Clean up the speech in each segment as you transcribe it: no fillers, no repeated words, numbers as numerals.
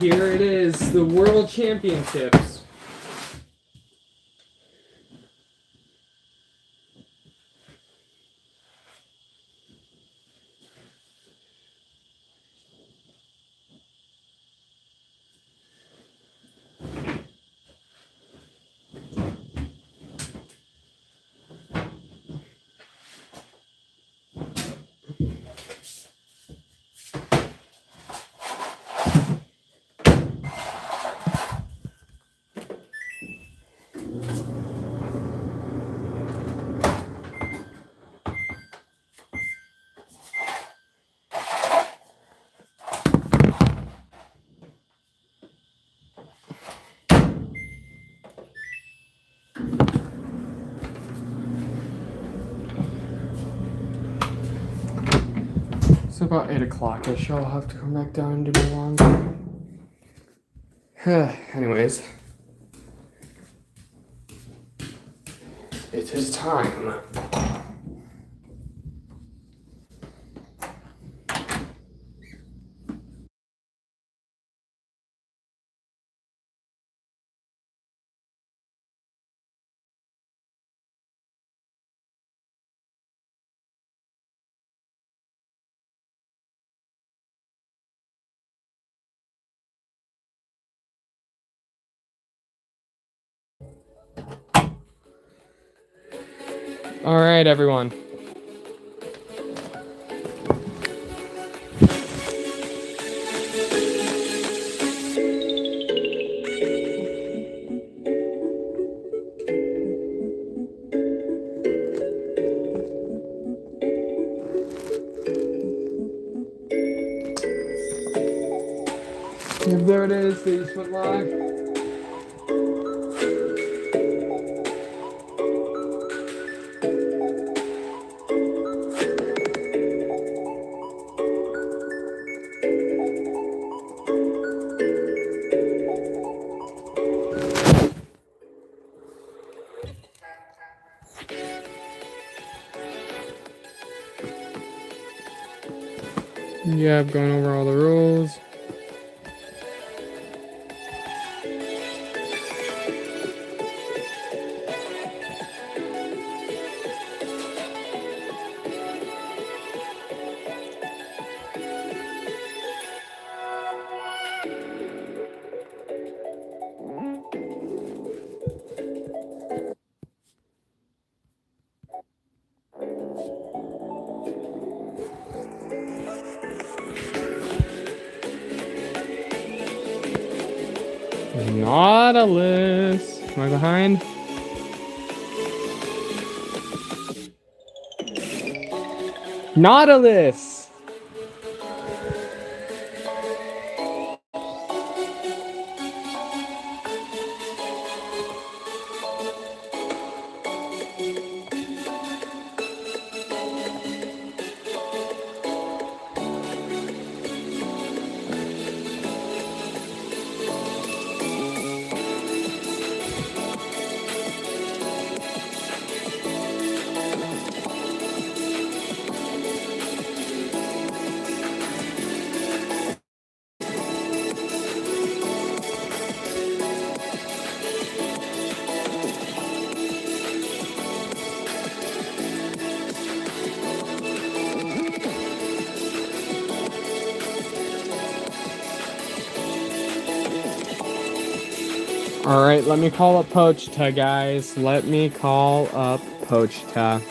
Here it is, the World Championships. It's about 8 o'clock-ish. I'll have to come back down and do my laundry. Anyways. It is time. All right, everyone. There it is, the Eastwood Live. Yeah, I've gone over all the rules. Nautilus. Am I behind? Nautilus. All right, let me call up Pochta, guys. Let me call up Pochta.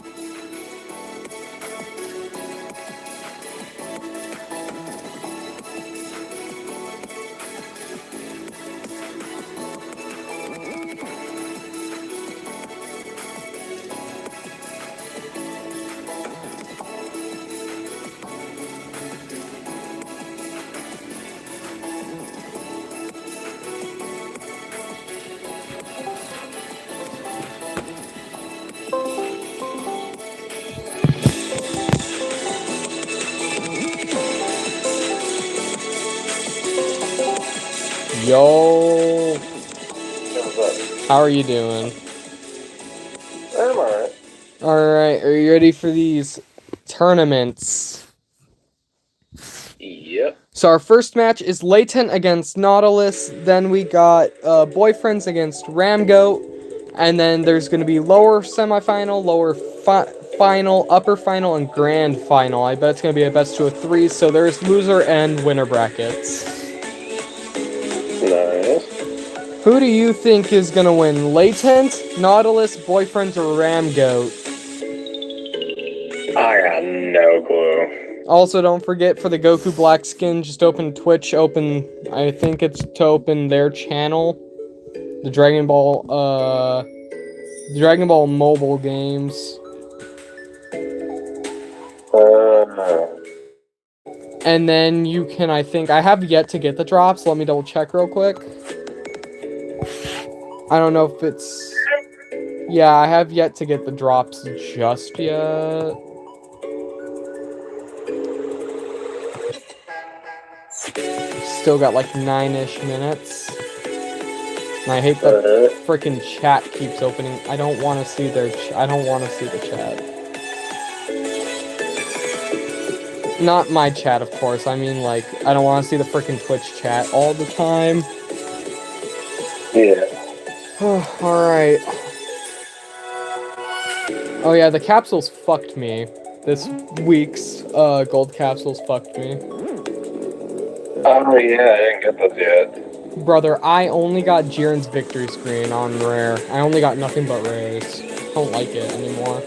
Yo. How are you doing? I'm alright. Alright, are you ready for these tournaments? Yep. So our first match is Latent against Nautilus. Then we got Boyfriends against Ramgoat. And then there's going to be lower semifinal, lower final, upper final, and grand final. I bet it's going to be a best 2 of 3. So there's loser and winner brackets. Nice. Who do you think is going to win? Latent, Nautilus, Boyfriends, or Ramgoat? I got no clue. Also, don't forget for the Goku Black Skin, just open Twitch, I think it's to open their channel. The Dragon Ball mobile games. And then you can, I have yet to get the drops. Let me double check real quick. I don't know if it's... Yeah, I have yet to get the drops just yet. Still got like 9-ish minutes. And I hate that freaking chat keeps opening. I don't want to see I don't want to see the chat. Not my chat, of course. I mean, like, I don't want to see the freaking Twitch chat all the time. Yeah. Alright. Oh yeah, the capsules fucked me. This week's gold capsules fucked me. Oh yeah, I didn't get those yet. Brother, I only got Jiren's victory screen on rare. I only got nothing but rares. Don't like it anymore.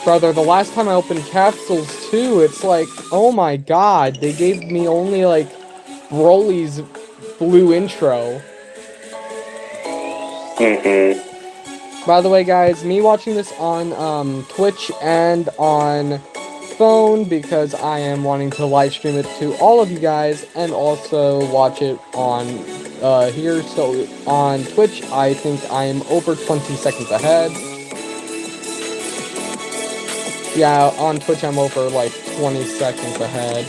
Brother, the last time I opened capsules too, it's like, oh my god, they gave me only like Broly's blue intro. By the way, guys, me watching this on Twitch and on phone because I am wanting to live stream it to all of you guys and also watch it on here. So on Twitch, I think I am over 20 seconds ahead. Yeah, on Twitch I'm over like 20 seconds ahead.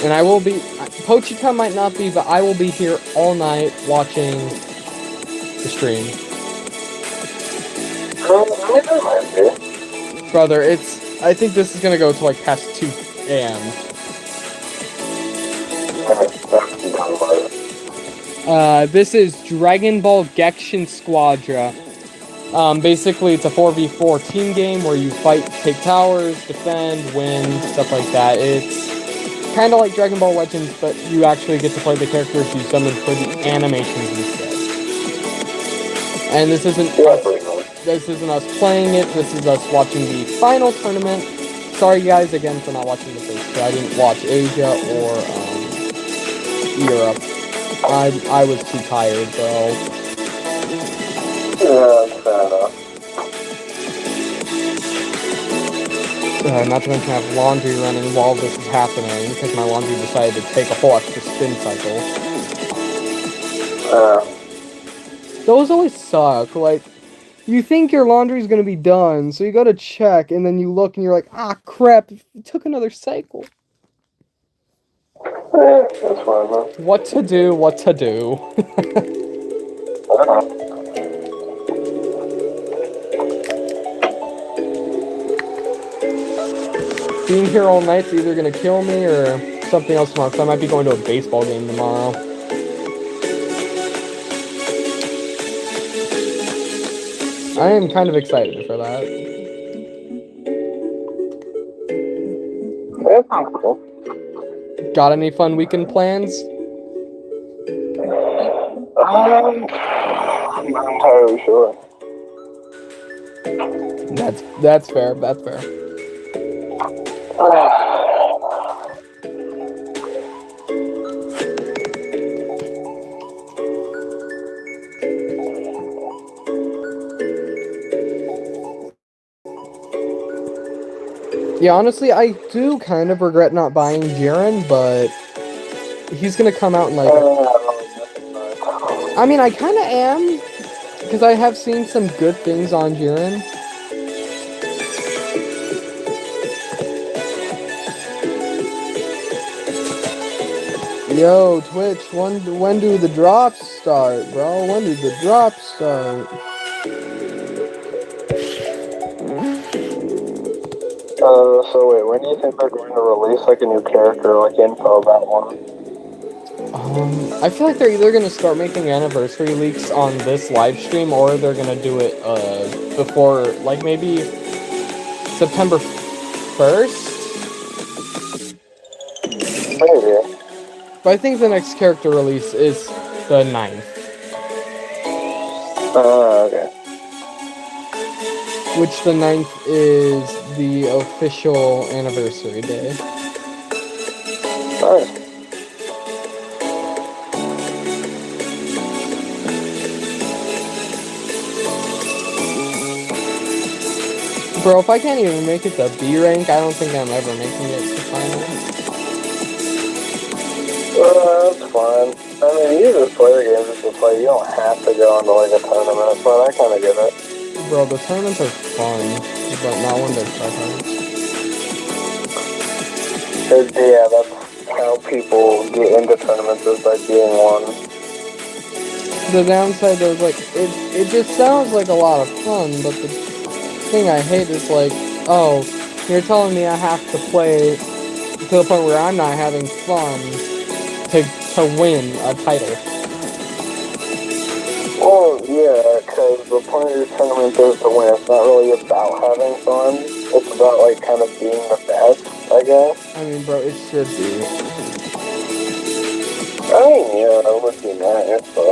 And I will be, Pochita might not be, but I will be here all night watching the stream. Brother, I think this is gonna go to like past 2 a.m. This is Dragon Ball Gekishin Squadra. Basically, it's a 4v4 team game where you fight, take towers, defend, win, stuff like that. It's kind of like Dragon Ball Legends, but you actually get to play the characters you summoned for the animations instead. And this isn't us playing it, this is us watching the final tournament. Sorry guys again for not watching the first two. I didn't watch Asia or Europe. I was too tired though. Yeah, fair enough. Not to mention I have laundry running while this is happening, because my laundry decided to take a whole extra spin cycle. Those always suck, like, you think your laundry's gonna be done, so you go to check, and then you look and you're like, ah, crap, it took another cycle. That's fine, man. What to do, what to do. Being here all night's either gonna kill me or something else tomorrow, because I might be going to a baseball game tomorrow. I am kind of excited for that. That sounds cool. Got any fun weekend plans? I'm not entirely sure. That's fair, that's fair. Yeah, honestly, I do kind of regret not buying Jiren, but he's gonna come out in like... I mean, I kind of am, because I have seen some good things on Jiren. Yo, Twitch, when do the drops start, bro? When do the drops start? So wait, when do you think they're going to release like a new character, like info about one? I feel like they're either gonna start making anniversary leaks on this live stream, or they're gonna do it before, like maybe September 1st. Maybe. But I think the next character release is the 9th. Okay. Which the 9th is the official anniversary day. Nice. Bro, if I can't even make it to B rank, I don't think I'm ever making it to final. That's fine. I mean, you just play the games that you play. You don't have to go into like a tournament, but I kind of get it. Bro, the tournaments are fun, but not when they're tryhard. Yeah, that's how people get into tournaments, is by being one. The downside though is like it just sounds like a lot of fun, but the thing I hate is like, oh, you're telling me I have to play to the point where I'm not having fun to win a title. Well, yeah, because the point of your tournament is to win. It's not really about having fun. It's about like kind of being the best, I guess. I mean, bro, it should be. I mean, yeah, it would be nice, but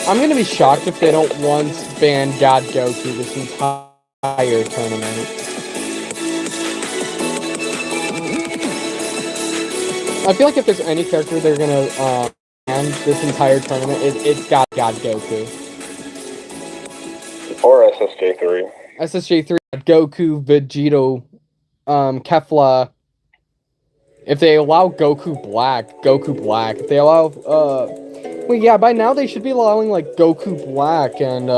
I'm gonna be shocked if they don't once ban God Goku this entire tournament. I feel like if there's any character they're gonna ban this entire tournament, it's God Goku. or SSJ3. SSJ3, Goku, Vegito, Kefla. If they allow Goku Black. If they allow, well, yeah, by now they should be allowing, like, Goku Black and,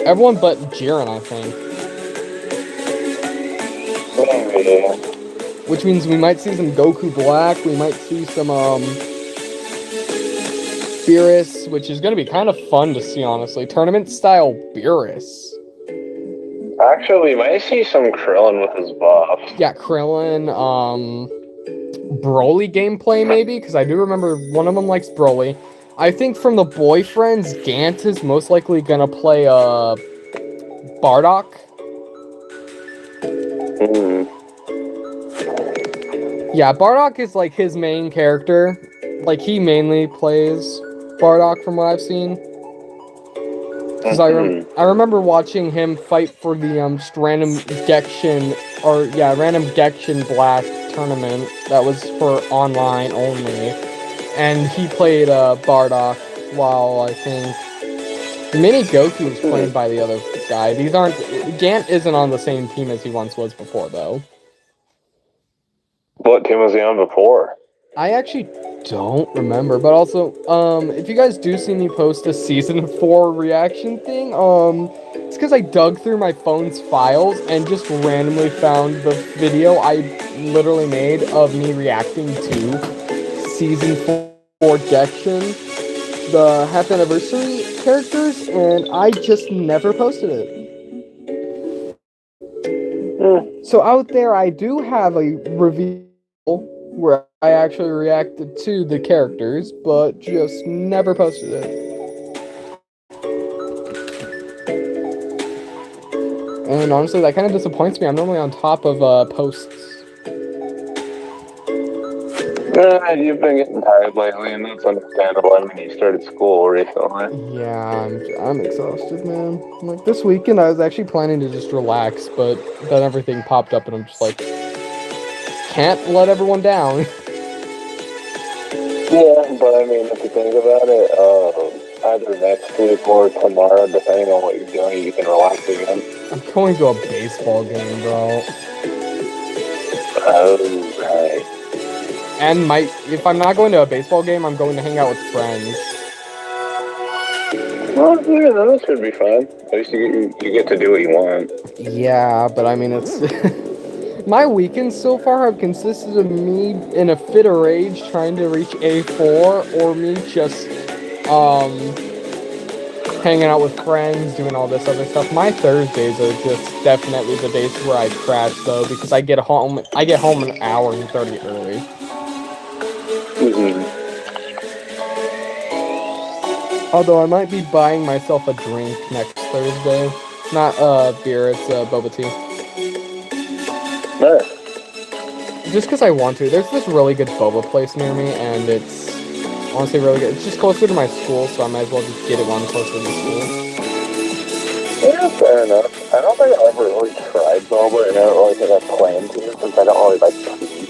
everyone but Jiren, I think. Maybe. Which means we might see some Goku Black, we might see some, Beerus, which is gonna be kind of fun to see, honestly. Tournament-style Beerus. Actually, you might see some Krillin with his buff. Yeah, Krillin, Broly gameplay, maybe? Because I do remember one of them likes Broly. I think from the boyfriends, Gant is most likely gonna play, Bardock. Yeah, Bardock is, like, his main character. Like, he mainly plays Bardock from what I've seen. Because I remember watching him fight for the, just random Gekishin, random Gekishin Blast tournament that was for online only. And he played, Bardock, while I think Mini Goku was played by the other guy. Gant isn't on the same team as he once was before, though. What team was he on before? I actually don't remember, but also, if you guys do see me post a season 4 reaction thing, it's because I dug through my phone's files and just randomly found the video I literally made of me reacting to season 4 Gekishin, the half anniversary characters, and I just never posted it. So out there, I do have a review where I actually reacted to the characters, but just never posted it. And honestly, that kind of disappoints me. I'm normally on top of posts. You've been getting tired lately, and that's understandable. I mean, you started school recently. Yeah, I'm exhausted, man. Like, this weekend, I was actually planning to just relax, but then everything popped up, and I'm just like, can't let everyone down. Yeah, but I mean, if you think about it, either next week or tomorrow, depending on what you're doing, you can relax again. I'm going to a baseball game, bro. Oh, right. And if I'm not going to a baseball game, I'm going to hang out with friends. Well, yeah, that should be fun. At least you get to do what you want. Yeah, but I mean, it's... My weekends so far have consisted of me in a fit of rage trying to reach A4, or me just, hanging out with friends, doing all this other stuff. My Thursdays are just definitely the days where I crash though, because I get home an hour and 30 early. Although I might be buying myself a drink next Thursday. Not beer, it's boba tea. Nice. Just because I want to. There's this really good boba place near me, and it's honestly really good. It's just closer to my school, so I might as well just get it while I'm closer to the school. Yeah, fair enough. I don't think I've ever really tried boba, and I don't really think I plan to, since I don't really like tea.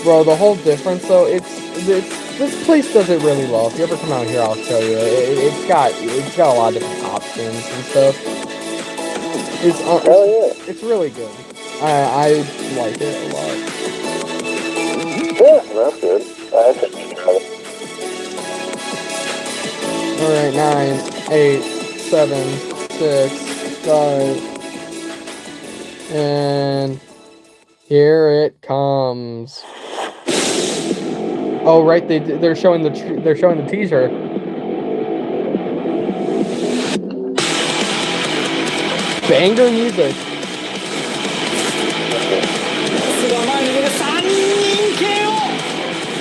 Bro, the whole difference though, this place does it really well. If you ever come out here, I'll show you. It's got a lot of different options and stuff. It's really good. I like it a lot. Yeah, that's good. I think you try it. Alright, 9, 8, 7, 6, 5, and here it comes. Oh right, they're showing the teaser. Banger music.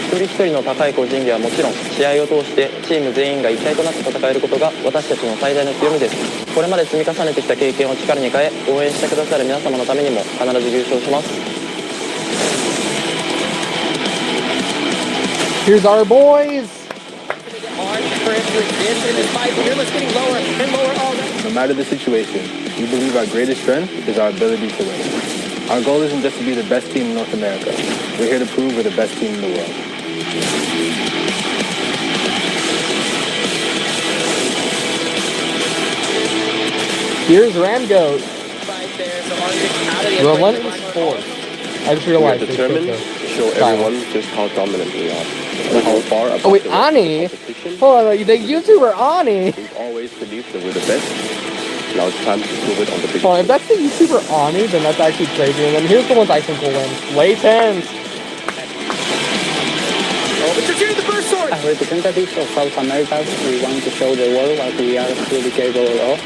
一人一人の高い個人技はもちろん試合を通してチーム全員が一体となって戦えることが私たちの最大の強みです。これまで積み重ねてきた経験を力に変え応援してくださる皆様のためにも必ず優勝します。 Here's our boys. No matter the situation, we believe our greatest strength is our ability to win. Our goal isn't just to be the best team in North America. We're here to prove we're the best team in the world. Here's Ramgoat. Relentless force. I just realized we're determined to show everyone just how dominant we are. How far above oh wait, Ani? Hold on, the YouTuber Ani. We've always believed that we're the best. Now it's time to prove it on the big Well, if that's the YouTuber Ani, then that's actually crazy. And then here's the ones I think will win. Latent. As representatives of South America, we want to show the world what we are truly capable of.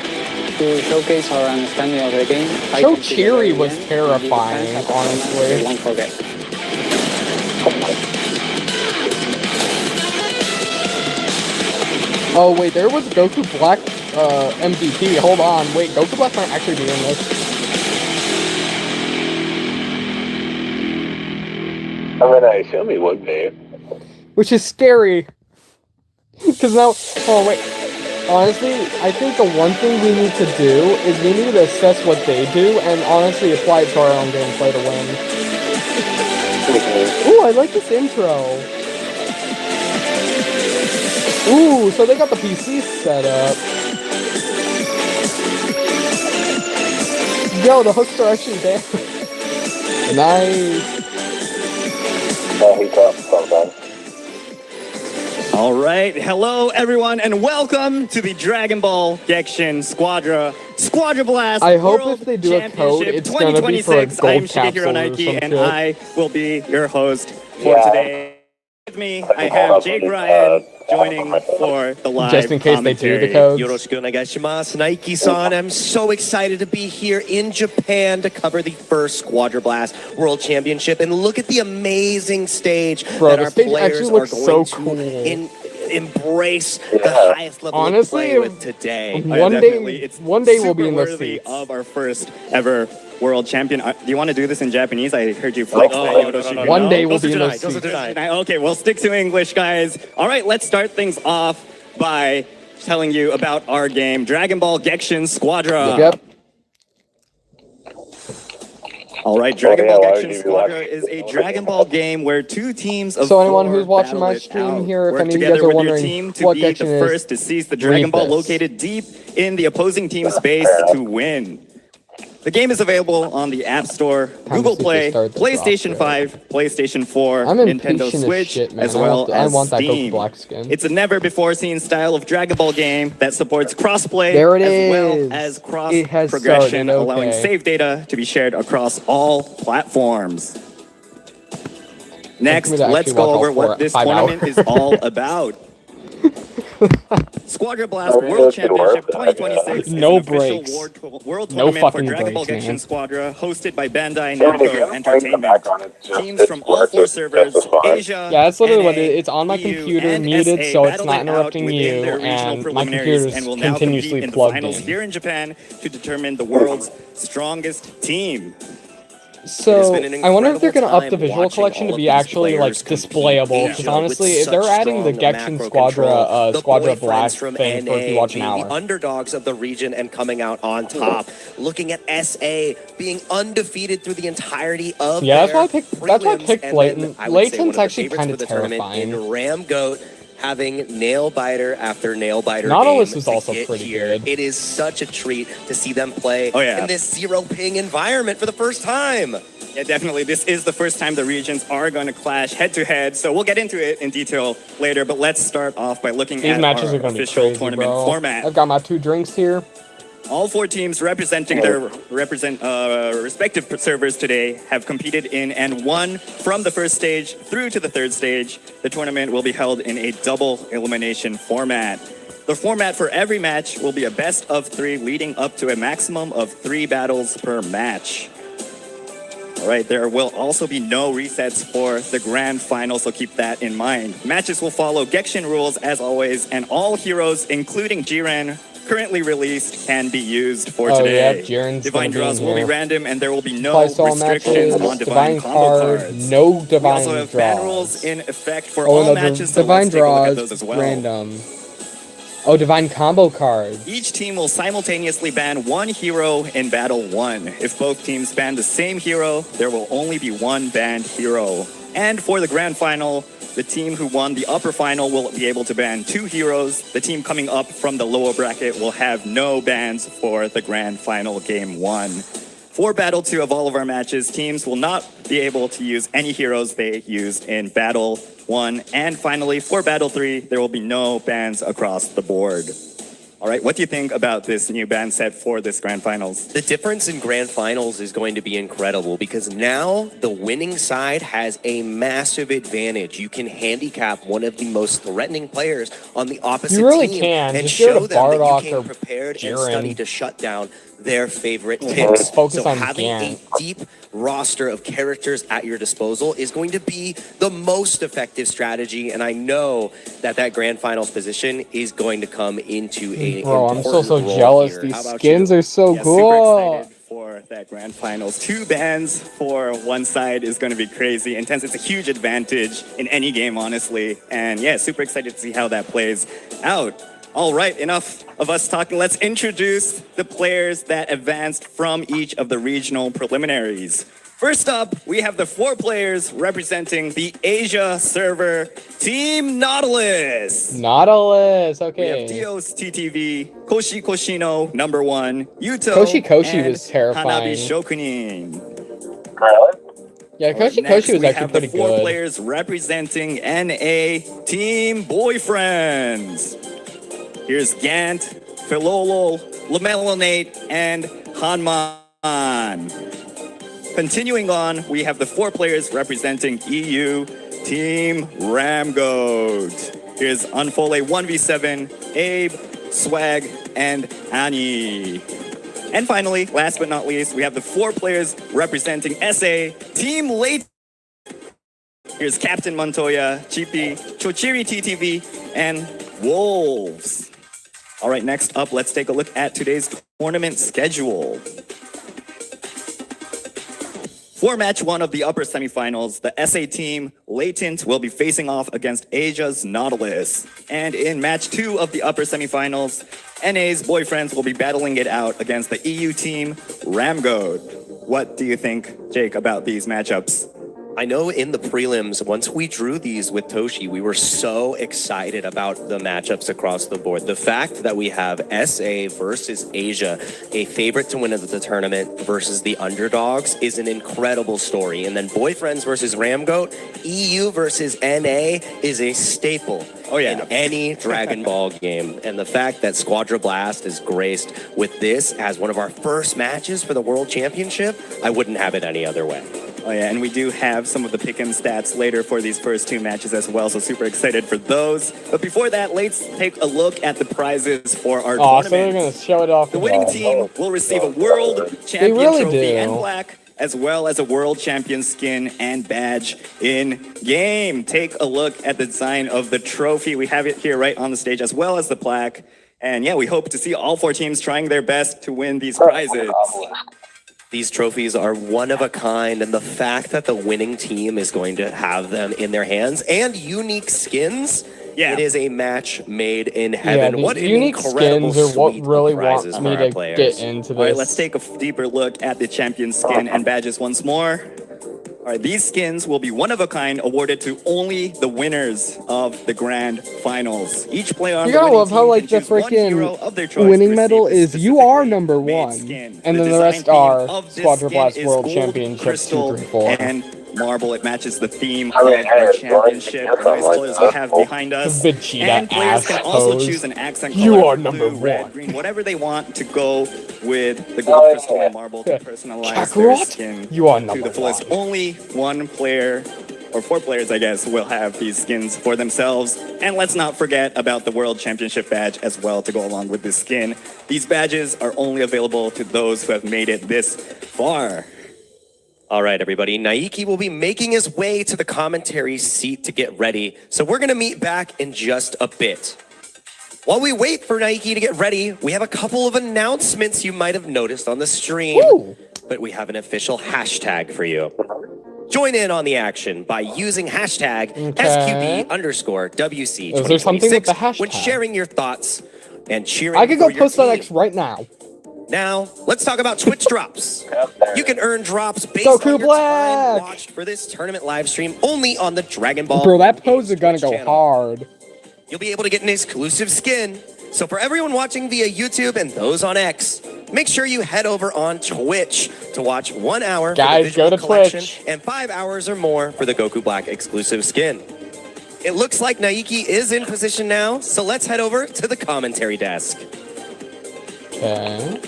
To showcase our understanding of the game. Show Cheery was terrifying, honestly. We won't forget. Oh wait, there was Goku Black MVP. Hold on, wait, Goku Black might actually be in this. I mean, I assume he would be. Which is scary. Because now, oh wait, honestly, I think the one thing we need to do is we need to assess what they do and honestly apply it to our own gameplay to win. Ooh, I like this intro. Ooh, so they got the PC set up. Yo, the hooks are actually there. Nice. Yeah, he talks sometimes. All right, hello everyone, and welcome to the Dragon Ball Gekishin Squadra Blast. I hope World if they do a code, Championship it's gonna be for a 2026. gold I'm capsule or Nike, some and shit. I will be your host for Yeah. today. With me, I have Jake Ryan joining for the live Just in case they do the commentary. codes. Yoroshiku onegaishimasu. Nike-san, I'm so excited to be here in Japan to cover the first Squadra Blast World Championship. And look at the amazing stage Bro, that the our stage players actually are looks going so to cool. embrace the highest level Honestly, of play with today. One day we'll be in those worthy seats. of our first ever world champion. Do you want to do this in Japanese? I heard you flex that Yoroshiku. One day we'll be in Doesn't those deny, seats. doesn't deny. Okay, we'll stick to English, guys. All right, let's start things off by telling you about our game, Dragon Ball Gekishin Squadra. Yep. All right, Dragon Ball why would Gekishin you be Squadra watching? is a Dragon Ball game where two teams of So anyone four who's watching battle my it stream out. here, if Work any of you together guys are with your wondering team to what be the Gekishin is, first to seize the Dragon read Ball this. located deep in the opposing team's space to win. The game is available on the App Store, Google to see if Play, they start the PlayStation drop 5, PlayStation 4, I'm Nintendo impatient as Switch, shit, man. as well I as want that Goku Steam. Black skin. It's a never-before-seen style of Dragon Ball game that supports crossplay There it as is. well as It has cross-progression, started, allowing okay. save data to be shared across all platforms. Next, me to let's actually go watch all over what this 5 tournament hours. is all about. Squadra Blast I mean, World that's good work, Championship but I 2026 is No an official breaks. world No tournament for fucking Dragon Ball breaks, man. Gekishin Squadra, hosted by Bandai Yeah, if you Namco have a plane in the Entertainment. background, it's just, Teams it's from all works four just servers, as fine. Asia, Yeah, that's literally what NA, it is. It's on my EU, computer, and muted, SA so it's battled not it out interrupting within you, their regional and my preliminaries computer's and will now continuously compete in the plugged finals in. here in Japan to determine the world's strongest team. So, been an I wonder if they're going to up the incredible visual time collection to watching be all of these actually, like, players compete. displayable, because Asia honestly, with if they're such adding the strong Gekishin macro Squadra, control, the Squadra boyfriends Blast from thing for if you NA watch an being hour. the underdogs of the region and coming out on top. Looking at SA being undefeated through the entirety of Yeah, their that's why I picked prelims, Blatant. and then I would say one Latent's of the actually favorites kind for of the tournament terrifying. in Ram Goat, having nail biter after nail biter Nautilus game was to also get pretty here. good. It is such a treat to see them play yeah. in this zero ping environment for the first time. Yeah, definitely. This is the first time the regions are going to clash head-to-head, so we'll get into it in detail later, but let's start off by looking These at matches our are going to be official crazy, tournament bro. format. I've got my 2 drinks here. All 4 teams representing their respective servers today have competed in and won from the first stage through to the 3rd stage. The tournament will be held in a double elimination format. The format for every match will be a best of 3 leading up to a maximum of 3 battles per match. All right, there will also be no resets for the grand final, so keep that in mind. Matches will follow Gekishin rules as always, and all heroes, including Jiren, currently released, can be used for today. Yeah, Jiren's Divine gonna be in draws will be here. random, and there will be no Play all restrictions matches, on divine combo card, cards. no We divine also have draws. ban rules in effect for Oh all no, matches, so divine let's take a look at draws, those as well. random. Oh, divine combo cards. Each team will simultaneously ban 1 hero in Battle 1. If both teams ban the same hero, there will only be 1 banned hero. And for the grand final, the team who won the upper final will be able to ban 2 heroes. The team coming up from the lower bracket will have no bans for the grand final game 1. For Battle 2 of all of our matches, teams will not be able to use any heroes they used in Battle 1. And finally, for Battle 3, there will be no bans across the board. All right, what do you think about this new ban set for this grand finals? The difference in grand finals is going to be incredible because now the winning side has a massive advantage. You can handicap one of the most threatening players on the opposite You really team can. and Just go show to them that Bardock you or came prepared and Jiren. studied to shut down their favorite picks. Just focus so on having Gant. a deep roster of characters at your disposal is going to be the most effective strategy, and I know that that grand finals position is going to come into a Bro, I'm important so role jealous. here. These How about skins you? are so Yeah, cool. super excited for that grand finals. 2 bans for one side is going to be crazy intense. It's a huge advantage in any game, honestly. And yeah, super excited to see how that plays out. All right, enough of us talking. Let's introduce the players that advanced from each of the regional preliminaries. First up, we have the 4 players representing the Asia server, Team Nautilus. Nautilus, We have okay. Dios TTV, Koshi Koshino, number 1, Yuto, Koshi and was terrifying. Hanabi Shokunin. Really? Yeah, All right, Koshi next was we actually have pretty the 4 good. players representing NA, Team Boyfriends. Here's Gant, Filolo, Lamelonate, and Hanman. Continuing on, we have the 4 players representing EU, Team Ramgoat. Here's Unfole 1v7, Abe, Swag, and Annie. And finally, last but not least, we have the 4 players representing SA, Team Late. Here's Captain Montoya, Chippy, Chochiri TTV, and Wolves. All right, next up, let's take a look at today's tournament schedule. For match 1 of the upper semifinals, the SA team, Latent, will be facing off against Asia's Nautilus. And in match 2 of the upper semifinals, NA's Boyfriends will be battling it out against the EU team, Ramgoat. What do you think, Jake, about these matchups? I know in the prelims, once we drew these with Toshi, we were so excited about the matchups across the board. The fact that we have SA versus Asia, a favorite to win the tournament versus the underdogs, is an incredible story. And then Boyfriends versus Ramgoat, EU versus NA is a staple in any Dragon Ball game. And the fact that Squadra Blast is graced with this as one of our first matches for the World Championship, I wouldn't have it any other way. Oh yeah, and we do have some of the pick'em stats later for these first two matches as well, so super excited for those. But before that, let's take a look at the prizes for our Oh, so they're tournament. gonna show it off. The winning team will receive a World Champion really trophy do. and plaque, as well as a World Champion skin and badge in game. Take a look at the design of the trophy. We have it here right on the stage, as well as the plaque. And yeah, we hope to see all four teams trying their best to win these prizes. These trophies are one of a kind, and the fact that the winning team is going to have them in their hands and unique skins, it is a match made in heaven. Yeah, what an unique incredible skins are what suite really of want prizes me for our to players. get into this. All right, let's take a deeper look at the champion skin and badges once more. All right, these skins will be one of a kind, awarded to only the winners of the grand finals. Each player on You the gotta winning love how team like can the choose one hero of their freaking choice winning to medal receive is this you are specifically number made one, skin. and The then the rest design are theme of this Squadra skin Blast is World gold, Championship 2, crystal, 3, 4. and marble. It matches the theme I mean, of hey, our it's championship. like Nice that. colors we have behind us. The Vegeta And players can ass also pose. choose an accent You color, are number blue, red, one. green, whatever they want to go with the gold, crystal, and marble to personalize their Kakarot, skin you are to number the fullest. one. Only one player, or four players, I guess, will have these skins for themselves. And let's not forget about the World Championship badge as well to go along with this skin. These badges are only available to those who have made it this far. All right, everybody. Naiki will be making his way to the commentary seat to get ready. So we're going to meet back in just a bit. While we wait for Naiki to get ready, we have a couple of announcements you might have noticed on the stream. Woo! But we have an official hashtag for you. Join in on the action by using hashtag SQB_WC2026 Is there something with the hashtag? when sharing your thoughts and cheering I could for go your post on team. X right now. Now, let's talk about Twitch drops. You can earn drops based Goku on your Black! time watched for this tournament live stream only on the Dragon Ball. Bro, that pose is gonna go channel. hard. You'll be able to get an exclusive skin. So for everyone watching via YouTube and those on X, make sure you head over on Twitch to watch 1 hour Guys, for the visual go to collection Twitch. and 5 hours or more for the Goku Black exclusive skin. It looks like Naiki is in position now, so let's head over to the commentary desk. Okay.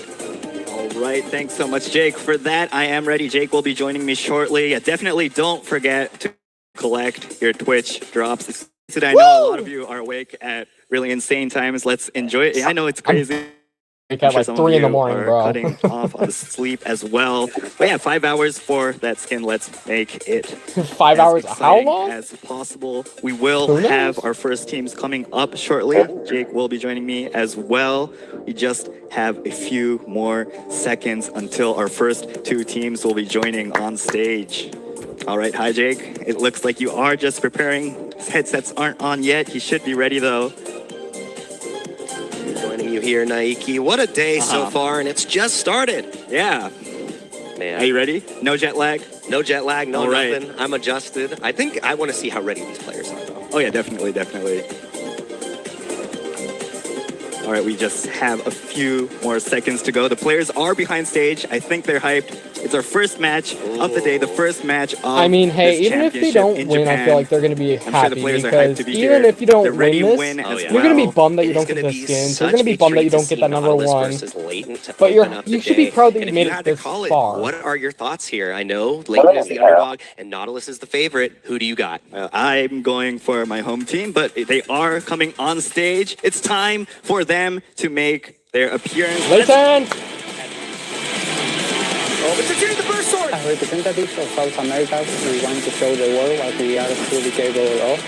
All right, thanks so much, Jake. For that, I am ready. Jake will be joining me shortly. Definitely don't forget to collect your Twitch drops. Today, I know a lot of you are awake at really insane times. Let's enjoy it. I know it's crazy. Like at like some 3 of in the you morning, are bro. cutting off on the sleep as well. But yeah, 5 hours for that skin. Let's make it 5 as hours? How exciting long? as possible. We will Who knows? have our first teams coming up shortly. Jake will be joining me as well. We just have a few more seconds until our first two teams will be joining on stage. All right, hi Jake. It looks like you are just preparing. His headsets aren't on yet. He should be ready though. Joining you here, Naiki. What a day so far, and it's just started. Yeah. Man. Are you ready? No jet lag? No jet lag, no All right. nothing. I'm adjusted. I think I want to see how ready these players are, though. Oh yeah, definitely, definitely. All right, we just have a few more seconds to go. The players are behind stage. I think they're hyped. It's our first match of the day, the first match of I mean, hey, this even if they championship don't in win, I Japan. feel like they're going to be I'm sure happy the players are hyped because to be even here. if you don't They're ready win to this, win as you're going to be well. bummed that you It don't is get gonna the be skins. You're such going to be bummed that a you treat don't to get that see number Nautilus 1. versus Leighton to But open up you the should be day. proud that you And if made you it had to this call it, far. what are your thoughts here? I know Leighton is the underdog and Nautilus is the favorite. Who do you got? I'm going for my home team, but they are coming on stage. It's time for them to make their appearance. Leighton! Representatives of South America, we want to show the world what we are truly capable of.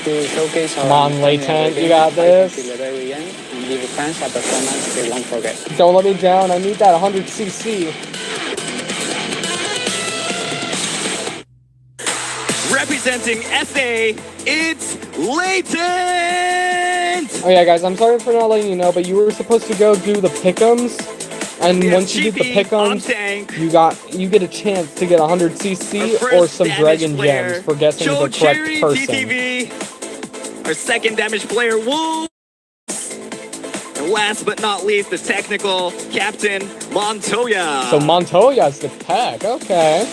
To showcase our Come on, Leighton, you got this. until the very end and give fans a performance they won't forget. Don't let me down. I need that 100cc. Representing SA, it's Leighton! Oh yeah, guys, I'm sorry for not letting you know, but you were supposed to go do the pick'ems, and We have once you do the Chibi on pick'ems, tank. you get a chance to get 100cc Our or first some damage dragon player, gems for guessing Joe the correct Cherry person. TTV. Our second damage player, Wolves. And last but not least, the technical captain, Montoya. So Montoya's the tech. Okay.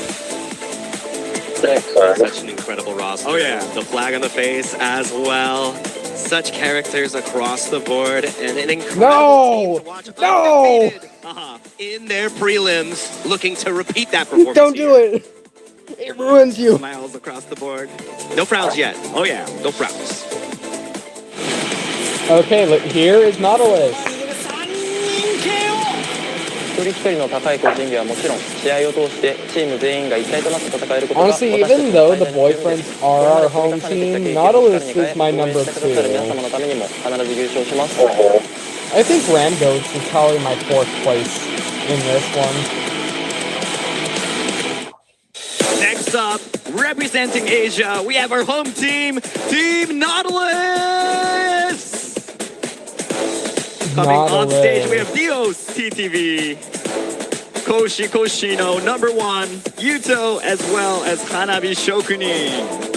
Such an incredible roster. Oh, yeah. The flag on the face as well. Such characters across the board and an incredible team to watch No! undefeated in their prelims, looking to repeat that performance. Don't do it. It ruins you. Smiles across the board. No frowns yet. Oh yeah. No frowns. Okay, look, here is Nautilus. 一人一人の高い個人技はもちろん試合を通してチーム全員が一体となって戦えることが Honestly, even though the boyfriends are our home team, Nautilus is my number 2. 皆様のためにも必ず優勝します I think Ramgoats is probably my 4th place in this one. Next up, representing Asia, we have our home team, Team Nautilus! Coming on stage, we have Dios TTV, Koshi Koshino, number 1, Yuto, as well as Hanabi Shokunin.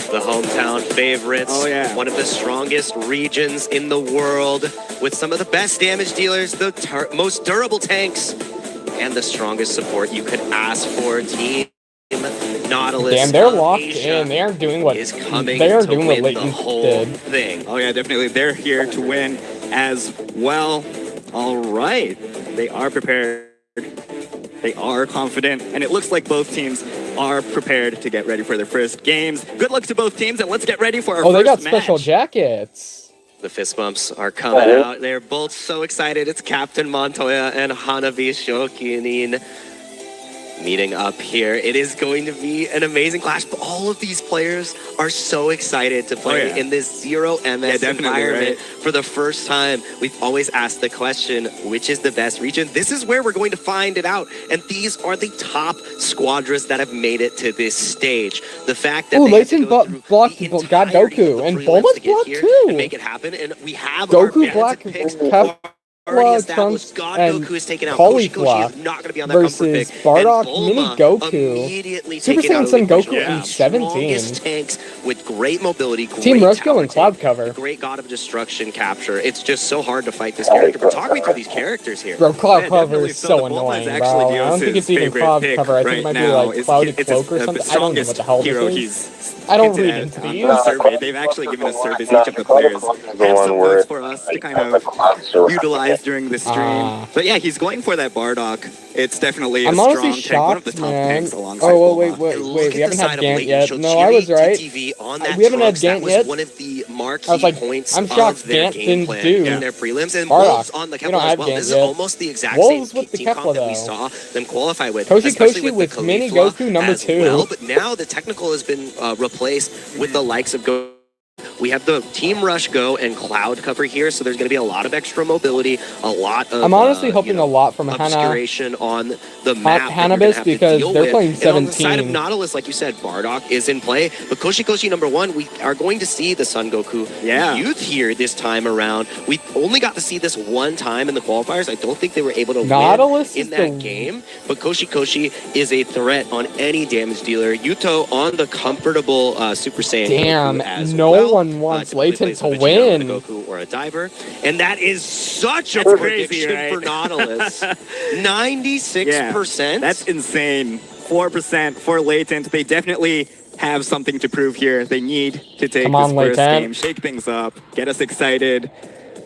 The hometown favorites. Oh, yeah. One of the strongest regions in the world, with some of the best damage dealers, the most durable tanks, and the strongest support you could ask for. Team Nautilus. Damn, they're locked Asia in. They aren't doing what is coming they are to doing what win the Leighton whole did. thing. Oh yeah, definitely. They're here to win as well. All right. They are prepared. They are confident. And it looks like both teams are prepared to get ready for their first games. Good luck to both teams, and let's get ready for our first Oh, they got match. special jackets. The fist bumps are coming out. They're both so excited. It's Captain Montoya and Hanabi Shokunin meeting up here. It is going to be an amazing clash. But all of these players are so excited to play in this zero MS environment for the first time. We've always asked the question, which is the best region? This is where we're going to find it out. And these are the top squadras that have made it to this stage. The fact that Leighton blocked Goku, and Bulma's blocked too. And make it happen. And we have Goku blocked Trunks and Caulifla versus Bardock, Mini Goku, Super Saiyan Son Goku, and 17. Tanks with great mobility, Team Rushko and Cloud Cover. Great God of Destruction capture. It's just so hard to fight this character. But talk me through these characters here. Bro, Cloud Cover is so annoying, bro. I don't think it's even Cloud Cover. I think it might be like Cloudy Cloak or something. I don't know what the hell this is. I don't read into these. They've actually given us surveys. Each of the players have some words for us to kind of utilize during the stream. But yeah, he's going for that Bardock. It's definitely a strong tank, one of the top tanks alongside wait, we haven't had Gant yet. No, I was right. We haven't had Gant yet. One of the marquee I was like, points I'm shocked Gant didn't do in their prelims, and Bardock. Wolves on the Kepler as well. This is almost the exact Wolves same with the team comp Kepler, that we saw them qualify with. Koshi with Mini Goku number 2. Well, but now the technical has been replaced with the likes of Goku. We have the Team Rush Go and Cloud Cover here, so there's going to be a lot of extra mobility, a lot of I'm honestly hoping a lot from obscuration on the map. Hannabis, because they're playing 17. And on the side of Nautilus, like you said, Bardock is in play, but Koshi number 1, we are going to see the Son Goku youth here this time around. We only got to see this one time in the qualifiers. I don't think they were able to win in that game, but Koshi is a threat on any damage dealer. Yuto on the comfortable Super Saiyan Goku as no one wants Leighton to win. Goku or a diver, and that is such a crazy, prediction for Nautilus. 96%. That's insane. 4% for Latent. They definitely have something to prove here. They need to take this first game, shake things up, get us excited.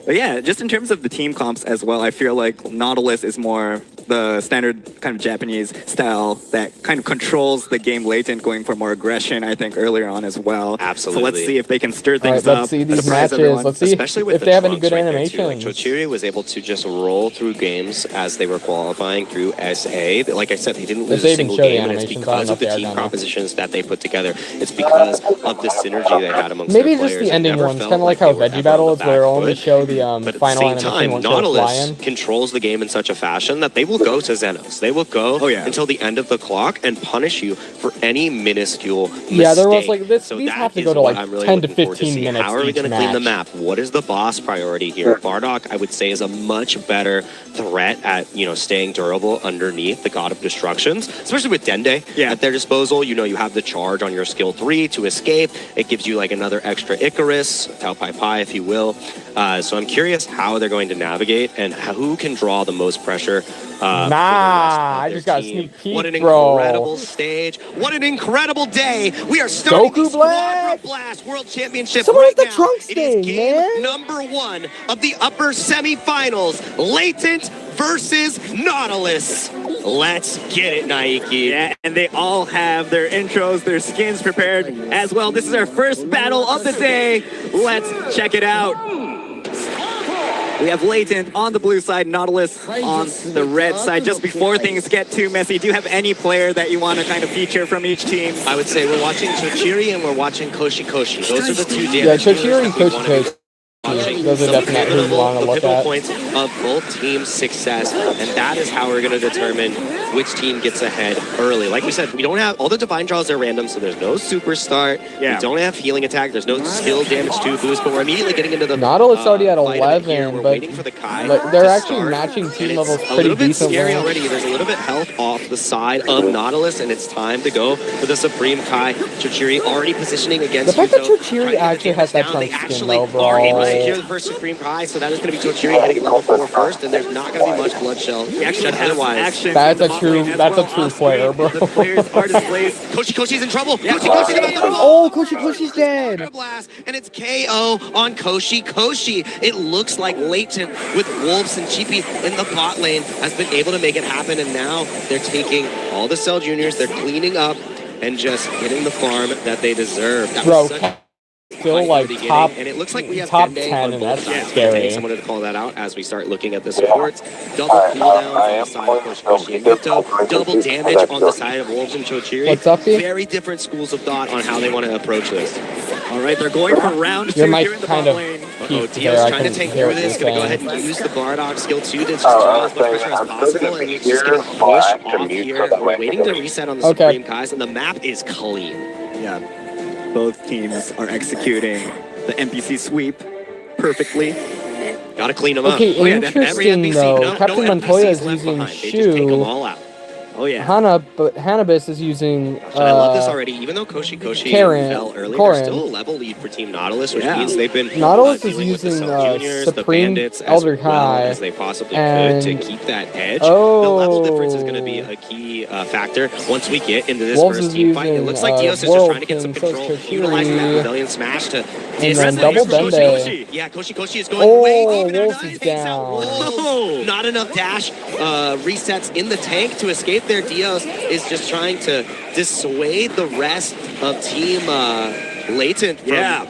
But yeah, just in terms of the team comps as well, I feel like Nautilus is more the standard kind of Japanese style that kind of controls the game Latent, going for more aggression, I think, earlier on as well. Absolutely. So let's see if they can stir things up. up. Let's see these matches. Let's see if they have any good animations. Like, Chochiri was able to just roll through games as they were qualifying through SA. Like I said, they didn't lose a single game, and it's because of the team compositions that they put together. It's because of the synergy they had amongst maybe their just players. the ending ones, kind of like how Veggie Battle is, where only show the final animation. But at the same time, Nautilus controls the game in such a fashion that they will go to Xenos. They will go until the end of the clock and punish you for any minuscule mistake. Yeah, there was like this. These have to go to like 10 to 15 minutes. How are we going to clean the map? What is the boss priority here? Bardock, I would say, is a much better threat at staying durable underneath the God of Destructions, especially with Dende at their disposal. You have the charge on your skill 3 to escape. It gives you like another extra Icarus, Tau Pai Pai, if you will. So I'm curious how they're going to navigate and who can draw the most pressure. I just got a sneak peek, What an incredible stage. What an incredible day. We are starting Goku the Squadra Blast World Championship Someone right has the now. Trunks It is thing, game man. number 1 of the upper semifinals. Latent versus Nautilus. Let's get it, Naiki. Yeah, and they all have their intros, their skins prepared as well. This is our first battle of the day. Let's check it out. We have Latent on the blue side, Nautilus on the red side. Just before things get too messy, do you have any player that you want to kind of feature from each team? I would say we're watching Chochiri and we're watching Koshi Koshi. Those are the two damage. Yeah, Chochiri and Koshi Koshi. Those are definitely who you want to look at. Points of both teams' success, and that is how we're going to determine which team gets ahead early. Like we said, we don't have all the divine draws are random, so there's no super start. Yeah. We don't have healing attack. There's no skill damage 2 boost, but we're immediately getting into the Nautilus already at 11, but they're actually matching team levels pretty decently. A little bit scary already. There's a little bit health off the side of Nautilus, and it's time to go for the Supreme Kai. Chochiri already positioning against the fact that Chochiri actually has that kind of skin though, bro. Secure the first Supreme Kai, so that is going to be Chochiri hitting level 4 first, and there's not going to be much blood shell. That's a true player, bro. The players are displayed. Koshi's in trouble. Koshi's about to Oh, Koshi's dead. Blast, and it's KO on Koshi. It looks like Latent with Wolves and Cheapy in the bot lane has been able to make it happen, and now they're taking all the Cell Juniors, they're cleaning up and just getting the farm that they deserve. Bro, still like top, and it looks like we have top Dende 10, on and both that's sides. scary. Someone to call that out as we start looking at the supports. Double cooldown on the side of Koshi and Yuto. Double damage on the side of Wolves and Chochiri. What's up, B? Very different schools of thought on how they want to approach this. All right, they're going for round 2 Your mic here in the kind bot of lane. Dio's trying to tank through this, going to go ahead and use the Bardock skill 2 to just draw as much pressure as possible, and he's just going to push off here. We're waiting to reset on the Supreme Kais, and the map is clean. Yeah, both teams are executing the NPC sweep perfectly. Gotta clean them up. Okay, interesting though. Captain Montoya is using Shu. Oh yeah. But Hannabis is using. I love this already. Even though Koshi fell early, there's still a level lead for Team Nautilus, which means they've been Nautilus is using Supreme Elder Kai as they possibly could to keep that edge. The level difference is going to be a key factor once we get into this Wolves first team fight. It looks like Dios is just trying to get some control, utilizing that Rebellion Smash to and double Dende. Yeah, Koshi is going way deep. Wolves is down. Not enough dash resets in the tank to escape. Their Dios is just trying to dissuade the rest of Team Latent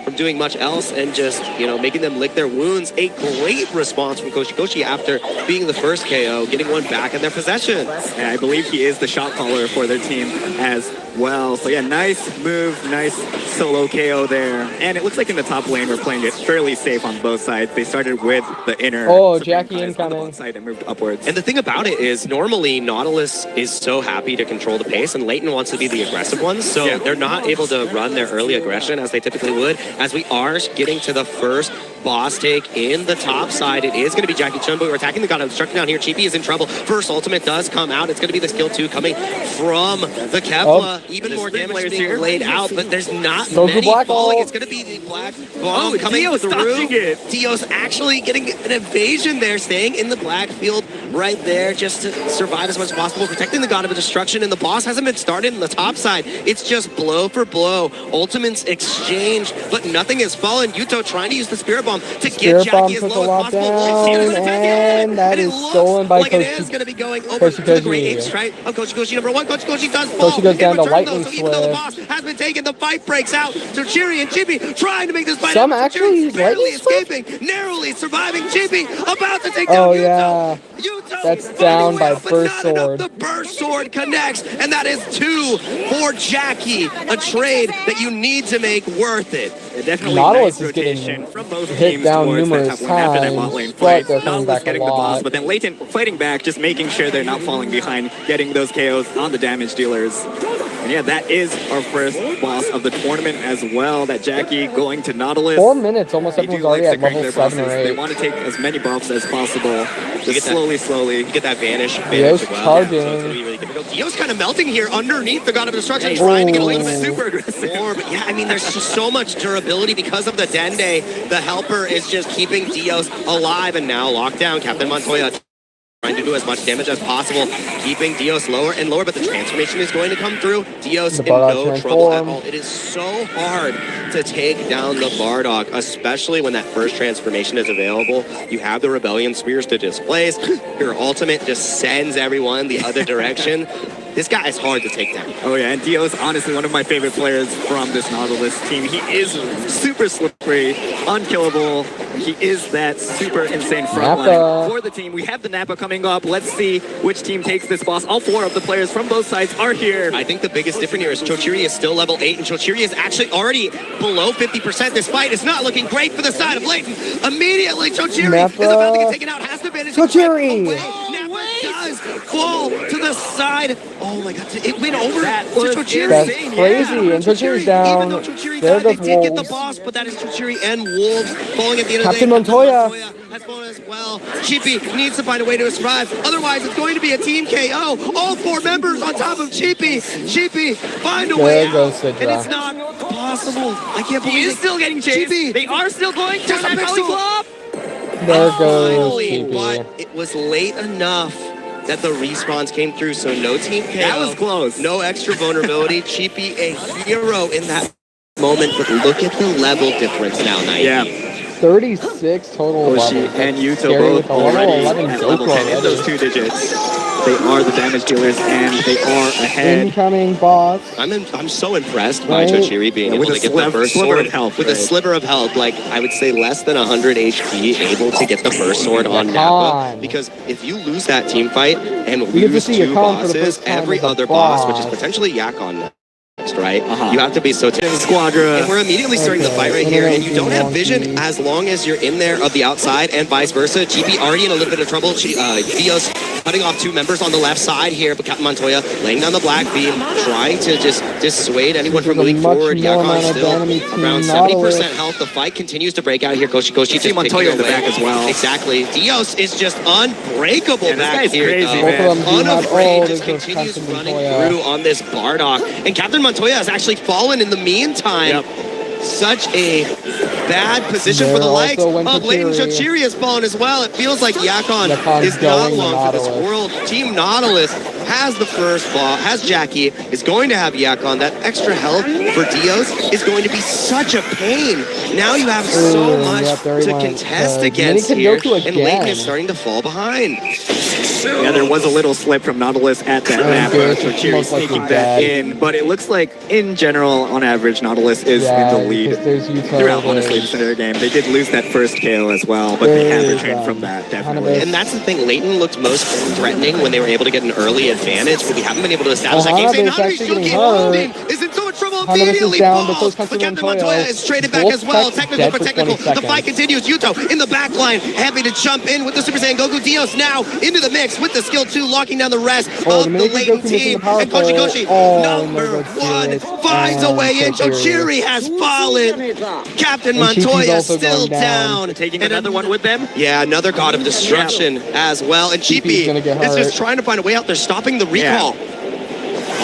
from doing much else and just, making them lick their wounds. A great response from Koshi after being the first KO, getting one back in their possession. And I believe he is the shot caller for their team as well. So yeah, nice move, nice solo KO there. And it looks like in the top lane we're playing it fairly safe on both sides. They started with the inner. Oh, Jackie incoming. Side and moved upwards. And the thing about it is normally Nautilus is so happy to control the pace and Leighton wants to be the aggressive ones. So they're not able to run their early aggression as they typically would. As we are getting to the first boss take in the top side, it is going to be Jackie Chun, but we're attacking the God of Destruction down here. Cheapy is in trouble. First ultimate does come out. It's going to be the skill 2 coming from the Kevla. Even more damage being laid out, but there's not many falling. It's going to be the black bomb coming through. Dios actually getting an evasion there, staying in the black field right there just to survive as much as possible, protecting the God of Destruction, and the boss hasn't been started in the top side. It's just blow for blow. Ultimates exchange, but nothing has fallen. Yuto trying to use the Spirit Bomb to get Jackie as low as possible. And that is stolen by Koshi. It is going to be going over to the great ape strike of Koshi number 1. Koshi does fall. Koshi goes down to lightning so even though the boss has been taken, the fight breaks out. So Chiri and Chippy trying to make this fight. Some actually use barely lightning escaping, narrowly surviving. Chippy about to take down Yuto. That's down by Burst Sword. The Burst Sword connects, and that is 2 for Jackie. A trade that you need to make worth it. Definitely Nautilus nice is getting rotation from both hit teams down towards numerous that top lane after that bot times, lane but fight. they're coming Nautilus back a getting the boss, lot. but then Latent fighting back, just making sure they're not falling behind, getting those KOs on the damage dealers. And yeah, that is our first boss of the tournament as well. That Jackie going to Nautilus. 4 minutes, almost everyone's already at level 7 or 8. They want to take as many buffs as possible. Just slowly. You get that vanish. Dio's charging. Dio's kind of melting here underneath the God of Destruction, trying to get a little bit super aggressive. But yeah, I mean, there's just so much durability because of the Dende. The helper is just keeping Dios alive, and now lockdown. Captain Montoya trying to do as much damage as possible, keeping Dios lower and lower, but the transformation is going to come through. Dios in no trouble at all. It is so hard to take down the Bardock, especially when that first transformation is available. You have the Rebellion Spears to displace. Your ultimate just sends everyone the other direction. This guy is hard to take down. Oh yeah, and Dio's honestly one of my favorite players from this Nautilus team. He is super slippery, unkillable. He is that super insane frontline for the team. We have the Napa coming up. Let's see which team takes this boss. All 4 of the players from both sides are here. I think the biggest difference here is Chochiri is still level 8, and Chochiri is actually already below 50%. This fight is not looking great for the side of Leighton. Immediately, Chochiri is about to get taken out. Has to manage Chochiri! Does fall to the side. Oh my god, it went over to Chochiri. That's crazy, and Chochiri's down. Even though Chochiri There died, they goes did get the Wolves. boss, but that is Chochiri and Wolves falling at the end Captain of the day. Montoya has fallen as well. Cheapy needs to find a way to survive. Otherwise, it's going to be a team KO. All 4 members on top of Cheapy. Cheapy, find a way out. And it's not possible. I can't believe He is still getting chased. Cheapy. They are still going for that Pixel. Club. There goes Finally, Cheapy. but it was late enough that the respawns came through, so no team KO. That was close. No extra vulnerability. Cheapy, a hero in that moment, but look at the level difference now, Nike. Yeah. 36 total Oshi levels. and Yuto Scary both with a level already 11 at joke level 10 in already. those 2 digits. They are the damage dealers and they are ahead. Incoming boss. I'm so impressed by Right. Chochiri being able to get the first sliver sword of health, with a sliver of health, like I would say less than 100 HP, able to get the first sword on Napa. Because if you lose that team fight and We get to lose see 2 Yakon for the bosses, first time every as a other boss, which is boss. potentially Yakon next, right? You have to be so Squadra. And we're immediately starting the fight right here, and you don't have vision as long as you're in there of the outside, and vice versa. GP already in a little bit of trouble. Dios cutting off 2 members on the left side here, but Captain Montoya laying down the black beam, trying to just dissuade anyone from moving forward. Yakon still around 70% health. The fight continues to break out here. Koshi just Montoya in the back as well. Exactly. Dios is just unbreakable back here. Crazy, Both of them do have Unafraid, all just those continues Captain running Montoya. through on this Bardock. And Captain Montoya has actually fallen in the meantime. Such a bad position for the likes of Leighton. Chochiri has fallen as well. It feels like Yakon is not long for this world. Team Nautilus has the first ball, has Jackie, is going to have Yakon. That extra health for Dios is going to be such a pain. Now you have so much to contest against here, and Leighton is starting to fall behind. Yeah, there was a little slip from Nautilus at that map. Chochiri sneaking back in, but it looks like, in general, on average, Nautilus is in the lead throughout, honestly, this entire game. They did lose that first KO as well, but they have returned from that, definitely. And that's the thing, Leighton looked most threatening when they were able to get an early advantage, but we haven't been able to establish that game. Hanabe's actually getting hurt. Is in so much trouble, Hanabe immediately is down, but falls. so is But Captain Captain Montoya is traded back as well. Technical for technical. The fight continues. Yuto in the back line, happy to jump in with the Super Saiyan Goku. Dios now into the mix with the skill 2, locking down the rest of the Leighton team. And Koshi, number 1, finds a way in. Chochiri has fallen. Captain Montoya still down. Taking another one with them? Yeah, another God of Destruction as well. And Cheapy is just trying to find a way out. They're stopping the recall.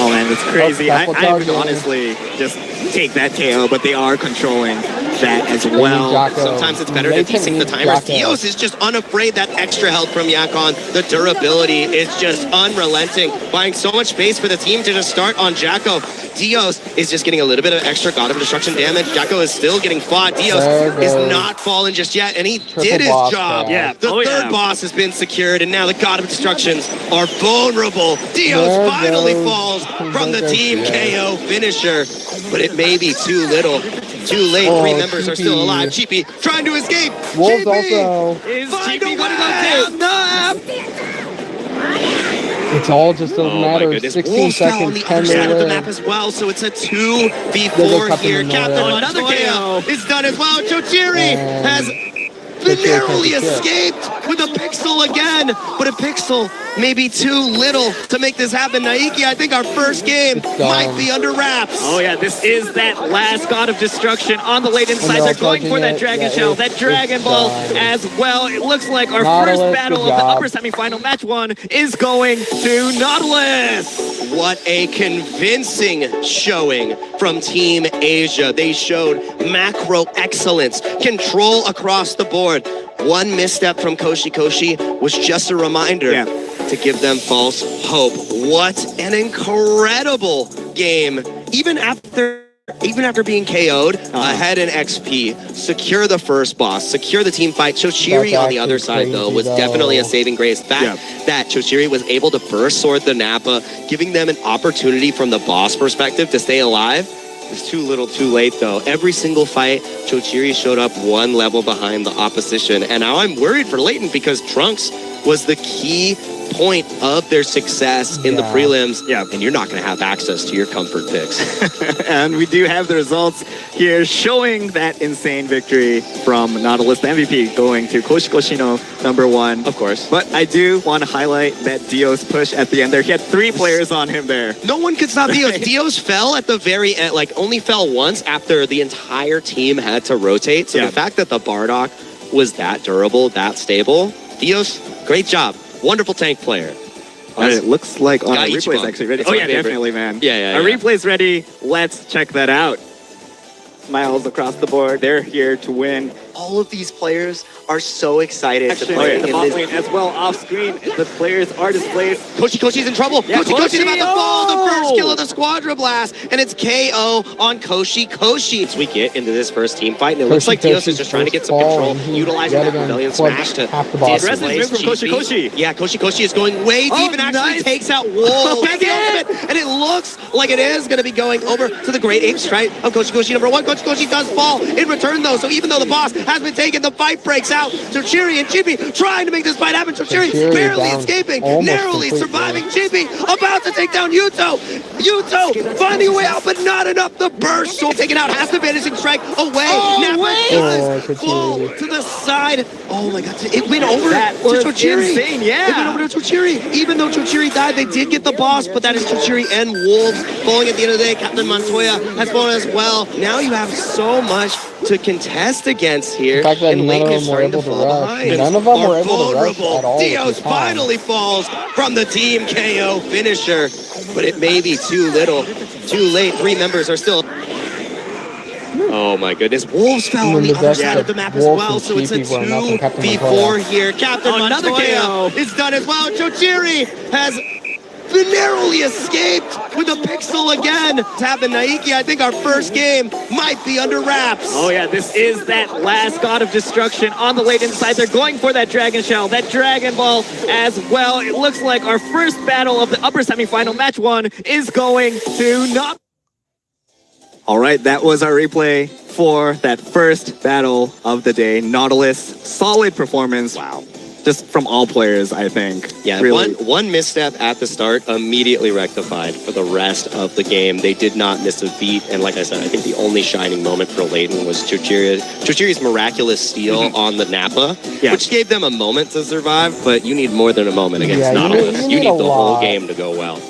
Oh man, it's crazy. I would honestly just take that KO, but they are controlling that as well. Sometimes it's better to desync the timers. Dios is just unafraid. That extra health from Yakon. The durability is just unrelenting, buying so much space for the team to just start on Jacko. Dios is just getting a little bit of extra God of Destruction damage. Jacko is still getting fought. Dios is not fallen just yet, and he did his job. Yeah. The third boss has been secured, and now the God of Destructions are vulnerable. Dios finally falls from the team KO finisher, but it may be too little. Too late. 3 members are still alive. Cheapy trying to escape. Wolves also. Is Find a Cheapy gonna way. go down? It's all just a matter of 16 seconds. On the other side of the map as well, so it's a 2v4 here. Captain Montoya is done as well. Chochiri has narrowly escaped with a pixel again, but a pixel may be too little to make this happen. Naiki, I think our first game might be under wraps. Oh yeah, this is that last God of Destruction on the Leighton side. They're going for that Dragon Shell, that Dragon Ball as well. It looks like our first battle of the upper semifinal match 1 is going to Nautilus. What a convincing showing from Team Asia. They showed macro excellence, control across the board. One misstep from Koshi was just a reminder to give them false hope. What an incredible game. Even after being KO'd, ahead in XP, secure the first boss, secure the team fight. Chochiri on the other side, though, was definitely a saving grace. The fact that Chochiri was able to burst sword the Nappa, giving them an opportunity from the boss perspective to stay alive, it's too little too late, though. Every single fight, Chochiri showed up one level behind the opposition. And now I'm worried for Leighton because Trunks was the key point of their success in the prelims. And you're not going to have access to your comfort picks. And we do have the results here showing that insane victory from Nautilus, the MVP, going to Koshikoshino #1. Of course. But I do want to highlight that Dio's push at the end there. He had 3 players on him there. No one could stop Dios. Dios fell at the very end, like only fell once after the entire team had to rotate. So the fact that the Bardock was that durable, that stable, Dios, great job. Wonderful tank player. It looks like our Gaiichi replay is Bomb. actually ready. It's Oh my yeah, favorite. definitely, man. Yeah. Our replay's ready. Let's check that out. Smiles across the board. They're here to win. All of these players are so excited to Actually, play the in bot this. lane as well off screen. The players are displayed. Koshi's in trouble. Yeah, Koshi's about to fall. The first Oh! kill of the Squadra Blast, and it's KO on Koshi. As we get into this first team fight, and it looks like Dios is just trying to get some control, utilizing that Rebellion Smash to Aggressive move from Koshi. Yeah, Koshi is going way deep and actually takes out Wolf. Has the ultimate, and it looks like it is going to be going over to the Great Ape Strike of Koshi #1. Koshi does fall in return, though, so even though the boss has been taken, the fight breaks out. Chochiri and Chibi trying to make this fight happen. Chochiri barely escaping, narrowly surviving. Chibi about to take down Yuto. Yuto finding a way out, but not enough. The burst, so taken out, has the vanishing strike away. Nappa does fall to the side. Oh my god, it went over That to was Chochiri. insane, It went over to Chochiri. Even though Chochiri died, they did get the boss, but that is Chochiri and Wolves falling at the end of the day. Captain Montoya has fallen as well. Now you have so much to contest against here. The fact that and none Leighton of is them were starting to able to fall rush. behind. None of them were Are able to rush vulnerable. at all. Dios finally falls from the team KO finisher, but it may be too little, too late. 3 members are still. Oh my goodness, Wolves fell on the other side of the map as well, so it's a 2v4 here. Captain Another Montoya KO. is done as well. Chochiri has narrowly escaped with a pixel again. Tab and Naiki, I think our first game might be under wraps. Oh yeah, this is that last God of Destruction on the late inside. They're going for that Dragon Shell, that Dragon Ball as well. It looks like our first battle of the upper semifinal, match 1, is going to not. All right, that was our replay for that first battle of the day. Nautilus, solid performance. Wow. Just from all players, I think. Yeah, really. one misstep at the start immediately rectified for the rest of the game. They did not miss a beat, and like I said, I think the only shining moment for Leighton was Chochiri's miraculous steal on the Nappa, which gave them a moment to survive, but you need more than a moment against Nautilus. You need the whole game to go well.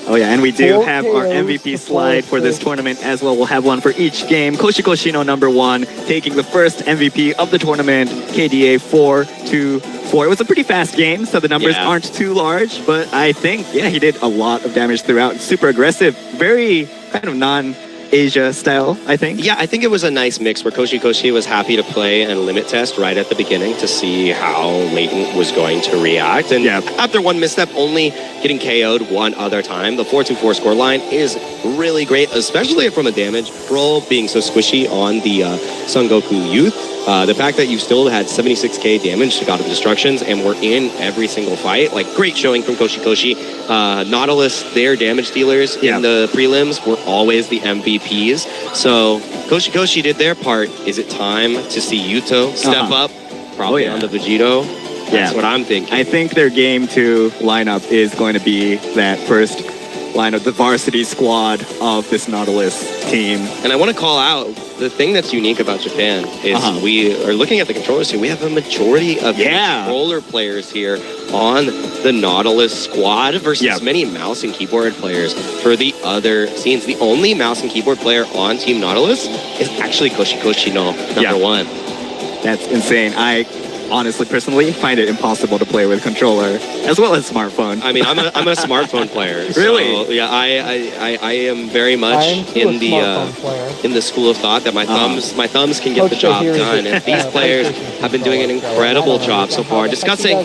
Oh yeah, and we do have our MVP slide for this tournament as well. We'll have one for each game. Koshikoshino #1 taking the first MVP of the tournament, KDA 4-2-4. It was a pretty fast game, so the numbers aren't too large, but I think, he did a lot of damage throughout. Super aggressive, very kind of non-Asia style, I think. Yeah, I think it was a nice mix where Koshi was happy to play and limit test right at the beginning to see how Leighton was going to react. And after one misstep, only getting KO'd one other time, the 4-2-4 scoreline is really great, especially from a damage roll being so squishy on the Son Goku Youth. The fact that you still had 76k damage to God of Destructions and were in every single fight, like great showing from Koshi. Nautilus, their damage dealers in the prelims were always the MVPs. So Koshi did their part. Is it time to see Yuto step up? Probably on the Vegito. That's what I'm thinking. I think their game 2 lineup is going to be that first line of the varsity squad of this Nautilus team. And I want to call out the thing that's unique about Japan is we are looking at the controllers here. We have a majority of controller players here on the Nautilus squad versus many mouse and keyboard players for the other scenes. The only mouse and keyboard player on Team Nautilus is actually Koshi #1. That's insane. honestly, personally, find it impossible to play with controller as well as smartphone. I mean, I'm a smartphone player. Really? So, yeah, I am very much I'm too a smartphone player. in the school of thought that my thumbs can get the Coach job here is done, and these players have been doing an incredible job so far, discussing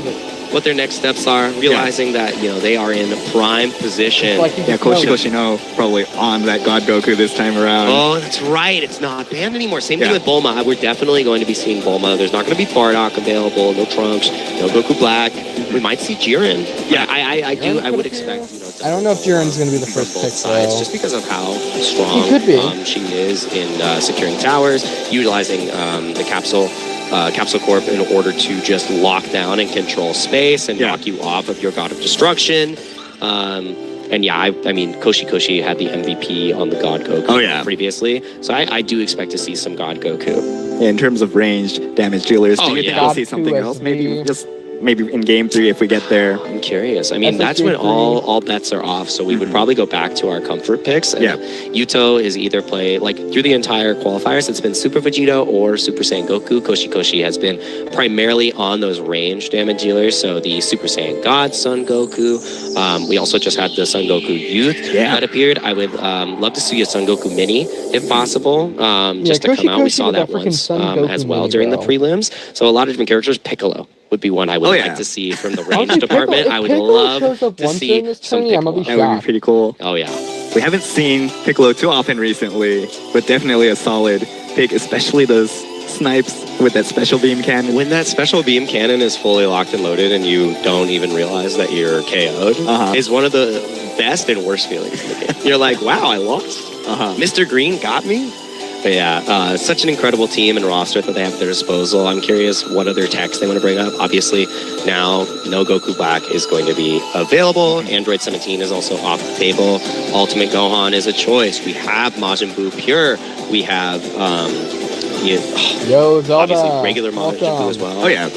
what their next steps are, realizing that they are in prime position. Yeah, Koshino probably on that God Goku this time around. Oh, that's right. It's not banned anymore. Same thing with Bulma. We're definitely going to be seeing Bulma. There's not going to be Bardock available, no Trunks, no Goku Black. We might see Jiren. Yeah, I would expect. I don't know if Jiren's going to be the first pick, sides, just because of how strong he could be. She is in securing towers, utilizing the capsule Corp in order to just lock down and control space and knock you off of your God of Destruction. And yeah, I mean, Koshi had the MVP on the God Goku previously, so I do expect to see some God Goku. In terms of ranged damage dealers, do you think we'll see something else? Maybe in Game 3 if we get there. I'm curious. I mean, that's when all bets are off, so we would probably go back to our comfort picks. And Yuto is either played, like, through the entire qualifiers, it's been Super Vegito or Super Saiyan Goku. Koshi has been primarily on those range damage dealers, so the Super Saiyan God, Son Goku. We also just had the Son Goku Youth that appeared. I would love to see a Son Goku Mini, if possible, just to come out. We saw that once as well during the prelims. So a lot of different characters. Piccolo would be one I would like to see from the range department. I would love to see some Piccolo. That would be pretty cool. Oh, yeah. We haven't seen Piccolo too often recently, but definitely a solid pick, especially those snipes with that special beam cannon. When that special beam cannon is fully locked and loaded and you don't even realize that you're KO'd, is one of the best and worst feelings in the game. You're like, wow, I lost. Mr. Green got me. But yeah, such an incredible team and roster that they have at their disposal. I'm curious what other techs they want to bring up. Obviously, now no Goku Black is going to be available. Android 17 is also off the table. Ultimate Gohan is a choice. We have Majin Buu Pure. We have obviously regular Majin Buu as well. Oh yeah.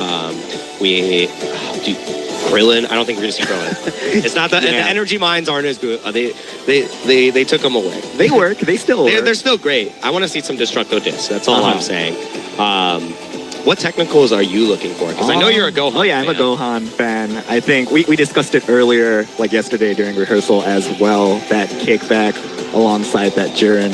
Krillin. I don't think we're gonna see Krillin. It's not that the energy mines aren't as good. They took them away. They work. They still work. They're still great. I want to see some Destructo Discs. That's all I'm saying. What technicals are you looking for? Because I know you're a Gohan. Oh yeah, I'm a Gohan fan. I think we discussed it earlier, like yesterday during rehearsal as well. That kickback alongside that Jiren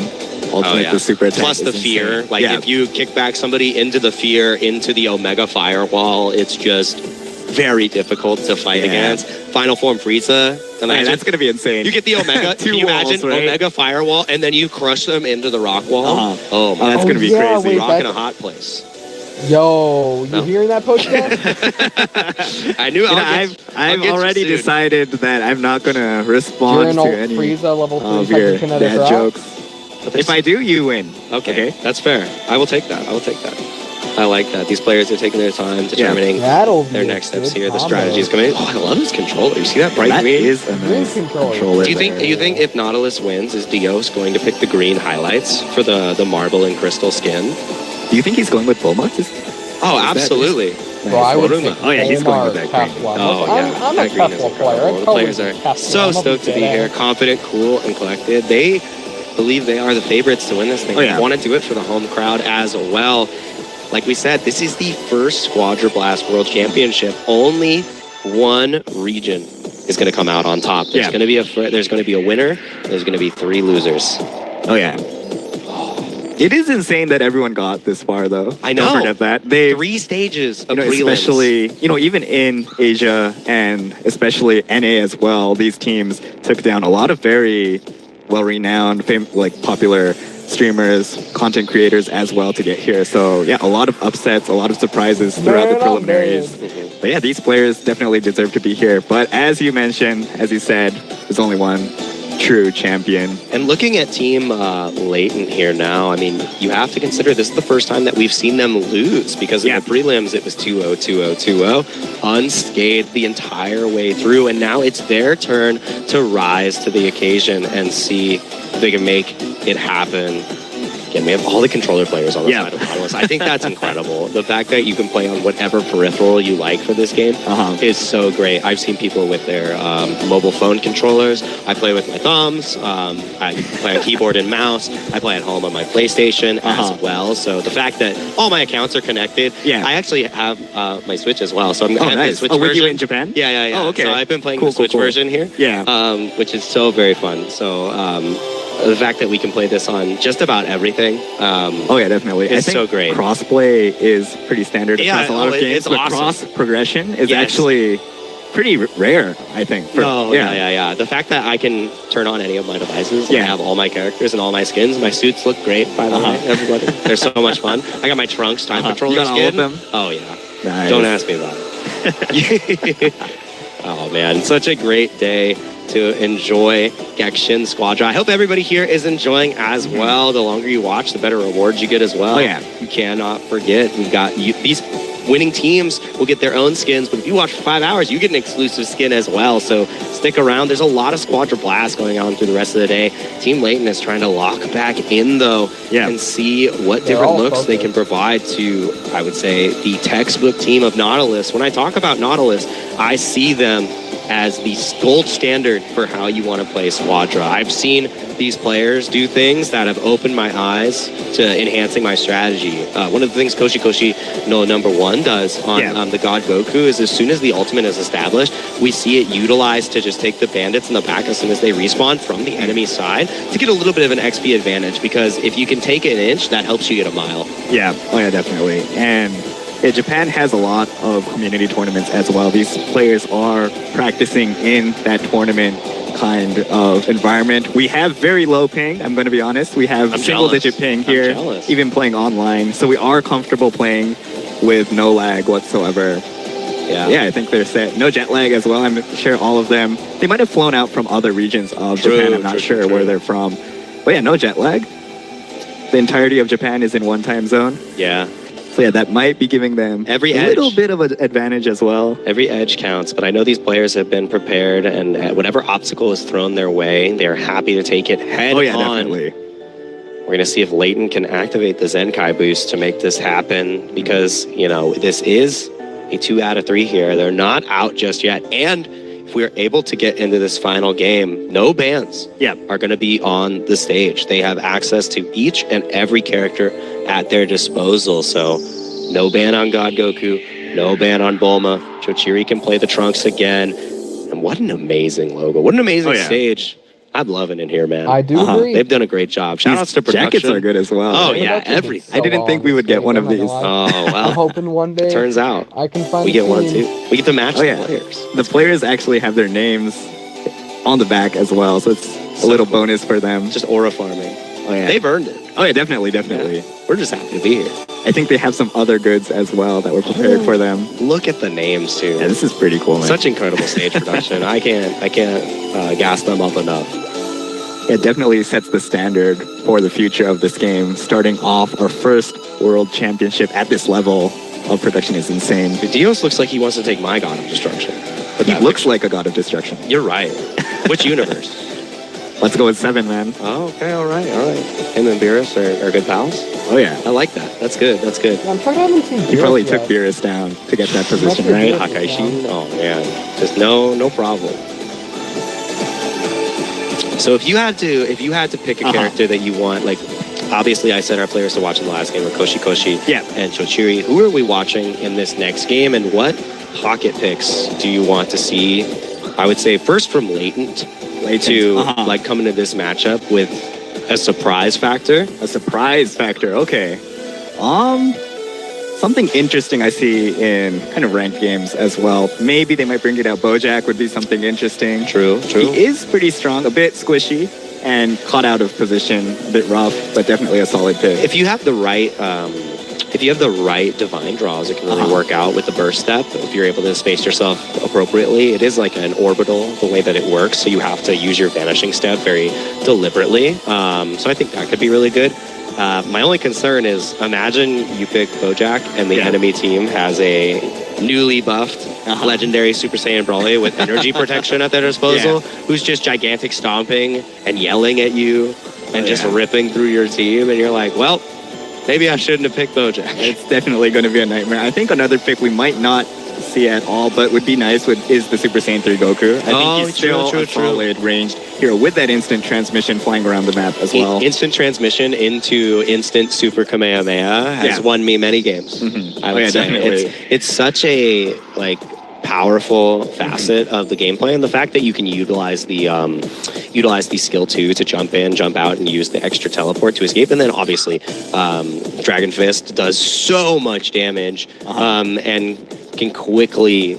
ultimate the super attack. Plus the fear. Insane. Like if you kick back somebody into the fear, into the Omega Firewall, it's just very difficult to fight against. Final form Frieza. That's going to be insane. You get the Omega. Can you imagine Omega Firewall and then you crush them into the rock wall? Oh my, that's going to be crazy. Wait, rock in a hot place. Yo, you hearing that, Poach? I knew. I've already decided that I'm not going to respond to any Frieza level 3 of your bad jokes. If I do, you win. Okay, that's fair. I will take that. I like that. These players are taking their time determining their next steps here. The strategy is coming. Oh, I love his controller. You see that bright green? That is a nice controller. Do you think if Nautilus wins, is Dios going to pick the green highlights for the marble and crystal skin? Do you think he's going with Bulma? Oh, absolutely. Bro, I would think he's going with that green. I'm a Tesla player. The players are so stoked to be here. Confident, cool, and collected. They believe they are the favorites to win this thing. They want to do it for the home crowd as well. Like we said, this is the first Squadra Blast World Championship. Only one region is going to come out on top. There's going to be a winner. There's going to be 3 losers. Oh yeah. It is insane that everyone got this far, though. I know. Don't forget that. 3 stages of prelims. Especially, even in Asia and especially NA as well, these teams took down a lot of very well-renowned, popular streamers, content creators as well to get here. So yeah, a lot of upsets, a lot of surprises throughout the preliminaries. But yeah, these players definitely deserve to be here. But as you mentioned, as you said, there's only one true champion. And looking at Team Leighton here now, I mean, you have to consider this is the first time that we've seen them lose because in the prelims it was 2-0, 2-0, 2-0, unscathed the entire way through. And now it's their turn to rise to the occasion and see if they can make it happen skin. We have all the controller players on the side of Nautilus. I think that's incredible. The fact that you can play on whatever peripheral you like for this game is so great. I've seen people with their mobile phone controllers. I play with my thumbs. I play on keyboard and mouse. I play at home on my PlayStation as well. So the fact that all my accounts are connected. I actually have my Switch as well. So I'm going to have the Switch version. Were you in Japan? Yeah. Oh, okay. So I've been playing the Switch version here. Which is so very fun. So the fact that we can play this on just about everything. Definitely. It's so great. Crossplay is pretty standard across a lot of games, but awesome. cross progression is actually pretty rare, I think. The fact that I can turn on any of my devices and have all my characters and all my skins. My suits look great, by the way, everybody. They're so much fun. I got my Trunks Time Patroller you got skin. all of them? Oh, yeah. Nice. Don't ask me about it. Oh, man. Such a great day to enjoy Gekishin Squadra. I hope everybody here is enjoying as well. The longer you watch, the better rewards you get as well. You cannot forget, we've got these winning teams will get their own skins, but if you watch for 5 hours, you get an exclusive skin as well. So stick around. There's a lot of Squadra Blast going on through the rest of the day. Team Layton is trying to lock back in, though, and see what different looks they can provide to, I would say, the textbook team of Nautilus. When I talk about Nautilus, I see them as the gold standard for how you want to play Squadra. I've seen these players do things that have opened my eyes to enhancing my strategy. One of the things Koshi no #1 does on the God Goku is as soon as the ultimate is established, we see it utilized to just take the bandits in the back as soon as they respawn from the enemy side to get a little bit of an XP advantage, because if you can take an inch, that helps you get a mile. Definitely. And Japan has a lot of community tournaments as well. These players are practicing in that tournament kind of environment. We have very low ping, I'm going to be honest. We have single-digit ping here, even playing online. So we are comfortable playing with no lag whatsoever. I think they're set. No jet lag as well. I'm sure all of them, they might have flown out from other regions of Japan. I'm not sure where they're from. But no jet lag. The entirety of Japan is in one time zone. So that might be giving them a little bit of an advantage as well. Every edge counts, but I know these players have been prepared, and whatever obstacle is thrown their way, they're happy to take it head on. Definitely. We're going to see if Layton can activate the Zenkai boost to make this happen, because, this is a 2 out of 3 here. They're not out just yet. And if we're able to get into this final game, no bans are going to be on the stage. They have access to each and every character at their disposal. So no ban on God Goku, no ban on Bulma. Chochiri can play the Trunks again. And what an amazing logo. What an amazing stage. I'm loving it here, man. I do agree. They've done a great job. Shout outs to production. Jackets are good as well. Oh, yeah, everything. I didn't think we would get one of these. Oh, well. I'm hoping one day. Turns out. I can find we get one, too. We get to match the players. The players actually have their names on the back as well, so it's a little bonus for them. Just aura farming. They've earned it. Definitely. Yeah. We're just happy to be here. I think they have some other goods as well that were prepared for them. Look at the names, too. Yeah, this is pretty cool, man. Such incredible stage production. I can't gas them up enough. It definitely sets the standard for the future of this game. Starting off our first World Championship at this level of production is insane. Dios looks like he wants to take my God of Destruction. But he looks like a God of Destruction. You're right. Which universe? Let's go with 7, man. Oh, okay, all right. Him and Beerus are good pals? Oh, yeah. I like that. That's good. I'm trying to have him seen Beerus. He probably took Beerus down to get that position, right? Gekishin? Oh, man. Just no problem. So if you had to pick a character that you want, like, obviously I said our players to watch in the last game were Koshi and Chochiri. Who are we watching in this next game, and what pocket picks do you want to see? I would say first from Latent to like come into this matchup with a surprise factor. A surprise factor, okay. Something interesting I see in kind of ranked games as well. Maybe they might bring it out. Bojack would be something interesting. True. He is pretty strong, a bit squishy, and caught out of position, a bit rough, but definitely a solid pick. If you have the right, divine draws, it can really work out with the burst step. If you're able to space yourself appropriately, it is like an orbital the way that it works. So you have to use your vanishing step very deliberately. So I think that could be really good. My only concern is, imagine you pick Bojack and the enemy team has a newly buffed legendary Super Saiyan Brawly with energy protection at their disposal, who's just gigantic stomping and yelling at you. and just ripping through your team, and you're like, well, maybe I shouldn't have picked Bojack. It's definitely going to be a nightmare. I think another pick we might not see at all, but would be nice is the Super Saiyan 3 Goku. I think he's still a solid ranged hero with that instant transmission flying around the map as well. Instant transmission into instant Super Kamehameha has won me many games. I would say. Definitely. It's such a powerful facet of the gameplay, and the fact that you can utilize the skill 2 to jump in, jump out, and use the extra teleport to escape, and then obviously Dragon Fist does so much damage and can quickly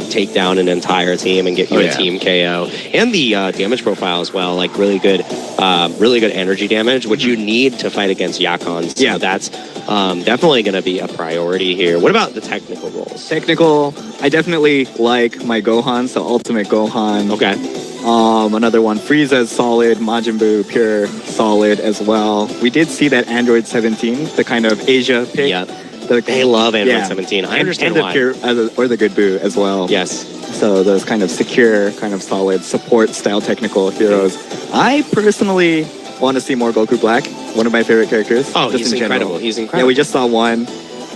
take down an entire team and get you a team KO, and the damage profile as well, really good energy damage, which you need to fight against Yakons. So that's definitely going to be a priority here. What about the technical roles? Technical, I definitely like my Gohan, so Ultimate Gohan. Okay. Another one, Frieza's solid, Majin Buu, pure solid as well. We did see that Android 17, the kind of Asia pick. Yeah. They love Android 17. I understand why. Or the good Buu as well. Yes. So those kind of secure, kind of solid support style technical heroes. I personally want to see more Goku Black, one of my favorite characters. Oh, he's incredible. He's incredible. Yeah, we just saw one.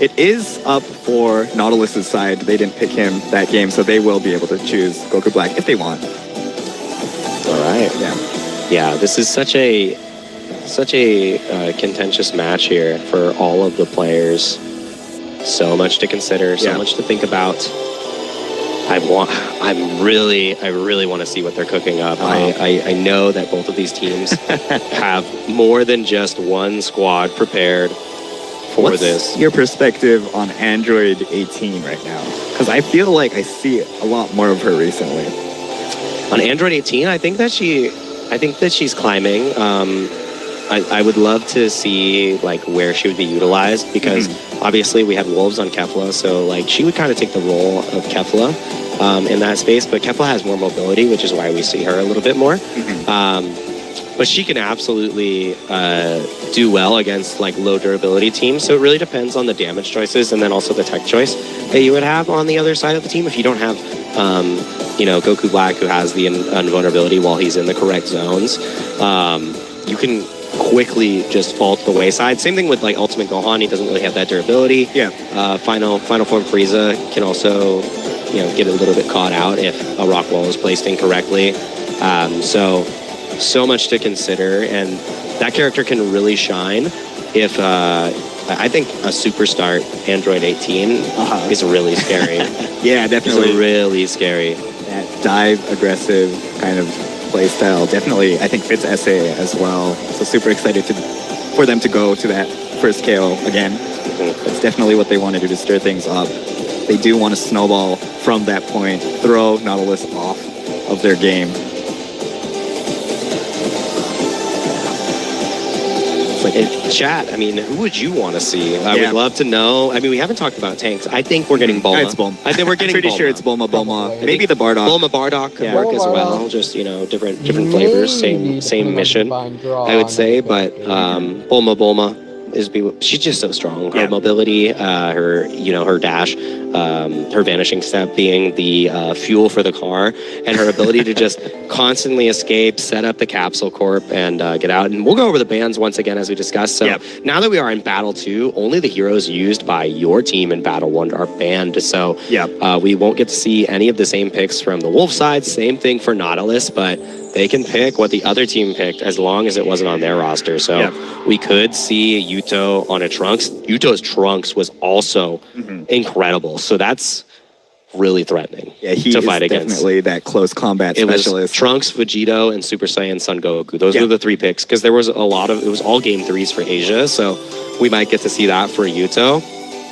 It is up for Nautilus's side. They didn't pick him that game, so they will be able to choose Goku Black if they want. All right. Yeah, this is such a contentious match here for all of the players. So much to consider, so much to think about. I really want to see what they're cooking up. I know that both of these teams have more than just one squad prepared for this. What's your perspective on Android 18 right now? Because I feel like I see a lot more of her recently. On Android 18, I think that she's climbing. I would love to see where she would be utilized, because obviously we have Wolves on Kefla, so she would kind of take the role of Kefla in that space, but Kefla has more mobility, which is why we see her a little bit more. But she can absolutely do well against low durability teams, so it really depends on the damage choices and then also the tech choice that you would have on the other side of the team. If you don't have Goku Black, who has the invulnerability while he's in the correct zones, you can quickly just fall to the wayside. Same thing with Ultimate Gohan. He doesn't really have that durability. Final Form Frieza can also get a little bit caught out if a rock wall is placed incorrectly. So much to consider, and that character can really shine if I think a superstar Android 18 is really scary. Yeah, definitely. It's really scary. That dive aggressive kind of play style definitely, I think, fits SA as well. So super excited for them to go to that first KO again. That's definitely what they want to do to stir things up. They do want to snowball from that point, throw Nautilus off of their game. Chat, who would you want to see? I would love to know. We haven't talked about tanks. I think we're getting Bulma. It's Bulma. I think we're getting pretty Bulma. sure it's Bulma. Maybe the Bardock. Bulma Bardock could work as well. Just, different flavors, same mission, I would say. But Bulma she's just so strong. Her mobility, her dash, her vanishing step being the fuel for the car, and her ability to just constantly escape, set up the capsule corp, and get out. And we'll go over the bans once again as we discussed. So now that we are in Battle 2, only the heroes used by your team in Battle 1 are banned. So we won't get to see any of the same picks from the Wolf side. Same thing for Nautilus, but they can pick what the other team picked as long as it wasn't on their roster. So we could see Yuto on a Trunks. Yuto's Trunks was also incredible. So that's really threatening to fight against. Definitely that close combat specialist. It was Trunks, Vegito, and Super Saiyan Son Goku. Those were the 3 picks, because there was it was all game 3s for Asia. So we might get to see that for Yuto.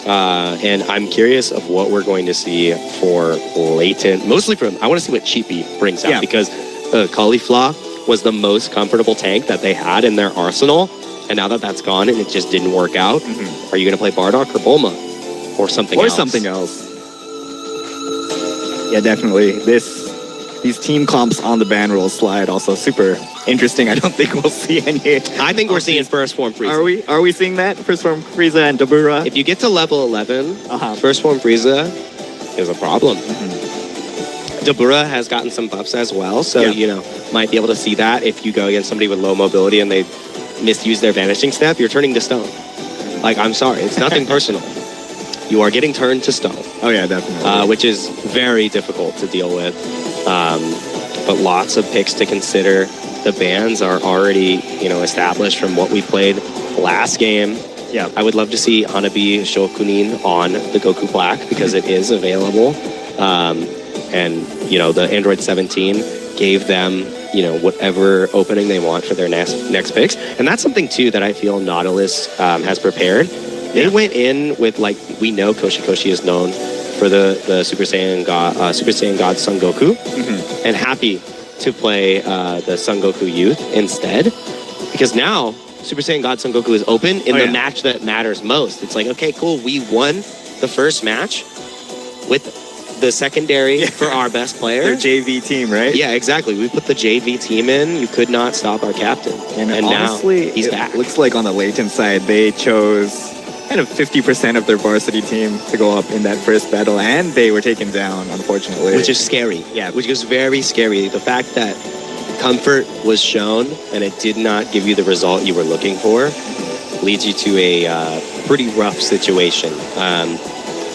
And I'm curious of what we're going to see for Latent. Mostly I want to see what Cheapy brings out, because Caulifla was the most comfortable tank that they had in their arsenal, and now that that's gone and it just didn't work out, are you going to play Bardock or Bulma or something else? Or something else. Yeah, definitely. These team comps on the ban roll slide also super interesting. I don't think we'll see any. I think we're seeing First Form Frieza. Are we seeing that? First Form Frieza and Dabura? If you get to level 11, First Form Frieza is a problem. Dabura has gotten some buffs as well, so Yeah. you know, might be able to see that if you go against somebody with low mobility and they misuse their vanishing step, you're turning to stone. Like, I'm sorry, it's nothing personal. You are getting turned to stone. Oh yeah, definitely. Which is very difficult to deal with. But lots of picks to consider. The bans are already, you know, established from what we played last game. Yeah. I would love to see Hanabi Shokunin on the Goku Black because it is available. And, you know, the Android 17 gave them, you know, whatever opening they want for their next picks. And that's something, too, that I feel Nautilus has prepared. They went in with, like, we know Koshi is known for the Super Saiyan God Son Goku, and happy to play the Son Goku Youth instead, because now Super Saiyan God Son Goku is open in the match that matters most. It's like, okay, cool, we won the first match with the secondary for our best player. Their JV team, right? Yeah, exactly. We put the JV team in. You could not stop our captain. And honestly, now he's back. Looks like on the Leighton side, they chose kind of 50% of their varsity team to go up in that first battle, and they were taken down, unfortunately. Which is scary. Yeah, which is very scary. The fact that comfort was shown and it did not give you the result you were looking for leads you to a pretty rough situation.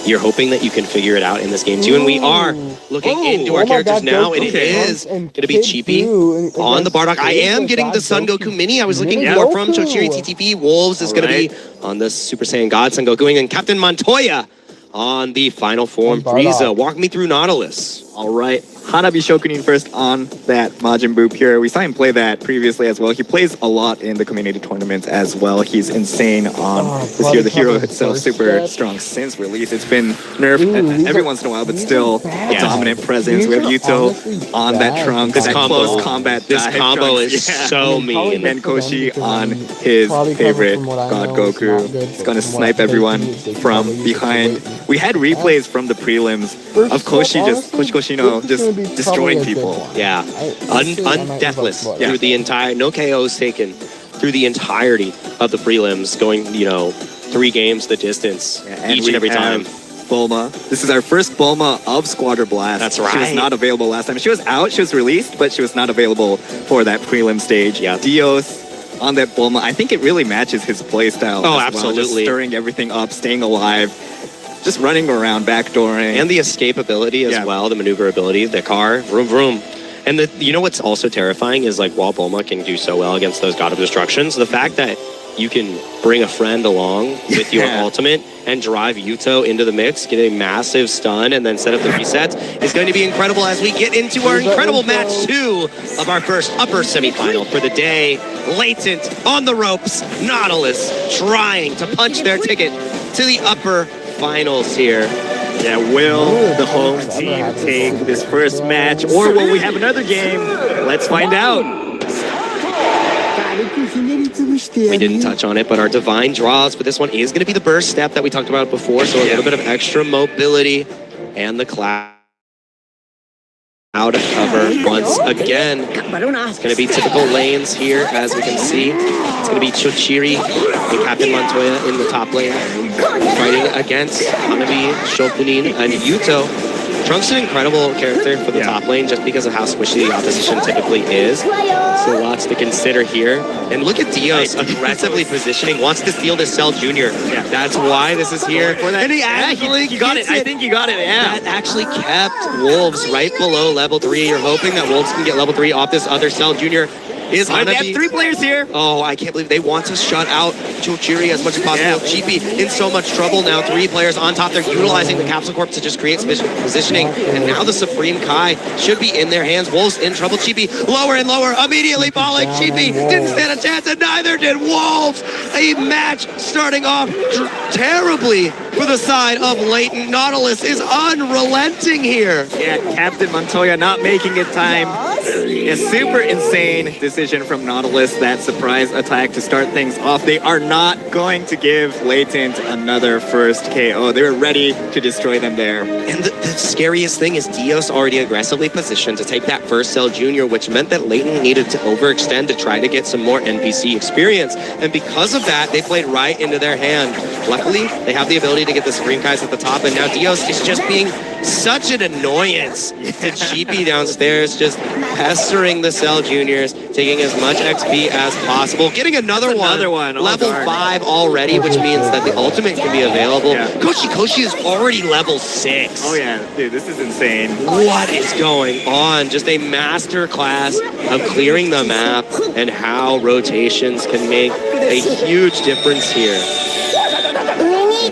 You're hoping that you can figure it out in this game too, and we are looking into our characters now, and it is going to be Cheapy on the Bardock. I am getting the Son Goku Mini. I was looking more from Chochiri TTP. Wolves is going to be on the Super Saiyan God Son Goku, and Captain Montoya on the final form Frieza. Walk me through Nautilus. All right. Hanabi Shokunin first on that Majin Buu Pure. We saw him play that previously as well. He plays a lot in the community tournaments as well. He's insane on this year. The hero itself super strong since release. It's been nerfed every once in a while, but still a dominant presence. We have Yuto on that trunk. This combo, close combat. This combo is so mean. And Koshi on his favorite God Goku. He's going to snipe everyone from behind. We had replays from the prelims of Koshino just destroying people. Yeah, undeathless through the entire, no KOs taken through the entirety of the prelims, going, you know, 3 games the distance each and every time. Bulma. This is our first Bulma of Squadra Blast. That's right. She was not available last time. She was out, she was released, but she was not available for that prelim stage. Yeah. Dios on that Bulma. I think it really matches his playstyle. Oh, absolutely. Well. Just stirring everything up, staying alive. Just running around, backdooring. And the escapability as well, the maneuverability, the car, vroom vroom. And you know what's also terrifying is, like, while Bulma can do so well against those God of Destructions, the fact that you can bring a friend along with your ultimate and drive Yuto into the mix, get a massive stun, and then set up the resets is going to be incredible as we get into our incredible match 2 of our first upper semifinal for the day. Latent on the ropes, Nautilus trying to punch their ticket to the upper finals here. Yeah, will the home team take this first match, or will we have another game? Let's find out. We didn't touch on it, but our divine draws for this one is going to be the burst step that we talked about before, so a little bit of extra mobility, and the cloud out of cover once again. It's going to be typical lanes here, as we can see. It's going to be Chochiri and Captain Montoya in the top lane, fighting against Hanabi, Shokunin, and Yuto. Trunks an incredible character for the top lane just because of how squishy the opposition typically is. So lots to consider here. And look at Dios aggressively positioning, wants to steal this Cell Jr. Yeah, that's why this is here. And he actually got it. I think he got it, yeah. That actually kept Wolves right below level 3. You're hoping that Wolves can get level 3 off this other Cell Jr. Is they have 3 players here. Oh, I can't believe they want to shut out Chochiri as much as possible. Cheapy in so much trouble now. 3 players on top. They're utilizing the Capsule Corp to just create positioning. And now the Supreme Kai should be in their hands. Wolves in trouble. Cheapy lower and lower, immediately falling. Cheapy didn't stand a chance, and neither did Wolves. A match starting off terribly for the side of Leighton. Nautilus is unrelenting here. Yeah, Captain Montoya not making it time. A super insane decision from Nautilus, that surprise attack to start things off. They are not going to give Latent another first KO. They were ready to destroy them there. And the scariest thing is Dios already aggressively positioned to take that first Cell Jr., which meant that Leighton needed to overextend to try to get some more NPC experience. And because of that, they played right into their hand. Luckily, they have the ability to get the Supreme Kais at the top, and now Dios is just being such an annoyance to Cheapy downstairs, just pestering the Cell Juniors, taking as much XP as possible, getting another one. Level 5 already, which means that the ultimate can be available. Yeah. Koshi is already level 6. Oh yeah, dude, this is insane. What is going on? Just a master class of clearing the map and how rotations can make a huge difference here.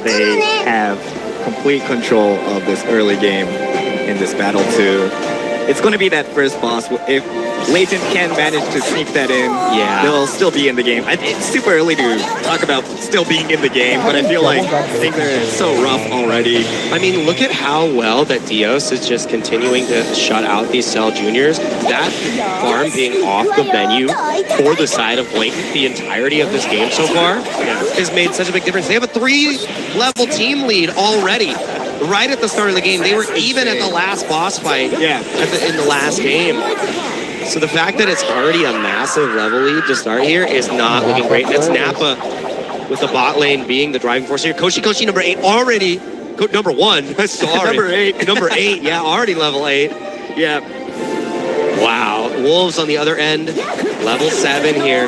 They have complete control of this early game in this battle too. It's going to be that first boss. If Leighton can manage to sneak that in, Yeah. they'll still be in the game. It's super early to talk about still being in the game, but I feel like things are so rough already. I mean, look at how well that Dios is just continuing to shut out these Cell Juniors. That farm being off the menu for the side of Leighton the entirety of this game so far has made such a big difference. They have a 3-level team lead already. Right at the start of the game, they were even at the last boss fight in the last game. So the fact that it's already a massive level lead to start here is not looking great. That's Nappa with the bot lane being the driving force here. Koshi number 8 already, number 1, sorry. Number 8, yeah, already level 8. Yeah. Wow, Wolves on the other end, level 7 here.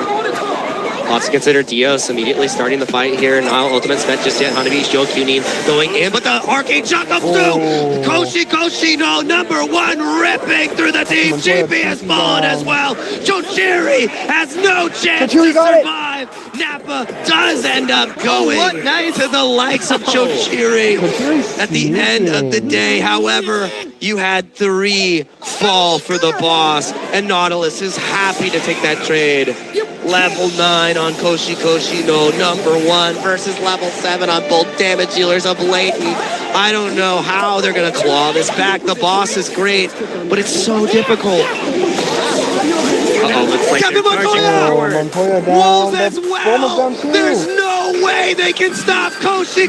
Lots to consider. Dios immediately starting the fight here. Now ultimate spent just yet. Hanabi, Shokunin going in, but the arcade shot comes through. Koshi, no, number 1 ripping through the team. GB has fallen as well. Chochiri has no chance to survive. Nappa does end up going to the likes of Chochiri at the end of the day. However, you had 3 fall for the boss, and Nautilus is happy to take that trade. Level 9 on Koshi, no, number 1 versus level 7 on both damage dealers of Leighton. I don't know how they're going to claw this back. The boss is great, but it's so difficult. Looks like Captain Montoya! Wolves as well! There's no way they can stop Koshi,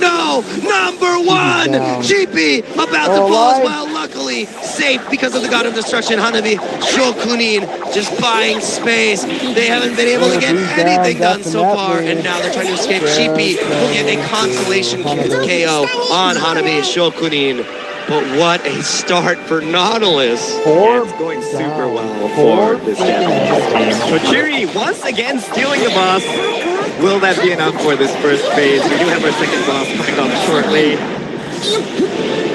no! Number 1! GP about to fall as well. Luckily, safe because of the God of Destruction. Hanabi, Shokunin just buying space. They haven't been able to get anything done so far, and now they're trying to escape. GP will get a consolation KO on Hanabi, Shokunin. But what a start for Nautilus. It's going super well for this Japanese team. Chochiri once again stealing the boss. Will that be enough for this first phase? We do have our second boss coming up shortly.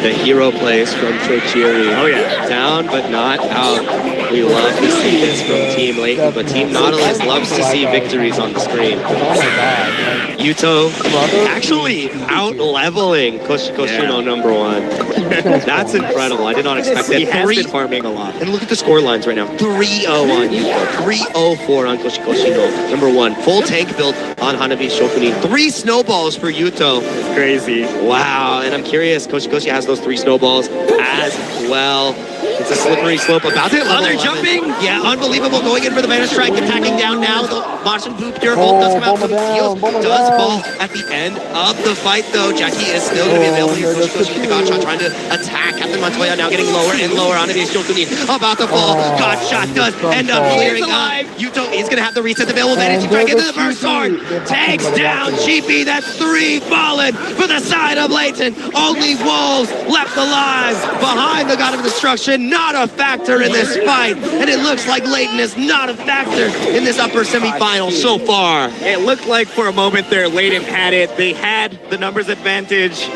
The hero plays from Chochiri. Oh yeah. Down but not out. We love to see this from Team Leighton, but Team Nautilus loves to see victories on the screen. Yuto actually out-leveling Koshino number 1. That's incredible. I did not expect that. He has been farming a lot. And look at the score lines right now. 3-0 on Yuto. 3-0-4 on Koshino number 1. Full tank build on Hanabi Shokunin. 3 snowballs for Yuto. Crazy. Wow. And I'm curious, Koshi has those 3 snowballs as well. It's a slippery slope about it. Oh, they're jumping. Yeah, unbelievable. Going in for the Vanish Strike, attacking down now. The Martian Boop Pure Bolt does come out. Some deals does fall at the end of the fight, though. Jackie is still going to be available here. Koshi with the God Shot trying to attack Captain Montoya, now getting lower and lower on it. Shokunin about to fall. God Shot does end up clearing up. Yuto is going to have the reset available. Vanish Strike into the burst sword. Takes down GP. That's 3 fallen for the side of Leighton. Only Wolves left alive behind the God of Destruction. Not a factor in this fight, and it looks like Leighton is not a factor in this upper semifinal so far. It looked like for a moment there, Leighton had it. They had the numbers advantage.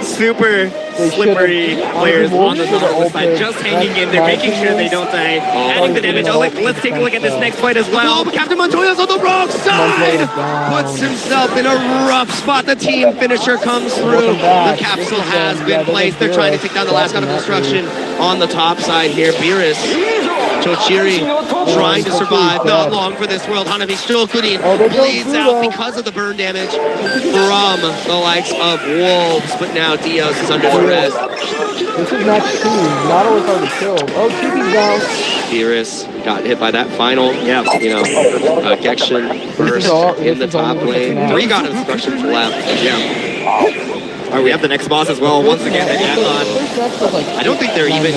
Super slippery players on the Nautilus side, just hanging in there, making sure they don't die, adding the damage. Oh, let's take a look at this next fight as well. But Captain Montoya's on the wrong side! Puts himself in a rough spot. The team finisher comes through. The capsule has been placed. They're trying to take down the last God of Destruction on the top side here. Beerus, Chochiri trying to survive. Not long for this world. Hanabi Shokunin bleeds out because of the burn damage from the likes of Wolves. But now Dios is under the res. This is match 2. Nautilus already killed. Oh, TP's down. Beerus got hit by that final, Gekishin burst in the top lane. 3 God of Destructions left. Alright, we have the next boss as well. Once again, the Yakon. I don't think they're even,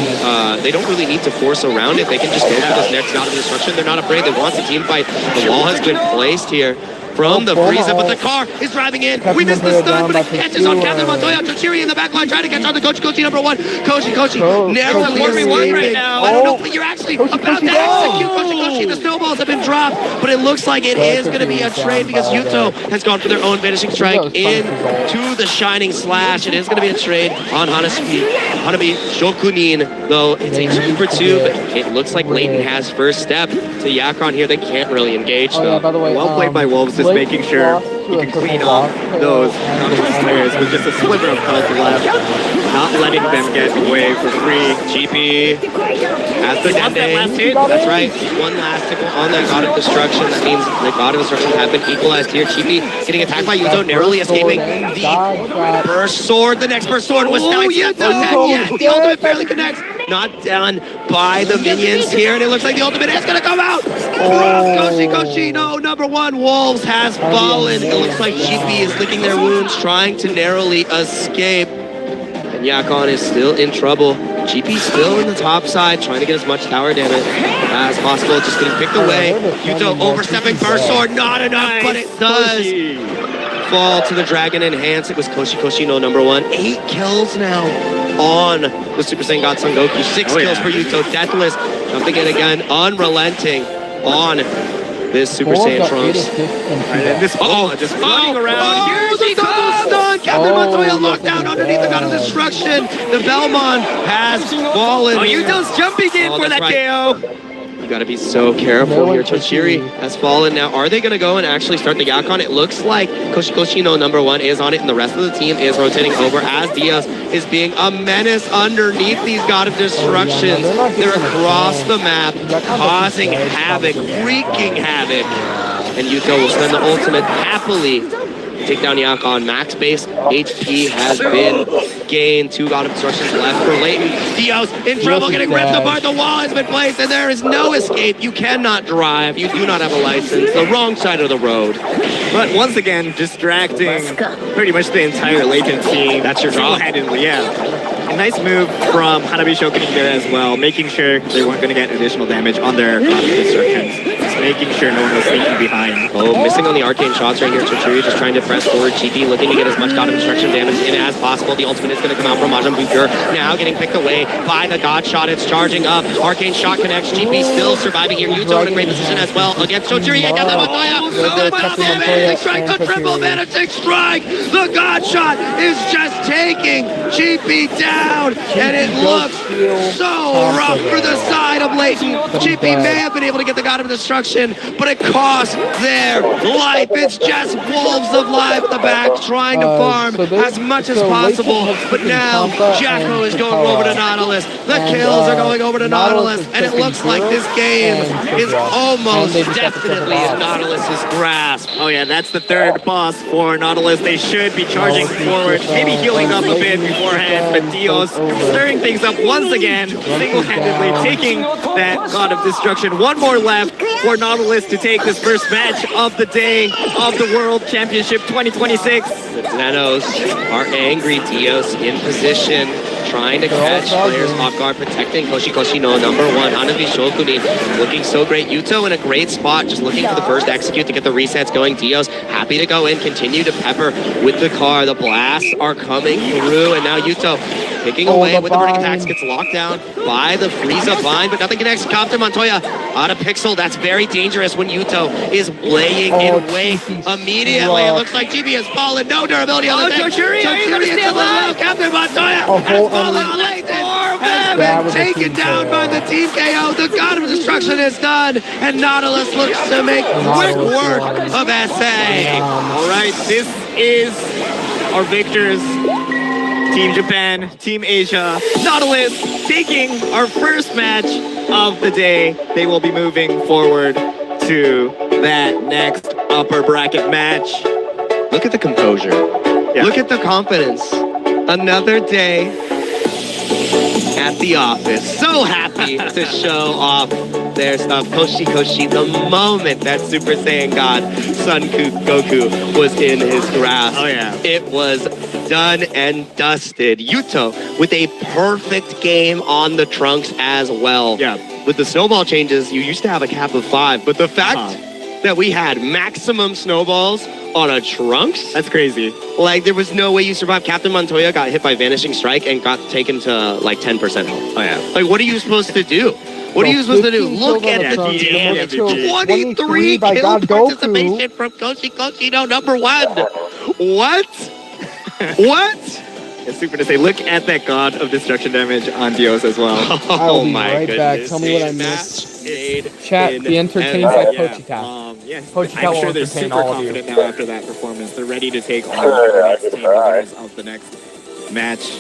they don't really need to force around it. They can just go for this next God of Destruction. They're not afraid. They want the team fight. The wall has been placed here from the Frieza, but the car is driving in. We missed the stun, but it catches on Captain Montoya. Tochiri in the back line trying to catch on the Kochi number 1. Kochi narrowly escaping. Right now. I don't know, but you're actually about to execute Kochi. The snowballs have been dropped, but it looks like it is going to be a trade because Yuto has gone for their own finishing strike into the Shining Slash. It is going to be a trade on Hanabi Shokunin, though it's a 2-for-2, but it looks like Leighton has first step to Yakon here. They can't really engage, though. By the way, Well played by Wolves, just making sure he can clean off those players with just a sliver of health left, not letting them get away for free. GP has the last hit. That's right. One last tickle on that God of Destruction. That means the God of Destruction have been equalized here. GP getting attacked by Yuto, narrowly escaping the burst sword. The next burst sword was now Yuto. The ultimate barely connects. Not done by the minions here, and it looks like the ultimate is going to come out. Koshi, no, number 1, Wolves has fallen. It looks like GP is licking their wounds, trying to narrowly escape. And Yakon is still in trouble. GP still in the top side, trying to get as much tower damage as possible. Just getting picked away. Yuto overstepping burst sword, not enough, but it does fall to the Dragon Enhance. It was Koshi no number 1. 8 kills now on the Super Saiyan God Son Goku. 6 kills for Yuto, deathless. Jumping in again, unrelenting on this Super Saiyan Trunks. This ball just floating around. Here's the double stun! Captain Montoya locked down underneath the God of Destruction. The Belmont has fallen. Oh, Yuto's jumping in for that KO. You gotta be so careful here. Tochiri has fallen now. Are they gonna go and actually start the Yakon? It looks like Koshi no number 1 is on it, and the rest of the team is rotating over as Diaz is being a menace underneath these God of Destructions. They're across the map, causing havoc, wreaking havoc. And Yuto will spend the ultimate happily. Take down Yakon. Max base HP has been gained. 2 God of Destructions left for Leighton. Dios in trouble, getting ripped apart. The wall has been placed, and there is no escape. You cannot drive. You do not have a license. The wrong side of the road. But once again, distracting pretty much the entire Leighton team. That's your job. Single-handedly, yeah. A nice move from Hanabi Shokunin there as well, making sure they weren't going to get additional damage on their destructions. Just making sure no one was sneaking behind. Oh, missing on the arcane shots right here. Tochiri just trying to press forward. GP looking to get as much God of Destruction damage in as possible. The ultimate is going to come out from Majin Buu Pure. Now getting picked away by the God shot. It's charging up. Arcane shot connects. GP still surviving here. Yuto in a great position as well against Tochiri and Captain Montoya. Managing strike, the triple managing strike. The God shot is just taking GP down, and it looks so rough for the side of Leighton. GP may have been able to get the God of Destruction, but it cost their life. It's just wolves of life at the back trying to farm as much as possible, but now Jacko is going over to Nautilus. The kills are going over to Nautilus, and it looks like this game is almost definitely in Nautilus's grasp. Oh yeah, that's the third boss for Nautilus. They should be charging forward, maybe healing up a bit beforehand, but Dios stirring things up once again, single-handedly taking that God of Destruction. One more left for Nautilus to take this first match of the day of the World Championship 2026. The Nanos are angry. Dios in position, trying to catch players off guard, protecting Koshi no number 1. Hanabi Shokunin looking so great. Yuto in a great spot, just looking for the first execute to get the resets going. Dios happy to go in, continue to pepper with the car. The blasts are coming through, and now Yuto picking away with the burning attacks, gets locked down by the Frieza bind, but nothing connects. Captain Montoya out of Pixel. That's very dangerous when Yuto is laying in wait immediately. It looks like GB has fallen. No durability on the deck. Tochiri into the low. Captain Montoya has fallen. Leighton has been taken down by the Team KO. The God of Destruction is done, and Nautilus looks to make quick work of SA. All right, this is our victors. Team Japan, Team Asia, Nautilus taking our first match of the day. They will be moving forward to that next upper bracket match. Look at the composure. Yeah. Look at the confidence. Another day at the office. So happy to show off their stuff. Koshi, the moment that Super Saiyan God Son Goku was in his grasp. Oh, yeah. It was done and dusted. Yuto with a perfect game on the Trunks as well. Yeah. With the snowball changes, you used to have a cap of 5, but the fact that we had maximum snowballs on a Trunks? That's crazy. Like, there was no way you survived. Captain Montoya got hit by Vanishing Strike and got taken to, like, 10% health. Oh, yeah. Like, what are you supposed to do? What are you supposed to do? Look at the damage. 23 kill participation from Koshi Koshino, number 1. What? What? It's super to say, look at that God of Destruction damage on Dios as well. I'll be right back. Tell me what I missed. Chat, be entertained by Pochita. Pochita I'm will sure they're entertain super all of you. confident now after that performance. They're ready to take on the next team, the winners of the next match.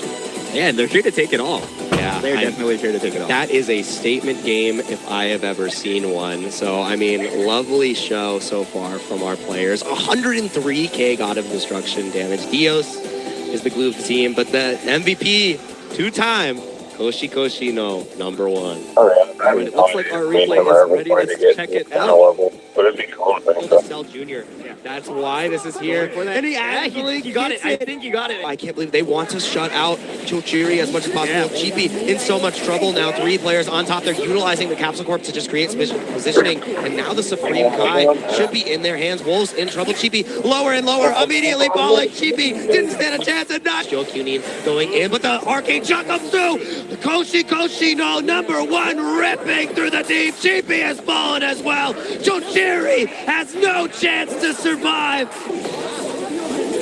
Yeah, they're here to take it all. Yeah, they're definitely here to take it all. That is a statement game if I have ever seen one. So, I mean, lovely show so far from our players. 103k God of Destruction damage. Dios is the glue of the team, but the MVP, 2-time, Koshi Koshino, number 1. It looks like our replay is ready. Let's check it out. But it'd be cool if Cell Jr. That's why this is here. And he actually you got it. I think you got it. I can't believe they want to shut out Chochiri as much as possible. Cheapy in so much trouble now. 3 players on top. They're utilizing the Capsule Corp to just create positioning. And now the Supreme Kai should be in their hands. Wolves in trouble. Cheapy lower and lower. Immediately falling. Cheapy didn't stand a chance and not. Joe Cunin going in, but the Arcane Shot comes through. Koshi Koshino, number 1, ripping through the deep. Cheapy has fallen as well. Chochiri has no chance to survive.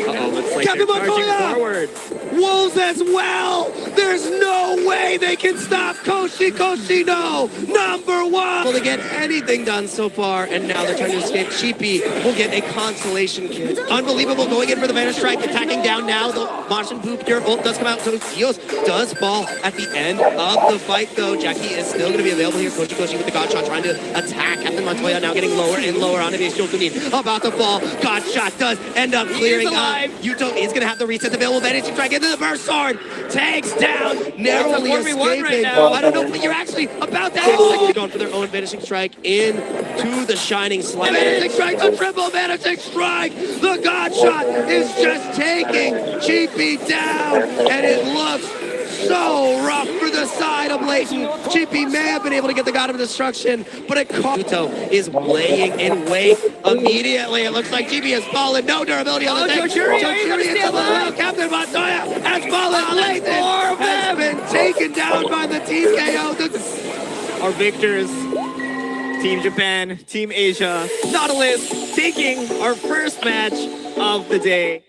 Looks like Captain they're charging Montoya! forward. Wolves as well. There's no way they can stop Koshi Koshino, number 1. Able to get anything done so far, and now they're trying to escape. Cheapy will get a consolation kit. Unbelievable, going in for the Vanish Strike, attacking down now. The Martian Poop Cure ult does come out, so Dios does fall at the end of the fight, though. Jackie is still going to be available here. Koshi with the God Shot trying to attack. Captain Montoya now getting lower and lower on Aviation Shokunin. About to fall. God Shot does end up clearing up. Yuto is going to have the reset available. Vanishing Strike into the burst sword. Takes down. Narrowly escaping. Right now. I don't know, but you're actually about to execute. Going for their own Vanishing Strike into the Shining Slime. Vanishing Strike, the triple Vanishing Strike. The God Shot is just taking Cheapy down, and it looks so rough for the side of Leighton. Cheapy may have been able to get the God of Destruction, but it caught. Yuto is laying in wait immediately. It looks like Cheapy has fallen. No durability on the thing. Chochiri is below. Captain Montoya has fallen. Leighton has been taken down by the Team KO. Our victors, Team Japan, Team Asia, Nautilus taking our first match of the day.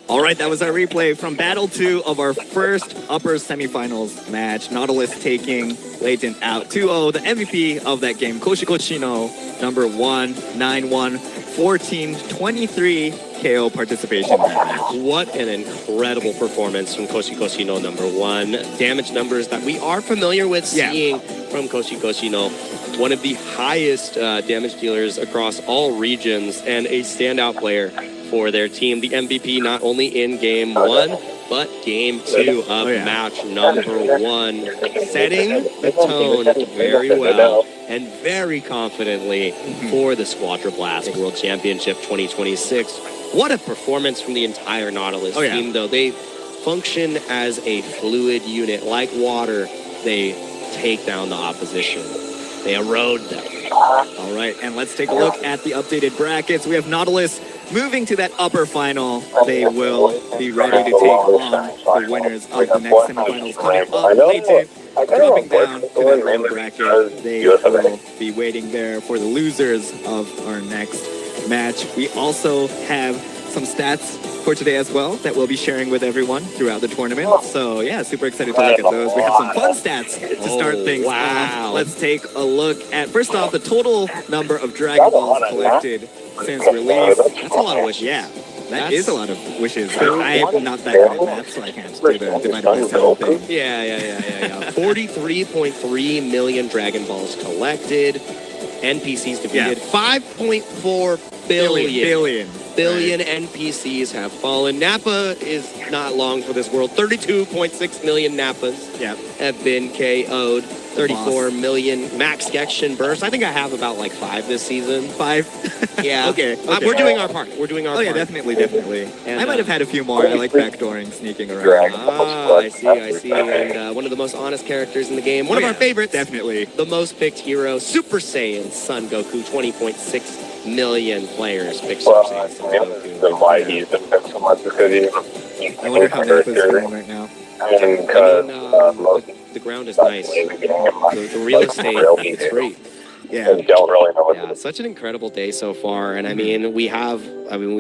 All right, that was our replay from Battle 2 of our first upper semifinals match. Nautilus taking Leighton out 2-0. The MVP of that game, Koshi Koshino, number 1, 9-1, 14, 23 KO participation in that match. What an incredible performance from Koshi Koshino, number 1. Damage numbers that we are familiar with seeing from Koshi Koshino. One of the highest damage dealers across all regions and a standout player for their team. The MVP not only in game 1, but game 2 of match number 1. Setting the tone very well and very confidently for the Squadra Blast World Championship 2026. What a performance from the entire Nautilus team, though. They function as a fluid unit. Like water, they take down the opposition. They erode them. All right, and let's take a look at the updated brackets. We have Nautilus moving to that upper final. They will be ready to take on the winners of the next semifinals coming up. Leighton dropping down to that lower bracket. They will be waiting there for the losers of our next match. We also have some stats for today as well that we'll be sharing with everyone throughout the tournament. So yeah, super excited to look at those. We have some fun stats to start things off. Let's take a look at, first off, the total number of Dragon Balls collected since release. That's a lot of wishes. Yeah, that is a lot of wishes. I'm not that good at math, so I can't do the divide by 7 thing. Yeah. 43.3 million Dragon Balls collected. NPCs defeated. 5.4 billion NPCs have fallen. Nappa is not long for this world. 32.6 million Nappas have been KO'd. 34 million max Gekishin bursts. I think I have about like 5 this season. 5? Yeah. Okay. We're doing our part. We're doing our part. Yeah, definitely. And, I might have had a few more. I like backdooring, sneaking around. I see. And one of the most honest characters in the game. One of our favorites. Definitely. The most picked hero, Super Saiyan Son Goku. 20.6 million players picked Super Saiyan Son Goku. Then why he's been picked so much because I wonder how Napa is feeling right now. The ground is nice. The real estate, it's free. Yeah. Don't really know what Yeah, such an incredible day so far. And I mean, we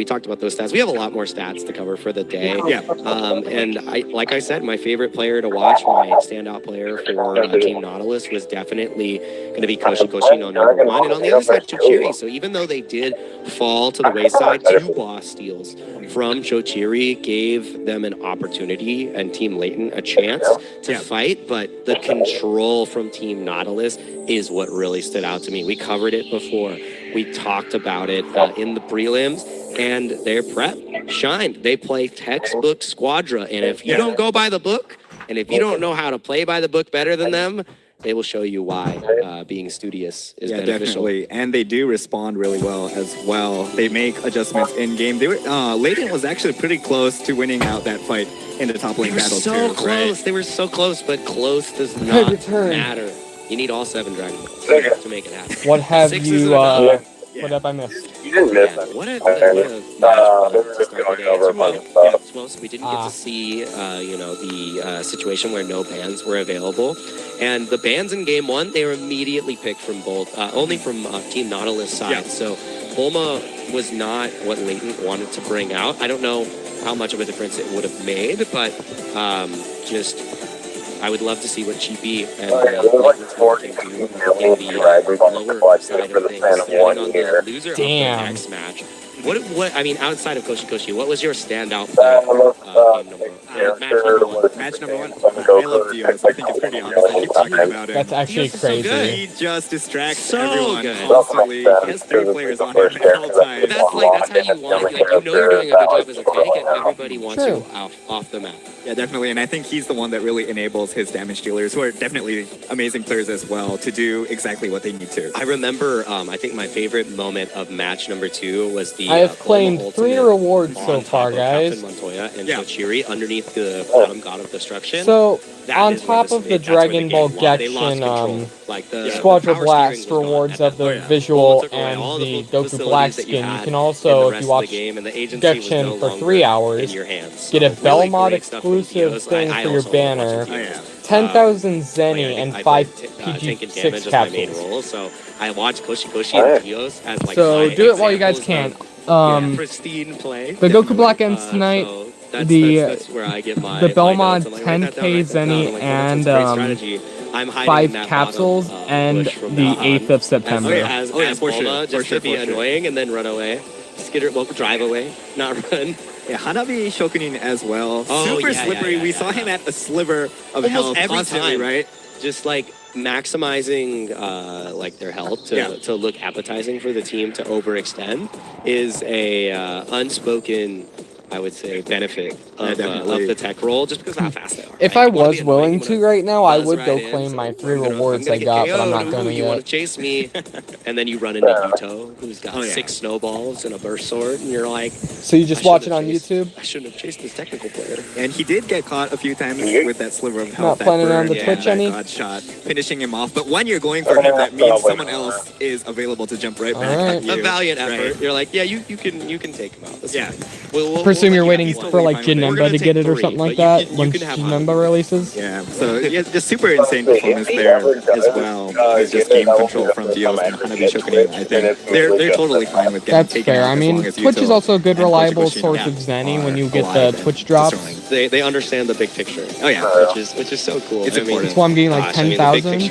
talked about those stats. We have a lot more stats to cover for the day. Yeah. And like I said, my favorite player to watch, my standout player for Team Nautilus was definitely going to be Gekishin on number 1. And on the other side, Chochiri. So even though they did fall to the wayside, 2 boss steals from Chochiri gave them an opportunity and Team Layton a chance to fight. But the control from Team Nautilus is what really stood out to me. We covered it before. We talked about it in the prelims, and their prep shined. They play textbook Squadra, and if you don't go by the book, and if you don't know how to play by the book better than them, they will show you why being studious is beneficial. Definitely. And they do respond really well as well. They make adjustments in game. They were Layton was actually pretty close to winning out that fight in the top lane battle so too. Close. Right? They were so close, but close does not matter. You need all 7 Dragon Balls to make it happen. What have 6 you, isn't enough. what have I missed? You didn't miss Yeah, it. what a match to start the day. Over a bunch of stuff. So we didn't get to see, the situation where no bans were available. And the bans in game 1, they were immediately picked from both, only from Team Nautilus side. Yeah. So Bulma was not what Layton wanted to bring out. I don't know how much of a difference it would have made, but I would love to see what Cheapy and Layton's can do in the lower side of things, starting on the loser of the next match. What I mean, outside of Koshi, what was your standout player Match number 1. I love Dios. I think it's pretty honest. I keep talking about him. That's actually crazy. He just distracts So everyone good. constantly. He has 3 players on him at all times. That's how you want. You're doing a good job as a tank, and everybody wants you off the map. Yeah, definitely. And I think he's the one that really enables his damage dealers, who are definitely amazing players as well, to do exactly what they need to. I remember, I think my favorite moment of match number 2 was the. I have claimed 3 rewards so far, guys. Montoya and Chochiri underneath the bottom God of Destruction. So, on top of the Dragon Ball Gekishin Squadra Blast rewards of the visual and the Goku Black skin, you can also, if you watch Gekishin for 3 hours, get a Belmont exclusive thing for your banner, 10,000 Zenny, and 5 PG6 capsules. So I watched Koshi and Dios as like. So do it while you guys can. Pristine play. The Goku Black ends tonight. That's where I get my Belmont my notes. 10k Zenny and 5 capsules and the 8th of September. As Bulma, just to be annoying and then run away. Drive away, not run. Yeah, Hanabi Shokunin as well. Oh, Super slippery. We saw him at a sliver of almost health every constantly, time, right? Just like maximizing their health to look appetizing for the team to overextend is a unspoken, I would say, benefit of the tech roll, just because of how fast they are. If I was willing to right now, I would go claim my 3 rewards I got, but I'm not going to You want yet. to chase me, and then you run into Yuto, who's got 6 snowballs and a burst sword, and you're like... So you just watch it on YouTube? I shouldn't have chased this technical player. And he did get caught a few times with that sliver of health. Not planning on the Twitch any? God shot, finishing him off. But when you're going for him, that means someone else is available to jump right back at you. A valiant effort. You're like, yeah, you can take him out. Yeah. I presume you're waiting for like Janemba to get it or something like that when Janemba releases? Yeah, so just super insane performance there as well. It's just game control from Dios and Hanabi Shokunin. I think they're totally fine with getting taken fair. out I as mean, long as Twitch is Yuto also a good, and reliable Koshi source of Zenny when you get the Twitch drops. They understand the big picture. Oh yeah, which is so cool. It's important. That's why I'm getting like 10,000.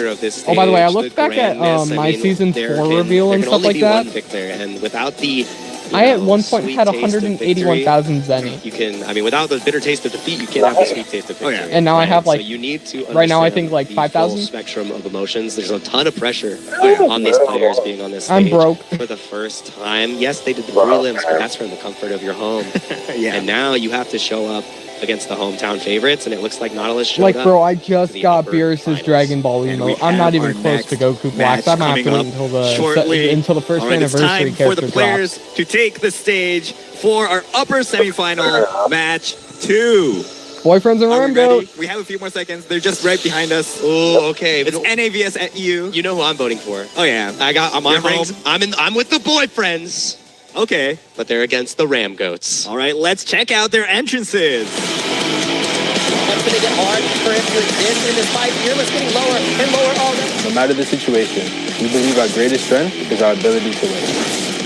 Oh, by the way, I looked back at my season 4 reveal and stuff like that. And without the I at one point had 181,000 Zenny. You can, without the bitter taste of defeat, you can't have the sweet taste of victory. And now I have like, so you need to right now I think like 5,000. Spectrum of emotions. There's a ton of pressure on these players being on this stage. I'm broke. For the first time. Yes, they did the prelims, but that's from the comfort of your home. And now you have to show up against the hometown favorites, and it looks like Nautilus showed Like, up. bro, I just the got upper Beerus' finals. Dragon Ball And emo. we I'm not have even our close to next Goku Blacks. I'm gonna have to coming wait up shortly. until the first All right, it's anniversary time for the character players drops. to take the stage for our upper semifinal match 2. Boyfriends and Are we Ramgo. ready? We have a few more seconds. They're just right behind us. Oh, okay. It's NAVS at EU. You know who I'm voting for. Oh yeah. I'm You're ranked. home? I'm with the boyfriends, Okay. but they're against the Ram Goats. All right, let's check out their entrances. It's going to get hard for him to exist in this fight. Fearless getting lower and lower all day. No matter the situation, we believe our greatest strength is our ability to win.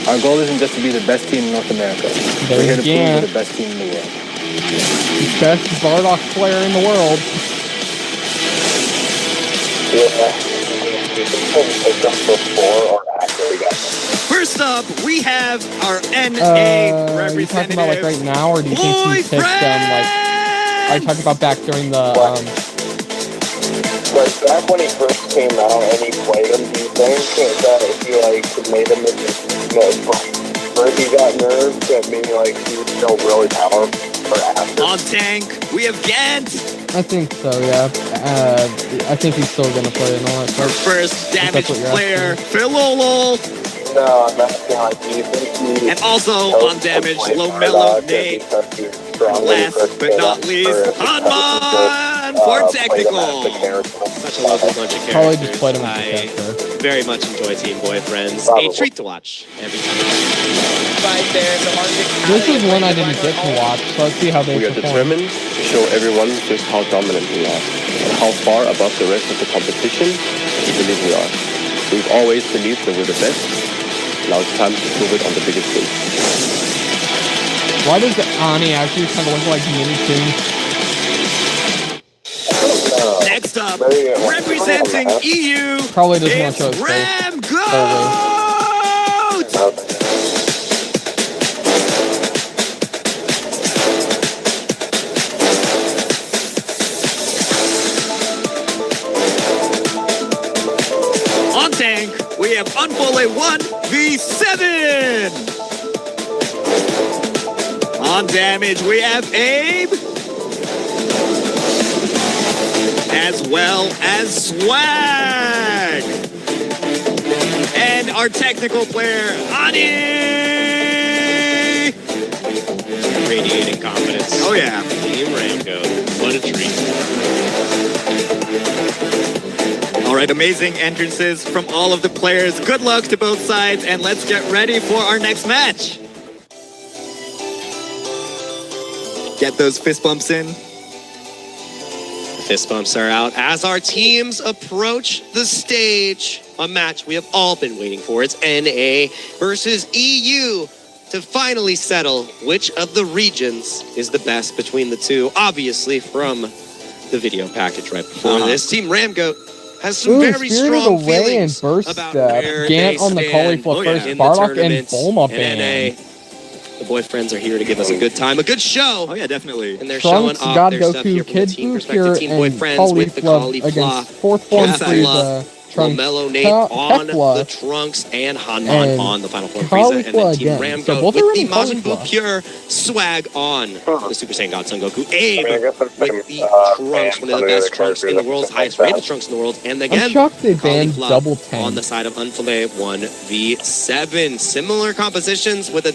Our goal isn't just to be the best team in North America. We're here to prove we're the best team in the world. Best Bardock player in the world. First up, we have our NA Are you talking representative. about like right now, or do you think he picked them like? Are you talking about back during the Like back when he first came out and he played him, do you think that if he like made him or if he got nerfed, that maybe like he was still really powerful after? On tank, we have Gant. I think so, yeah. I think he's still gonna play and all that Our stuff. first damage what you're player, Philolo. No, I'm asking like, do you think he And also on damage, Lomelo Nate. Last but not least, Hanman for technical. Such a lovely bunch of characters. Probably just played him as a I character. very much enjoy Team Boyfriends. A treat to watch every time. Right there, the Arctic. This is one I didn't get to watch, so let's see how they We are perform. determined to show everyone just how dominant we are and how far above the rest of the competition we believe we are. We've always believed that we're the best. Now it's time to prove it on the biggest stage. Why does Ani actually kind of look like Mini-Toon? Next up, representing EU, Probably doesn't want it's to show his face. Ram Goat! On tank, we have Unfole 1v7. On damage, we have Abe. As well as Swag. And our technical player, Ani. Radiating confidence. Oh yeah. Team Ramgo. What a treat. All right, amazing entrances from all of the players. Good luck to both sides, and let's get ready for our next match. Get those fist bumps in. Fist bumps are out as our teams approach the stage. A match we have all been waiting for. It's NA versus EU to finally settle which of the regions is the best between the two. Obviously, from the video package right before this, Team Ramgo has some very Spirited strong Away and feelings Burst about Step. where Gant they on the stand cauliflower first. in the Bardock and tournament. Bulma And band. NA, the boyfriends are here to give us a good time, a good show. Oh yeah, definitely. And they're Trunks, showing off God their stuff Goku, here from the Kid team Buu perspective. here, Team and Boyfriends with the Caulifla Caulifla. against fourth form Caulifla, Frieza. Trunks, Lomelo Nate on Kefla, the Trunks and Hanman and on the Final Form Frieza, and then Caulifla Team again. Ramgo So both are with the running Majin Buu Caulifla. Pure swag on the Super Saiyan God Son Goku. Abe I guess with the Trunks, one of the best Trunks in the world, highest rated Trunks in the world, and again, I'm shocked they banned Caulifla double on tank. the side of Unfile 1v7. Similar compositions with a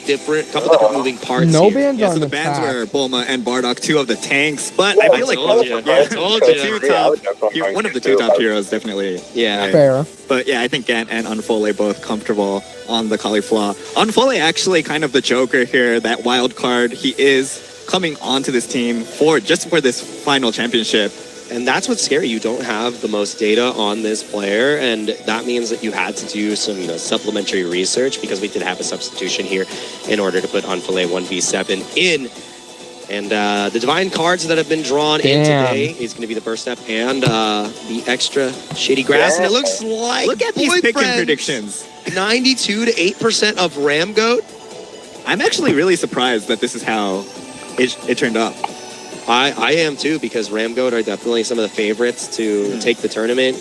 couple different moving parts No here. bans Yeah, so on the bands attack. were Bulma and Bardock, two of the tanks, but I feel like told you. I told you. two top, one of the two top heroes, definitely. Yeah. Fair. But yeah, I think Gant and Unfole both comfortable on the Caulifla. Unfole actually kind of the joker here, that wild card. He is coming onto this team for this final championship. And that's what's scary. You don't have the most data on this player, and that means that you had to do some, supplementary research, because we did have a substitution here in order to put Unfile 1v7 in. And the divine cards that have been drawn in today is going to be the burst step and the extra shady grass. And it looks like Look at these pick and Boyfriends, predictions. 92 to 8% of Ram Goat. I'm actually really surprised that this is how it turned up. I am too, because Ram Goat are definitely some of the favorites to take the tournament.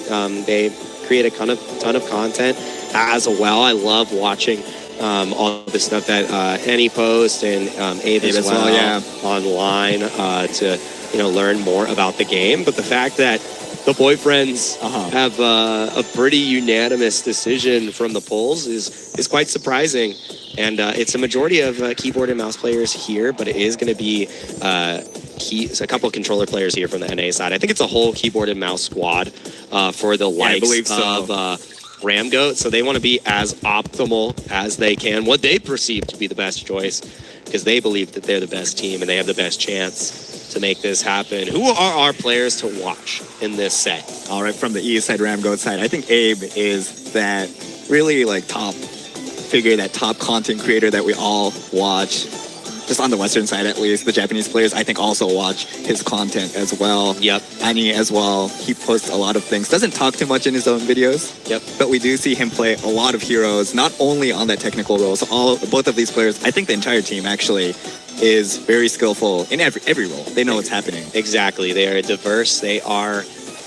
They create a ton of content as well. I love watching all the stuff that Annie posts and Abe as well, online to learn more about the game. But the fact that the boyfriends have a pretty unanimous decision from the polls is quite surprising. And it's a majority of keyboard and mouse players here, but it is going to be a couple of controller players here from the NA side. I think it's a whole keyboard and mouse squad for the likes of Ramgoat. So they want to be as optimal as they can, what they perceive to be the best choice, because they believe that they're the best team and they have the best chance to make this happen. Who are our players to watch in this set? All right, from the East side, Ramgoat side, I think Abe is that really top figure, that top content creator that we all watch. Just on the Western side, at least, the Japanese players, I think, also watch his content as well. Yep. Annie as well. He posts a lot of things. Doesn't talk too much in his own videos. Yep. But we do see him play a lot of heroes, not only on that technical role. So both of these players, I think the entire team actually is very skillful in every role. They know what's happening. Exactly. They are diverse. They are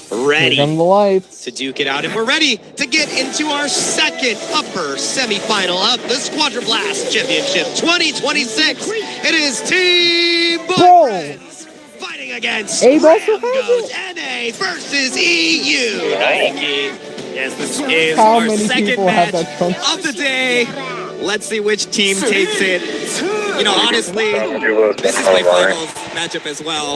ready the lights. to duke it out. And we're ready to get into our second upper semifinal of the Squadra Blast Championship 2026. It is Team Boyfriends fighting against Abe also Ramgoat NA versus EU. Yes, this is How our many second people match have that trunk? of the day. Let's see which team takes it. Honestly, this is my finals matchup as well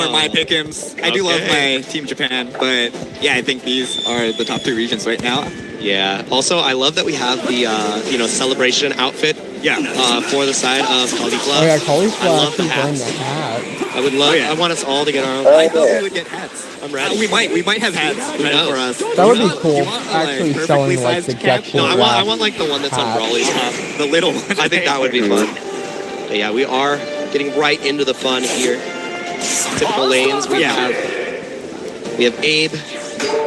for my pick'ems. I do love my Team Japan, but yeah, I think these are the top 3 regions right now. Yeah. Also, I love that we have the celebration outfit. For the side of Caulifla. Oh yeah, Caulifla I love the actually wearing hats. the hat. I would love. I want us all to get our own. I thought we would get hats. I'm ready. We might have hats ready for us. That would be cool. You want Actually perfectly selling like sized the cap? Gekishin. No, I want like the one that's on hat. Brawley's top. The little one. I think that would be fun. But yeah, we are getting right into the fun here. Typical lanes. We have Abe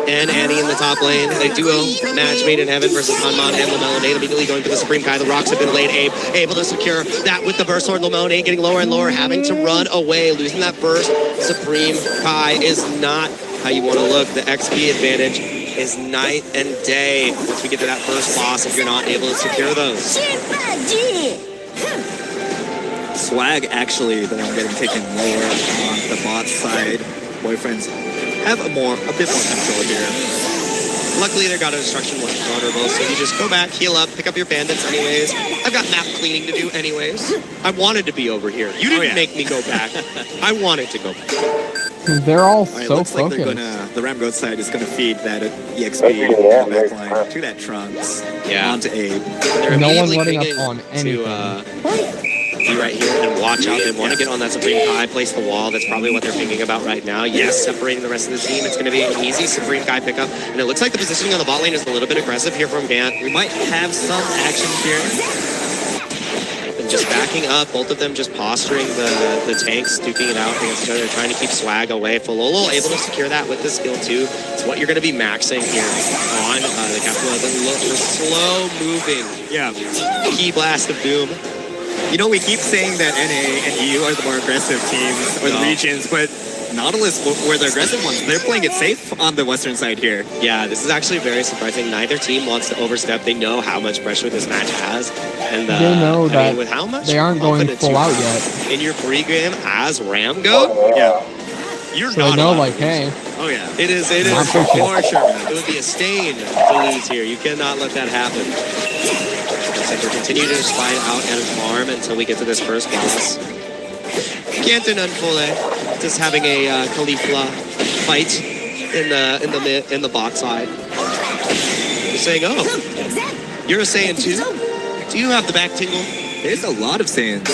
and Annie in the top lane. A duo match made in heaven versus Hanman and Lamelonade. Immediately going for the Supreme Kai. The rocks have been laid. Abe able to secure that with the burst sword. Lamelonade getting lower and lower, having to run away. Losing that burst. Supreme Kai is not how you want to look. The XP advantage is night and day once we get to that first boss if you're not able to secure those. Swag actually, the one getting taken lower on the bot side. Boyfriends have a bit more control here. Luckily, they got a destruction vulnerable, so you just go back, heal up, pick up your bandits anyways. I've got map cleaning to do anyways. I wanted to be over here. You didn't make me go back. I wanted to go back. They're all Alright, so looks like focused. the Ramgoat side is gonna feed that EXP in the backline to that Trunks onto Abe. They're No one immediately letting up pinging on anything. be right here and watch out. They want to get on that Supreme Kai, place the wall. That's probably what they're thinking about right now. Yes, separating the rest of the team. It's going to be an easy Supreme Kai pickup. And it looks like the positioning on the bot lane is a little bit aggressive here from Gant. We might have some action here. And just backing up, both of them just posturing the tanks, duking it out against each other, trying to keep Swag away. Fololo able to secure that with the skill too. It's what you're going to be maxing here on the Capua. The slow moving key blast of doom. We keep saying that NA and EU are the more aggressive teams or the regions, but Nautilus were the aggressive ones. They're playing it safe on the Western side here. Yeah, this is actually very surprising. Neither team wants to overstep. They know how much pressure this match has. And they know that with how much they aren't going full out yet. In your pregame as Ramgoat, you're So not they know, allowed like, to lose. hey. Oh yeah, it is for sure. It would be a stain to lose here. You cannot let that happen. We're continuing to just fight out and farm until we get to this first boss. Gant and Unfole just having a Caulifla fight in the bot side. You're saying, oh, you're a Saiyan too? Do you have the back tingle? There's a lot of Saiyans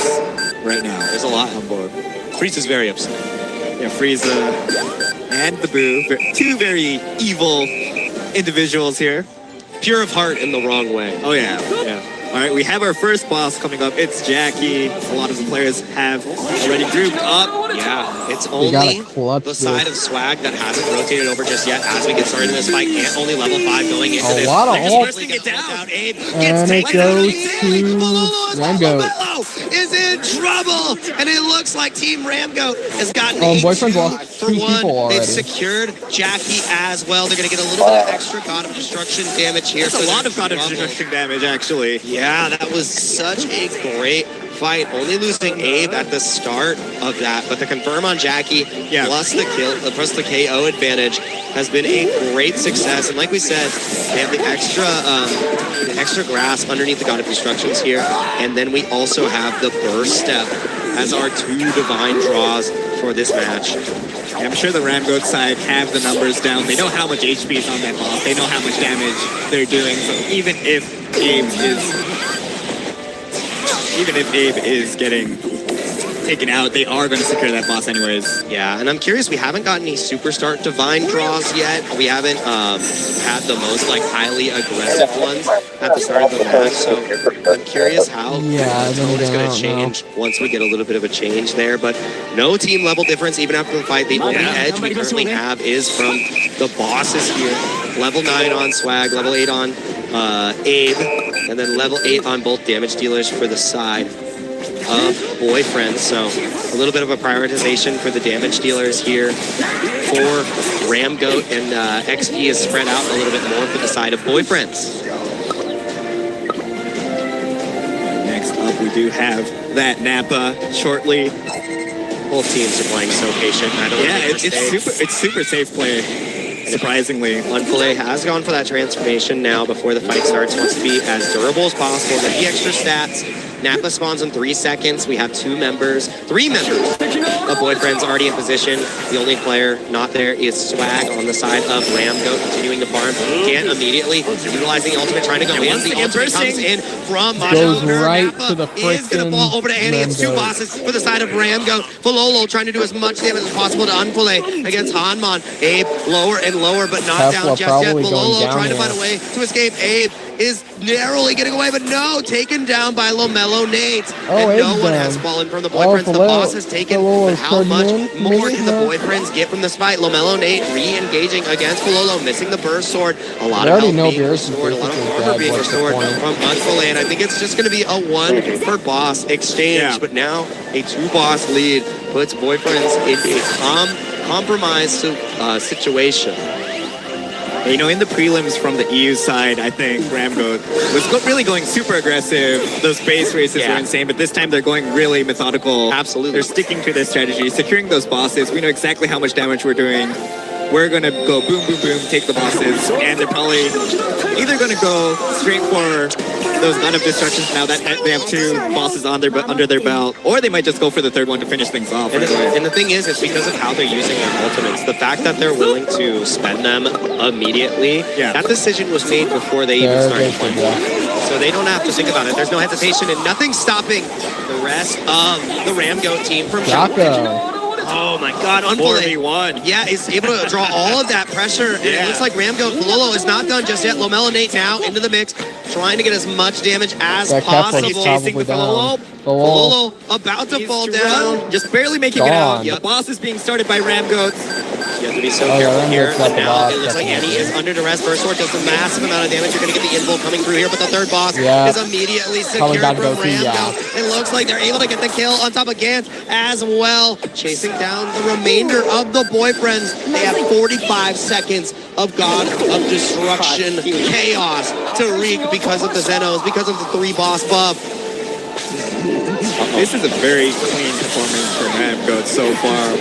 right now. There's a lot on board. Frieza's very upset. Yeah, Frieza and the Boo, two very evil individuals here. Pure of heart in the wrong way. Oh yeah. All right, we have our first boss coming up. It's Jackie. A lot of the players have already grouped up. Yeah, it's only the side of Swag that hasn't rotated over just yet. As we get started in this fight, Gant only level 5 going into this. A lot of ult. It down. Abe And it goes to Ramgoat. Is in in trouble, and it looks like Team Ramgo has gotten Boyfriend's lost 2 people already. They've secured Jackie as well. They're going to get a little bit of extra God of Destruction damage here. That's a lot of God of Destruction damage, actually. Yeah, that was such a great fight. Only losing Abe at the start of that, but the confirm on Jackie plus the kill, plus the KO advantage has been a great success. And like we said, they have the extra grass underneath the God of Destructions here, and then we also have the burst step as our 2 divine draws for this match. Yeah, I'm sure the Ramgoat side have the numbers down. They know how much HP is on that boss. They know how much damage they're doing. So even if Abe is getting taken out, they are going to secure that boss anyways. Yeah, and I'm curious, we haven't gotten any superstar divine draws yet. We haven't had the most like highly aggressive ones at the start of the match, so I'm curious how the tone is going to change once we get a little bit of a change there. But no team level difference even after the fight. The only edge we currently have is from the bosses here. Level 9 on Swag, level 8 on Abe, and then level 8 on both damage dealers for the side of Boyfriends. So a little bit of a prioritization for the damage dealers here for Ramgoat, and XP is spread out a little bit more for the side of Boyfriends. Next up, we do have that Napa shortly. Both teams are playing so patient. I don't it's super safe play. Surprisingly, Unplay has gone for that transformation now before the fight starts. Wants to be as durable as possible, get the extra stats. Napa spawns in 3 seconds. We have 3 members of Boyfriends already in position. The only player not there is Swag on the side of Ramgoat, continuing to farm. Can't immediately, utilizing the ultimate, trying to go in. The ultimate comes in from Goes Macho. right to the is going to fall over to Annie. It's 2 bosses for the side of Ramgoat. Falolo trying to do as much damage as possible to Unplay against Hanman. Abe lower and lower, but not down just yet. Falolo trying to find a way to escape. Abe is narrowly getting away, but no, taken down by LaMelo Nate. And no one has fallen from the Boyfriends. The boss has taken, but how much more can the Boyfriends get from this fight? LaMelo Nate re-engaging against Falolo, missing the burst sword. A lot of health being restored, a lot of armor being restored from Unful, and I think it's just going to be a 1 per boss exchange, but now a 2 boss lead puts Boyfriends in a compromised situation. You know, in the prelims from the EU side, I think Ramgoat was really going super aggressive. Those base races were insane, but this time they're going really methodical. Absolutely. They're sticking to this strategy, securing those bosses. We know exactly how much damage we're doing. We're going to go boom, boom, boom, take the bosses, and they're probably either going to go straight for those God of Destructions now that they have 2 bosses under their belt, or they might just go for the 3rd one to finish things off. And the thing is, it's because of how they're using their ultimates. The fact that they're willing to spend them immediately, that decision was made before they even started playing. So they don't have to think about it. There's no hesitation and nothing stopping the rest of the Ramgoat team from Jocko. Oh my God, Unplay. 4v1. Yeah, is able to draw all of that pressure. And it looks like Ramgoat Falolo is not done just yet. LaMelo Nate now into the mix, trying to get as much damage as possible. Chasing the Falolo. Falolo about to fall down. Just barely making it out. The boss is being started by Ramgoat. You have to be so careful here. But now it looks like Annie is under duress. Burst Sword does a massive amount of damage. You're going to get the invul coming through here, but the 3rd boss is immediately secured from Ramgoat. It looks like they're able to get the kill on top of Gant as well. Chasing down the remainder of the Boyfriends. They have 45 seconds of God of Destruction chaos to wreak because of the Zenos, because of the 3 boss buff. This is a very clean performance for Ramgoat so far.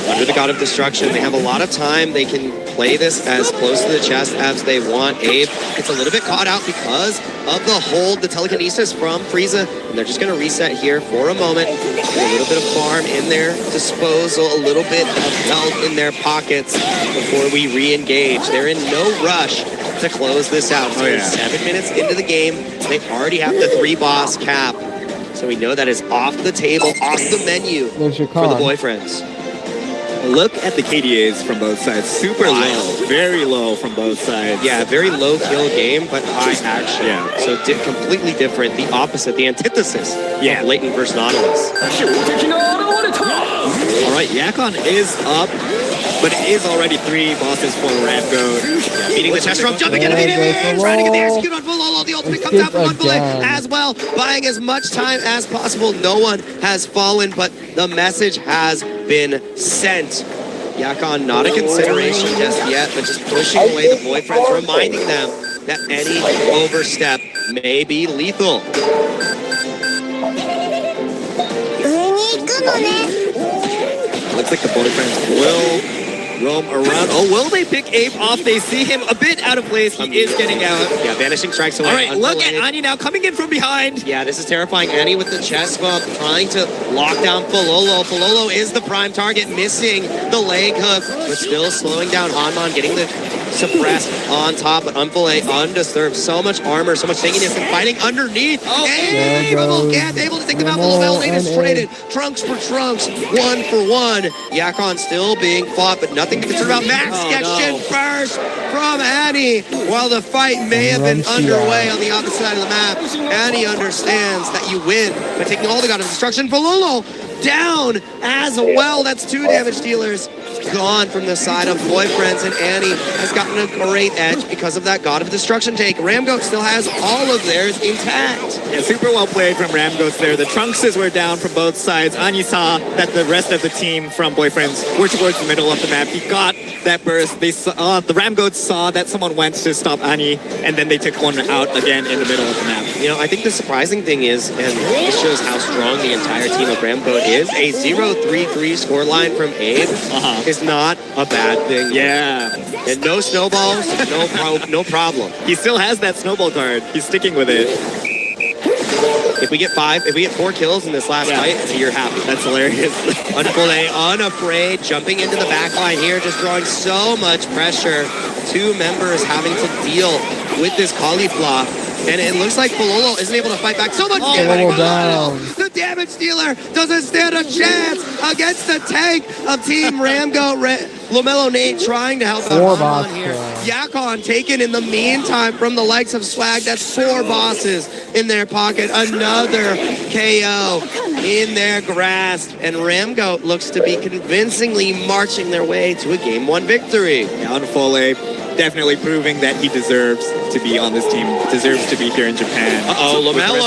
Under the God of Destruction, they have a lot of time. They can play this as close to the chest as they want. Abe gets a little bit caught out because of the hold, the telekinesis from Frieza. And they're just going to reset here for a moment. Get a little bit of farm in their disposal, a little bit of health in their pockets before we re-engage. They're in no rush to close this out. So 7 minutes into the game, they already have the 3 boss cap. So we know that is off the table, off the menu for the Boyfriends. Look at the KDAs from both sides. Super low. Very low from both sides. Yeah, very low kill game, but high action. Yeah. So completely different. The opposite, the antithesis of Blatant versus Nautilus. All right, Yakon is up. but it is already 3 bosses for Ramgo. Yeah, beating the chest rope, jumping in immediately, trying to get the execute on Bololo. The ultimate comes out from Unbelay as well, buying as much time as possible. No one has fallen, but the message has been sent. Yakon, not a consideration just yet, but just pushing away the boyfriends, reminding them that any overstep may be lethal. Looks like the boyfriends will roam around. Oh, will they pick Abe off? They see him a bit out of place. He is getting out. Yeah, vanishing strikes away. All right, look at Ani now coming in from behind. Yeah, this is terrifying. Annie with the chest bump, trying to lock down Pololo. Pololo is the prime target, missing the leg hook, but still slowing down Hanman, getting the suppressed on top, but Unfillet undisturbed. So much armor, so much tankiness, and fighting underneath. Oh, able to take them out. Levelated is traded. Trunks for Trunks, 1 for 1. Yakon still being fought, but nothing to concern about. Max Gekishin first from Annie. While the fight may have been underway on the opposite side of the map, Annie understands that you win by taking all the God of Destruction. Pololo down as well. That's 2 damage dealers gone from the side of boyfriends, and Annie has gotten a great edge because of that God of Destruction take. Ramgoat still has all of theirs intact. Yeah, super well played from Ramgoats there. The Trunkses were down from both sides. Ani saw that the rest of the team from boyfriends were towards the middle of the map. He got that burst. They saw, the Ramgoats saw that someone went to stop Ani, and then they took one out again in the middle of the map. You know, I think the surprising thing is, and this shows how strong the entire team of Ramgoat is, a 0-3-3 scoreline from Abe is not a bad thing. Yeah. And no snowballs, no problem. He still has that snowball card. He's sticking with it. If we get 4 kills in this last fight, you're happy. That's hilarious. Unfillet, unafraid, jumping into the back line here, just drawing so much pressure. 2 members having to deal with this cauliflower. And it looks like Pololo isn't able to fight back. So much damage. Down. The damage dealer doesn't stand a chance against the tank of Team Ramgo. Lamelo Nate trying to help out Hanman here. Yakon taken in the meantime from the likes of Swag. That's 4 bosses in their pocket. Another KO in their grasp. And Ramgo looks to be convincingly marching their way to a Game 1 victory. Yeah, Unfole definitely proving that he deserves to be on this team, deserves to be here in Japan. Lamelo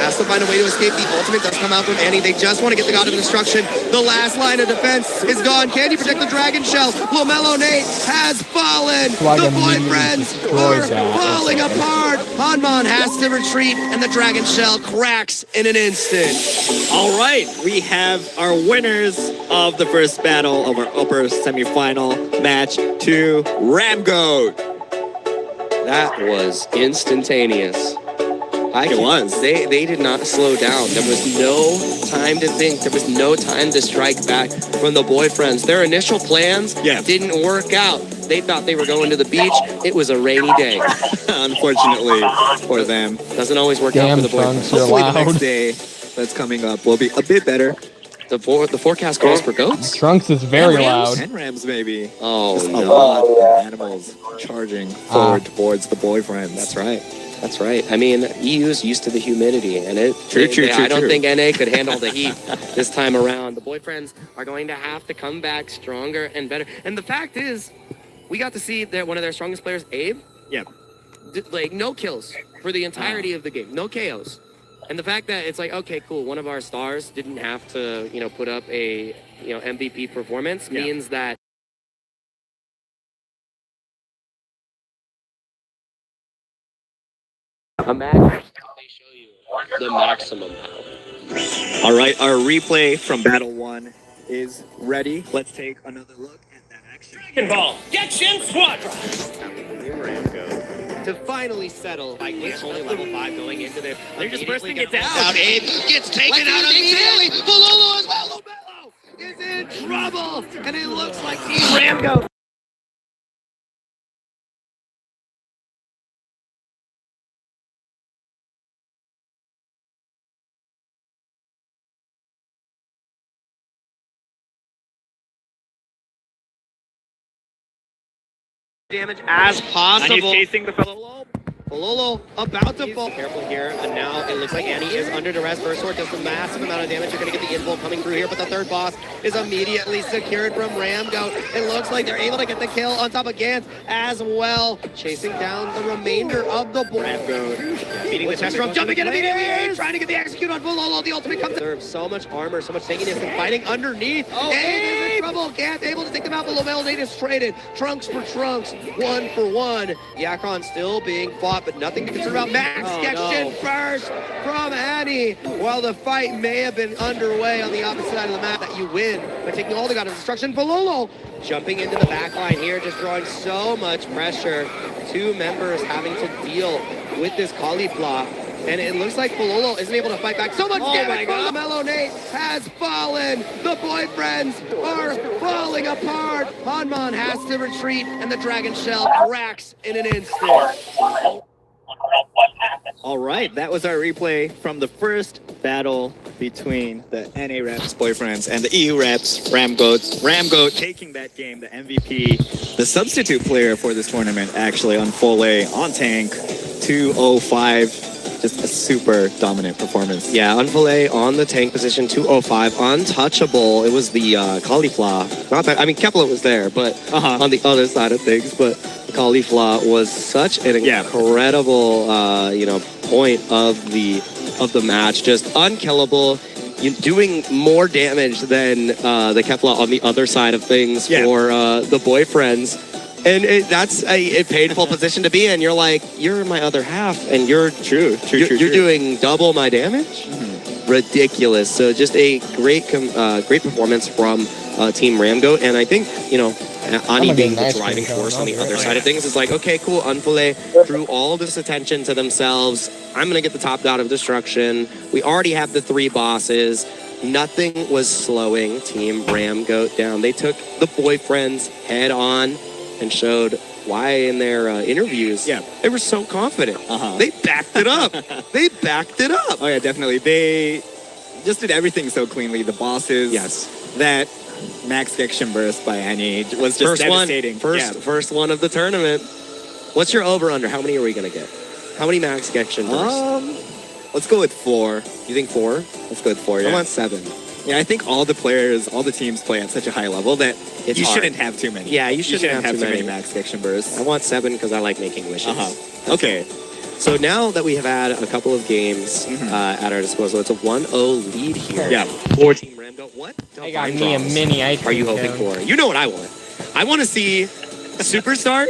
has to find a way to escape. The ultimate does come out from Annie. They just want to get the God of Destruction. The last line of defense is gone. Can he protect the Dragon Shell? Lamelo Nate has fallen. The boyfriends are falling apart. Hanman has to retreat, and the Dragon Shell cracks in an instant. All right, we have our winners of the first battle of our upper semifinal match to Ramgoat. That was instantaneous. It was. They did not slow down. There was no time to think. There was no time to strike back from the boyfriends. Their initial plans didn't work out. They thought they were going to the beach. It was a rainy day. Unfortunately for them. Doesn't always work out for the boyfriends. Hopefully the next day that's coming up will be a bit better. The forecast calls for goats? Trunks is very loud. And rams, maybe. Oh, just a lot of animals charging forward towards the boyfriends. That's right. That's right. I mean, EU's used to the humidity, and True. I don't think NA could handle the heat this time around. The boyfriends are going to have to come back stronger and better. And the fact is, we got to see that one of their strongest players, Abe, like no kills for the entirety of the game, no KOs. And the fact that it's like, okay, cool, one of our stars didn't have to, put up a, MVP performance means that imagine they show you the maximum power. All right, our replay from Battle 1 is ready. Let's take another look at that action. Dragon Ball Gekishin Squadra! To finally settle, it's only level 5 going into this. They're just bursting it down. Abe gets taken out immediately. Bololo as well. Lobello is in trouble, and it looks like Team Ramgo. Damage as possible. And he's chasing the fellow. Pololo about to fall. Careful here, and now it looks like Annie is under duress. First sword does a massive amount of damage. You're going to get the invul coming through here, but the third boss is immediately secured from Ramgo. It looks like they're able to get the kill on top of Gant as well, chasing down the remainder of the board. Ramgo beating the test drum, jumping in immediately, trying to get the execute on Pololo. The ultimate comes. Serves so much armor, so much tankiness, and fighting underneath. Oh, Abe is in trouble. Gant able to take them out, but Lomelnate is traded. Trunks for Trunks, 1 for 1. Yakon still being fought, but nothing to concern about. Max Gekishin first from Annie. While the fight may have been underway on the opposite side of the map, that you win by taking all the God of Destruction. Pololo jumping into the back line here, just drawing so much pressure. 2 members having to deal with this cauliflower. And it looks like Pololo isn't able to fight back. So much damage from Lomelnate has fallen. The boyfriends are falling apart. Hanman has to retreat, and the Dragon Shell cracks in an instant. All right, that was our replay from the first battle between the NA reps, boyfriends, and the EU reps, Ramgoat. Ramgoat taking that game, the MVP, the substitute player for this tournament, actually, on full A, on tank, 205. Just a super dominant performance. Yeah, on Filet, on the tank position, 205, untouchable. It was the cauliflower. Not that, I mean, Kepler was there, but on the other side of things. But the cauliflower was such an incredible, point of the match. Just unkillable. You're doing more damage than the Kepler on the other side of things for the boyfriends. And that's a painful position to be in. You're like, you're my other half, and you're doing double my damage. Ridiculous. So just a great performance from Team Ramgo, and I think Ani being the driving force on the other side of things is like, okay, cool. Unfile drew all this attention to themselves. I'm gonna get the top God of Destruction. We already have the 3 bosses. Nothing was slowing Team Ramgo down. They took the boyfriends head on and showed why in their interviews they were so confident. They backed it up. They backed it up. Oh yeah, definitely. They just did everything so cleanly. The bosses. That Max Gekishin burst by Annie was just devastating. First one of the tournament. What's your over-under? How many are we going to get? How many Max Gekishin bursts? Let's go with 4. You think 4? Let's go with 4, yeah. I want 7. Yeah, I think all the players, all the teams play at such a high level that you shouldn't have too many. Yeah, you shouldn't have too many Max Gekishin bursts. I want 7 because I like making wishes. Okay. So now that we have had a couple of games at our disposal, it's a 1-0 lead here. Yeah. For Team Ramgo. What? I got me a mini ice are you hoping for? You know what I want. I want to see Superstar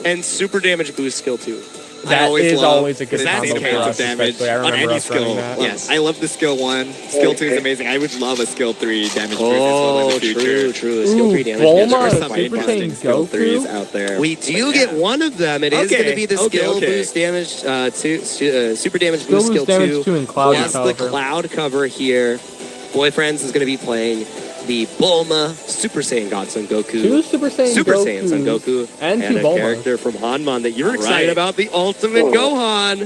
and Super Damage Boost Skill 2. That is always a good combo for us, damage I on any us running skill. that. Yes, I love the skill 1. Skill 2 is amazing. I would love a skill 3 damage boost as well in the future. True. Skill 3 damage boost. There are some Super interesting skill 3s out there. We do get one of them. It is going to be the skill boost damage, super damage boost skill 2. And cloud plus cover. the cloud cover here. Boyfriends is going to be playing the Bulma Super Saiyan God Son Goku. 2 Super Saiyan Son Goku. And 2 a Bulma. character from Hanman that you're excited about, the Ultimate Gohan.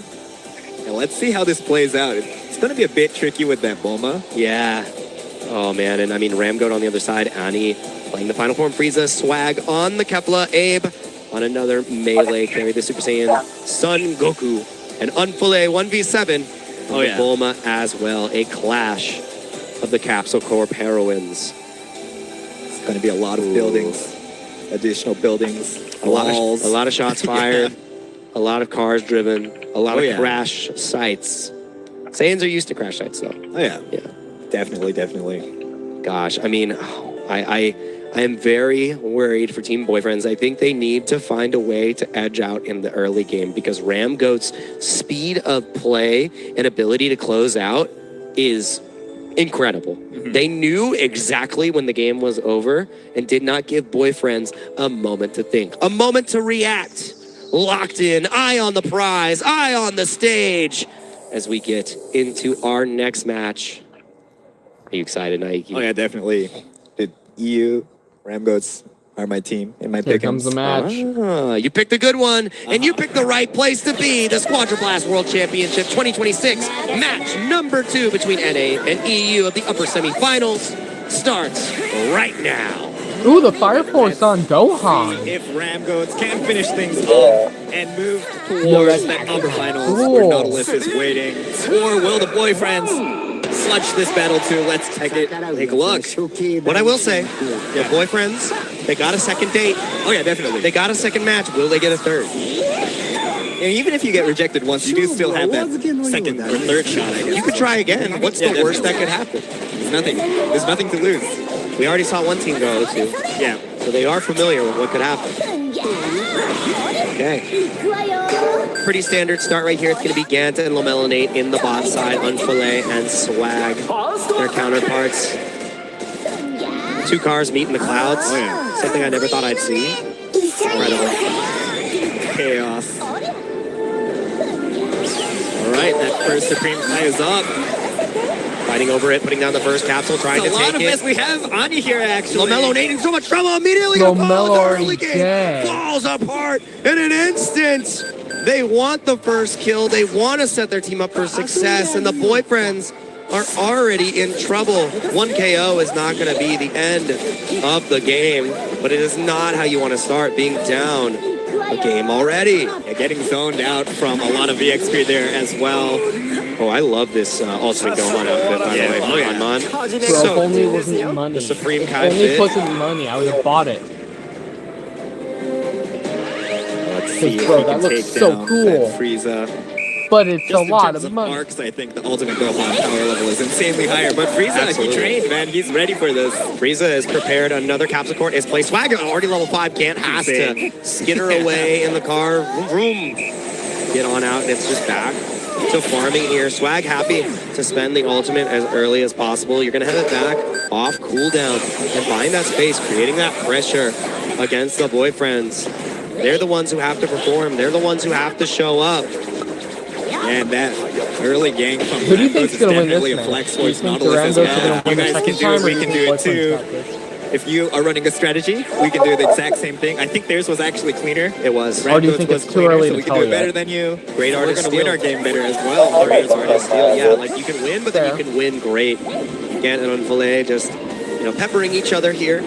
And let's see how this plays out. It's going to be a bit tricky with that Bulma. Yeah. Oh, man. And I mean, Ramgoat on the other side. Annie playing the Final Form Frieza. Swag on the Kepler. Abe on another melee. Carry the Super Saiyan Son Goku. And Unfile 1v7. Oh, yeah. Bulma as well. A clash of the Capsule Corp heroines. It's going to be a lot of buildings. Additional buildings. A lot of shots fired. A lot of cars driven. A lot of crash sites. Saiyans are used to crash sites, though. Oh, yeah. Yeah. Definitely. Gosh, I mean, I am very worried for Team Boyfriends. I think they need to find a way to edge out in the early game because Ramgoat's speed of play and ability to close out is incredible. They knew exactly when the game was over and did not give Boyfriends a moment to think, a moment to react. Locked in, eye on the prize, eye on the stage as we get into our next match. Are you excited, Nike? Oh, yeah, definitely. The EU Ramgoats are my team in my pick'ems. Here comes the match. You picked a good one, and you picked the right place to be. The Squadra Blast World Championship 2026 match number 2 between NA and EU of the upper semifinals starts right now. Ooh, the Fire Force on Gohan. If Ramgoats can finish things up and move towards that upper finals where Nautilus is waiting, or will the boyfriends sludge this battle too? Let's take a look. What I will say, the boyfriends, they got a second date. Oh yeah, definitely. They got a second match. Will they get a third? And even if you get rejected once, you do still have that second or third shot, I guess. You could try again. What's the worst that could happen? There's nothing. There's nothing to lose. We already saw one team go to. Yeah. So they are familiar with what could happen. Okay. Pretty standard start right here. It's going to be Gant and Lamelonate in the bot side. Unfillet and Swag, their counterparts. Two cars meet in the clouds. Oh, yeah. Something I never thought I'd see. Right on. Chaos. All right, that first Supreme Kai is up. Fighting over it, putting down the first capsule, trying to It's a lot take of it. mess. We have Ani here, actually. Lamelonate in so much trouble immediately. Lamelo early is game dead. falls apart in an instant. They want the first kill. They want to set their team up for success, and the boyfriends are already in trouble. One KO is not going to be the end of the game, but it is not how you want to start, being down a game already. Yeah, getting zoned out from a lot of VXP there as well. Oh, I love this ultimate Gohan outfit, by the way. Oh, yeah. Bro, So if only it wasn't money. the Supreme If Kai only it fit. wasn't money, I would have bought it. Let's see if Bro, we that can looks take so down cool. that Frieza. But it's Just a in lot terms of money. Arcs, I think the ultimate Gohan power level is insanely higher. But Frieza, Absolutely. he trained, man. He's ready for this. Frieza has prepared another capsule court. Is placed. Swag already level 5. Gant has to skitter away in the car. Vroom. Get on out, and it's just back to farming here. Swag happy to spend the ultimate as early as possible. You're going to have it back off cooldown and find that space, creating that pressure against the boyfriends. They're the ones who have to perform. They're the ones who have to show up. And that early gang from Who do you think's is going to win definitely this a match? flex Do you towards think the Nautilus as Ramdos are well. going to You win the guys second can do time, it, or we do you can think do it Boyfriend's too. got this? If you are running a strategy, we can do the exact same thing. I think theirs was actually cleaner. It was. Or do you think was it's too cleaner, early so to we can tell do it better yet? than you. Great We're artist going to win steal. our game better as well. Great artist steal. Yeah, like you can win, but then you can win great. Gant and Unfillet just, peppering each other here.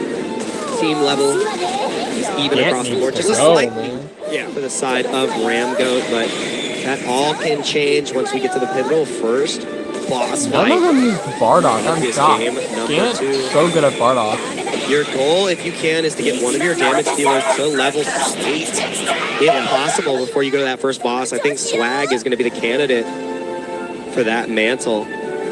Team level. Just even Gant across the needs board. to Just a go, slight man. for the side of Ramgoat, but that all can change once we get to the pivotal first boss None fight. of them used Bardock. I'm This shocked. game, number Gant's 2. so good at Bardock. Your goal, if you can, is to get one of your damage dealers to level 8, if possible, before you go to that first boss. I think Swag is going to be the candidate for that mantle.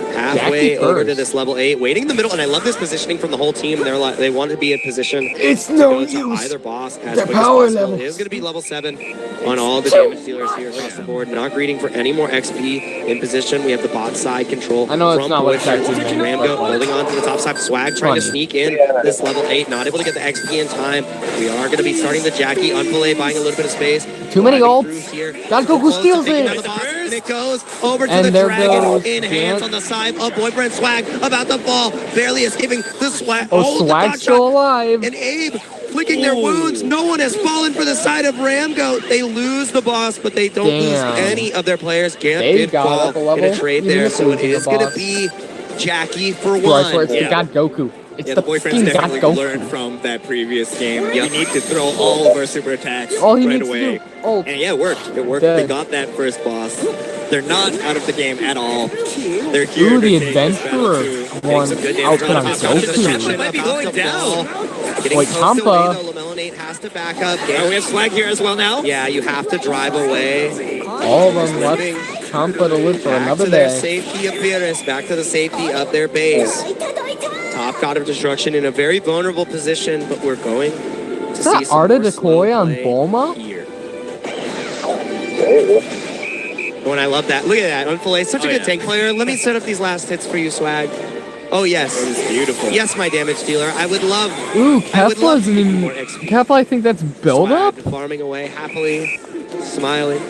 Halfway Jackie over to first. this level 8, waiting in the middle, and I love this positioning from the whole team. They want to be in position It's to no go to use. either boss as Their quick as power possible. levels. It is going to be level 7 on all the damage dealers here across the board. Not greeting for any more XP in position. We have the bot side control. I know it's from not what Boyfriends. exactly means, Ramgo but, like, holding on to the top side. Swag trying to funny. sneak in this level 8. Not able to get the XP in time. We are going to be starting the Jackie. Unfillet buying a little bit of space. Too many Driving ults. through here. God, Goku steals Taking down it. the boss, and it goes over to And the there dragon goes in hands Gant. on the side of Boyfriend. Swag about to fall, barely escaping the Swag. Oh, the Swag's dodge still shot. alive. And Abe flicking their wounds. No one has fallen for the side of Ramgoat. They lose the boss, but they don't lose Damn. any of their players. Gant They did got fall up a level, in a trade even there, if so it losing the is going to boss. be Jackie for Bro, I swear one. it's the God Goku. It's Yeah, the the boyfriends fucking God definitely learned Goku. from that previous game. We need to throw all of our super attacks All he right needs away. to do. Oh, And yeah, it worked. It worked. Dead. They got that first boss. They're not out of the game at all. They're here Ooh, to the take this battle Adventurer to- won Some good damage output on on the top. Goku. Might be going down. Getting Wait, close to Champa. away, though. Lamelonate has to back up. Oh, we have Swag here as well now. Yeah, you have to drive away. All of them left Champa to live for Back another to their day. safety of Beerus, back to the safety of their base. Top God of Destruction in a very vulnerable position, but we're going to Is see that some Arta more slow Decoy on play Bulma? here. Oh, and I love that. Look at that. Unfillet, such a good tank player. Let me set up these last hits for you, Swag. Oh, yes. It is beautiful. Yes, my damage dealer. I would love Ooh, I would love Kefla's to get in. more XP. Kefla, I think that's build up? Swag farming away happily, smiling.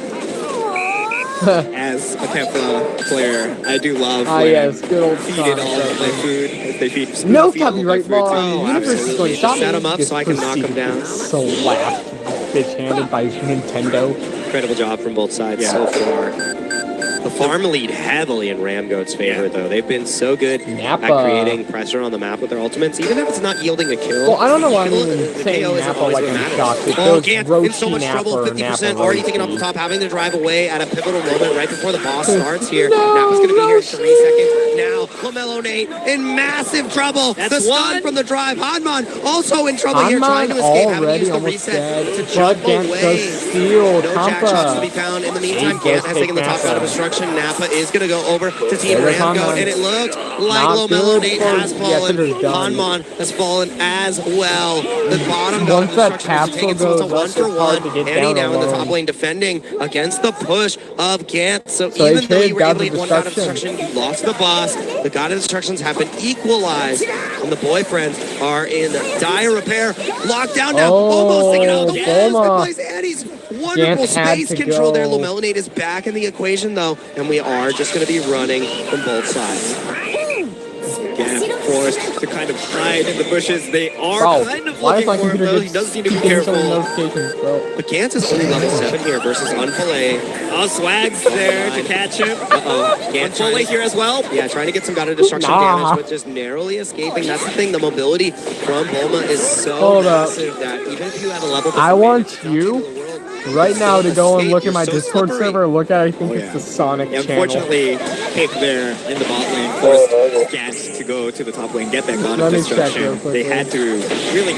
As a Kefla player, I do love Ah, when yes, good old feeded Sonic. all of my food. If they feed No feed all of my copyright food law to on me. the universe is absolutely. going to stop Set me. him up Just so I can knock him proceed down. to Slapped, bitch-handed by Nintendo. Incredible job from both sides so far. The farm lead heavily in Ramgoat's favor, though. They've been so good Napa. at creating pressure on the map with their ultimates, even if it's not yielding a kill. Well, I don't know why I'm kill- even the saying KO isn't Napa always like what I'm matters. shocked. It Oh, goes Gant in so Rochi much Napa trouble, or 50%, Napa already taking off the Rochi. top, having to drive away at a pivotal moment right before the boss starts here. Napa's going to be here in 3 seconds. Now, LaMelo Nate in massive trouble. That's the stun one. from the drive. Hanman also in trouble here, trying to Hanman escape, having to already use the almost reset dead. to But jump Gant away. does steal No jack shots to be Tampa. found. In the meantime, Abe Gant does has take taken the top out of Napa. destruction. Napa is going to go over to Team There goes Ramgo, Hanman. and it looked like Not LaMelo good Nate for- has yeah, fallen. Cinder's done. Hanman has fallen as well. The bottom god Once of that destruction is capsule taken, so it's a goes up, 1-for-1. it's hard to get Andy down now in the alone. top lane defending against the push of Gant. So So even they though you traded were able God to of get one god of Destruction. destruction, you lost the boss. The god of destructions have been equalized, and the boyfriends are in dire repair. Lockdown now, almost taking out the walls Bulma. that plays Andy's wonderful Gant had space to control there. go. Lumelinate is back in the equation though, and we are just going to be running from both sides. Gant forced to kind of hide in the bushes. They are Bro, kind of why is looking my for him, computer though. He keep does seem to be getting so many careful. notifications, bro? But Gant is only level 7 here versus Unfillet. Oh, Swag's there to catch him. Uh-oh. Gant trying Unfully to- here as well. Yeah, trying to get some god of destruction Nah. damage, but just narrowly escaping. That's the thing. The mobility from Bulma is so Hold up. massive that even if you have a level, I want you right now to go and look at my Discord server. Look at, I think Oh, it's yeah. the Sonic Yeah, channel. unfortunately, Pick there in the bot lane forced Gant to go to the top lane, get that god of Let me check real destruction. quick, They bro. had to really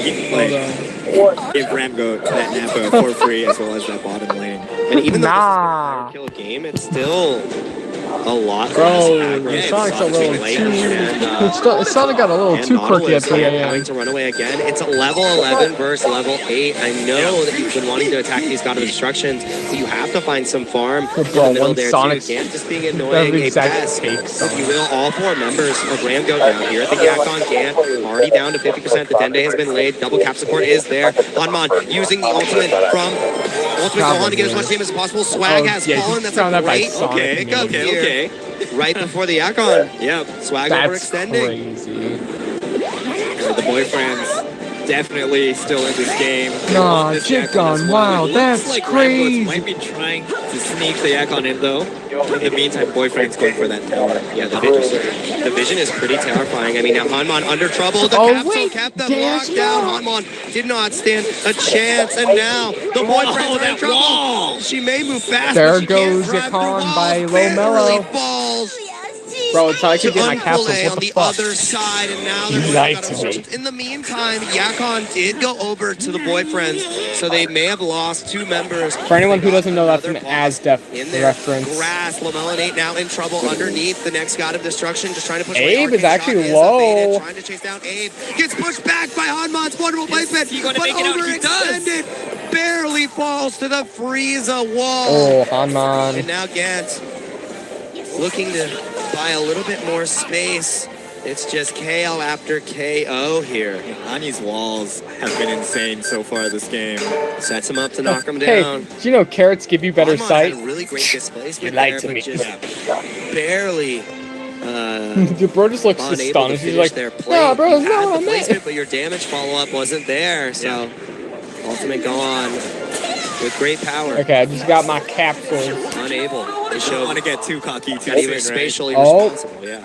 give Ramgo that Napa for free as well as that bottom lane. And even though Nah. this is a kill game, it's still a lot. Bro, Yeah, Sonic's a it's little late, too... and, Sonic got a little and too quirky at Nautilus 3 are a.m. going to run away again. It's a level 11 versus level 8. I know that you've been wanting to attack these God of Destructions, but you have to find some farm in the Bro, middle when there Sonic's... too. Gant just being That annoying would a exact pest. take If you will, all 4 members of Ramgo down here at the Yakon. Gant already down to 50%. The Dende has been laid. Double cap support is there. Hanman using the ultimate from Ultimate Gohan to get as much damage as possible. Swag has fallen. That's found a that by great Sonic pickup name. here. Right before the Yakon. Yep. Swag That's overextending. crazy. The boyfriends definitely still in this game. They Nah, want this Jig Yakon Gun, as well. wow, It looks that's like crazy. Rambo might be trying to sneak the Yakon in though. In the meantime, boyfriend's going for that tower. Yeah, the vision is pretty terrifying. I mean, now Hanman under trouble. The Oh, capsule wait, kept them dash locked down. wall. Hanman did not stand a chance, and now the boyfriends are in trouble. She may move fast, There but she goes can't drive through Yakon walls. by Low Barely Mellow. falls Bro, it's how I to could get my capsules. Unfillet What on the the fuck? other side, and now they're You going lied to to got me. obstructions. In the meantime, Yakon did go over to the boyfriends, so they may have lost 2 members. For anyone who doesn't know, that's an Another boss Asdef in their reference. grass. Lamelinate now in trouble underneath the next god of destruction, just trying to push Abe away. is actually Arcane low. Shot is evaded, trying to chase down Abe. Gets pushed back by Hanman's wonderful placement, he gonna but make it out? He does. overextended. Barely falls to the Frieza wall. Oh, And Hanman. now Gant looking to buy a little bit more space. It's just KO after KO here. Ani's walls have been insane so far this game. Sets him up to knock him Hey, down. do you know carrots give you better Hanman sight? had really great displacement You lied there, to but me. just barely The bro just looks unable to astonished. He's finish like, their play. nah, bro, You it's not had what the I meant. placement, but your damage follow-up wasn't there. So ultimate go on with great power. Okay, I just got my capsules. Unable to Don't show want to get too cocky too not even soon, right? spatially Oh. responsible. Yeah.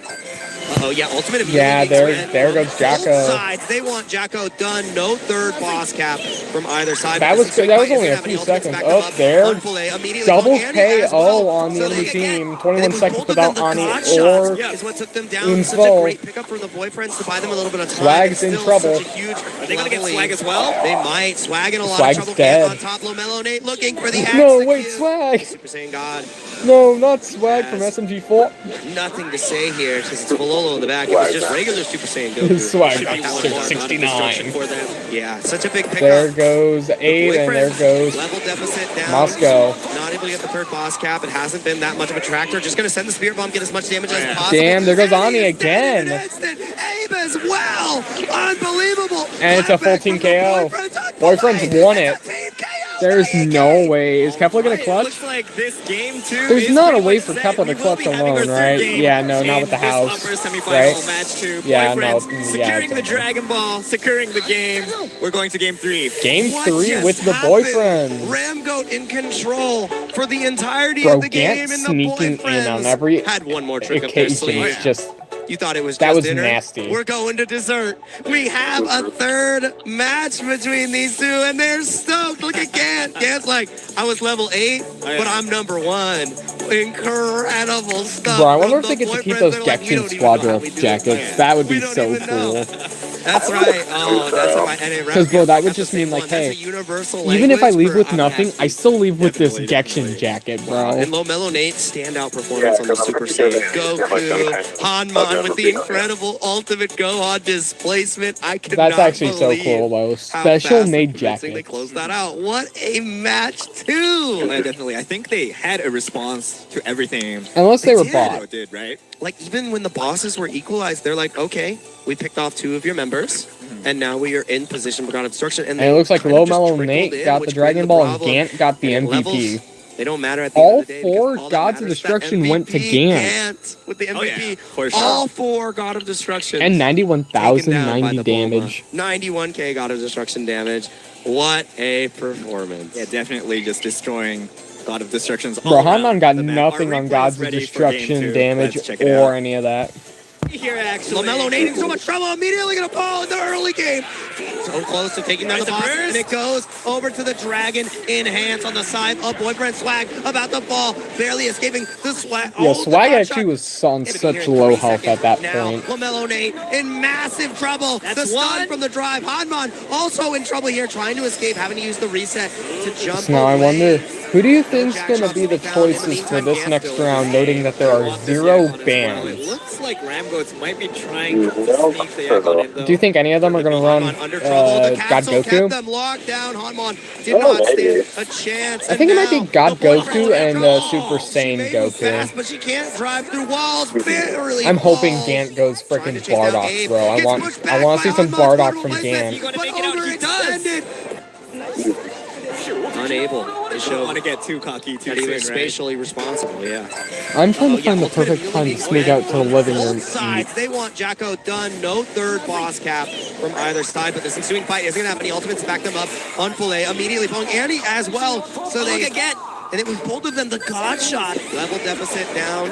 Uh-oh, yeah, ultimate immediately Yeah, makes there red goes on Jacko. both sides. They want Jacko done. No third boss cap from either side. That was Because that was Swing only Fight a isn't few having seconds. ultimates back Up them there, Unfulay immediately double going Andy as KO well. on the So enemy they team. get- 21 and it was seconds both of them, without the Ani God or shots is what took them down. in Such full. a great pickup from the boyfriends to buy them a little bit of time. Swag's It's in still trouble. such a huge Are they gonna get level Swag lead. as well? They might. Swag in a lot Swag's of trouble. dead. On top, Lomelo Nate looking for the axe. No, to wait, kill. Swag. Super Saiyan God. No, not Swag from SMG4. Nothing to say here because it's Bololo in the back. It was just regular Super Saiyan Goku. Swag Should be got one more 69. for them. Yeah, such a big pickup. There goes Abe, and there Boyfriends, goes level deficit down. Moscow. Not able to get the third boss cap. It hasn't been that much of a tractor. Just going to send the Spirit Bomb, get as much damage as possible. Damn, there goes And Ani he is dead in again. an instant. Abe as well. Unbelievable. And it's a full Clapback team from the KO. Boyfriends. Boyfriends won it. It's a team KO. There's no way. Is Kepler gonna clutch? Looks like this game too. There's is not a pretty way much for set. Kepler We to will clutch be having our alone, third right? game Yeah, no, not in with the this house. upper semifinal Right? match two. Yeah, no, Boyfriends yeah, securing the it's over. Dragon Ball, securing the game. We're going to game 3. Game What 3 just with the happened? boyfriends. Ramgoat in control for the entirety Bro, of the game, Gant and the sneaking in on every had one more trick up their occasion sleeve. is just... You thought it was That just was dinner? nasty. We're going to dessert. We have a third match between these two, and they're stoked. Look at Gant. Gant's like, I was level 8, but I'm number 1. Incredible stuff. Bro, I wonder from if they the get to keep boyfriends. those They're like, we Gekishin don't even know how Squadra we do jackets. this. That would We be don't so even know. cool. That's right. Oh, that's my Because, bro, that would just mean, like, hey, even if I leave with nothing, I still leave with this Gekishin jacket, bro. And Lomelo Nate's standout performance on the Super Saiyan. Goku, Hanman with the incredible ultimate Gohan displacement. I could That's not actually so believe cool, though. how Special fast made and convincing They jackets. closed that out. What a match, too. Yeah, definitely. I think they had a response to everything. Unless they were did. bought. Did, right? Like, even when the bosses were equalized, they're like, okay, we picked off 2 of your members, and now we are in position for God of Destruction. And it looks like kind of just Lomelo trickled Nate in, got which the Dragon made Ball the and problem. Gant got the And MVP. levels, they don't matter at the All end of the day. because 4 all that Gods of matters is that Destruction went to MVP Gant. With the MVP. for sure. All 4 God of Destruction. And taken down by 91,090 the damage. Bulma. 91k God of Destruction damage. What a performance. Yeah, definitely just destroying God of Destructions. Bro, Hanman got nothing on Gods of Destruction damage or any of that. Here, actually. Lomelo Nate in so much trouble, immediately gonna fall in the early game. So close to taking down the boss, and it goes over to the Dragon Enhance on the side of Boyfriend Swag, about to fall, barely escaping the Swag. Yeah, Oh, Swag the actually shot. was on Gonna be such here in low 3 health at seconds. that Now, point. Lomelo Nate in massive trouble. That's the stun one. from the drive. Hanman also in trouble here, trying to escape, having to use the reset to jump So now I away. wonder, who do you think's gonna be the choices for this next round, noting that there are 0 It bans? looks like Ramgoats might be trying to sneak the egg on him, though. Do you think any of them are gonna run Under trouble. The God capsule kept Goku? them locked down. Hanman did not stand a chance. I think it might be And God now the boyfriend Goku and control. Super She Saiyan may move Goku. fast, but she can't drive through walls. Barely I'm hoping falls. Gant goes Trying frickin' to chase down Bardock, Abe. bro. I Gets want pushed to back see by some Hanman's Bardock brutal from placement, Gant. but make it out. He does. overextended. Unable to show want to get too cocky too that he soon, was right? spatially responsible. Yeah. I'm trying to find the ultimate perfect time to immunity sneak out to the living room. Both sides, they want Jacko done. No third boss cap from either side, but this ensuing fight isn't going to have any ultimates to back them up. On Filet immediately pulling Annie as well. So they again. And it was both of them the God shot. Level deficit down.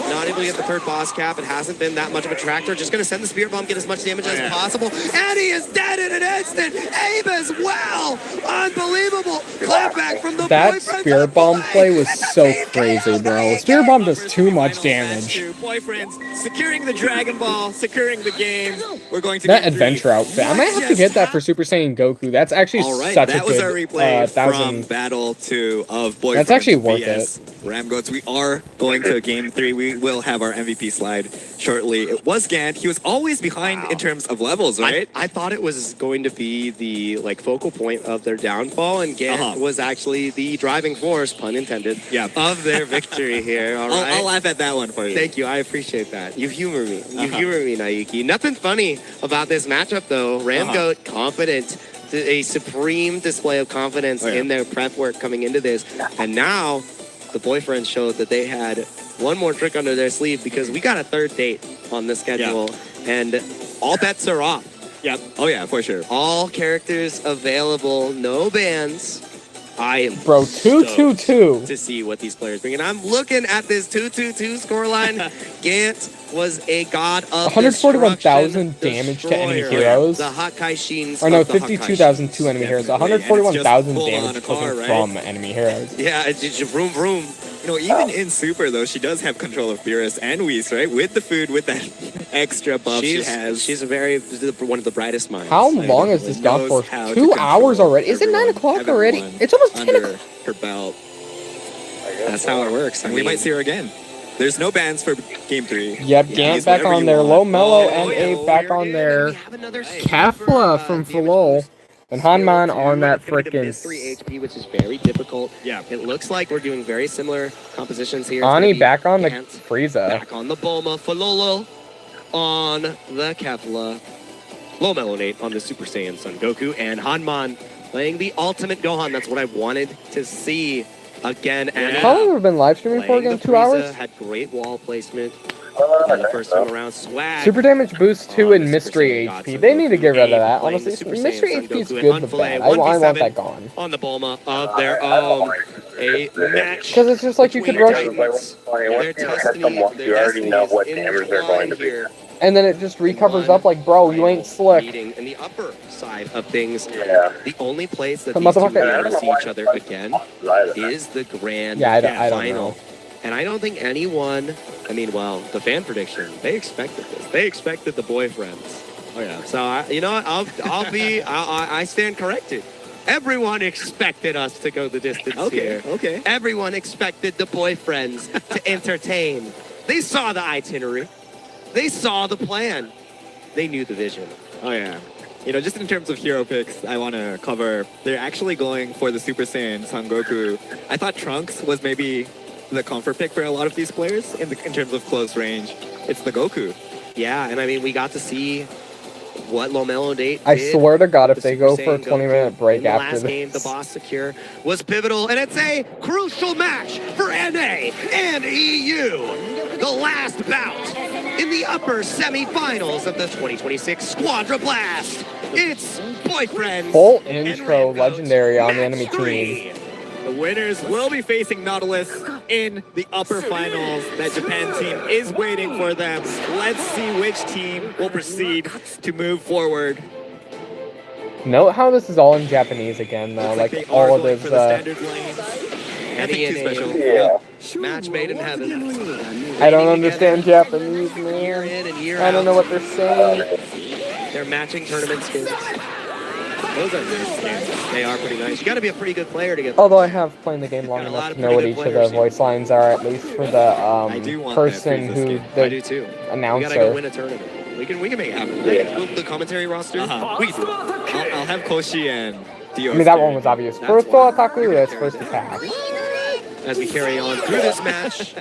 Not able to get the third boss cap. It hasn't been that much of a tractor. Just going to send the Spirit Bomb, get as much damage as possible. Annie is dead in an instant. Abe as well. Unbelievable. Clapback from the That boyfriends Spirit of Bomb Filet. play was so crazy, bro. Spirit Bomb does too much damage. Boyfriends securing the Dragon Ball, securing the game. We're going to That game 3. adventure outfit. I might have to get that for Super Saiyan Goku. That's actually All right, such a that was our good replay from 1000. Battle 2 of Boyfriends. That's actually worth VS Ramgoats. We are going to Game 3. We will have our MVP slide shortly. It was Gant. He was always behind in terms of levels, right? I thought it was going to be the focal point of their downfall, and Gant was actually the driving force, pun intended, of their victory here. All right, I'll laugh at that one for you. Thank you, I appreciate that. You humor me. You humor me, Naiki. Nothing funny about this matchup, though. Ramgoat confident. A supreme display of confidence in their prep work coming into this, and now the boyfriends showed that they had one more trick under their sleeve, because we got a third date on the schedule, and all bets are off. Yep. Oh yeah, for sure. All characters available, no bans. I am 2-2-2 to see what these players bring. And I'm looking at this 2-2-2 scoreline. Gant was a god of 141,000 damage to enemy heroes. The Hakaishins. Or no, of the 52,002 enemy heroes. 141,000 full on damage a car, taken right? from enemy heroes. Yeah, it's just vroom vroom. You know, even in Super, though, she does have control of Beerus and Whis, right? With the food, with that extra buff she has. She's one of the brightest minds. How long has this gone for? how to 2 hours already? Is it 9 everyone, o'clock have already? everyone It's almost 10 under o'clock. her belt. That's how it works. And we might see her again. There's no bans for Game 3. Yep, You can Gant use back whatever on you there. want. Lomelo and Abe back on there. Kefla from Falol. And Hanman on that frickin' 3 HP, which is very difficult. Yeah. It looks like we're doing very similar compositions here. It's Ani gonna be back on the Gant, Frieza. back on the Bulma, Falolo on the Kefla, Lomelo Nate on the Super Saiyan Son Goku, and Hanman Playing the ultimate Gohan. That's what I wanted to see again. And How long have we been live streaming for again? 2 hours? Had great wall placement. And the first time around, swag. Super damage boost 2 and mystery HP. They need to get rid of that. Honestly, mystery HP is good but bad. I want that gone. On the Bulma of their own. A match. Because it's just like you could rush. They're testing You already know what damage they're going to be. And then it just recovers up like, bro, you ain't slick. In the upper side of things, Yeah. the only place that The these two motherfucker- are able to see each other again is the grand Yeah, I don't final. know. And I don't think anyone, the fan prediction, they expected this. They expected the boyfriends. Oh yeah. So you know what? I stand corrected. Everyone expected us to go the distance here. Okay. Everyone expected the boyfriends to entertain. They saw the itinerary. They saw the plan. They knew the vision. Oh yeah. Just in terms of hero picks, I want to cover. They're actually going for the Super Saiyan Son Goku. I thought Trunks was maybe the comfort pick for a lot of these players in terms of close range. It's the Goku. Yeah, and I mean, we got to see what Lomelo Date I did. swear to God, if they Super go for a Saiyan 20-minute Goku break in the after last game, the this. boss secure was pivotal, and it's a crucial match for NA and EU. The last bout in the upper semifinals of the 2026 Squadra Blast. It's boyfriends. Full intro legendary on the enemy team. The winners will be facing Nautilus in the upper finals. That Japan team is waiting for them. Let's see which team will proceed to move forward. Note how this is all in Japanese again, though. Looks Like they are all of going this. for the standard lanes. Nothing too special. Yeah. Match made in heaven. I don't understand Japanese, man. Year in and year I don't know what they're saying. They're matching tournament skins. Those are nice skins. They are pretty nice. You got to be a pretty good player to get them. Although I have played the game long Got a lot enough of to know what pretty each good of the players here. voice lines are, at least for the I do want person that who Frieza I do the too. We gotta go announcer. win a tournament. We can make it happen. Yeah. The commentary roster. We can do it. I'll have Koshi and Dio. I mean, that one was obvious. That's First why. Ataku, that's first attack. As we carry on through this match,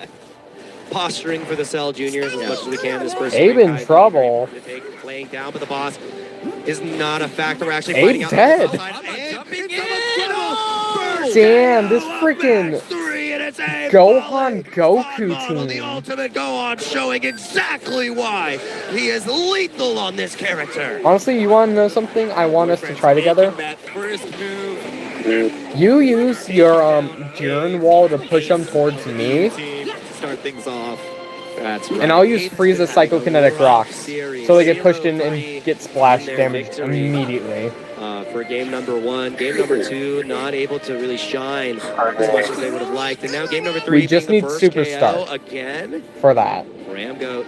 posturing for the Cell Juniors as much as we can. This first Abe in straight trouble. to take, laying down, but the boss is not a factor. We're actually Abe fighting out dead. the outside. Abe jumping in. Burst Damn, down. this freaking Three, and it's Abe Gohan falling. Goku Model, the team. ultimate Gohan, showing exactly why he is lethal on this character. Honestly, you want to know something I want us to try together? That first move. You use your Jiren wall to push them towards me, Team to start things off. That's right. and I'll use Frieza's psychokinetic rocks so they get pushed in and get splash damage immediately. For game number 1. Game number 2, not able to really shine as much as they would have liked. And now game number 3, We just being need the first Superstar. KO again. For that. Ram Goat,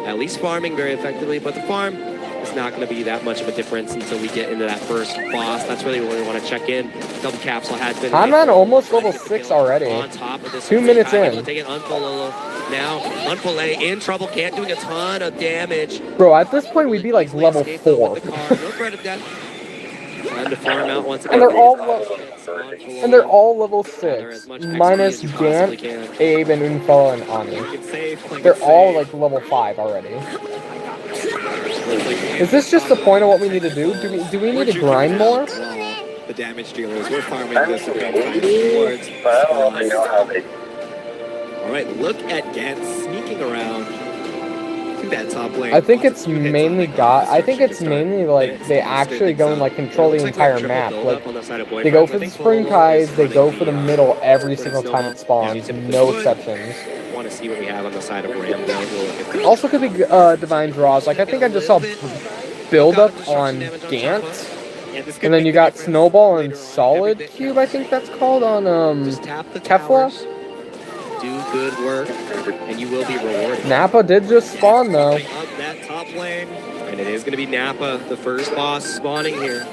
at least farming very effectively, but the farm is not going to be that much of a difference until we get into that first boss. That's really where we want to check in. Double capsule has been. I'm at almost level 6 already. On top of this 2 minutes in. Take it Unfollow now. Unfollow in trouble, can't do a ton of damage. Bro, at this point we'd be like level 4. With the car. No credit that. Time to farm out once again. And they're all level 6. Minus Gant, Abe, and Unfo and Ani. They're all like level 5 already. Is this just the point of what we need to do? Do we need to grind more? The damage dealers. We're farming this towards. But I don't really know how they. All right, look at Gant sneaking around to that top lane. I think it's mainly like they actually go and like control the entire map. Like they go for the Spring Kais, they go for the middle every single time it spawns, no exceptions. Want to see what we have on the side of Ram. Also could be Divine Draws. Like I think I just saw build up on Gant. And then you got Snowball and Solid Cube, I think that's called on Kefla. Do good work, and you will be rewarded. Nappa did just spawn though. Up that top lane. And it is going to be Nappa, the first boss spawning here.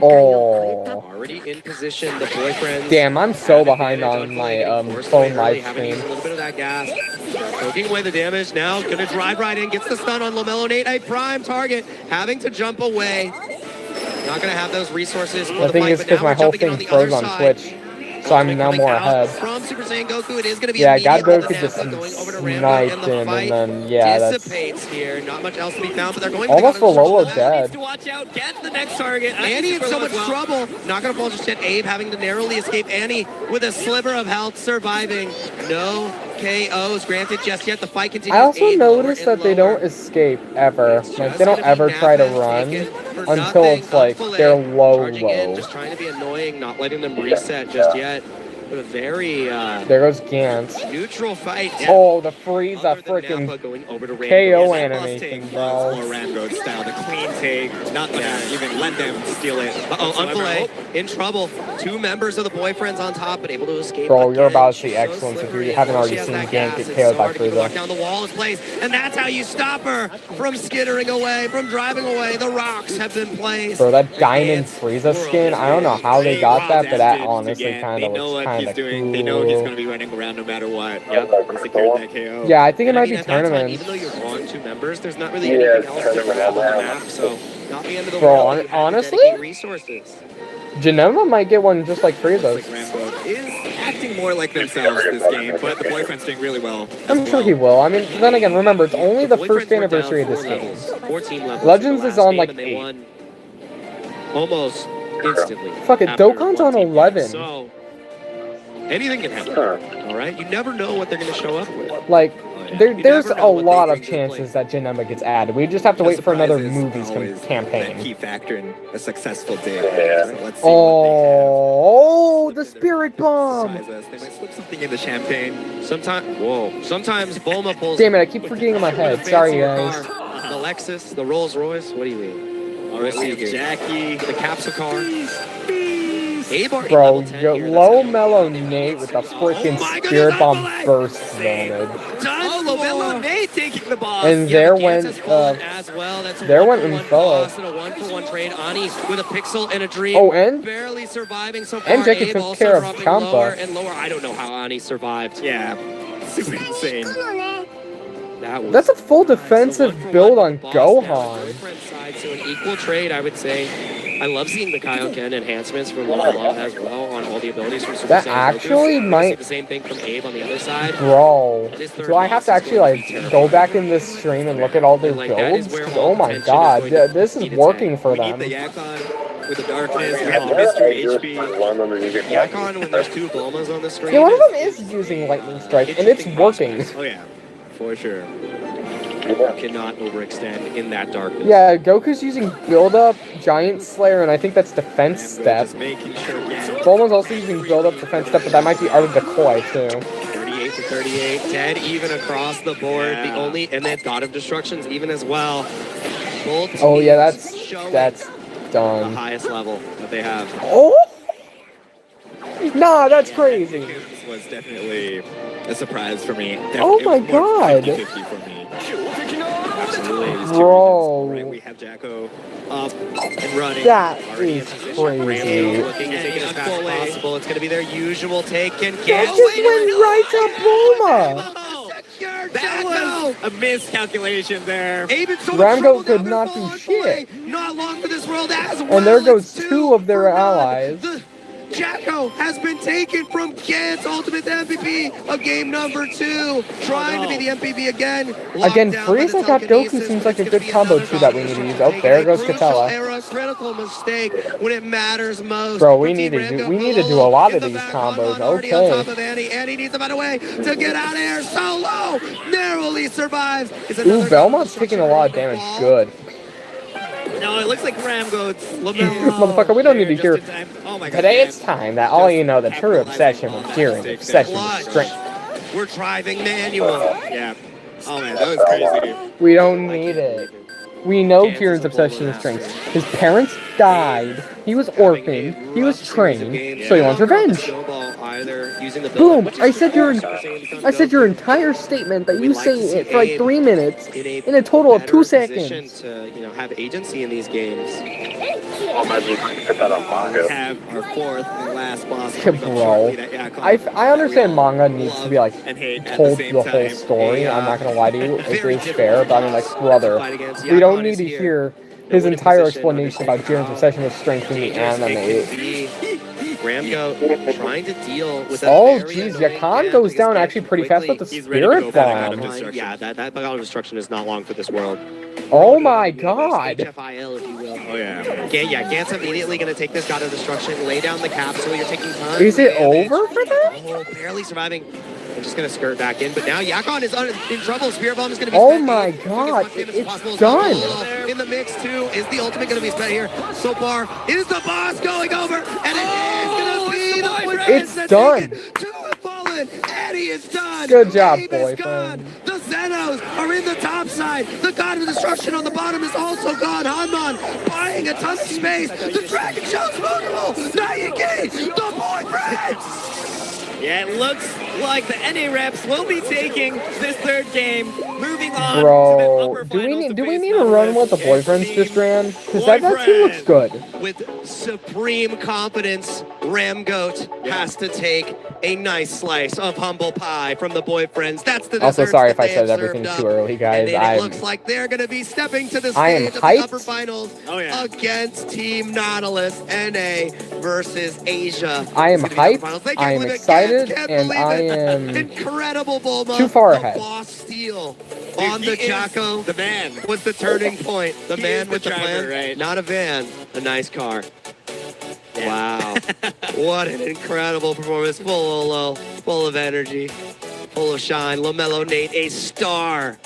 Oh. Already in position, the boyfriend. Damn, I'm so behind on my phone live stream. A little bit of that gas. Poking away the damage now. Going to drive right in. Gets the stun on Lomelo Nate. A prime target. Having to jump away. Not going to have those resources. I think it's because my whole thing froze on Twitch. So I'm now more ahead. From Super Saiyan Goku, it is going to be Yeah, I got immediately Goku just Nappa going over to Rambo, sniped and the him, fight and then, yeah, that's... dissipates here. Not much else to be found, but they're going Almost for the Lolo Goku dead. To watch out, get the next target. Annie in so much trouble. Not going to fall just yet. Abe having to narrowly escape. Annie with a sliver of health, surviving. No KOs granted just yet. The fight continues. I also Abe noticed that they lower. don't escape ever. Like, they don't ever try to run until it's like they're low. Just trying to be annoying, not letting them reset just yet. But a very there goes Gant. Neutral fight. Oh, the Frieza freaking KO animation, bro. More Rambo style, the clean take, not gonna even let them steal it. Unfillet in trouble. Two members of the boyfriends on top, but able to escape. Bro, you're about to see excellence if you haven't already seen Gant get KO'd by Frieza. Down the wall is placed, and that's how you stop her from skittering away, from driving away. The rocks have been placed. Bro, that Diamond Frieza skin, I don't know how they got that, but that honestly kind of looks kind of cool. They know he's gonna be running around no matter what. Yep, he secured that KO. Yeah, I think it might be tournament. Even though you're on two members, there's not really anything else to grab on the map, so not the end of the Bro, world. honestly, resources. Geneva might get one just like Frieza's. Rambo is acting more like themselves this game, but the boyfriend's doing really well. I'm sure he will. I mean, then again, remember, it's only the first anniversary of this game. Legends is on like 8. Almost instantly. Fuck it, Dokkan's on 11. So, anything can happen. All right, you never know what they're going to show up with. Like, there's a lot of chances that Geneva gets added. We just have to wait for another movie's campaign. Key factor in a successful day. So let's see oh, the Spirit Bomb! They might slip something in the champagne. Sometimes Bulma pulls. Damn it, I keep forgetting in my head. Sorry, guys. The Lexus, the Rolls Royce. What do you mean? All right, we have Jackie, the capsule car. Bro, low mellow Nate with the freaking Spirit Bomb burst damage. Mellow Nate taking the bomb. And there went Info. A 1-for-1 trade. Ani with a pixel and a dream. Oh, and barely surviving so far. And Jackie took care of Champa. And lower. I don't know how Ani survived. Yeah, super insane. That's a full defensive build on Gohan. So an equal trade, I would say. I love seeing the Kaioken enhancements from Lola as well on all the abilities from Super Saiyan That actually might... The same thing from Abe on the other side. Bro, do I have to actually like go back in this stream and look at all their builds? Oh my god, this is working for them. With the darkness, we have the mystery HP. Yakon, when there's two Bulmas on the screen. Yeah, one of them is using Lightning Strike, and it's working. Oh yeah, for sure. You cannot overextend in that darkness. Yeah, Goku's using build-up, Giant Slayer, and I think that's Defense Step. Bulma's also using build-up, Defense Step, but that might be Art of Decoy, too. 38 to 38, dead even across the board. Yeah. The only, and then God of Destruction's even as well. Both oh yeah, that's the done. highest level that they have. Oh! Nah, that's crazy. This was definitely a surprise for me. Oh my god. 50-50 for me. Absolutely. Bro. Right, we have Jacko up and running. That Already is in position. crazy. Looking to take it as fast as possible. It's going to be their usual take and That get. just went right to Bulma. That was a miscalculation there. Ramgo could not do shit. Not long for this world as well. And there goes two of their allies. Jacko has been taken from Gant's ultimate MVP of game number 2. Trying to be the MVP again. Again, Frieza got Goku seems like a good combo too that we need to use. Oh, there goes Katella. Critical mistake when it matters most. Bro, we need to do a lot of these combos. Okay. Annie needs to find a way to get out of here. Solo narrowly survives. Ooh, Belmont's taking a lot of damage. Good. No, it looks like Ramgo. Motherfucker, we don't need to hear. Oh my God. Today it's time that all you know the true obsession with Jiren's obsession with strength. We're driving manual. Yeah. Oh man, that was crazy. We don't need it. We know Jiren's obsession with strength. His parents died. He was orphaned. He was trained. So he wants revenge. Boom! I said your entire statement that you say it for like 3 minutes in a total of 2 seconds. To, have agency in these games. Have our fourth and last boss. Bro, I understand manga needs to be like told the whole story. I'm not gonna lie to you, it is fair, but I mean like brother, we don't need to hear his entire explanation about Jiren's obsession with strength in the anime. Ramgo trying to deal with a Oh, very geez, annoying Yakan Gant goes because down Gant actually pretty fast with the He's ready to go Spirit for that kind of Bomb. destruction. Yeah, that God of Destruction is not long for this world. Oh my god. HFIL, if you will. Oh, yeah. Gant's immediately going to take this God of Destruction, lay down the capsule. You're taking tons Is of it damage. over for them? Oh, barely surviving. I'm just going to skirt back in, but now Yakon is in trouble. Spirit Bomb is going to be Oh spent. my Took as god, much damage as it's possible as done. possible. In the mix, too. Is the ultimate going to be spent here? So far, is the boss going over? And it is going to be the boyfriend. It's done. Two have fallen. Eddie is done. Good job, Abe is gone. boyfriend. The Zenos are in the top side. The God of Destruction on the bottom is also gone. Hanman buying a ton of space. The Dragon Show's vulnerable. Naiki, the boyfriend. Yeah, it looks like the NA reps will be taking this third game. Moving on to the Bro, upper do finals we face need to run what the Nautilus boyfriends and just Team ran? Because that team looks Boyfriend. good. With supreme confidence, Ramgoat has to take a nice slice of humble pie from the boyfriends. That's the Also, desserts sorry that if I they said have everything served too up. early, guys. And then it looks like they're going to be stepping to the I am stage of the hyped. upper finals Oh, yeah. against Team Nautilus NA versus Asia. I am It's gonna be the upper hyped, finals. They I can't am believe it. excited, Can't and believe I it. am Incredible Bulma. too far The ahead. boss steal Dude, on the he is Jacko. the man. Was the turning point. The He man is the with the driver, plan. right? Not a van, a nice car. Wow. What an incredible performance. Full of low, full of energy, full of shine. LaMelo Nate, a star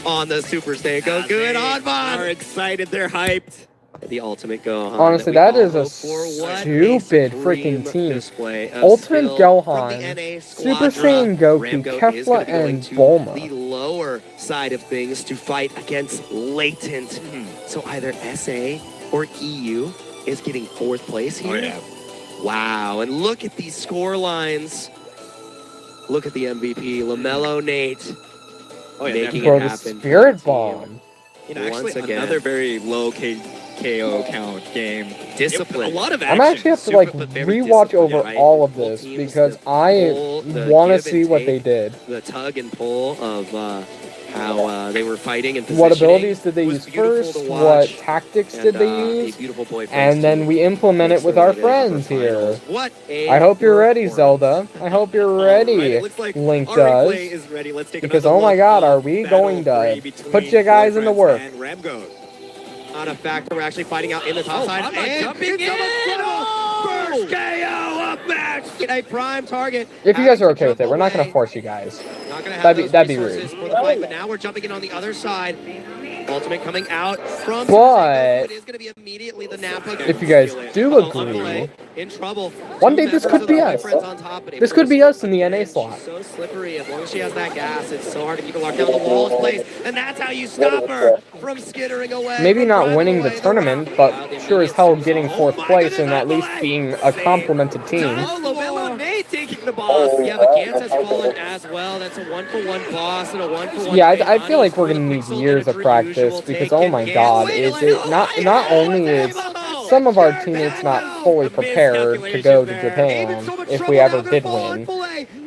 on the Super Saiyan Goku. They And are Hanban. excited. They're hyped. The ultimate Gohan. Honestly, we that all is a hope for. What stupid supreme freaking team. display of Ultimate skill from Gohan, the NA Super Squadra. Saiyan Goku, Ramgoat is gonna Kefla, be going and to Bulma. the lower side of things to fight against Latent. So either SA or EU is getting fourth place here. Oh, yeah. Wow, and look at these score lines. Look at the MVP, LaMelo Nate, Oh, yeah, making Bro, it the happen. Spirit for the Bomb. You know, Once actually, again. another very low KO count game. Discipline. A lot of I'm action. actually have to Super, like but very rewatch disciplined, over right? all of Both this teams, because the I pull, the want to give and see what they take, did. The tug and pull of how they were fighting and What positioning abilities did they was use beautiful first? to What watch. tactics And, did a they use? beautiful boyfriends And then team we implement makes it with their our way to the upper friends here. finals. What a I hope you're ready, performance. Zelda. I hope you're All ready. right, it looks like Link our does. replay is ready. Let's take Because, another oh my look god, of are we Battle going to 3 between put you guys in the Boyfriends work? and Ramgoat. Not a factor. We're actually fighting out in the top side. Hanma And jumping it's in. First KO of match. A prime target. If you guys are okay Having to with it, we're not jump going to away. force you guys. Not gonna have That'd be- those that'd be resources rude. for the fight, but now we're jumping in on the other side. Ultimate coming out from But it is going to be immediately the Napa. if you guys do Underway, agree, in trouble. one Two day this members could of the be us. boyfriends on top, but This able could to be slip us in the again. NA She's slot. so slippery. As long as she has that gas, it's so hard to keep her locked down. The wall is placed, and that's how you stop her from skittering away. Maybe from not driving winning the away tournament, round. but Wow, the sure as immediate hell super getting song. fourth Oh my place goodness, and at least Upperlight. being a complimented team. Oh, LaMelo Nate taking the boss. Yeah, but Gantz has fallen as well. That's a 1-for-1 boss and a 1-for-1. Yeah, I feel like we're gonna need years of practice because oh my god, is it not only is some of our teammates not fully prepared to go to Japan if we ever did win,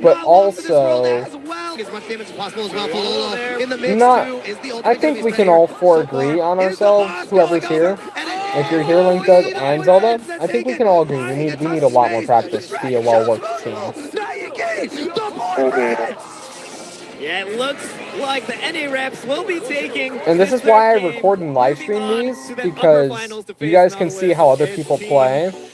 but also as much damage as possible as well. Pololo in the mix not. too is the I ultimate think gonna we be can spent all here. four So far, agree on it is the ourselves. boss Whoever's going here. over, and it If you're here, Link does, is and the Zelda, Reds that I think we take can it. all agree. We need a lot more practice to be a well-worked team. Naiki, the boyfriend. Yeah, it looks like the NA reps will be taking. And this is why I third game. record and live Moving stream on these to the because upper finals to you face guys can see how other Nautilus people and play Team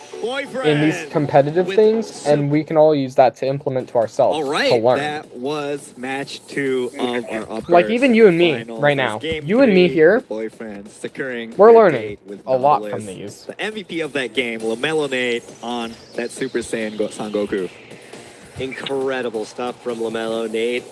in these Boyfriend. competitive With things, and we can all use that to implement to ourselves All to right, learn. that was match 2 of our upper Like, even you and me semifinals. right now. As game You and me 3, here, the Boyfriends securing we're their learning date with a lot Nautilus. from these. The MVP of that game, LaMelo Nate on that Super Saiyan Son Goku. Incredible stuff from LaMelo Nate.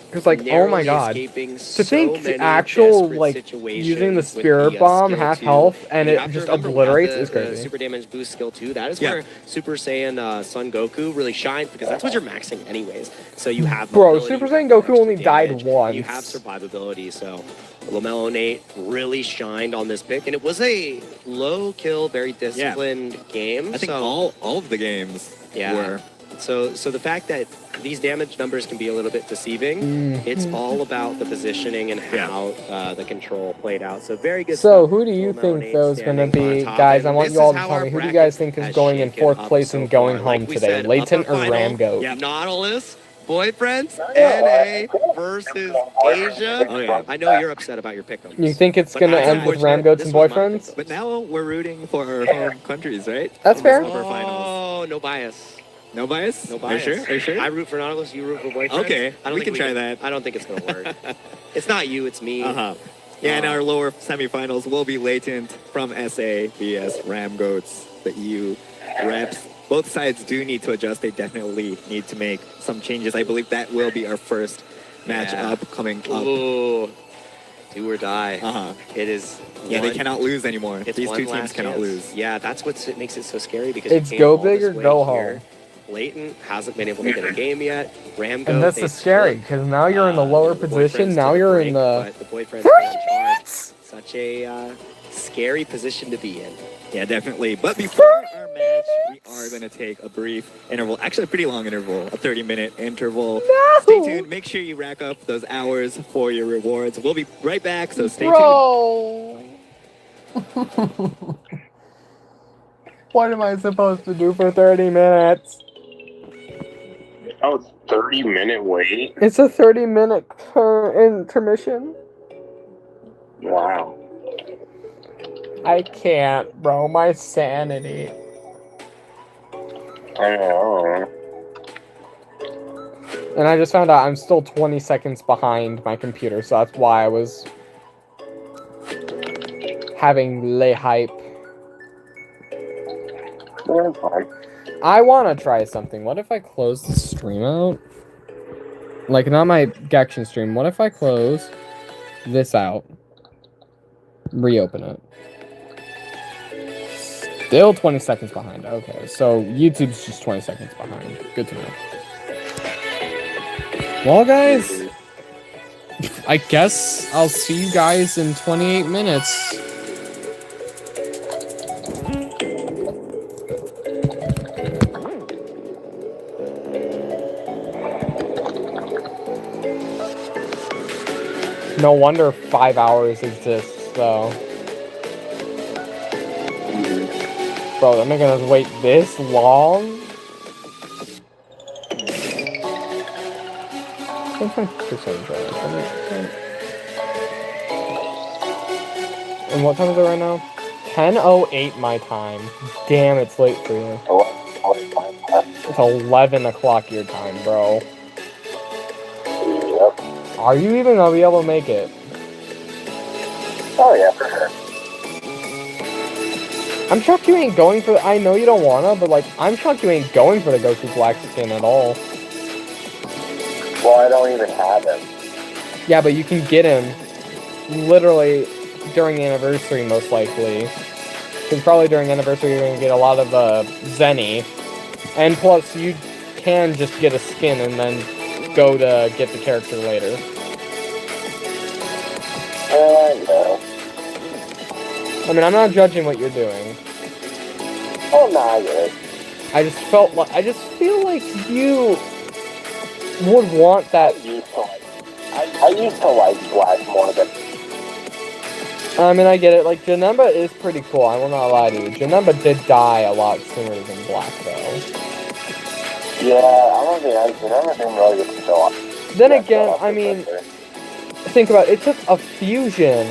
Because, like, oh my Narrowly god. escaping To so think many actual, desperate like, situations using the with Spirit the, Bomb, skill half two. health, and You it have to just remember, we obliterates have is the crazy. super damage boost skill too. That is Yeah. where Super Saiyan Son Goku really shines because that's what you're maxing anyways. So you have Bro, mobility, Super you have Saiyan Goku extra only died damage, once. You have survivability. So LaMelo Nate really shined on this pick, and it was a low kill, very disciplined game. I think so all of the games Yeah. were So the fact that these damage numbers can be a little bit deceiving, it's all about the positioning and how the control played out. So very good So stuff. who do you think though is going to standing be, on top. guys? I And want this you all is to how tell our me, who do you bracket guys think is has going in shaken 4th up place so and going far. Like home we today, said, Leighton upper or final, Ramgoat? Yeah, Nautilus, boyfriends, Yeah, NA versus Asia. Oh yeah, I know you're upset about your pick'ems. You think it's But going to it's end with unfortunate. Ramgoats This and was my boyfriends? pick'em. But now we're rooting for our home countries, right? That's In this fair. upper finals. Oh, no bias. No bias? No Are you bias. sure? Are you sure? I root for Nautilus, you root for boyfriend. Okay, we can try that. I don't think it's gonna work. It's not you, it's me. Yeah, in our lower semifinals will be Latent from SA vs Ramgoats, the EU reps. Both sides do need to adjust. They definitely need to make some changes. I believe that will be our first match up coming up. Ooh, do or die. It is. Yeah, they cannot lose anymore. It's These one two teams last cannot chance. lose. Yeah, that's what makes it so scary because It's you came go all big this or way go here. home. Leighton hasn't been able to get a game yet. Ramgo, And this they is scary took, because now you're in the lower the position. boyfriends Now took a you're break, in the but the boyfriend's 30 still in charge. minutes. Such a scary position to be in. Yeah, definitely. But before our match, we are going to take a brief interval. Actually, a pretty long interval, a 30-minute interval. No! Stay tuned. Make sure you rack up those hours for your rewards. We'll be right back, so stay tuned. Bro! What am I supposed to do for 30 minutes? Oh, it's 30-minute wait? It's a 30-minute intermission. Wow. I can't, bro. My sanity. I know. And I just found out I'm still 20 seconds behind my computer, so that's why I was having lay hype. Yeah, fine. I want to try something. What if I close the stream out? Like, not my Gekishin stream. What if I close this out? Reopen it. Still 20 seconds behind. Okay, so YouTube's just 20 seconds behind. Good to know. Well, guys, I guess I'll see you guys in 28 minutes. No wonder 5 hours exists, though. Bro, I'm not gonna wait this long? What's my percentage right now? And what time is it right now? 10:08 my time. Damn, it's late for you. It's 11 o'clock your time, bro. Are you even gonna be able to make it? Oh, yeah, for sure. I'm shocked you ain't going for. I know you don't wanna, but like, I'm shocked you ain't going for the Goku Black skin at all. Well, I don't even have him. Yeah, but you can get him literally during the anniversary, most likely. Because probably during anniversary you're gonna get a lot of Zenny, and plus you can just get a skin and then go to get the character later. No. I mean, I'm not judging what you're doing. Oh, nah, you're I just feel like you would want that. I used to like Black more than. I mean, I get it. Like, Janemba is pretty cool. I will not lie to you. Janemba did die a lot sooner than Black, though. Yeah, I don't think I've never been really good to show up. Then again, I mean, think about it. It took a fusion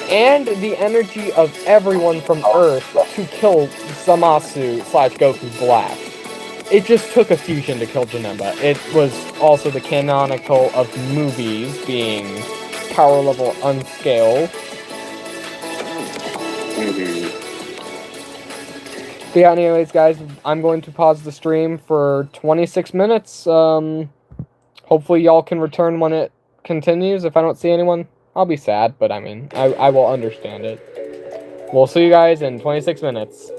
and the energy of everyone from Earth to kill Zamasu / Goku Black. It just took a fusion to kill Janemba. It was also the canonical of movies being power level unscaled. But yeah, anyways, guys, I'm going to pause the stream for 26 minutes. Hopefully y'all can return when it continues. If I don't see anyone, I'll be sad, but I mean, I will understand it. We'll see you guys in 26 minutes.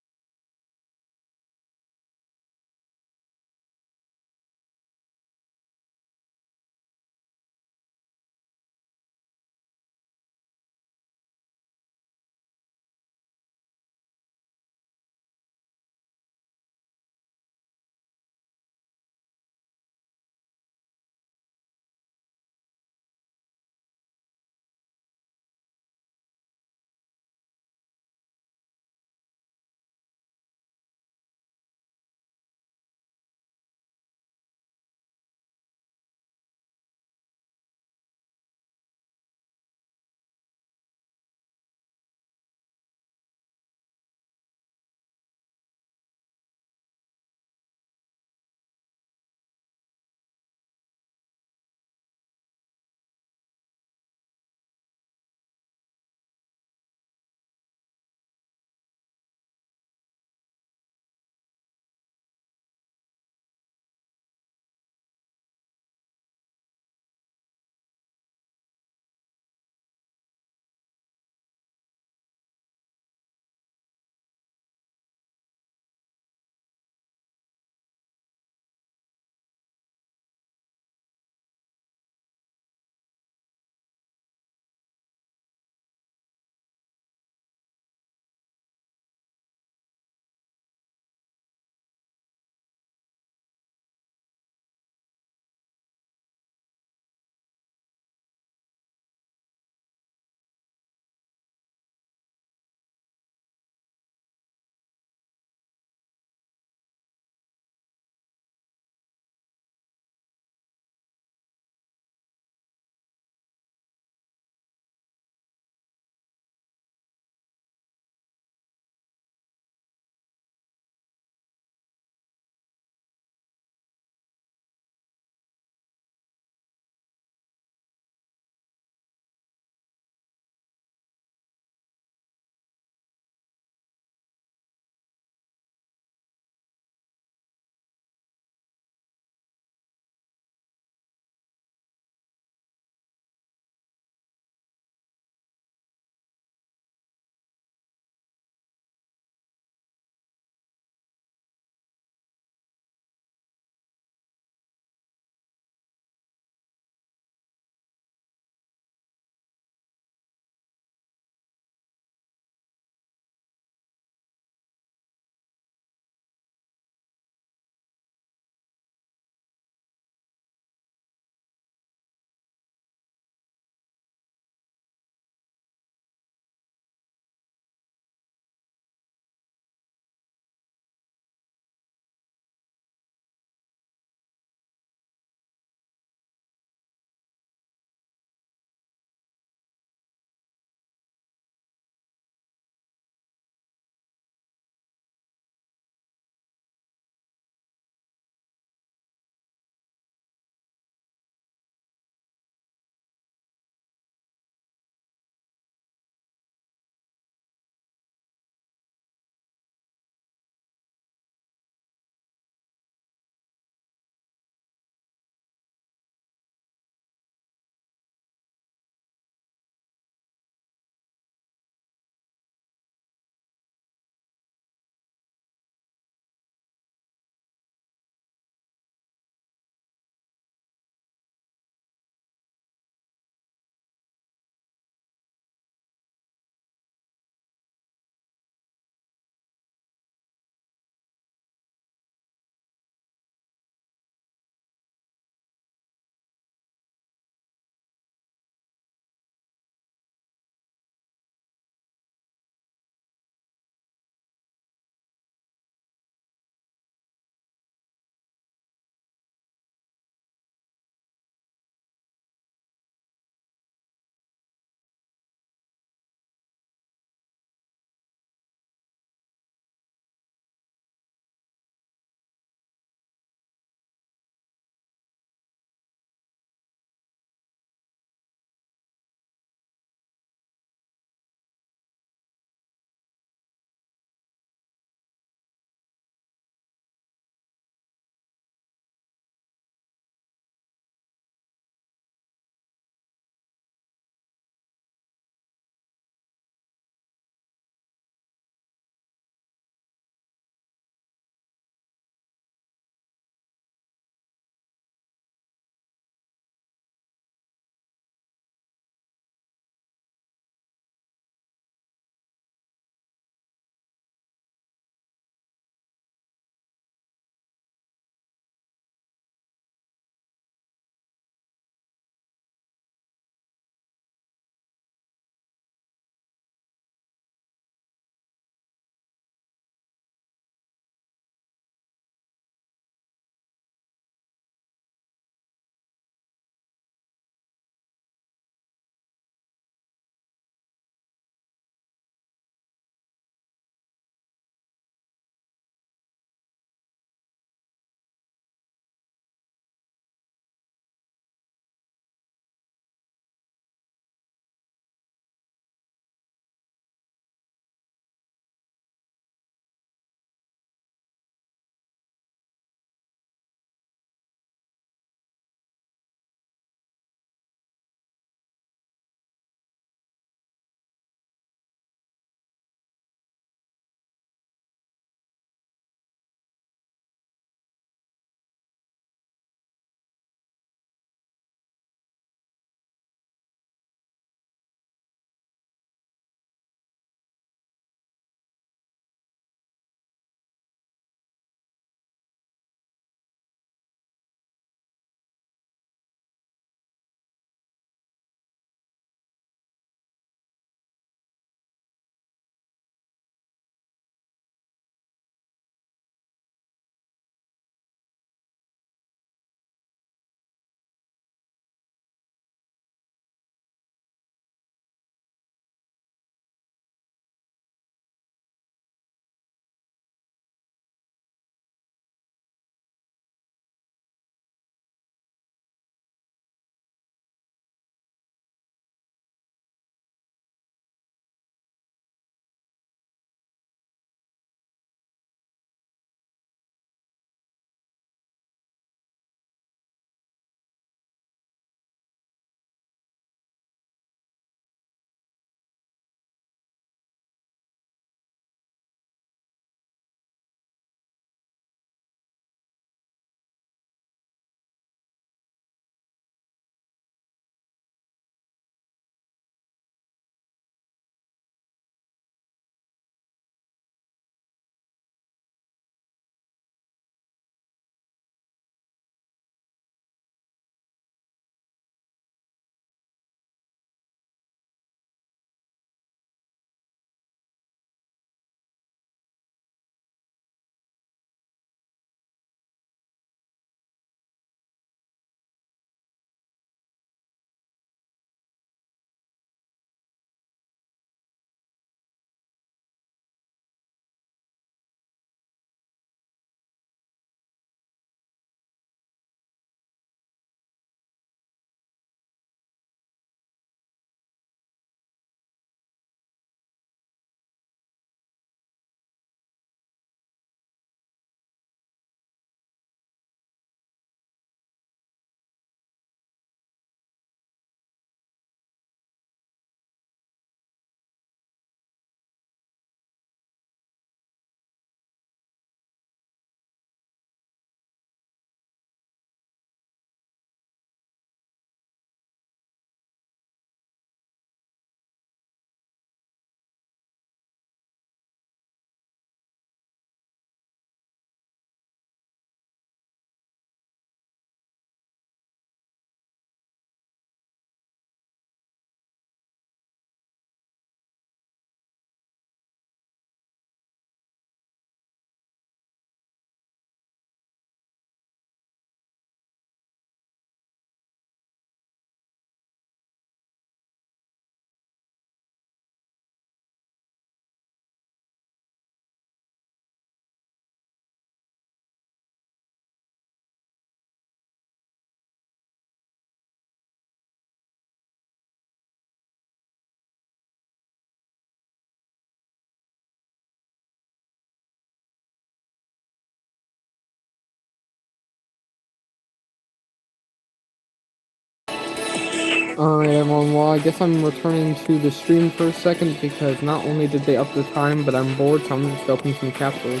Alright everyone, well I guess I'm returning to the stream for a second because not only did they up the time, but I'm bored, so I'm just opening some capsules.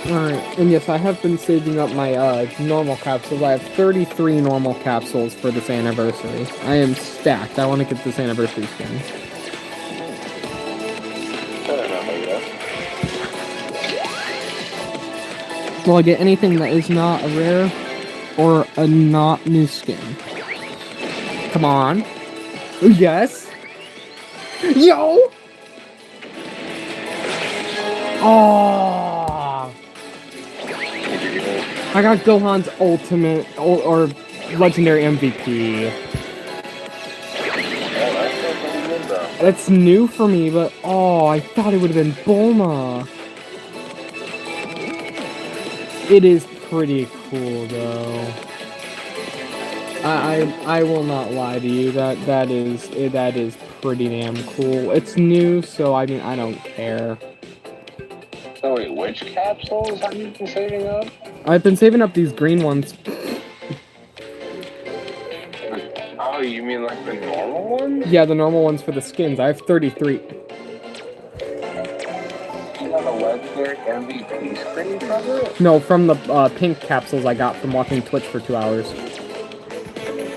Alright, and yes, I have been saving up my normal capsules. I have 33 normal capsules for this anniversary. I am stacked. I want to get this anniversary skin. Will I get anything that is not a rare or a not new skin? Come on. Yes. Yo! Oh! I got Gohan's ultimate or legendary MVP. That's new for me, but oh, I thought it would have been Bulma. It is pretty cool though. I will not lie to you. That is pretty damn cool. It's new, so I mean I don't care. So wait, which capsules have you been saving up? I've been saving up these green ones. Oh, you mean like the normal ones? Yeah, the normal ones for the skins. I have 33. You got a legendary MVP screen from it? No, from the pink capsules I got from watching Twitch for 2 hours. Okay.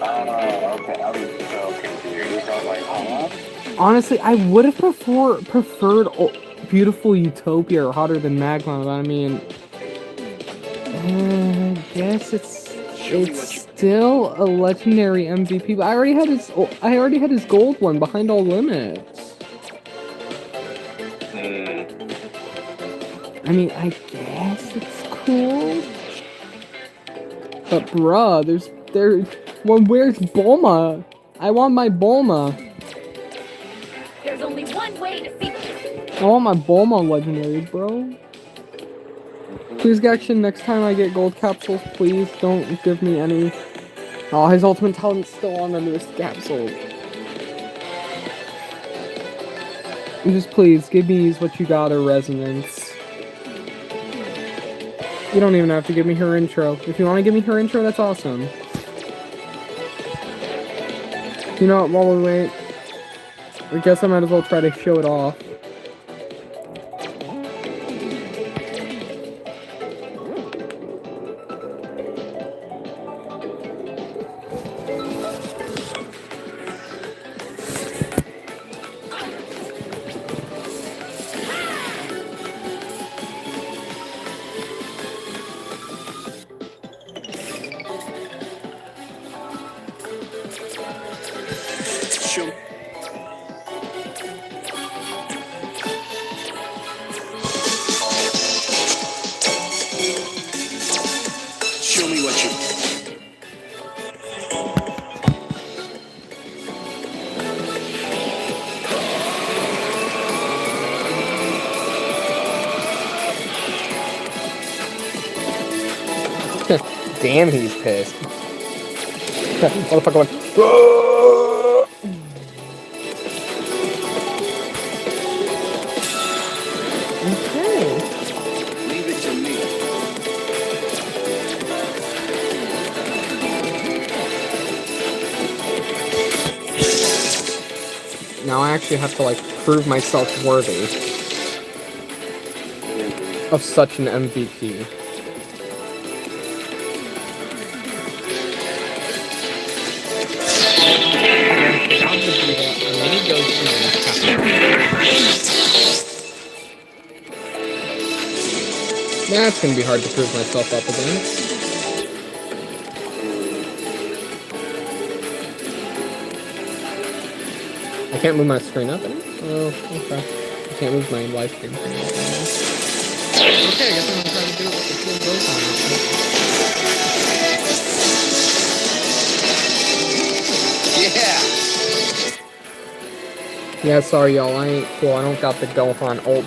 I was so confused. I was like, huh? Honestly, I would have preferred Beautiful Utopia or Hotter Than Magma, but I mean, I guess it's still a legendary MVP. But I already had his gold one, Behind All Limits. I mean, I guess it's cool. But bruh, where's Bulma? I want my Bulma. There's only one way to see. I want my Bulma legendaries, bro. Please, Gekishin, next time I get gold capsules, please don't give me any. Oh, his ultimate talent's still on the newest capsule. Just please, give me what you got, or resonance. You don't even have to give me her intro. If you want to give me her intro, that's awesome. You know what, while we wait, I guess I might as well try to show it off. Show me what you... Damn, he's pissed. Motherfucker went. Okay. Leave it to me. Now I actually have to, like, prove myself worthy of such an MVP. That's gonna be hard to prove myself up against. I can't move my screen up anymore? Oh, okay. I can't move my live stream screen up anymore. Okay, I guess I'm gonna try to do it with the full growth on it. Yeah! Yeah, sorry y'all, I ain't cool. I don't got the Gohan ult.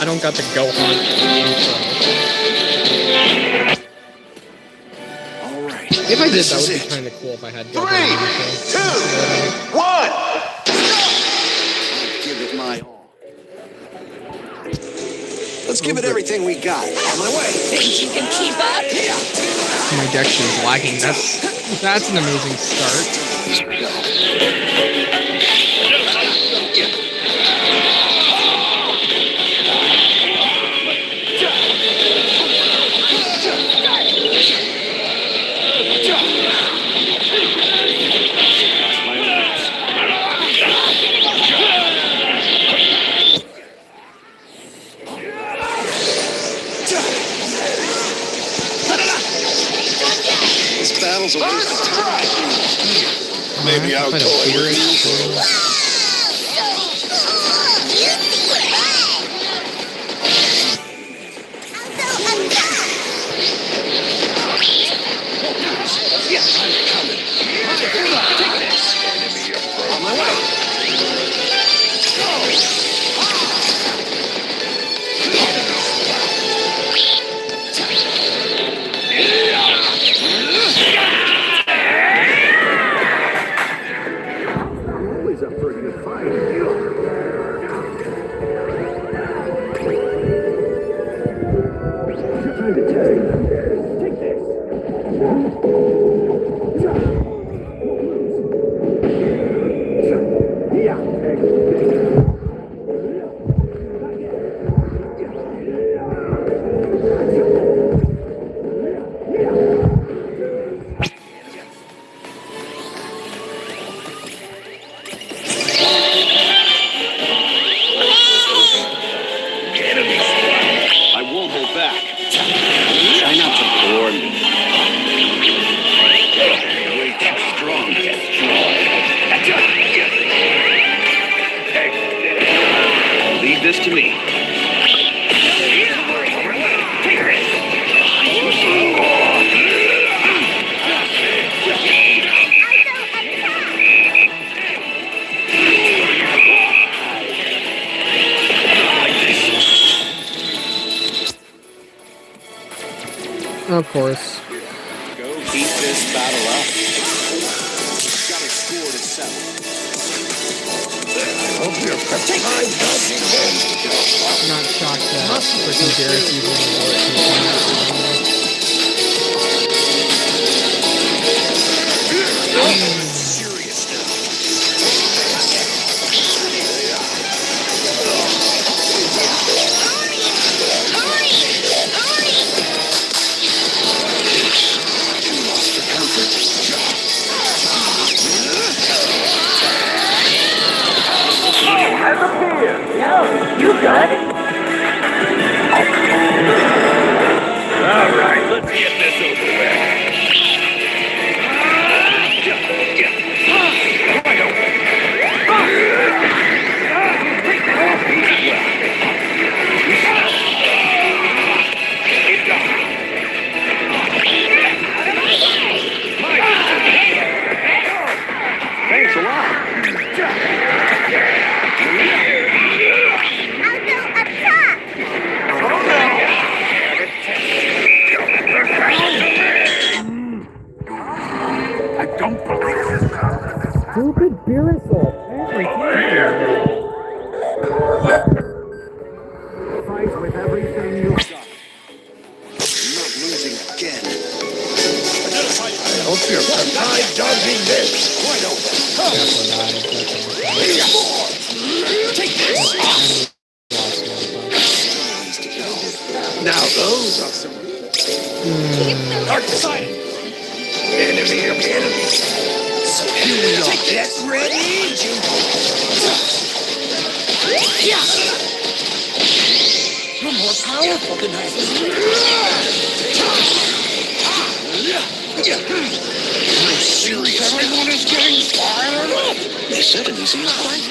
I don't got the Gohan intro. Alright. If I did, that would be kinda cool if I had Gohan intro. 3, 2, 1! I'll give it my all. Let's give it everything we got. On my way. Think you can keep up? My Gekishin's lagging. That's an amazing start. This battle's a waste of time. Maybe I'll toy with you. This to me. Of course. Go keep this battle up. Got a score to settle. Not shocked that freaking Garrus even You good? All right, let's get this over with. Thanks a lot. Stupid Beerusel. Every Fight with everything you got. Not losing again. Hope you're prepared dodging this. Quite Take this. Now those are some dark side. Enemy of enemy. Take that, ready? You're more powerful than I I'm serious. Everyone is getting fired up. They said an easy fight.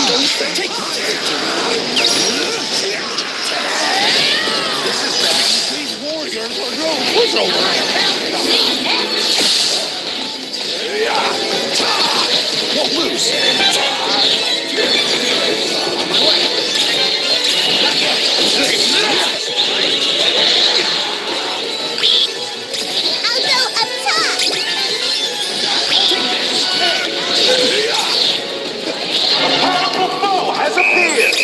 Don't take This is bad. These warriors are going pushover. Won't lose. A powerful foe has appeared.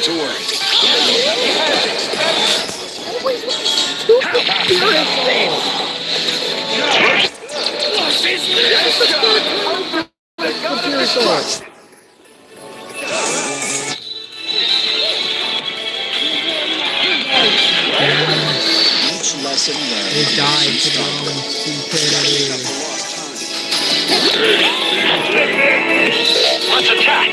to work. Each lesson learned. They died to their own stupidity. Let's attack!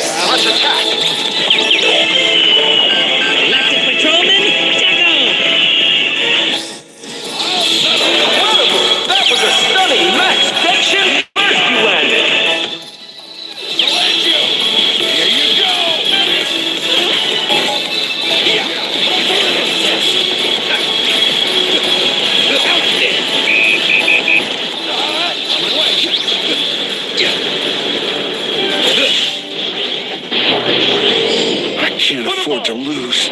Let's attack! Galactic Patrolman, Incredible! That was a stunning Max Gekishin first you landed! Here you go! I can't afford to lose.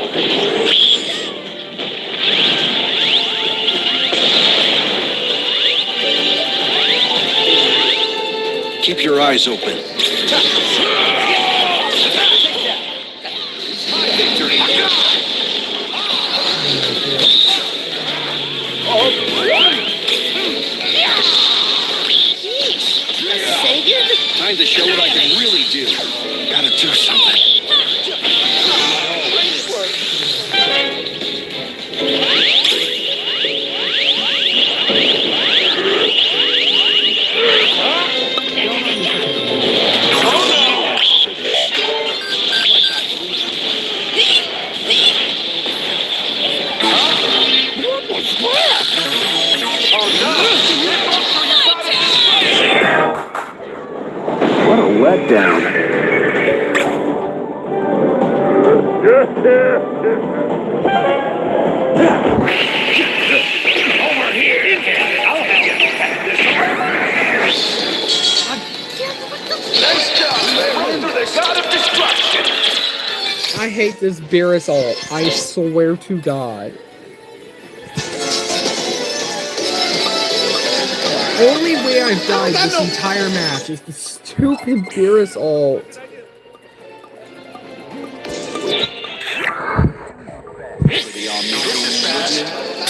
Keep your eyes open. Time to show what I can really do. Gotta do something. What a letdown. Over here! I'll have you back this Nice job, man! Through the god of destruction! I hate this Beerus ult. I swear to God. Only way I've died this entire match is the stupid Beerus ult.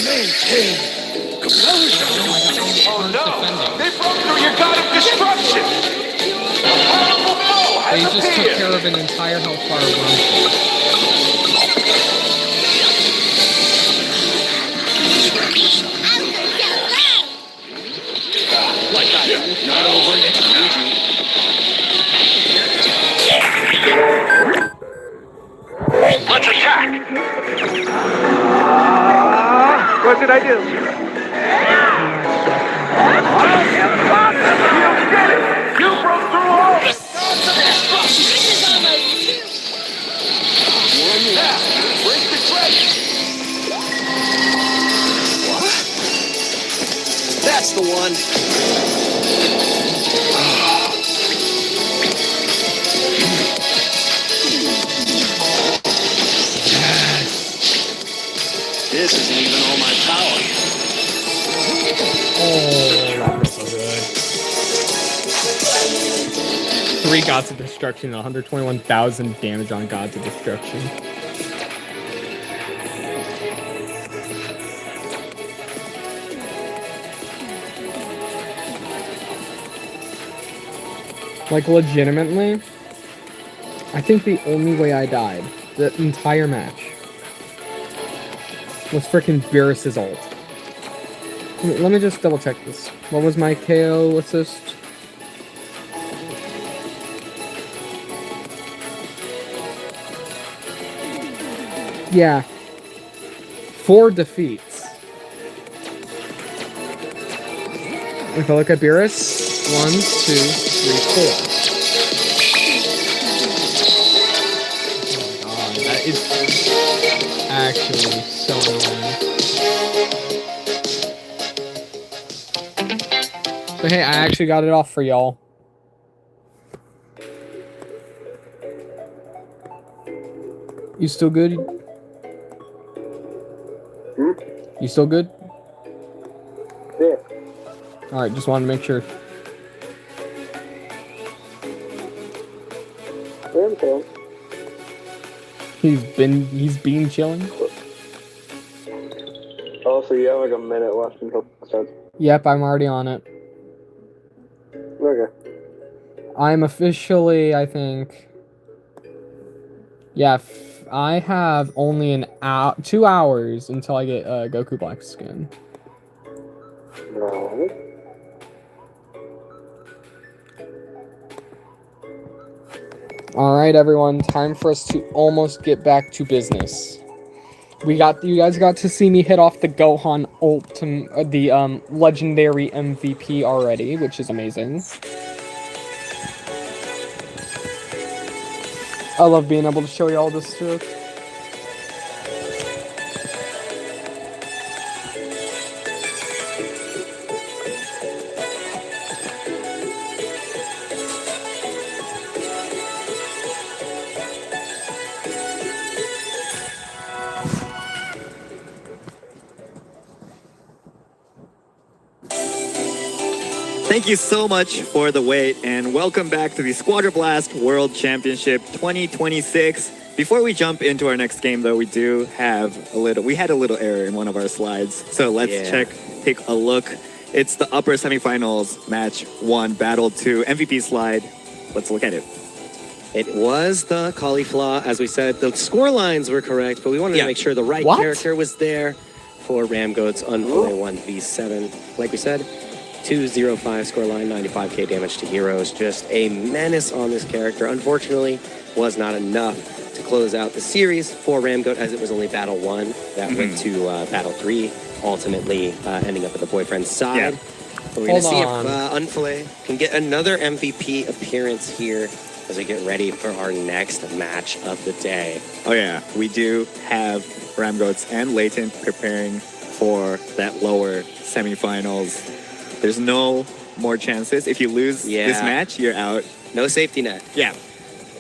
Maintain composure! Oh no! They broke through your god of destruction! A powerful foe They has just took appeared! care of an entire health bar run. Not over yet. Let's attack! What did I do? You did it! You broke through all the gods of destruction! Break the dragon! What? That's the one. This isn't even all my power. Oh, that was so good. 3 Gods of Destruction, 121,000 damage on Gods of Destruction. Like, legitimately, I think the only way I died the entire match was frickin' Beerus' ult. Let me just double check this. What was my KO assist? Yeah. 4 defeats. If I look at Beerus, 1, 2, 3, 4. Oh my god, that is actually so annoying. But hey, I actually got it off for y'all. You still good? You still good? Yeah. Alright, just wanted to make sure. Okay. He's been chilling? Oh, so you have like a minute left until it starts. Yep, I'm already on it. Okay. I'm officially, I think... Yeah, I have only 2 hours until I get Goku Black skin. No. Alright everyone, time for us to almost get back to business. You guys got to see me hit off the Gohan the legendary MVP already, which is amazing. I love being able to show you all this stuff. Thank you so much for the wait, and welcome back to the Squadra Blast World Championship 2026. Before we jump into our next game, though, we had a little error in one of our slides. So let's take a look. It's the upper semifinals, match 1, battle 2, MVP slide. Let's look at it. It was the cauliflower, as we said. The score lines were correct, but we wanted to make sure the right character was there for Ramgoat's Unplay 1v7. Like we said, 2-0-5 scoreline, 95k damage to heroes. Just a menace on this character. Unfortunately, was not enough to close out the series for Ramgoat, as it was only Battle 1 that went to Battle 3, ultimately ending up at the boyfriend's side. But we're going to see if Unplay can get another MVP appearance here as we get ready for our next match of the day. Oh yeah, we do have Ramgoats and Latent preparing for that lower semifinals. There's no more chances. If you lose this match, you're out. No safety net. Yeah.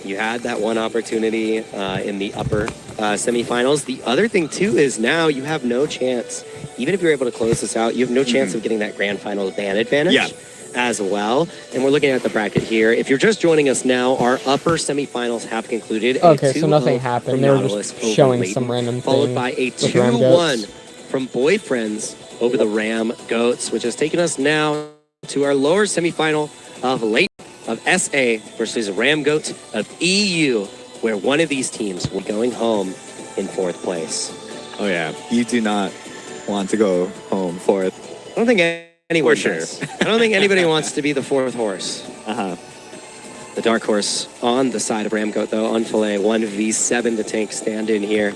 You had that one opportunity in the upper semifinals. The other thing, too, is now you have no chance. Even if you're able to close this out, you have no chance of getting that grand final ban advantage as well. And we're looking at the bracket here. If you're just joining us now, our upper semifinals have concluded. Okay, so nothing happened. They were just showing some random thing. Followed by a 2-1 from Boyfriends over the Ram Goats, which has taken us now to our lower semifinal of SA versus Ram Goat of EU, where one of these teams will be going home in 4th place. Oh yeah, you do not want to go home 4th. I don't think anyone does. I don't think anybody wants to be the 4th horse. The dark horse on the side of Ram Goat, though, Unfilet 1v7 to tank stand-in here,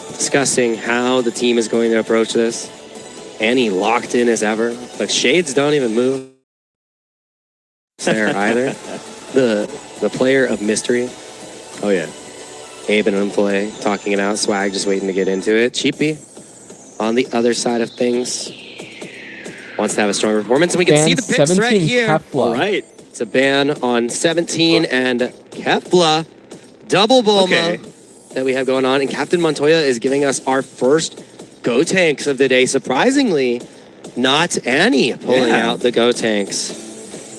discussing how the team is going to approach this. Annie locked in as ever. Like, shades don't even move there either. The player of mystery. Oh yeah. Abe and Unplay talking it out. Swag just waiting to get into it. Cheapy on the other side of things wants to have a strong performance, and we can see the picks right here. Kefla. All right. It's a ban on 17 and Kefla. Double Bulma that we have going on, and Captain Montoya is giving us our first Go Tanks of the day. Surprisingly, not Annie pulling out the Go Tanks.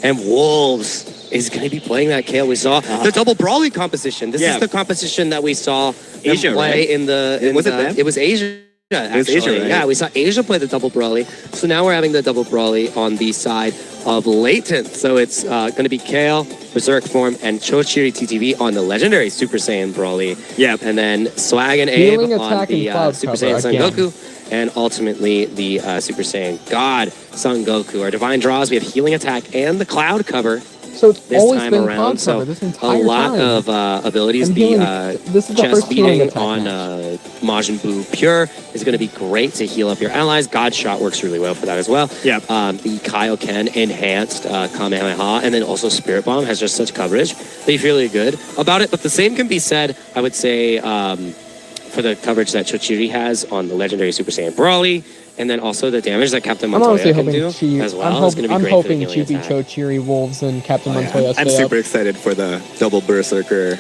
And Wolves is going to be playing that Kale. We saw the double Brawly composition. This is the composition that we saw Asia play in the... Was it them? It was Asia, actually. It was Asia, right? Yeah, we saw Asia play the double Brawly. So now we're having the double Brawly on the side of Latent. So it's going to be Kale, Berserk Form, and Chochiri TTV on the legendary Super Saiyan Brawly. Yep. And then Swag and Abe Healing, on the attack, Super Saiyan Son Goku. And ultimately the Super Saiyan God Son Goku. Our Divine Draws, we have Healing Attack and the Cloud cover So it's this always time been around. cloud So cover this a entire lot time. of abilities. And The healing, this is the chest first healing beating attack on Majin Buu Pure is going to be great to heal up your allies. God Shot works really well for that as well. Yeah. The Kaioken enhanced Kamehameha, and then also Spirit Bomb has just such coverage that you feel really good about it. But the same can be said, I would say, for the coverage that Chochiri has on the legendary Super Saiyan Brawly, and then also the damage that Captain I'm honestly Montoya can hoping do as well is going to be great for the healing Chibi, attack. Chochiri, Wolves, and Captain Montoya I'm stay super up. excited for the double Berserker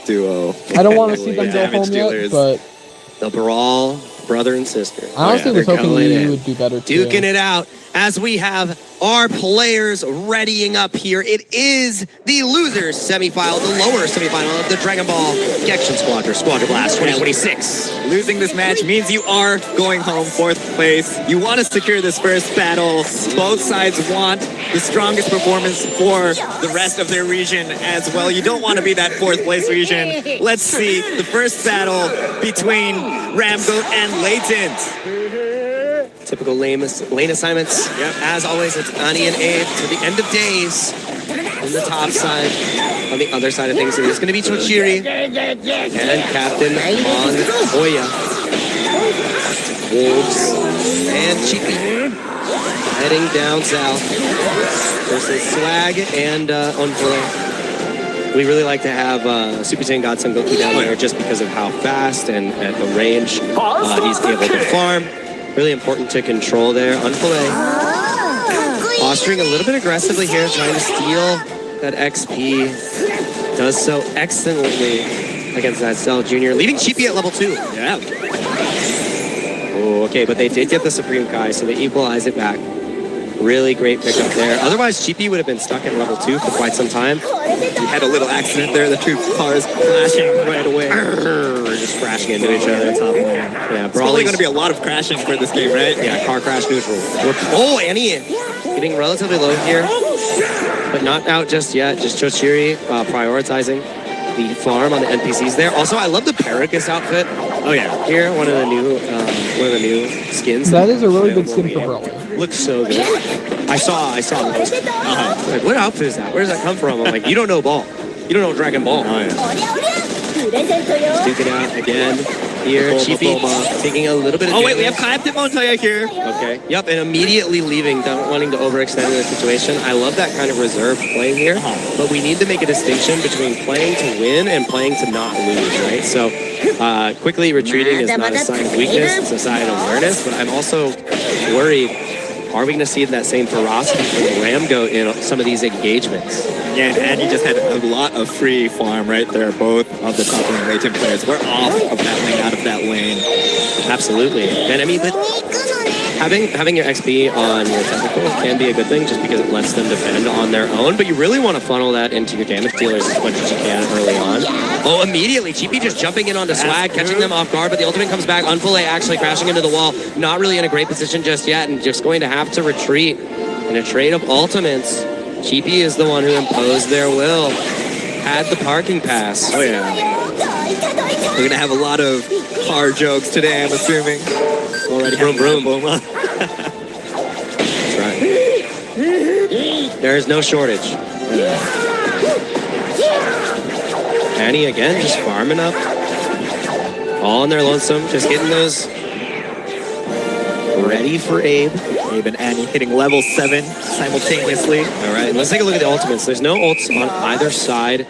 duo. I don't want to see them go Damage home yet, dealers. but The Brawl, brother and sister. I honestly was They're hoping going you in. would do better too. Duking it out as we have our players readying up here. It is the losers semifinal, the lower semifinal of the Dragon Ball Gekishin Squadra Blast 2026. Losing this match means you are going home 4th place. You want to secure this first battle. Both sides want the strongest performance for the rest of their region as well. You don't want to be that 4th place region. Let's see the first battle between Ramgoat and Latent. Typical lane assignments. Yep. As always, it's Ani and Abe to the end of days. On the top side, on the other side of things, it is going to be Chochiri and Captain Montoya. Wolves and Chippy heading down south versus Swag and Unfully. We really like to have Super Saiyan God Son Goku down there just because of how fast and at the range he's able to farm. Really important to control there. Unfully posturing a little bit aggressively here, trying to steal that XP. Does so excellently against that Cell Jr., leaving Chippy at level 2. Yeah. Oh, okay, but they did get the Supreme Kai, so they equalize it back. Really great pickup there. Otherwise, Chippy would have been stuck at level 2 for quite some time. We had a little accident there. The two cars crashing right away. Just crashing into each other. Yeah, It's probably going to be a lot of crashing for this game, right? Yeah, car crash neutral. Oh, Annie getting relatively low here, but not out just yet. Just Chochiri prioritizing the farm on the NPCs there. Also, I love the Paragus outfit. Oh yeah, here one of the new skins. That is a really good skin for Brawler. Looks so good. I saw those. Like, what outfit is that? Where does that come from? I'm like, you don't know Ball. You don't know Dragon Ball. Oh yeah. Duke it out again. Here, Chippy taking a little bit of damage. Wait, we have Captain Montoya here. Okay. Yep, and immediately leaving, not wanting to overextend in the situation. I love that kind of reserved play here, but we need to make a distinction between playing to win and playing to not lose, right? So quickly retreating is not a sign of weakness, it's a sign of awareness, but I'm also worried, are we going to see that same ferocity from Ramgoat in some of these engagements? Yeah, and you just had a lot of free farm right there. Both of the top lane Latent players were off of that lane, out of that lane. Absolutely. And I mean, but having your XP on your technical can be a good thing just because it lets them defend on their own, but you really want to funnel that into your damage dealers as much as you can early on. Oh, immediately, Chippy just jumping in onto Swag, catching them off guard, but the ultimate comes back. Unfully actually crashing into the wall. Not really in a great position just yet, and just going to have to retreat. In a trade of ultimates, Chippy is the one who imposed their will. Had the parking pass. Oh yeah. We're going to have a lot of car jokes today, I'm assuming. Already broom broom. That's right. There is no shortage. Annie again, just farming up. All on their lonesome, just getting those ready for Abe. Abe and Annie hitting level 7 simultaneously. All right, let's take a look at the ultimates. There's no ults on either side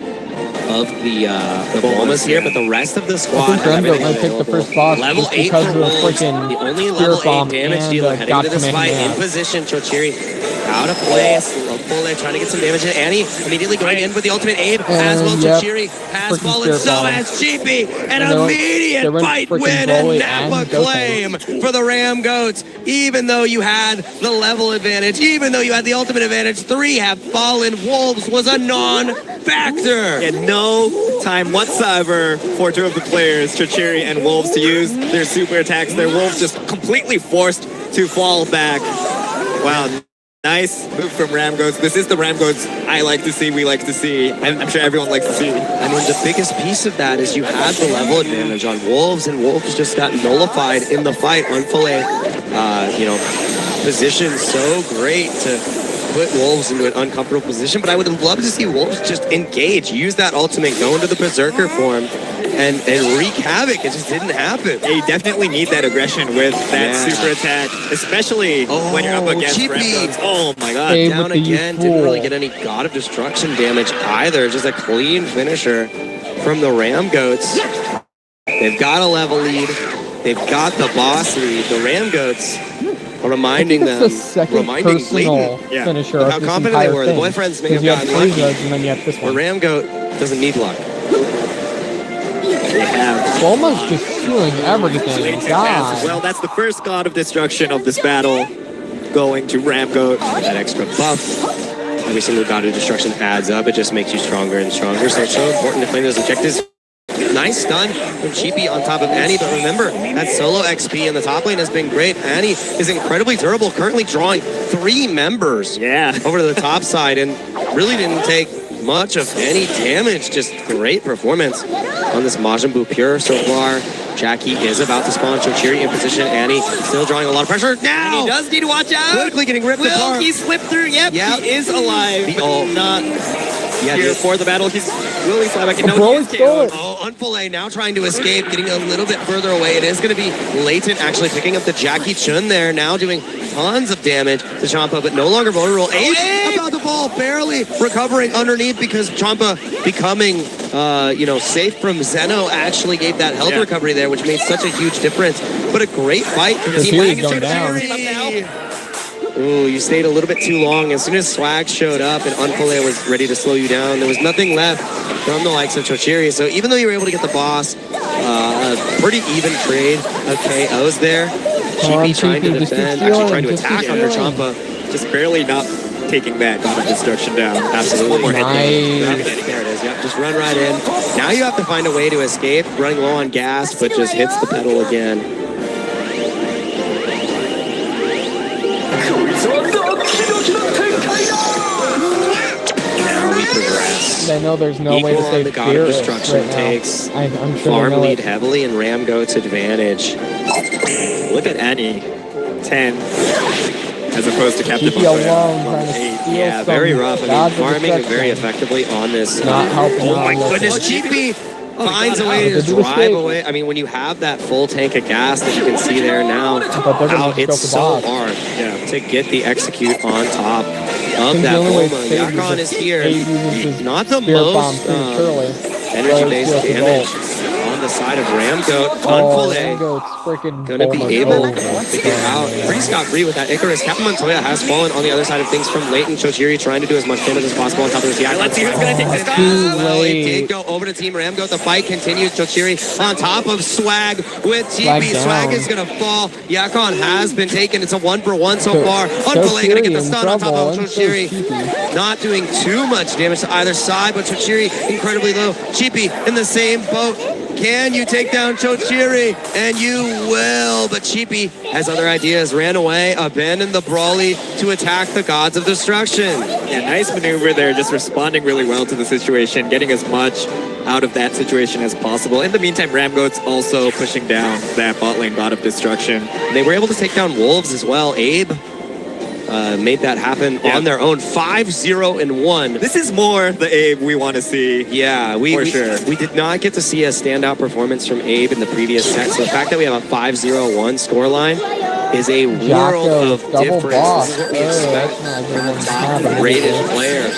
of the Bulmas here, but the rest of the squad I think Ramgoat might take the first boss level just 8 because for of the Wolves, freaking the only Spirit level 8 Bomb damage and dealer heading God into this fight. In Command. position, Chochiri out of place, low pull there, trying to get some damage in. Annie immediately going in with the ultimate Abe, as well Chochiri has fallen, so has Chippy. An immediate fight win and Napa claim for the Ramgoats. Even though you had the level advantage, even though you had the ultimate advantage, 3 have fallen. Wolves was a non-factor. And no time whatsoever for 2 of the players, Chochiri and Wolves, to use their super attacks. Their Wolves just completely forced to fall back. Wow. Nice move from Ramgoats. This is the Ramgoats I like to see, we like to see. I'm sure everyone likes to see. I mean, the biggest piece of that is you had the level advantage on Wolves, and Wolves just got nullified in the fight. Unfully, positioned so great to put Wolves into an uncomfortable position, but I would love to see Wolves just engage, use that ultimate, go into the Berserker form, and wreak havoc. It just didn't happen. Yeah, you definitely need that aggression with that super attack, especially when you're up against Ramgoats. Oh my god. Down again, didn't really get any God of Destruction damage either, just a clean finisher from the Ramgoats. They've got a level lead. They've got the boss lead. The Ramgoats are reminding them, the second personal finisher of how this confident they entire were. thing. The boyfriends may have You have gotten lucky. Frieza's and then you have this The one. Ramgoat doesn't need luck. They have Bulma's just stealing everything. God. well, that's the first God of Destruction of this battle going to Ramgoat. That extra buff. Every single God of Destruction adds up. It just makes you stronger and stronger. So it's so important to claim those objectives. Nice stun from Cheapy on top of Annie, but remember, that solo XP in the top lane has been great. Annie is incredibly durable, currently drawing 3 members over to the top side, and really didn't take much of any damage. Just great performance on this Majin Buu Pure so far. Jackie is about to spawn Chochiri in position. Annie still drawing a lot of pressure. Now! And he does need to watch out! Quickly getting ripped apart. He slipped through. Yep, he is alive, but not here for the battle. He's Willie Slaback. Unfulay now trying to escape, getting a little bit further away. It is going to be Latent actually picking up the Jackie Chun there, now doing tons of damage to Champa, but no longer vulnerable. Abe about to fall, barely recovering underneath because Champa becoming, safe from Zeno actually gave that health recovery there, which made such a huge difference. But a great fight from Team Dragon. Ooh, you stayed a little bit too long. As soon as Swag showed up and Unfulay was ready to slow you down, there was nothing left from the likes of Chochiri. So even though you were able to get the boss, a pretty even trade of KOs there. Cheapy trying to defend, actually trying to attack under Champa. Just barely not taking that God of Destruction down. Absolutely. One more hit. There it is. Yep, just run right in. Now you have to find a way to escape. Running low on gas, but just hits the pedal again. Now we progress. I know there's no way to Equal save on the God of Destruction right takes I'm sure farm they know lead it. heavily and Ramgoat's advantage. Look at Annie. 10. As opposed to Captain Keep you alone trying to steal Yeah, very rough. I God's mean, farming Destruction. very effectively on this. Not helping Oh my out. goodness, Cheapy finds a way to drive away. I mean, when you have that full tank of gas that you can see there now, it's so hard to get the execute on top of that Bulma. Yakon is here. Not the most energy-based damage on the side of Ramgoat. Unfulay gonna be able to get out pretty scot-free with that Icarus. Captain Montoya has fallen on the other side of things from Leighton. Chochiri trying to do as much damage as possible on top of this Yakon. Let's see who's gonna take this guy. Well, it did go over to Team Ramgoat. The fight continues. Chochiri on top of Swag with TP. Swag is gonna fall. Yakon has been taken. It's a 1-for-1 so far. Unfulay gonna get the stun on top of Chochiri. Not doing too much damage to either side, but Chochiri incredibly low. Cheapy in the same boat. Can you take down Chochiri? And you will, but Cheapy has other ideas. Ran away, abandoned the Brawly to attack the Gods of Destruction. Yeah, nice maneuver there, just responding really well to the situation, getting as much out of that situation as possible. In the meantime, Ramgoat's also pushing down that bot lane God of Destruction. They were able to take down Wolves as well. Abe made that happen on their own. 5-0-1. This is more the Abe we want to see. Yeah, we did not get to see a standout performance from Abe in the previous set. So the fact that we have a 5-0-1 scoreline is a world of difference. This is what we expect from the top-rated player.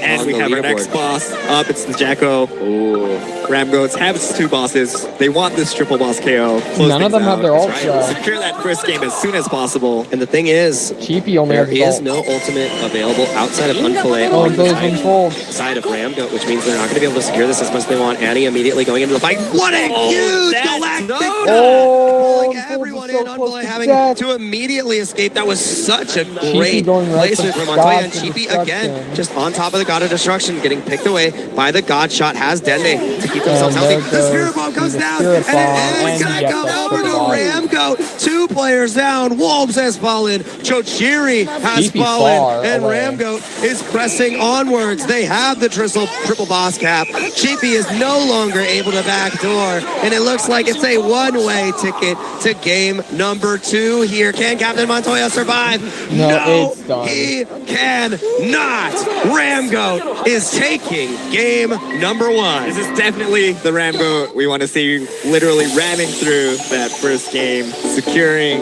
And we have our next boss up. It's the Jacko. Ooh. Ramgoats have 2 bosses. They want this triple boss KO. None of them have their ults. Secure that first game as soon as possible. And the thing is, Cheapy only there has is no ultimate available outside of Unfulay Oh, on it the goes in full. side of Ramgoat, which means they're not going to be able to secure this as much as they want. Annie immediately going into the fight. What a huge galactic pulling everyone in. Unfulay having to immediately escape. That was such a great placement from Montoya. And Cheapy again, just on top of the God of Destruction, getting picked away by the God Shot. Has Dende to keep themselves healthy. The Spirit Bomb comes down, and it is going to come over to Ramgoat. 2 players down. Wolves has fallen. Chochiri has fallen. And Ramgoat is pressing onwards. They have the triple boss cap. Cheapy is no longer able to backdoor. And it looks like it's a one-way ticket to game number 2 here. Can Captain Montoya survive? No, it's done. He cannot. Ramgoat is taking game number 1. This is definitely the Rambo we want to see, literally ramming through that first game, securing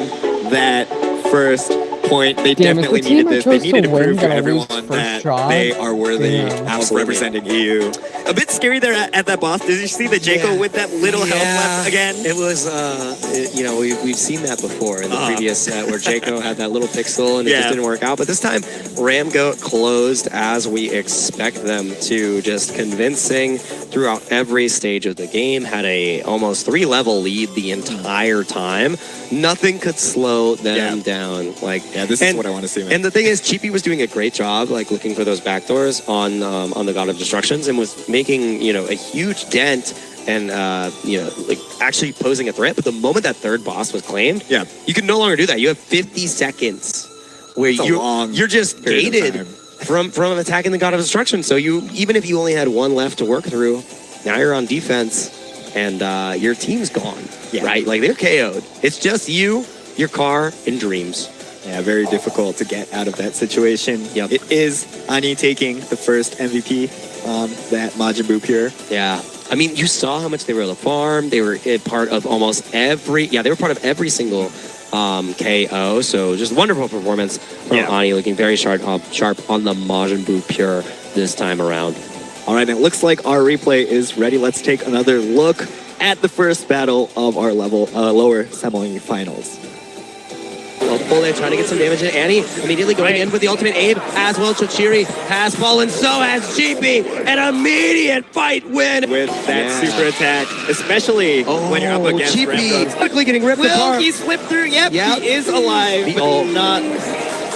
that first point. They definitely needed this. They needed to prove to everyone that they are worthy of representing EU. A bit scary there at that boss. Did you see the Jaco with that little health left again? It was, you know, we've seen that before in the previous set where Jaco had that little pixel and it just didn't work out. But this time, Ramgoat closed as we expect them to, just convincing throughout every stage of the game, had a almost 3-level lead the entire time. Nothing could slow them down. Like, this is what I want to see, man. And the thing is, Cheapy was doing a great job, like looking for those backdoors on the God of Destructions, and was making, you know, a huge dent and you know, like actually posing a threat. But the moment that third boss was claimed, you can no longer do that. You have 50 seconds where you're just gated from attacking the God of Destruction. So even if you only had one left to work through, now you're on defense and your team's gone. Right? Like, they're KO'd. It's just you, your car, and Dreams. Yeah, very difficult to get out of that situation. It is Ani taking the first MVP on that Majin Buu Pure. Yeah. I mean, you saw how much they were able to farm. They were part of almost every... Yeah, they were part of every single KO. So just wonderful performance from Ani, looking very sharp on the Majin Buu Pure this time around. All right, it looks like our replay is ready. Let's take another look at the first battle of our lower semi-finals. Bullet trying to get some damage in. Annie immediately going in with the ultimate Abe as well. Chochiri has fallen, so has GP. An immediate fight win with that super attack, especially when you're up against GP. Quickly getting ripped apart. He slipped through. Yep, he is alive, but not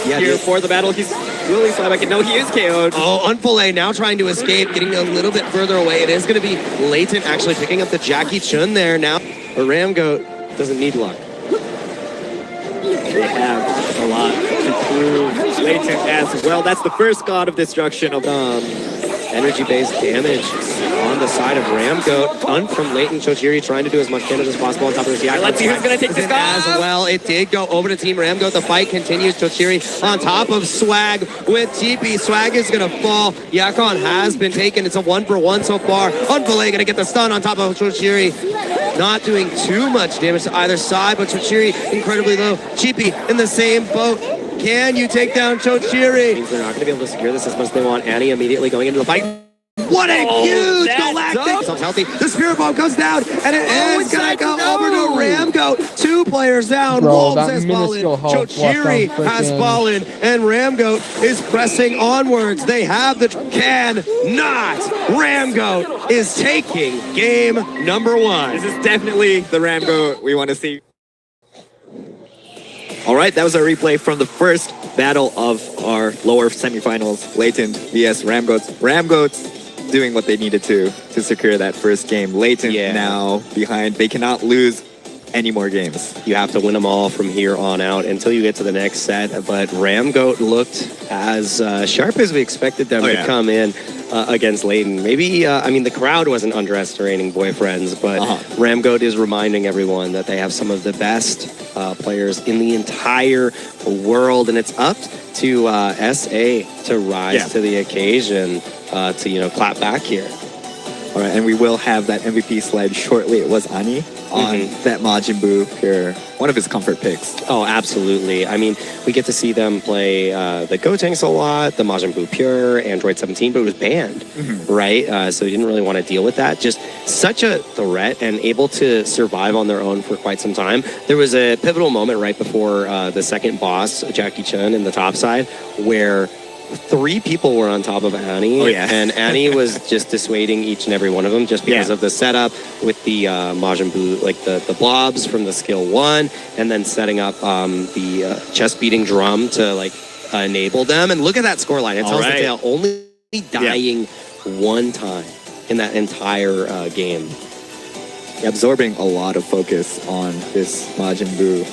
here for the battle. He's really slide back. No, he is KO'd. Unfulay now trying to escape, getting a little bit further away. It is going to be Leighton actually picking up the Jackie Chun there now. But Ramgoat doesn't need luck. They have a lot to prove. Leighton as well. That's the first God of Destruction of energy-based damage on the side of Ramgoat. From Leighton. Chochiri trying to do as much damage as possible on top of his Yakon. Let's see who's going to take this guy as well. It did go over to Team Ramgoat. The fight continues. Chochiri on top of Swag with GP. Swag is going to fall. Yakon has been taken. It's a 1-for-1 so far. Unfulay going to get the stun on top of Chochiri. Not doing too much damage to either side, but Chochiri incredibly low. Cheapy in the same boat. Can you take down Chochiri? Means they're not going to be able to secure this as much as they want. Annie immediately going into the fight. What a huge galactic! So healthy. The Spirit Bomb goes down, and it is going to go over to Ramgoat. 2 players down. Wolves has fallen. Chochiri has fallen, and Ramgoat is pressing onwards. They have the cannot. Ramgoat is taking game number 1. This is definitely the Ramgoat we want to see. All right, that was our replay from the first battle of our lower semifinals. Leighton vs Ramgoat. Ramgoat doing what they needed to secure that first game. Leighton now behind. They cannot lose any more games. You have to win them all from here on out until you get to the next set. But Ramgoat looked as sharp as we expected them to come in against Leighton. Maybe, I mean, the crowd wasn't underestimating Boyfriends, but Ramgoat is reminding everyone that they have some of the best players in the entire world, and it's up to SA to rise to the occasion to, you know, clap back here. All right, and we will have that MVP slide shortly. It was Ani on that Majin Buu Pure, one of his comfort picks. Oh, absolutely. I mean, we get to see them play the Gotenks a lot, the Majin Buu Pure, Android 17, but it was banned, right? So we didn't really want to deal with that. Just such a threat and able to survive on their own for quite some time. There was a pivotal moment right before the second boss, Jackie Chun, in the top side, where 3 people were on top of Annie, and Annie was just dissuading each and every one of them just because of the setup with the Majin Buu, like the blobs from the skill 1, and then setting up the chest beating drum to like enable them. And look at that scoreline. It tells the tale. Only dying 1 time in that entire game. Absorbing a lot of focus on this Majin Buu.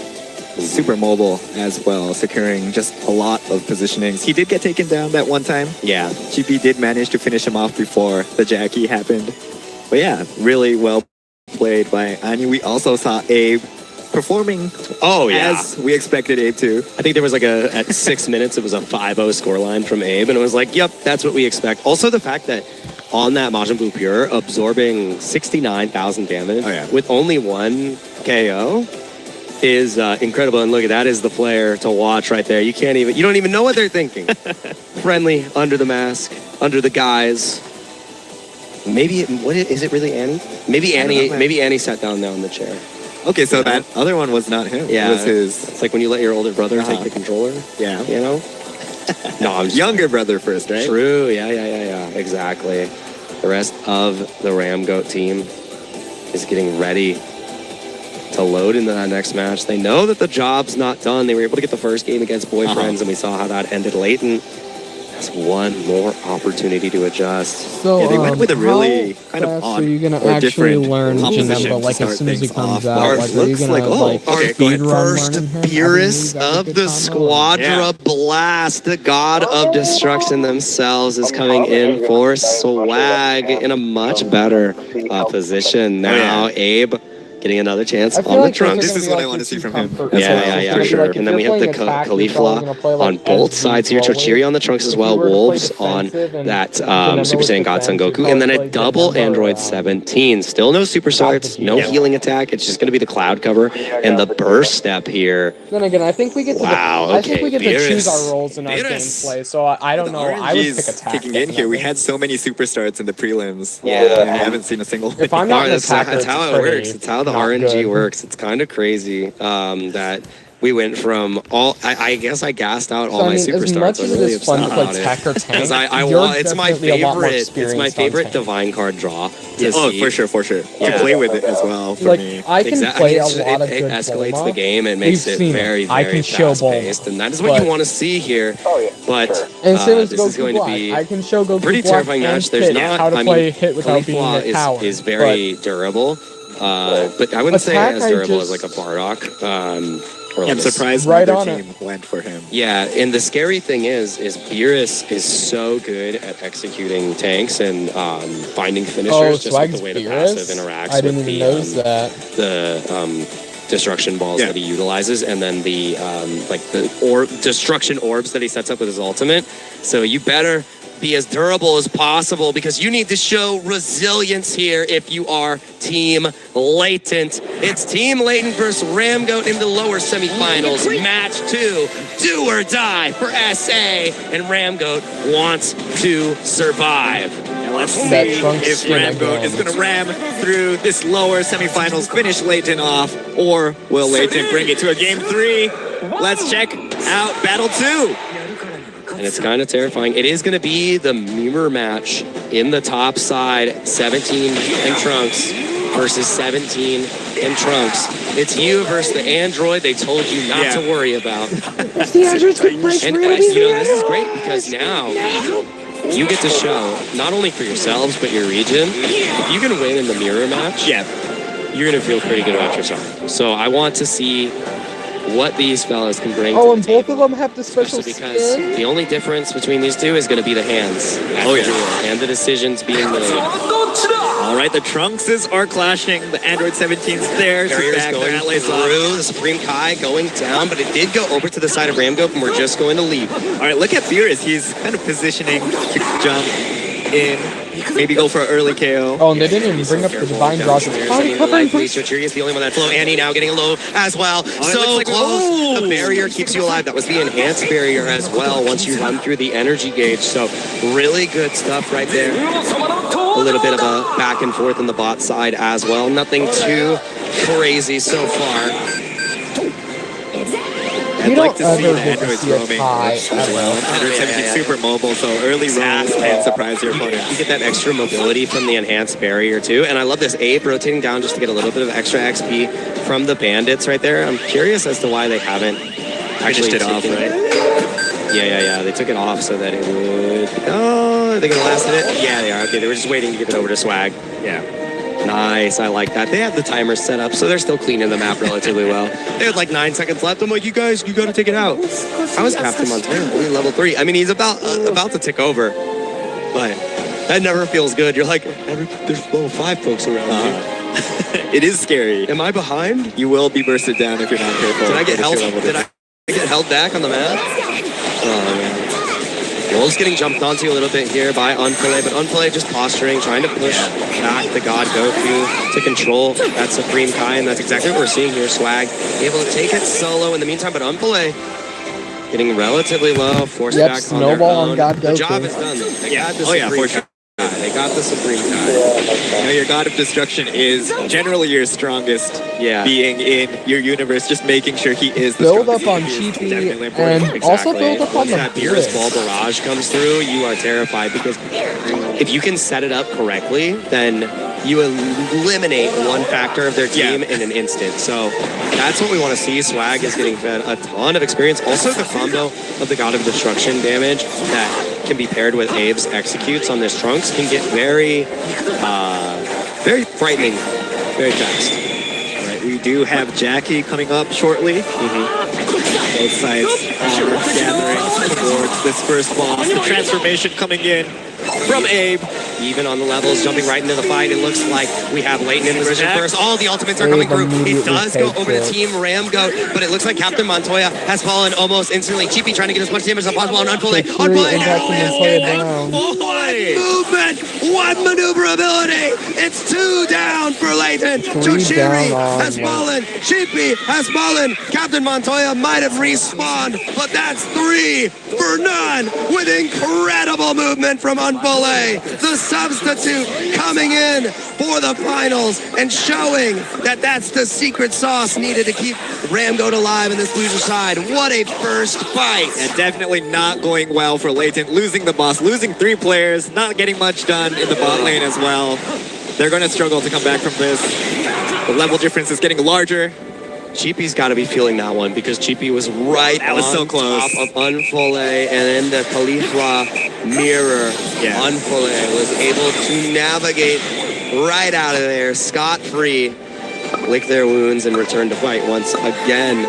Super mobile as well, securing just a lot of positionings. He did get taken down that one time. Yeah. GP did manage to finish him off before the Jackie happened. But yeah, really well played by Ani. We also saw Abe performing Oh, yeah. as we expected Abe to. I think there was at 6 minutes, it was a 5-0 scoreline from Abe, and it was like, yep, that's what we expect. Also, the fact that on that Majin Buu Pure, absorbing 69,000 damage with only 1 KO is incredible. And look, that is the player to watch right there. You don't even know what they're thinking. Friendly, under the mask, under the guise. Maybe, is it really Annie? Maybe Annie sat down now in the chair. Okay, so that other one was not him. Yeah. It was his... It's like when you let your older brother take the controller. Yeah. You know? No, I'm just... Younger brother first, right? True, yeah, exactly. The rest of the Ram Goat team is getting ready to load into that next match. They know that the job's not done. They were able to get the first game against Boyfriends, and we saw how that ended. Leighton has one more opportunity to adjust. So, they went with a really how kind of fast odd are you gonna or actually different learn composition Janemba, to like start as soon as he things comes off. out? Our Like, are you gonna Okay, first learning him? purist of the Squadra Blast, the god of destruction themselves, is coming in for Swag in a much better position now. Abe getting another chance on the trunks. This is what I want to see from him. Yeah, sure. And then we have the Caulifla on both sides here. Chochiri on the trunks as well. Wolves on that Super Saiyan God Son Goku. And then a double Android 17. Still no super starts, no healing attack. It's just going to be the cloud cover and the burst step here. Then again, I think we get to I think we get to choose our roles in our gameplay. So I don't know. I would pick attack. Kicking in here, we had so many super starts in the prelims. Yeah. And we haven't seen a single. If I'm not an attacker, that's how it works. It's how the RNG works. It's kind of crazy that we went from all. I guess I gassed out all my superstars. I'm really upset about it because it's my favorite. It's my favorite divine card draw. For sure. To play with it as well. For me, I can play a lot of it good escalates Bulma. the game and makes it very fast paced, and that is what you want to see here. But this is going to be I can show Goku pretty terrifying match. There's not how to play hit without being a tower. is very durable. But I wouldn't say as durable as like a Bardock. I'm surprised right the team went for him. Yeah, and the scary thing is Beerus is so good at executing tanks and finding finishers just with the way the passive interacts with the destruction balls that he utilizes, and then the destruction orbs that he sets up with his ultimate. So you better be as durable as possible because you need to show resilience here if you are Team Latent. It's Team Latent versus Ram Goat in the lower semifinals. Match 2, do or die for SA, and Ram Goat wants to survive. And let's see if Ram Goat is going to ram through this lower semifinals, finish Leighton off, or will Leighton bring it to a game 3? Let's check out Battle 2. And it's kind of terrifying. It is going to be the mirror match in the top side, 17 in Trunks versus 17 in Trunks. It's you versus the android they told you not to worry about. The android's quick break and this is great because now you get to show, not only for yourselves, but your region, if you can win in the mirror match, you're going to feel pretty good about yourself. So I want to see what these fellas can bring. Oh, and both of them have the special because skin? the only difference between these two is going to be the hands. And the decisions being made. All right, the Trunkses are clashing. The Android 17's there. Barriers going through. The Supreme Kai going down, but it did go over to the side of Ram Goat, and we're just going to leave. All right, look at Beerus. He's kind of positioning to jump in. Maybe go for an early KO. Oh, and they didn't even bring up the divine draws. Chochiri is the only one that's low. Annie now getting low as well. So close. The barrier keeps you alive. That was the enhanced barrier as well once you run through the energy gauge. So really good stuff right there. A little bit of a back and forth in the bot side as well. Nothing too crazy so far. I'd like to see the androids roaming as well. Android 17 super mobile, so early roams can surprise your opponent. You get that extra mobility from the enhanced barrier too. And I love this Ape rotating down just to get a little bit of extra XP from the bandits right there. I'm curious as to why they haven't actually finished it off, right? Yeah. They took it off so that it would... Oh, are they going to last it? Yeah, they are. Okay, they were just waiting to get it over to Swag. Yeah. Nice, I like that. They have the timer set up, so they're still cleaning the map relatively well. They had like 9 seconds left. I'm like, you guys, you got to take it out. I was Captain Montana, only level 3. I mean, he's about to tick over, but That never feels good. You're like, there's level 5 folks around me. It is scary. Am I behind? You will be bursted down if you're not careful. Did I get held? Did I get held back on the map? Oh man. Wolves getting jumped onto a little bit here by Unfillet, but Unfillet just posturing, trying to push back the God Goku to control that Supreme Kai, and that's exactly what we're seeing here. Swag able to take it solo in the meantime, but Unfillet getting relatively low, forced back on their snowball own. on God The Goku. job is done. They got the Supreme Kai. They got the Supreme Kai. You know, your God of Destruction is generally your strongest being in your universe, just making sure he is the Build up strongest. on Cheapy important. and also build up on Once the that Beerus Blitz. Ball barrage comes through, you are terrified because if you can set it up correctly, then you eliminate one factor of their team in an instant. So that's what we want to see. Swag is getting fed a ton of experience. Also the combo of the God of Destruction damage that can be paired with Abe's executes on this Trunks can get very, very frightening very fast. All right, we do have Jackie coming up shortly. Both sides are gathering towards this first boss. The transformation coming in from Abe. Even on the levels, jumping right into the fight, it looks like we have Leighton in position first. All the ultimates are coming through. It does go over to Team Ramgoat, but it looks like Captain Montoya has fallen almost instantly. Cheapy trying to get as much damage as possible on Unplay. Movement, one maneuverability. It's 2 down for Leighton. Choshiri has fallen. Cheapy has fallen. Captain Montoya might have respawned, but that's 3 for none with incredible movement from Unfole. The substitute coming in for the finals and showing that that's the secret sauce needed to keep Ramgoat alive in this loser side. What a first fight. And definitely not going well for Leighton. Losing the boss, losing 3 players, not getting much done in the bot lane as well. They're going to struggle to come back from this. The level difference is getting larger. Cheapy's got to be feeling that one because Cheapy was right that was so close. Top of Unfole, and then the Caulifla mirror. Unfole was able to navigate right out of there, scot-free, lick their wounds, and return to fight once again.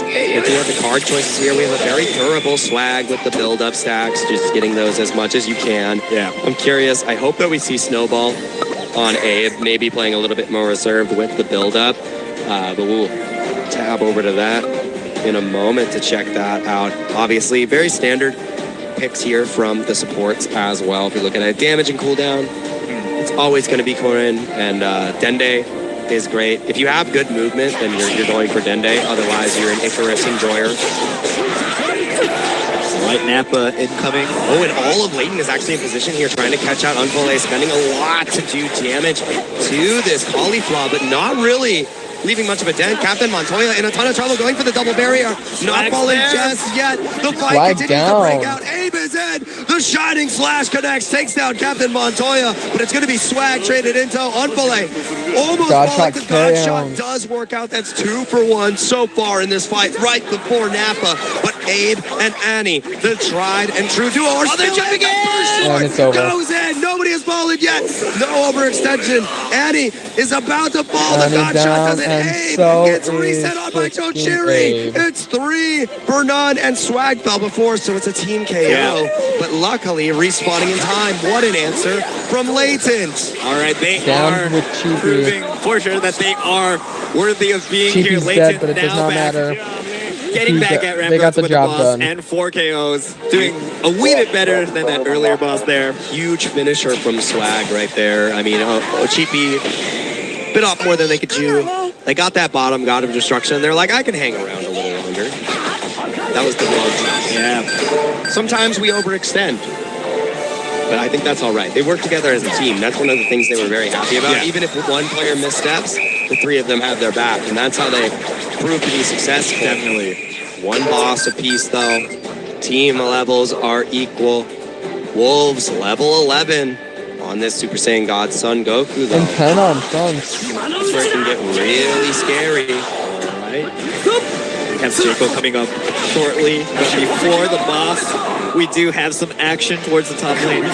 Looking at the card choices here, we have a very durable Swag with the build-up stacks, just getting those as much as you can. I'm curious. I hope that we see Snowball on Abe, maybe playing a little bit more reserved with the build-up, but we'll tab over to that in a moment to check that out. Obviously, very standard picks here from the supports as well. If you look at it, damage and cooldown, it's always going to be Korin, and Dende is great. If you have good movement, then you're going for Dende. Otherwise, you're an Icarus enjoyer. White Nappa incoming. Oh, and all of Leighton is actually in position here, trying to catch out Unfole, spending a lot to do damage to this Caulifla, but not really leaving much of a dent. Captain Montoya in a ton of trouble, going for the double barrier. Not falling just yet. The fight continues to break out. Abe is in. The Shining Slash connects, takes down Captain Montoya, but it's going to be Swag traded into Unfole. Almost falling. The God shot does work out. That's 2 for 1 so far in this fight, right before Nappa. But Abe and Annie, the tried and true duo, are still jumping in. And it's over. Goes in. Nobody has fallen yet. No overextension. Annie is about to fall. The God shot doesn't. Abe gets reset on by Chochiri. It's 3 for none, and Swag fell before, so it's a team KO. But luckily, respawning in time. What an answer from Leighton. All right, they are proving for sure that they are worthy of being here. Leighton dead, but it does not matter. Getting back at Ramgoat with the boss done. And 4 KOs, doing a wee bit better than that earlier boss there. Huge finisher from Swag right there. I mean, Cheapy bit off more than they could chew. They got that bottom God of Destruction, and they're like, I can hang around a little longer. That was the wrong choice. Yeah. Sometimes we overextend, but I think that's all right. They work together as a team. That's one of the things they were very happy about. Even if one player missteps, the 3 of them have their back, and that's how they prove to be successful. Definitely. One boss apiece, though. Team levels are equal. Wolves, level 11. On this Super Saiyan God Son Goku, though. And 10 on Trunks. That's where it can get really scary. All right. We have Circle coming up shortly, but before the boss, we do have some action towards the top lane.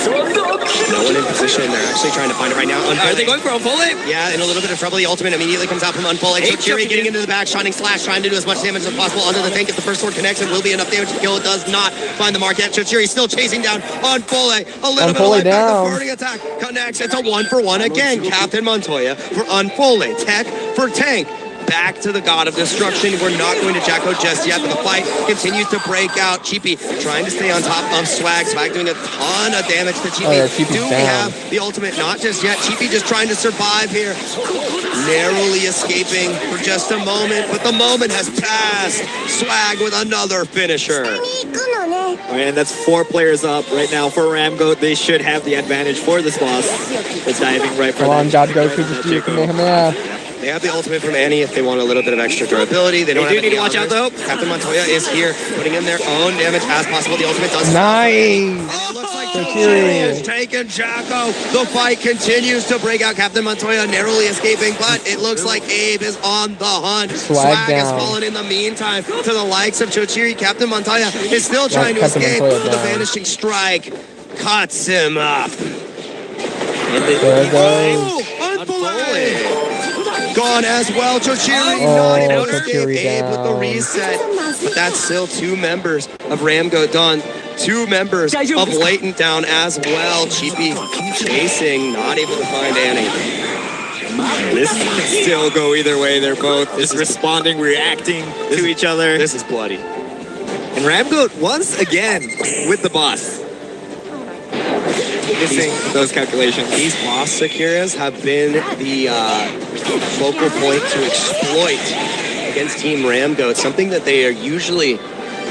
No one in position. They're actually trying to find it right now. Are they going for Unfolded? Yeah, in a little bit of trouble. The ultimate immediately comes out from Unfolded. Chiri getting into the back, Shining Slash, trying to do as much damage as possible under the tank. If the first sword connects, it will be enough damage to kill. It does not find the mark yet. Chiri still chasing down Unfolded. A little bit of life back. The burning attack connects. It's a 1-for-1 again. Captain Montoya for Unfolded. Tech for tank. Back to the God of Destruction. We're not going to Jacko just yet, but the fight continues to break out. Cheapy trying to stay on top of Swag. Swag doing a ton of damage to Cheapy. Do we have the ultimate? Not just yet. Cheapy just trying to survive here. Narrowly escaping for just a moment, but the moment has passed. Swag with another finisher. And that's 4 players up right now for Ramgoat. They should have the advantage for this boss. It's diving right for Come on, God, go just do Kamehameha. They have the ultimate from Annie if they want a little bit of extra durability. They don't do need to watch out though. Captain Montoya is here, putting in their own damage as possible. The ultimate does. Nice. Looks like Chiri is taking Jacko. The fight continues to break out. Captain Montoya narrowly escaping, but it looks like Abe is on the hunt. Swag has fallen in the meantime to the likes of Chochiri. Captain Montoya is still trying to escape. The vanishing strike cuts him up. There goes. Unbelievable. Gone as well. Chochiri not able to escape. Abe with the reset. But that's still 2 members of Ramgoat done. 2 members of Latent down as well. Cheapy chasing, not able to find Annie. This can still go either way. They're both responding, reacting to each other. This is bloody. And Ramgoat once again with the boss. Missing those calculations. These boss Sekiras have been the focal point to exploit against Team Ramgoat. Something that they are usually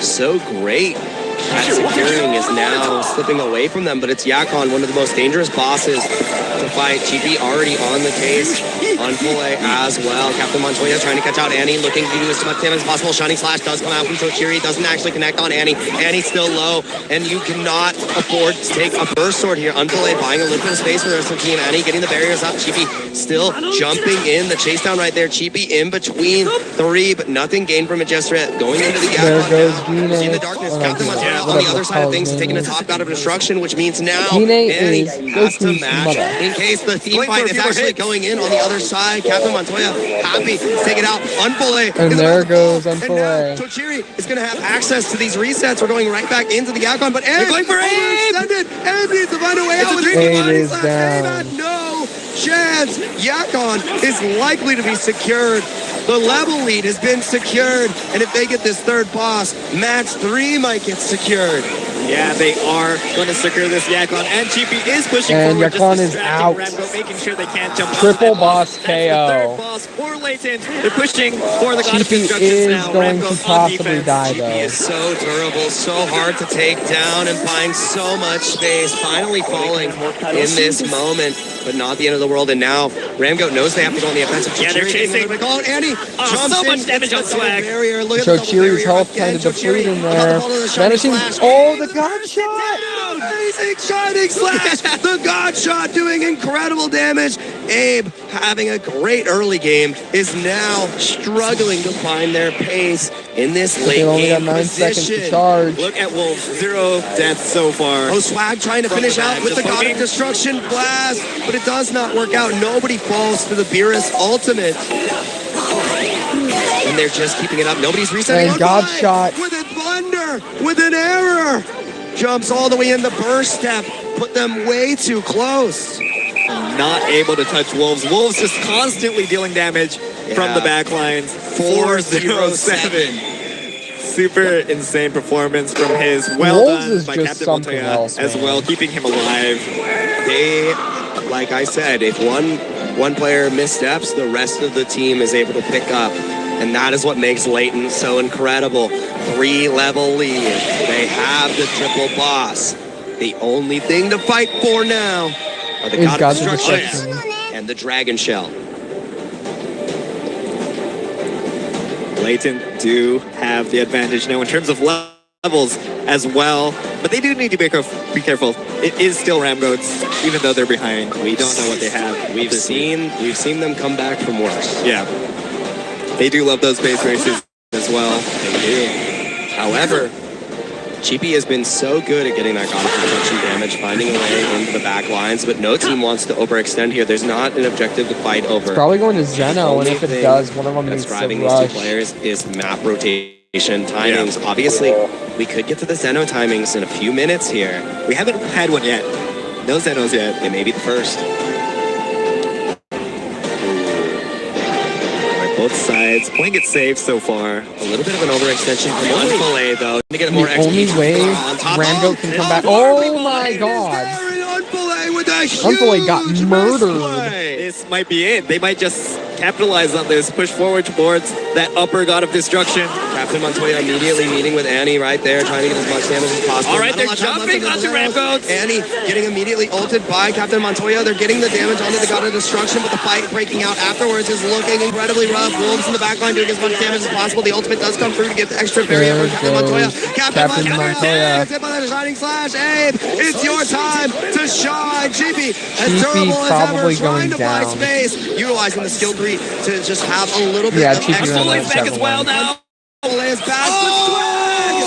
so great at securing is now slipping away from them. But it's Yakon, one of the most dangerous bosses to fight. Cheapy already on the case. Unfolded as well. Captain Montoya trying to catch out Annie, looking to do as much damage as possible. Shining Slash does come out from Chochiri, doesn't actually connect on Annie. Annie's still low, and you cannot afford to take a burst sword here. Unfolded buying a little bit of space for the rest of the team. Annie getting the barriers up. Cheapy still jumping in. The chase down right there. Cheapy in between 3, but nothing gained from it just yet. Going into the gap. There goes Gine. See the darkness. Captain Montoya on the other side of things, taking a top God of Destruction, which means now Gine Annie has to Goku's match mother. in case the team fight is actually going in on the other side. Captain Montoya happy to take it out. Unfolded. And there goes And now Unfolded. Chochiri is going to have access to these resets. We're going right back into the Yakon, but Abe, going for Abe! Abe needs to find a way out with his Abe body is slash. down. Abe had no chance. Yakon is likely to be secured. The level lead has been secured, and if they get this third boss, match 3 might get secured. Yeah, they are going to secure this Yakon, and Cheapy is pushing And forward, Yakon just is distracting out. Rambo, making sure they can't jump. Triple boss That's the third KO. boss for Latent. They're pushing for the God of Cheapy Destruction is now. going Rambo to on possibly defense. die He though. is so durable, so hard to take down, and finds so much space. Finally falling in this moment, but not the end of the world. And now Ramgoat knows they have to go on the offensive. Yeah, they're chasing. Oh, Annie jumps so in, much damage on hits the double Swag. barrier. Look at the double Chochiri's barrier health again. kind of depleting Chochiri there. about to follow the Shining Vanishing. Slash. Oh, the God shot! Amazing Shining Slash! The God shot doing incredible damage. Abe, having a great early game, is now struggling to find their pace in this late They only got game 9 position. seconds to charge. Look at Wolves, 0 deaths so far. Oh, Swag trying to finish out with the God of poking. Destruction blast, but it does not work out. Nobody falls to the Beerus ultimate. And they're just keeping it up. Nobody's resetting. And God shot. With a blunder, with an error. Jumps all the way in the burst step. Put them way too close. Not able to touch Wolves. Wolves just constantly dealing damage from the back lines. 4-0-7. Super insane performance from his. Well Wolves done is by just Captain something Montoya else, as man. well, keeping him alive. They, like I said, if one player missteps, the rest of the team is able to pick up. And that is what makes Latent so incredible. 3-level lead. They have the triple boss. The only thing to fight for now are the Is God of God's Destruction Destruction. and the Dragon Shell. Latent do have the advantage now in terms of levels as well, but they do need to be careful. It is still Ramgoats, even though they're behind. We don't know what they have. We've seen them come back from worse. Yeah. They do love those base races as well. They do. However, Cheapy has been so good at getting that God of Destruction damage, finding a way into the back lines, but no team wants to overextend here. There's not an objective to fight over. It's probably going to Zeno, and if it does, one of them that's needs to driving rush. these two players is map rotation timings. Obviously, we could get to the Zeno timings in a few minutes here. We haven't had one yet. No Zenos yet. It may be the first. Both sides playing it safe so far. A little bit of an overextension from Unfillet, though. To get more The only way Ramgo can come back. Oh my god! Unfillet got murdered. This might be it. They might just capitalize on this, push forward towards that upper God of Destruction. Captain Montoya immediately meeting with Annie right there, trying to get as much damage as possible. All right, they're jumping onto Ramgoats. Annie getting immediately ulted by Captain Montoya. They're getting the damage onto the God of Destruction, but the fight breaking out afterwards is looking incredibly rough. Wolves in the backline doing as much damage as possible. The ultimate does come through to get the extra barrier from Captain Montoya. Captain Montoya. Gets hit by the Shining Slash. Abe, it's your time to shine. Chibi, as durable as ever, trying to buy space, utilizing the skill tree to just have a little bit of extra life back as well now. Is back,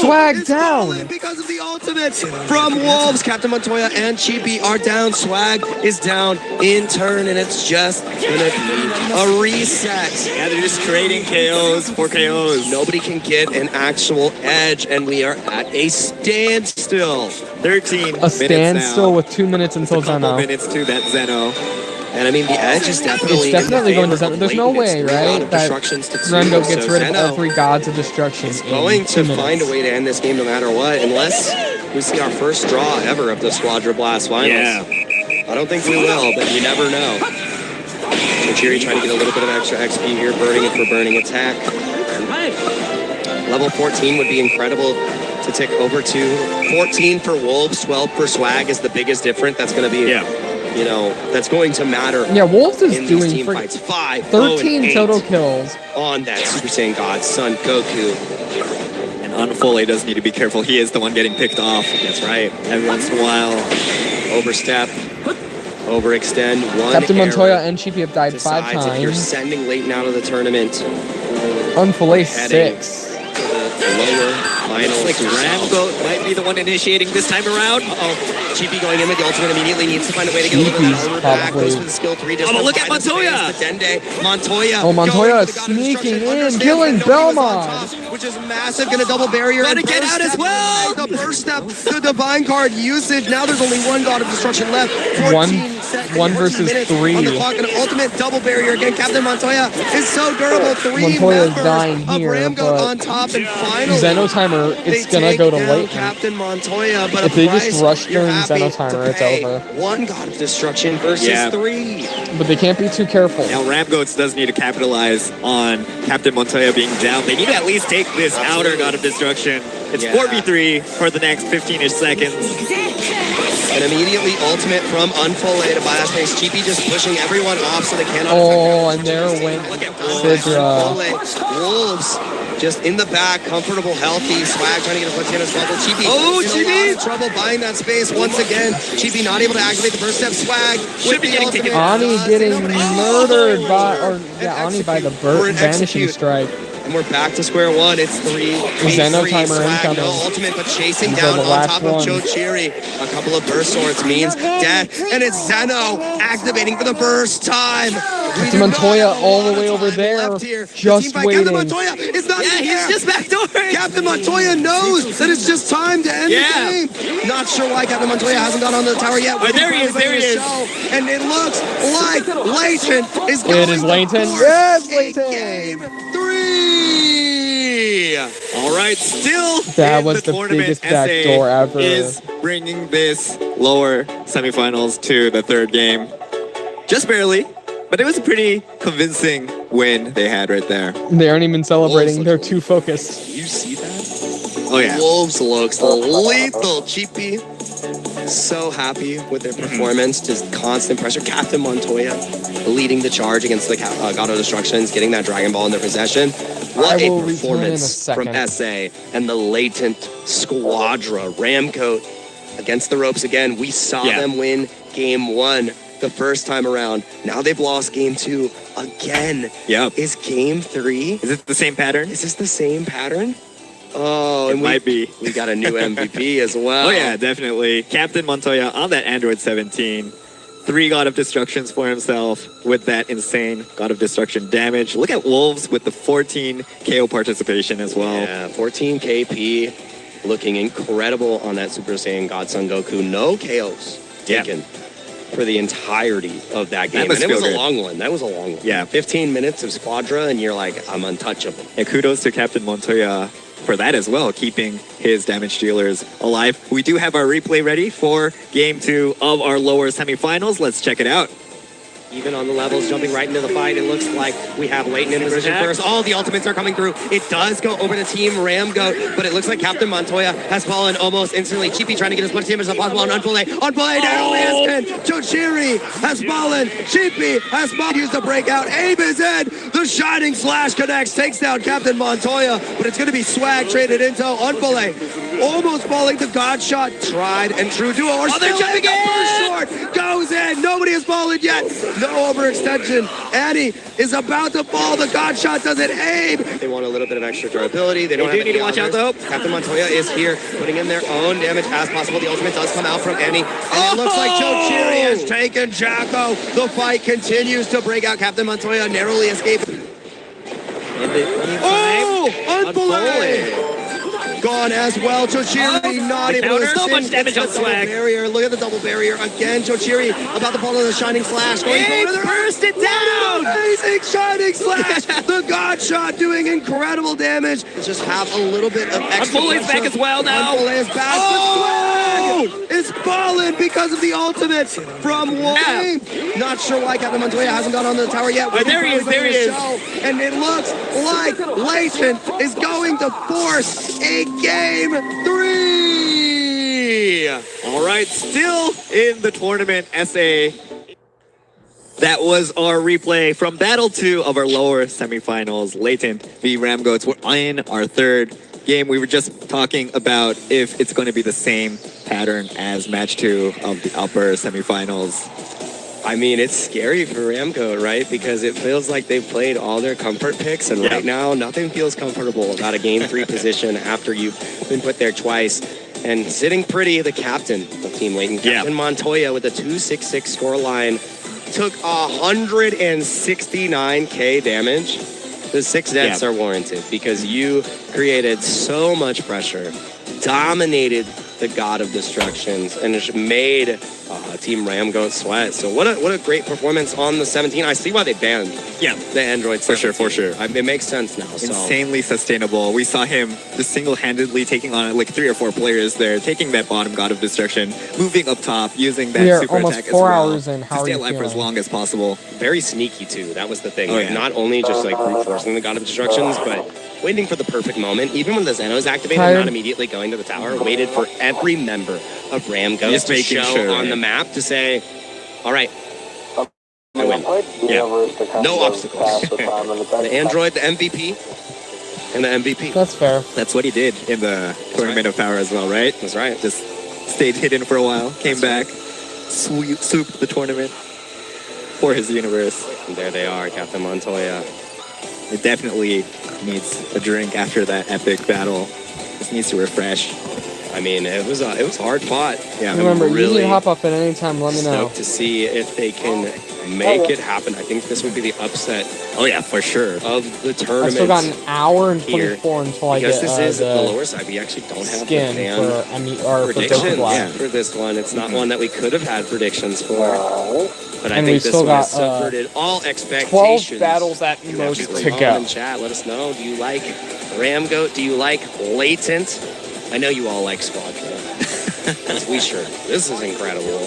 Swag down! Because of the ultimate from Wolves. Captain Montoya and Cheapy are down. Swag is down in turn, and it's just gonna be a reset. Yeah, they're just trading KOs for KOs. Nobody can get an actual edge, and we are at a standstill. 13 A standstill with 2 minutes until Zeno. Minutes to that Zeno. And I mean, the edge is definitely. It's definitely going to Zeno. There's no way, right, that Rendo gets rid of every Gods of Destruction. It's going to find a way to end this game no matter what, unless we see our first draw ever of the Squadra Blast Finals. Yeah. I don't think we will, but you never know. Chiri trying to get a little bit of extra XP here, burning it for burning attack. Level 14 would be incredible to tick over to. 14 for Wolves, 12 for Swag is the biggest difference. That's going to be, you know, that's going to matter. Yeah, Wolves is in doing these team fights. 13 total kills on that Super Saiyan God, Son Goku. And Unfully does need to be careful. He is the one getting picked off. That's right. Every once in a while. Overstep. Overextend. One Captain error. Montoya and Sheepy have died 5 Decides if you're times. sending Leighton out of the tournament. Unfillet Heading 6. Lower finals. Like Rambo might be the one initiating this time around. Cheapy going in with the ultimate immediately needs to find a way to get a little bit of armor back. Goes for the skill 3. Oh, look at Montoya! Montoya. Oh, Montoya is sneaking in, killing Belmont. Which is massive, gonna double barrier. Trying to get out as well. The burst step, the divine card usage. Now there's only one God of Destruction left. 1 versus 3. On the clock, an ultimate double barrier again. Captain Montoya is so durable. 3 Montoya is members dying of here, Ramgo on but top, and finally Zeno timer, it's they gonna take go to down Leighton. Captain Montoya, but If a they price just rush you're during happy Zeno to timer, it's pay. over. One God of Destruction versus 3. But they can't be too careful. Now Ramgoats does need to capitalize on Captain Montoya being down. They need to at least take this outer God of Destruction. It's 4v3 for the next 15-ish seconds. And immediately ultimate from Unfully to buy that space. Cheapy just pushing everyone off so they cannot. Oh, and there went Squadra. Wolves just in the back, comfortable, healthy. Swag trying to get a foot in as well. Cheapy Cheapy! in a lot of trouble buying that space once again. Cheapy not able to activate the first step. Swag should be getting taken. Ani getting murdered by, Ani by the vanishing strike. And we're back to square one. It's 3. Zeno timer incoming. No ultimate, but chasing down on top of Cho Chiri. A couple of burst swords means death. And it's Zeno activating for the first time. Captain Montoya all the way over there, just waiting. Captain Montoya is not he's just backdooring. Captain Montoya knows that it's just time to end the game. Not sure why Captain Montoya hasn't got on the tower yet. There he is, there he is. And it looks like Leighton is going It is Leighton. Yes, Leighton. 3. All right, still that was the tournament. biggest backdoor ever. Is bringing this lower semifinals to the third game. Just barely, but it was a pretty convincing win they had right there. They aren't even celebrating. They're too focused. You see that? Oh, yeah. Wolves looks lethal. Cheapy. So happy with their performance. Just constant pressure. Captain Montoya leading the charge against the God of Destructions, getting that Dragon Ball in their possession. What a performance from SA and the latent Squadra. Ramcoat against the ropes again. We saw them win game 1 the first time around. Now they've lost game 2 again. Yep. Is game 3? Is it the same pattern? Is this the same pattern? Oh, it and might be. We got a new MVP as well. Oh yeah, definitely. Captain Montoya on that Android 17. 3 God of Destructions for himself with that insane God of Destruction damage. Look at Wolves with the 14 KO participation as well. Yeah, 14 KP, looking incredible on that Super Saiyan Godson Goku. No KOs taken for the entirety of that game. And it was a long one. That was a long one. Yeah. 15 minutes of Squadra, and you're like, I'm untouchable. And kudos to Captain Montoya for that as well, keeping his damage dealers alive. We do have our replay ready for Game 2 of our lower semifinals. Let's check it out. Even on the levels, jumping right into the fight, it looks like we have Leighton in position first. All the ultimates are coming through. It does go over to Team Ramgoat, but it looks like Captain Montoya has fallen almost instantly. Chippy trying to get as much damage as possible on Unplay. Unplay, Chochiri has fallen. Chippy has used the breakout. Abe is in. The Shining Slash connects, takes down Captain Montoya, but it's going to be Swag traded into Unplay. Almost falling to Godshot. Tried and true duo. Or they're jumping in. First short goes in. Nobody has fallen yet. No overextension. Annie is about to fall. The Godshot does it. Abe. They want a little bit of extra durability. They don't need to watch out though. Captain Montoya is here, putting in their own damage as possible. The ultimate does come out from Annie. And it looks like Joe Cheery has taken Jacko. The fight continues to break out. Captain Montoya narrowly escaping. Unbelievable. Gone as well. Chochiri not able to so much damage on Swag. Barrier. Look at the double barrier again. Chochiri about to fall to the Shining Slash. Burst it down. Amazing Shining Slash. The Godshot doing incredible damage. Just have a little bit of extra. Unfull is back as well now. Unfull is back. But Swag is fallen because of the ultimate from Wayne. Not sure why Captain Montoya hasn't got on the tower yet. Oh, there he is. There he is. And it looks like Leighton is going to force a Game 3. All right, still in the tournament, SA. That was our replay from Battle 2 of our lower semifinals. Leighton v Ramgoats. We're in our third game. We were just talking about if it's going to be the same pattern as match 2 of the upper semifinals. I mean, it's scary for Ramco, right? Because it feels like they've played all their comfort picks, and right now, nothing feels comfortable about a Game 3 position after you've been put there twice. And sitting pretty, the captain of Team Leighton, Captain Montoya, with a 266 scoreline, took 169k damage. The 6 deaths are warranted because you created so much pressure, dominated the God of Destructions, and just made Team Ramgoat sweat. So what a great performance on the 17. I see why they banned the Android 17. For sure. It makes sense now. Insanely sustainable. We saw him just single-handedly taking on like 3 or 4 players there, taking that bottom God of Destruction, moving up top, using that super attack as well to stay alive for as long as possible. Very sneaky too. That was the thing. Not only just like brute forcing the God of Destructions, but waiting for the perfect moment. Even when the Zeno is activated, not immediately going to the tower, waited for every member of Ramgoat to show on the map to say, all right, I win. No obstacles. The Android, the MVP, and the MVP. That's fair. That's what he did in the Tournament of Power as well, right? That's right. Just stayed hidden for a while, came back, swooped the tournament for his universe. And there they are, Captain Montoya. It definitely needs a drink after that epic battle. Just needs to refresh. I mean, it was hard fought. Yeah. Remember, I'm really you can hop up at any time. Let me know. stoked to see if they can make it happen. I think this would be the upset. Oh yeah, for sure. Of the tournament. I still got an hour and 24 until I get because this is the lower side. We actually don't have skin the for predictions for this one. It's not one that we could have had predictions for. But I think this still one got, subverted all 12 expectations. battles at most to go. In chat, let us know. Do you like Ramgoat? Do you like Latent? I know you all like Squadra. We sure. This is incredible.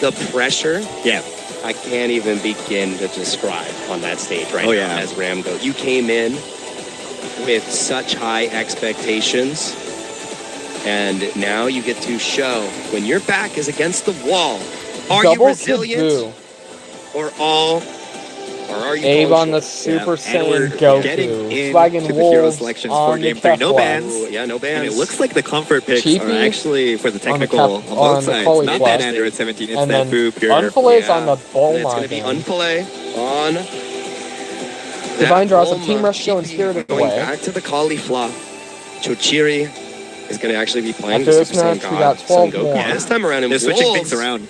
The pressure. Yeah. I can't even begin to describe on that stage now as Ramgoat. You came in with such high expectations, and now you get to show when your back is against the wall. Are you resilient? Or are you Abe on the Super Saiyan Goku. Swagging to the hero Wolves selections on for Game the 3. No Kefla. bans. No bans. And it looks like the comfort picks Cheapy are actually for the technical on on both sides. Not that Kefla. Android 17, it's And that then Boo pure. Unfillet's on the Bull It's going to be Unfillet on Divine draws Bulma. a Team Rush Show and Spirited Going Away. back to the cauliflower. Chochiri is going to actually be playing After the this Super Saiyan match, we God, got Son 12 Goku. more. This time around in They're switching Wolves things around.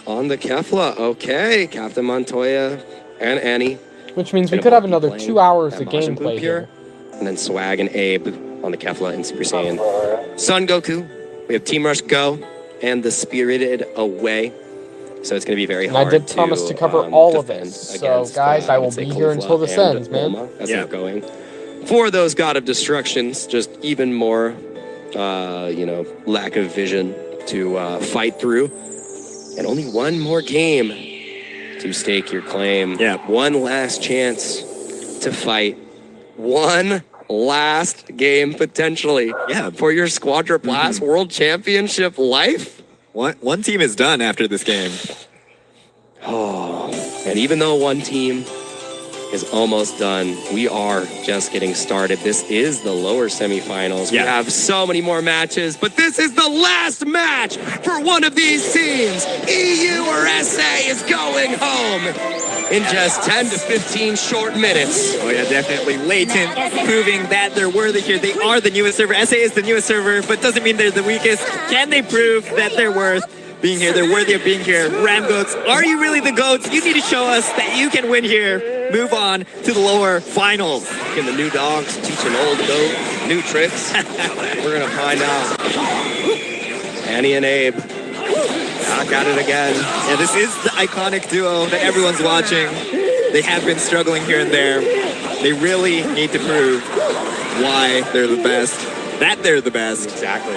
on the Kefla. Okay, Captain Montoya and Annie. Which means we Gonna could have both be another playing 2 hours that of Majin Buu gameplay here. And then Swag and Abe on the Kefla and Super Saiyan. Son Goku. We have Team Rush Go and the Spirited Away. So it's going to be very And hard I did promise to cover all of this. So, guys, I will be here until this ends, man. As they're going. For those God of Destructions, just even more, lack of vision to fight through. And only one more game to stake your claim. Yeah. One last chance to fight. One last game, potentially. Yeah. For your Squadra Blast World Championship life. One team is done after this game. Oh, and even though one team is almost done, we are just getting started. This is the lower semifinals. We have so many more matches, but this is the last match for one of these teams. EU or SA is going home in just 10 to 15 short minutes. Oh yeah, definitely. Latent, proving that they're worthy here. They are the newest server. SA is the newest server, but doesn't mean they're the weakest. Can they prove that they're worth being here? They're worthy of being here. Ram Goats, are you really the Goats? You need to show us that you can win here. Move on to the lower finals. Can the new dogs teach an old goat new tricks? We're going to find out. Annie and Abe. Back at it again. Yeah, this is the iconic duo that everyone's watching. They have been struggling here and there. They really need to prove why they're the best. That they're the best. Exactly.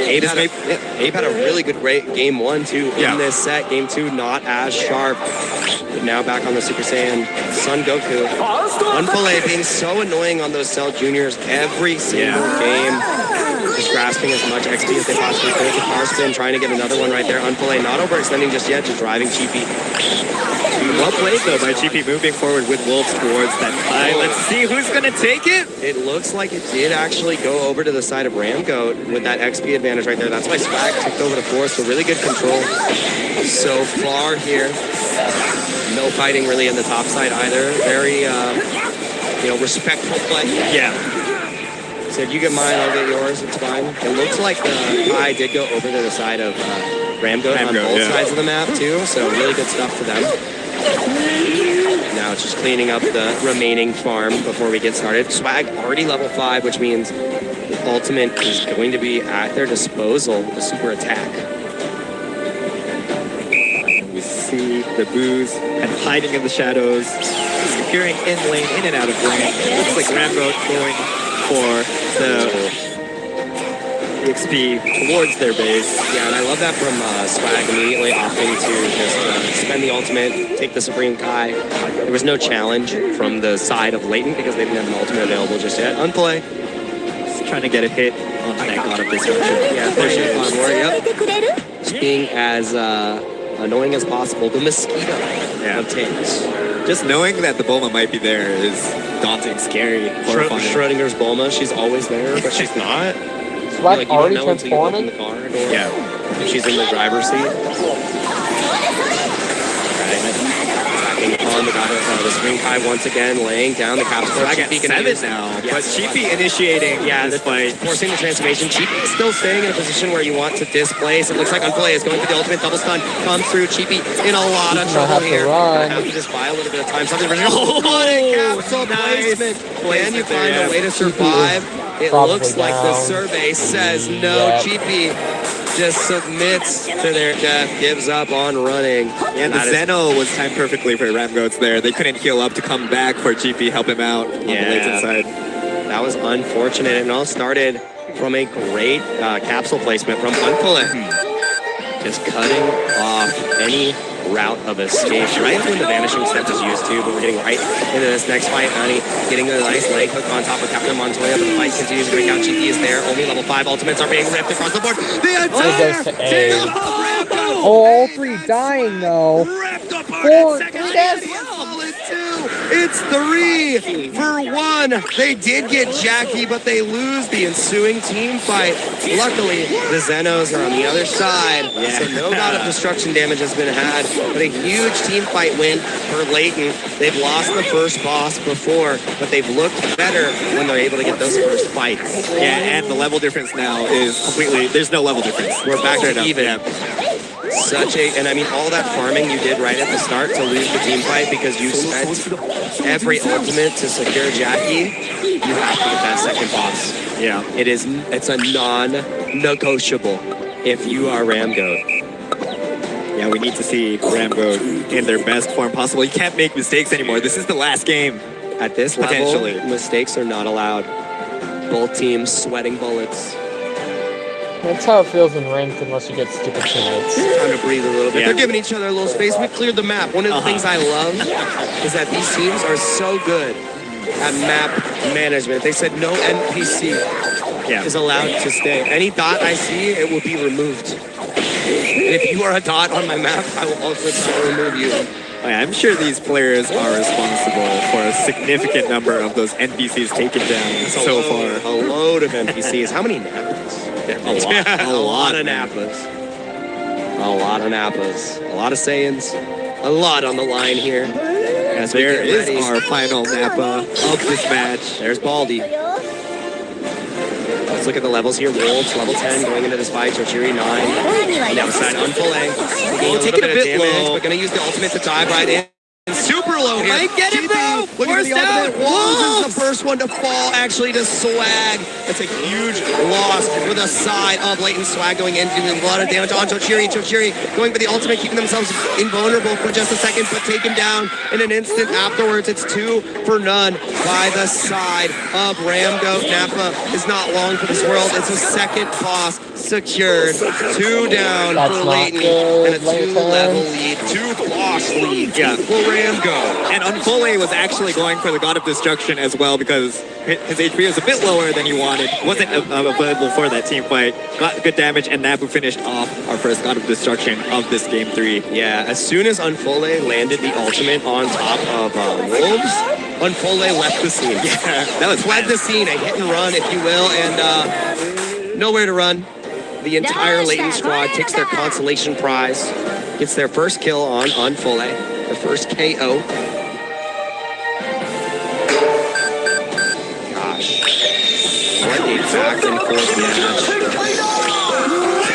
Abe had a really good game 1, too, in this set. Game 2, not as sharp. But now back on the Super Saiyan. Son Goku. Unfillet being so annoying on those Cell Juniors every single game. Just grasping as much XP as they possibly could. The power spin, trying to get another one right there. Unfillet not overextending just yet, just driving Cheapy. Well played, though, by Cheapy moving forward with Wolves towards that pie. Let's see who's going to take it. It looks like it did actually go over to the side of Ramgoat with that XP advantage right there. That's why Swag took over the floor, so really good control so far here. No fighting really in the top side either. Very, respectful play. Yeah. Said, you get mine, I'll get yours, it's fine. It looks like the pie did go over to the side of Ramgoat on both sides of the map too, so really good stuff for them. Now it's just cleaning up the remaining farm before we get started. Swag already level 5, which means the ultimate is going to be at their disposal, the super attack. We see the Boos and hiding in the shadows, disappearing in lane, in and out of lane. Looks like Ramgoat going for the XP towards their base. Yeah, and I love that from Swag immediately opting to just spend the ultimate, take the Supreme Kai. There was no challenge from the side of Latent because they didn't have an ultimate available just yet. Unplay. Just trying to get a hit on that God of Destruction. Yeah, there's your fun war, yep. Just being as annoying as possible. The mosquito of tanks. Just knowing that the Bulma might be there is daunting, scary, horrifying. Schrodinger's Bulma, she's always there, but she's not. Swag already transforming? Yeah, if she's in the driver's seat. Attacking on the God of the Spring Kai once again, laying down the capsule. Swag at 7 now, but Cheapy initiating this fight. Forcing the transformation. Cheapy is still staying in a position where you want to displace. It looks like Unplay is going for the ultimate double stun. Comes through. Cheapy in a lot of trouble here. Have to just buy a little bit of time. Something capsule placement. Can you find a way to survive? It looks like the survey says no. Cheapy just submits to their death, gives up on running. And the Zeno was timed perfectly for Ramgoats there. They couldn't heal up to come back for GP, help him out on the Latent side. That was unfortunate. It all started from a great capsule placement from Unfillet. Just cutting off any route of escape right when the vanishing step is used to, but we're getting right into this next fight. Honey getting a nice leg hook on top of Captain Montoya, but the fight continues to break out. GP is there. Only level 5 ultimates are being ripped across the board. The entire team of all three dying though. 4, 3 deaths. It's 3 for 1. They did get Jackie, but they lose the ensuing team fight. Luckily, the Zenos are on the other side, so no God of Destruction damage has been had, but a huge team fight win for Leighton. They've lost the first boss before, but they've looked better when they're able to get those first fights. Yeah, and the level difference now is completely, there's no level difference. We're back to even. And I mean, all that farming you did right at the start to lose the team fight because you spent every ultimate to secure Jackie, you have to get that second boss. Yeah. It's a non-negotiable if you are Ramgoat. Yeah, we need to see Ramgoat in their best form possible. You can't make mistakes anymore. This is the last game. At this level, mistakes are not allowed. Both teams sweating bullets. That's how it feels in ranked unless you get stupid teammates. Time to breathe a little bit. Yeah. They're giving each other a little space. We cleared the map. One of the things I love is that these teams are so good at map management. They said no NPC is allowed to stay. Any dot I see, it will be removed. And if you are a dot on my map, I will also remove you. I'm sure these players are responsible for a significant number of those NPCs taken down so far. A load of NPCs. How many Nappas? A lot of Nappas. A lot of Nappas. A lot of Saiyans. A lot on the line here. As there is our final Nappa of this match. There's Baldy. Let's look at the levels here. Wolves, level 10, going into this fight. Chochiri, 9. On the outside, Unfulling. Taking a bit low, but going to use the ultimate to dive right in. Super low here. Might get it, bro. Looking for the ultimate. Wolves is the first one to fall, actually, to Swag. That's a huge loss with a side of Leighton. Swag going in, doing a lot of damage on Chochiri. Chochiri going for the ultimate, keeping themselves invulnerable for just a second, but taken down in an instant afterwards. It's 2 for none by the side of Ramgoat. Nappa is not long for this world. It's a second boss secured. 2 down for Leighton and a 2-level lead. 2 boss lead for Ramgoat. And Unfole was actually going for the God of Destruction as well because his HP was a bit lower than he wanted. Wasn't available for that team fight. Got good damage, and Nabu finished off our first God of Destruction of this game 3. Yeah, as soon as Unfole landed the ultimate on top of Wolves, Unfole left the scene. Yeah, that was fled the scene, a hit and run, if you will, and nowhere to run. The entire Leighton squad takes their consolation prize, gets their first kill on Unfole, their first KO. Gosh, what a back and forth match.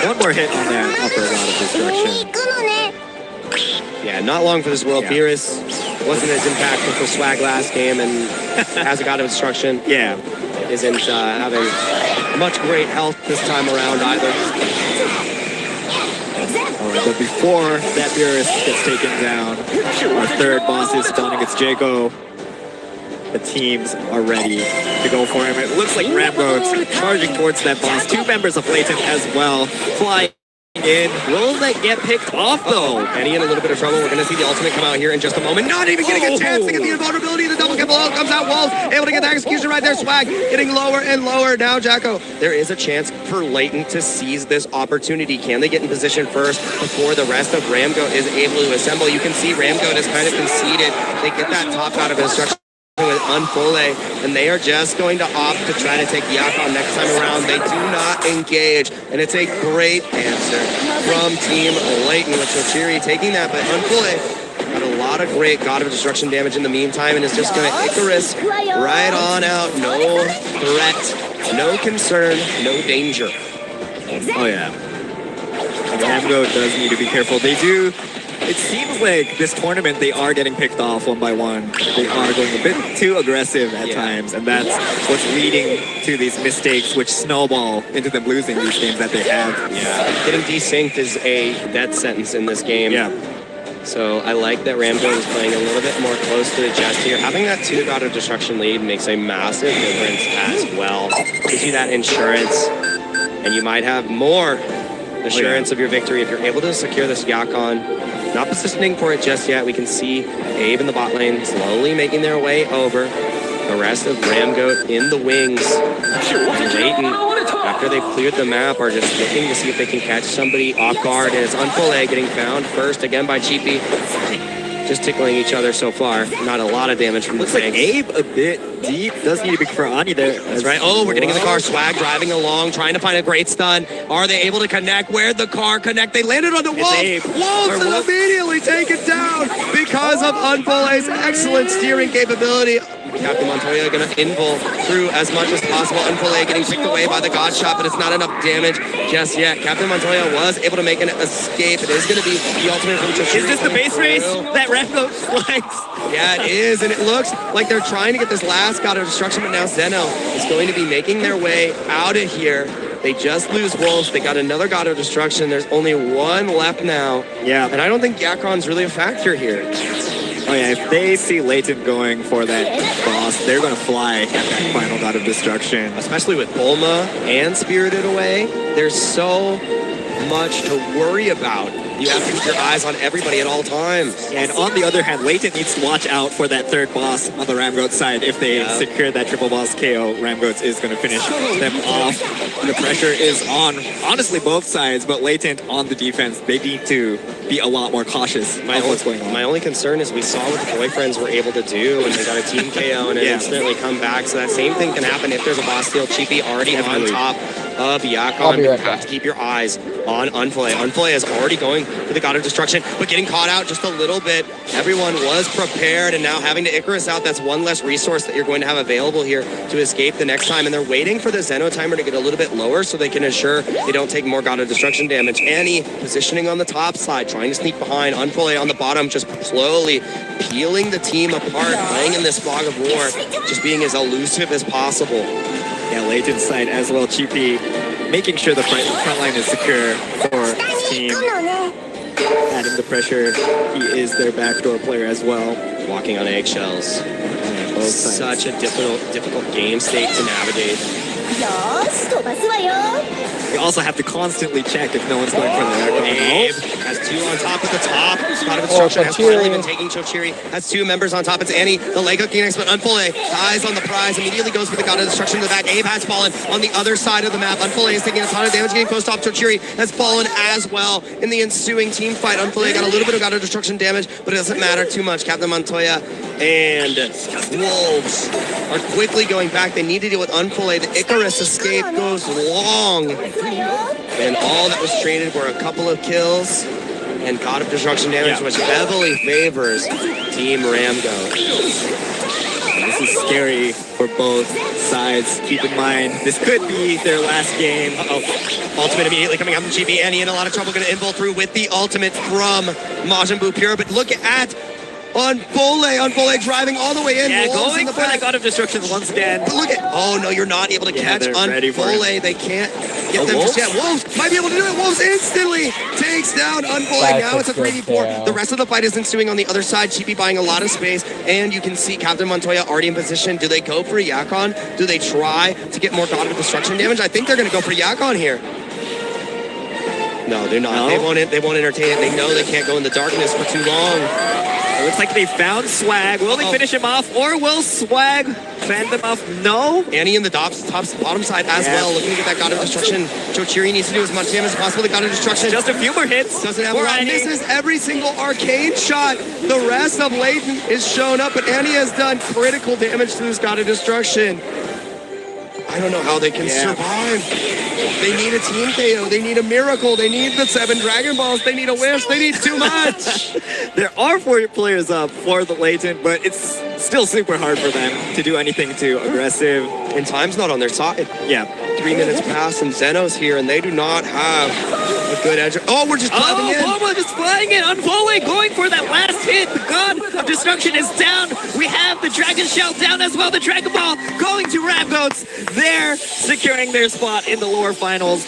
One more hit on that upper God of Destruction. Yeah, not long for this world. Beerus wasn't as impactful for Swag last game, and as a God of Destruction, isn't having much great health this time around either. But before that Beerus gets taken down, our third boss is spawning. It's Jaco. The teams are ready to go for him. It looks like Ramgoat's charging towards that boss. 2 members of Leighton as well flying in. Will they get picked off though? Penny in a little bit of trouble. We're going to see the ultimate come out here in just a moment. Not even getting a chance to get the invulnerability. The double kill below comes out. Wolves able to get the execution right there. Swag getting lower and lower. Now Jacko. There is a chance for Leighton to seize this opportunity. Can they get in position first before the rest of Ramgoat is able to assemble? You can see Ramgoat is kind of conceded. They get that top out of instruction with Unfole, and they are just going to opt to try to take Yakon next time around. They do not engage, and it's a great answer from Team Leighton with Chochiri taking that, but Unfole got a lot of great God of Destruction damage in the meantime, and is just going to Icarus right on out. No threat, no concern, no danger. Oh yeah. Ramgoat does need to be careful. They do. It seems like this tournament they are getting picked off one by one. They are going a bit too aggressive at times, and that's what's leading to these mistakes which snowball into them losing these games that they have. Yeah, getting desynced is a death sentence in this game. Yeah. So I like that Ramgoat is playing a little bit more close to the chest here. Having that 2 God of Destruction lead makes a massive difference as well. Gives you that insurance, and you might have more assurance of your victory if you're able to secure this Yakon. Not positioning for it just yet. We can see Abe in the bot lane slowly making their way over. The rest of Ramgoat in the wings. Leighton after they've cleared the map, are just looking to see if they can catch somebody off guard. And it's Unfole getting found first again by Cheapy. Just tickling each other so far. Not a lot of damage from Looks the like tanks. Abe a bit deep. Does need to be for Ani there. That's right. Oh, we're getting in the car. Swag driving along, trying to find a great stun. Are they able to connect? Where'd the car connect? They landed on the Wolf. Wolves and immediately taken down because of Unfole's excellent steering capability. Captain Montoya going to invul through as much as possible. Unfole getting picked away by the God Shot, but it's not enough damage just yet. Captain Montoya was able to make an escape. It is going to be the ultimate from Choshiri. Is this the base race that Rambo likes? Yeah, it is, and it looks like they're trying to get this last God of Destruction, but now Zeno is going to be making their way out of here. They just lose Wolves. They got another God of Destruction. There's only one left now. Yeah. And I don't think Yakon's really a factor here. Oh yeah, if they see Leighton going for that boss, they're going to fly at that final God of Destruction. Especially with Bulma and Spirited Away, there's so much to worry about. You have to keep your eyes on everybody at all times. And on the other hand, Leighton needs to watch out for that third boss on the Ramgoat side. If they secure that triple boss KO, Ramgoats is going to finish them off. The pressure is on, honestly, both sides, but Leighton on the defense, they need to be a lot more cautious of what's going on. My only concern is we saw what the boyfriends were able to do, and they got a team KO and instantly come back. So that same thing can happen if there's a boss steal. Cheapy already on top of Yakon. You have to keep your eyes on Unfole. Unfole is already going for the God of Destruction, but getting caught out just a little bit. Everyone was prepared, and now having to Icarus out, that's one less resource that you're going to have available here to escape the next time. And they're waiting for the Zeno timer to get a little bit lower so they can ensure they don't take more God of Destruction damage. Annie positioning on the top side, trying to sneak behind. Unfole on the bottom, just slowly peeling the team apart, playing in this fog of war, just being as elusive as possible. Yeah, Leighton's side as well, Cheapy, making sure the front line is secure for his team. Adding the pressure, he is their backdoor player as well. Walking on eggshells. Both sides. Such a difficult game state to navigate. You also have to constantly check if no one's going for the air. Abe has two on top at the top. God of Destruction has finally been taking Chochiri. Has two members on top. It's Annie, the leg hooking next, but Unfole eyes on the prize. Immediately goes for the God of Destruction to the back. Abe has fallen on the other side of the map. Unfole is taking a ton of damage, getting close to top. Chochiri has fallen as well in the ensuing team fight. Unfole got a little bit of God of Destruction damage, but it doesn't matter too much. Captain Montoya and Wolves are quickly going back. They need to deal with Unfole. The Icarus escape goes long. And all that was traded were a couple of kills and God of Destruction damage, which heavily favors Team Ramgo. This is scary for both sides. Keep in mind, this could be their last game. Ultimate immediately coming up from GB. Annie in a lot of trouble, going to invul through with the ultimate from Majin Buu Pure. But look at Unfole driving all the way in. Yeah, Wolves going in the for that God of Destruction once again. But look at, oh no, you're not able to catch Unfole. They can't get them just yet. Wolves might be able to do it. Wolves instantly takes down Unfole. Now it's a 3v4. The rest of the fight is ensuing on the other side. Cheapy buying a lot of space, and you can see Captain Montoya already in position. Do they go for Yakon? Do they try to get more God of Destruction damage? I think they're going to go for Yakon here. No, they're not. No? They won't entertain it. They know they can't go in the darkness for too long. It looks like they found Swag. Will they finish him off, or will Swag fend them off? No. Annie in the bottom side as well, looking to get that God of Destruction. Chochiri needs to do as much damage as possible. The God of Destruction. Just a few more hits. Doesn't have a lot. Misses every single arcane shot. The rest of Leighton is shown up, but Annie has done critical damage to this God of Destruction. I don't know how they can survive. They need a team KO. They need a miracle. They need the 7 Dragon Balls. They need a wish. They need too much. There are 4 players up for the Leighton, but it's still super hard for them to do anything too aggressive. And time's not on their side. Yeah. 3 minutes pass, and Zeno's here, and they do not have a good edge. Oh, we're just diving in. Bulma just flying in. Unfole going for that last hit. The God of Destruction is down. We have the Dragon Shell down as well. The Dragon Ball going to Ramgoats. They're securing their spot in the lower finals,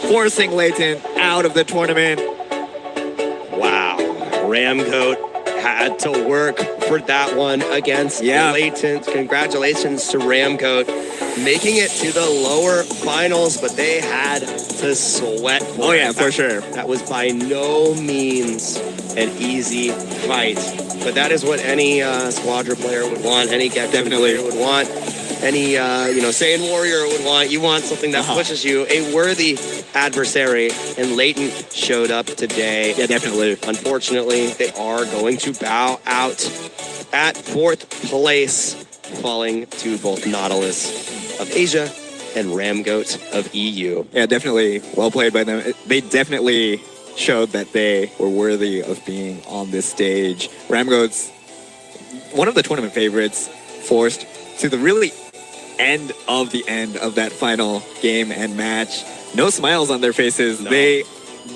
forcing Leighton out of the tournament. Wow. Ramgoat had to work for that one against Leighton. Congratulations to Ramgoat, making it to the lower finals, but they had to sweat for it. For sure. That was by no means an easy fight, but that is what any Squadra player would want, any Gekishin player would want. any Saiyan warrior would want. You want something that pushes you, a worthy adversary, and Leighton showed up today. Yeah, definitely. Unfortunately, they are going to bow out at 4th place, falling to both Nautilus of Asia and Ramgoat of EU. Yeah, definitely well played by them. They definitely showed that they were worthy of being on this stage. Ramgoat's one of the tournament favorites, forced to the really end of that final game and match. No smiles on their faces. No. They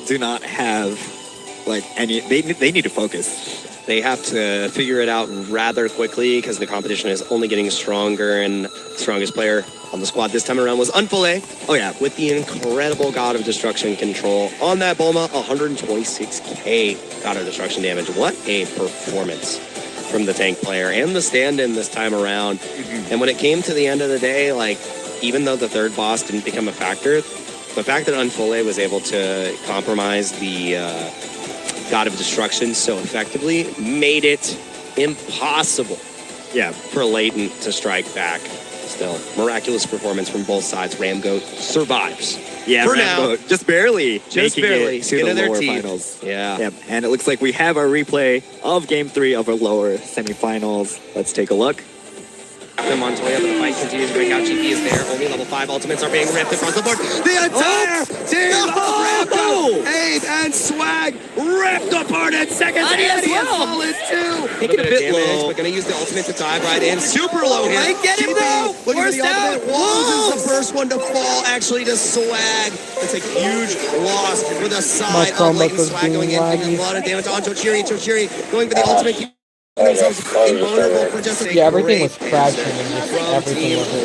do not have they need to focus. They have to figure it out rather quickly because the competition is only getting stronger, and the strongest player on the squad this time around was Unfole. Oh yeah, with the incredible God of Destruction control on that Bulma, 126k God of Destruction damage. What a performance from the tank player and the stand-in this time around. And when it came to the end of the day, even though the third boss didn't become a factor, the fact that Unfole was able to compromise the God of Destruction so effectively made it impossible for Leighton to strike back. Still, miraculous performance from both sides. Ramgoat survives. Yeah, for Ramgoat now, just barely making it to skin the of their lower teeth. finals. Yeah. Yep. And it looks like we have a replay of Game 3 of our lower semifinals. Let's take a look. Montoya, but the fight continues. Breakout GP is there. Only level 5 ultimates are being ripped across the board. The entire team of Rambo, Abe, and Swag ripped apart in seconds. Eddie as Eddie well. has fallen too. Taking a bit low, but going to use the ultimate to dive right in. Super low here. Might get him though. Looking for the Forced out. ultimate. Wolves is the first one to fall, actually, to Swag. It's a huge loss for the side of Leighton. Swag going in, taking a lot of damage on Chochiri. Chochiri going for the ultimate. Yeah, everything was crashing and just everything was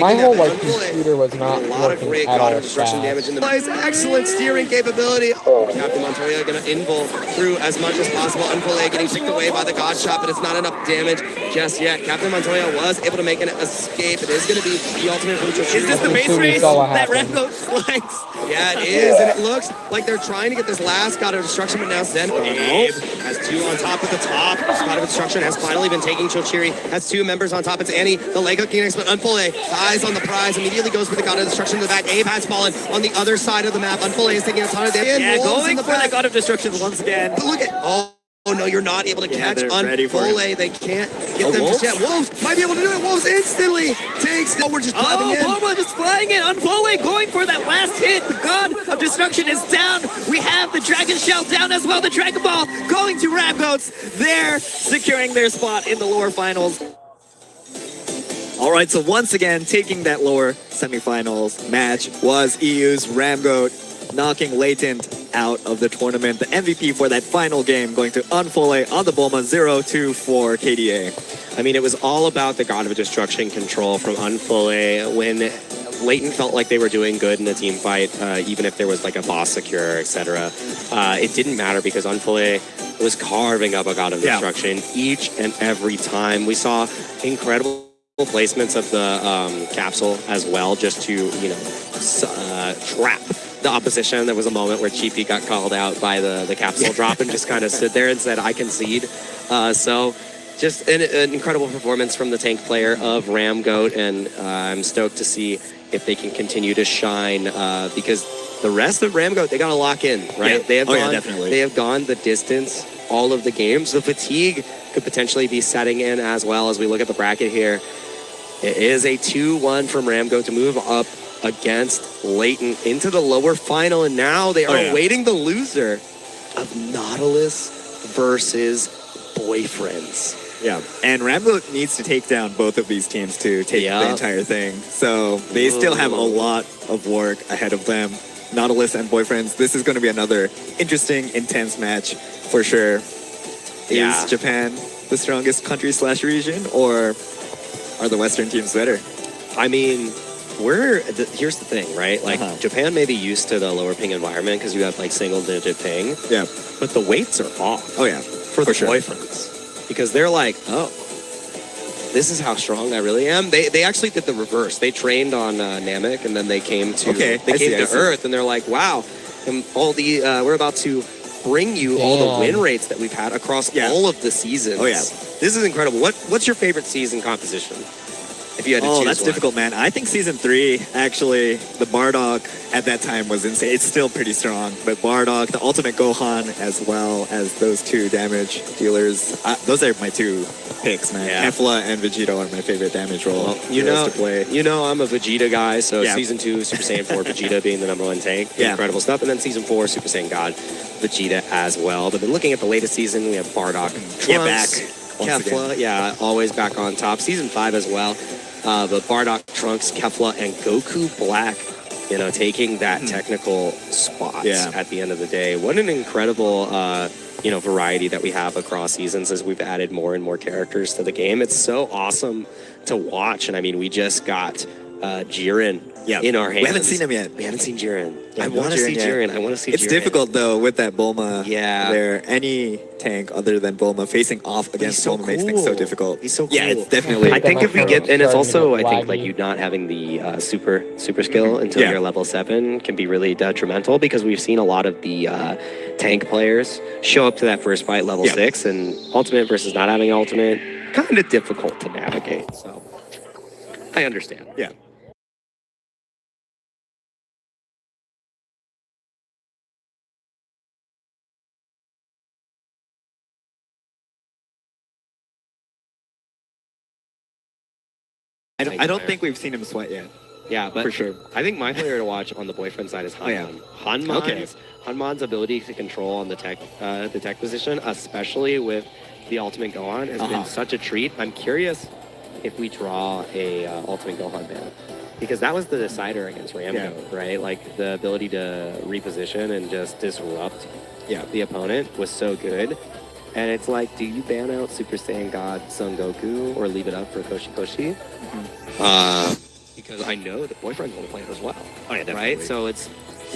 my whole computer was not working at all fast. Excellent steering capability. Captain Montoya gonna invul through as much as possible. Unfole getting picked away by the God Shot, but it's not enough damage just yet. Captain Montoya was able to make an escape. It is gonna be the ultimate from Chochiri. Is this the base race that Rambo flags? Yeah, it is, and it looks like they're trying to get this last God of Destruction, but now Zen Abe has 2 on top at the top. God of Destruction has finally been taking Chochiri. Has 2 members on top. It's Annie, the leg hooking next, but Unfole, eyes on the prize, immediately goes for the God of Destruction to the back. Abe has fallen on the other side of the map. Unfole is taking a ton of damage. Yeah, going for the God of Destruction once again. But look at, oh no, you're not able to catch Unfole. They can't get them just yet. Wolves might be able to do it. Wolves instantly takes. We're just diving in. Bulma just flying in. Unfole going for that last hit. The God of Destruction is down. We have the Dragon Shell down as well. The Dragon Ball going to Ramgoats. They're securing their spot in the lower finals. All right, so once again, taking that lower semifinals match was EU's Ramgoat, knocking Latent out of the tournament. The MVP for that final game going to Unfole on the Bulma 0-2 for KDA. I mean, it was all about the God of Destruction control from Unfole when Leighton felt like they were doing good in a team fight, even if there was like a boss secure, etc. It didn't matter because Unfole was carving up a God of Destruction each and every time. We saw incredible placements of the capsule as well, just to trap the opposition. There was a moment where Chippy got called out by the capsule drop and just kind of stood there and said, I concede. So just an incredible performance from the tank player of Ramgoat, and I'm stoked to see if they can continue to shine because the rest of Ramgoat, they got to lock in, right? Yeah. They have gone the distance all of the games. The fatigue could potentially be setting in as well as we look at the bracket here. It is a 2-1 from Ramgoat to move up against Leighton into the lower final, and now they are awaiting the loser of Nautilus versus Boyfriends. Yeah, and Ramgoat needs to take down both of these teams to take the entire thing. So they still have a lot of work ahead of them. Nautilus and Boyfriends, this is going to be another interesting, intense match for sure. Is Japan the strongest country/region, or are the Western teams better? I mean, here's the thing, right? Like, Japan may be used to the lower ping environment because you have like single-digit ping. Yeah. But the weights are off. Oh, yeah. For the Boyfriends. Because they're like, oh, this is how strong I really am. They actually did the reverse. They trained on Namek, and then they came to Earth, and they're like, wow, and all the we're about to bring you all the win rates that we've had across all of the seasons. Oh, yeah. This is incredible. What's your favorite season composition? If you had to choose that's one. difficult, man. I think Season 3, actually, the Bardock at that time was insane. It's still pretty strong, but Bardock, the Ultimate Gohan, as well as those two damage dealers, those are my two picks, man. Yeah. Kefla and Vegito are my favorite damage role to play. I'm a Vegeta guy, so Yeah. Season 2, Super Saiyan 4, Vegeta being the #1 tank. Yeah. Incredible stuff. And then Season 4, Super Saiyan God, Vegeta as well. But then looking at the latest season, we have Bardock, Trunks, Yeah, back. Once Kefla, again. always back on top. Season 5 as well. But Bardock, Trunks, Kefla, and Goku Black, taking that technical spot at the end of the day. What an incredible, variety that we have across seasons as we've added more and more characters to the game. It's so awesome to watch. And I mean, we just got Jiren in our hands. We haven't seen him yet. We haven't seen Jiren. Yeah, I want to see Jiren. I want to see It's Jiren. difficult, though, with that Bulma Yeah. there. Any tank other than Bulma facing off against so Bulma makes things so cool. difficult. He's so cool. Yeah, it's definitely... I think if we get, and it's also, I think, laggy. like you not having the super skill until Yeah. you're level 7 can be really detrimental because we've seen a lot of the tank players show up to that first fight level 6 and ultimate versus not having ultimate, kind of difficult to navigate. So I understand. Yeah. I don't think we've seen him sweat yet. Yeah, but For sure. I think my player to watch on the boyfriend side is Hanman. Hanman's ability to control on the tech position, especially with the Ultimate Gohan, has been such a treat. I'm curious if we draw a Ultimate Gohan ban. Because that was the decider against Ramgo, right? Like, the ability to reposition and just disrupt the opponent was so good. And it's like, do you ban out Super Saiyan God Son Goku or leave it up for Koshi Koshi? Because I know the boyfriend's going to play it as well. Oh, yeah, definitely. Right? So it's,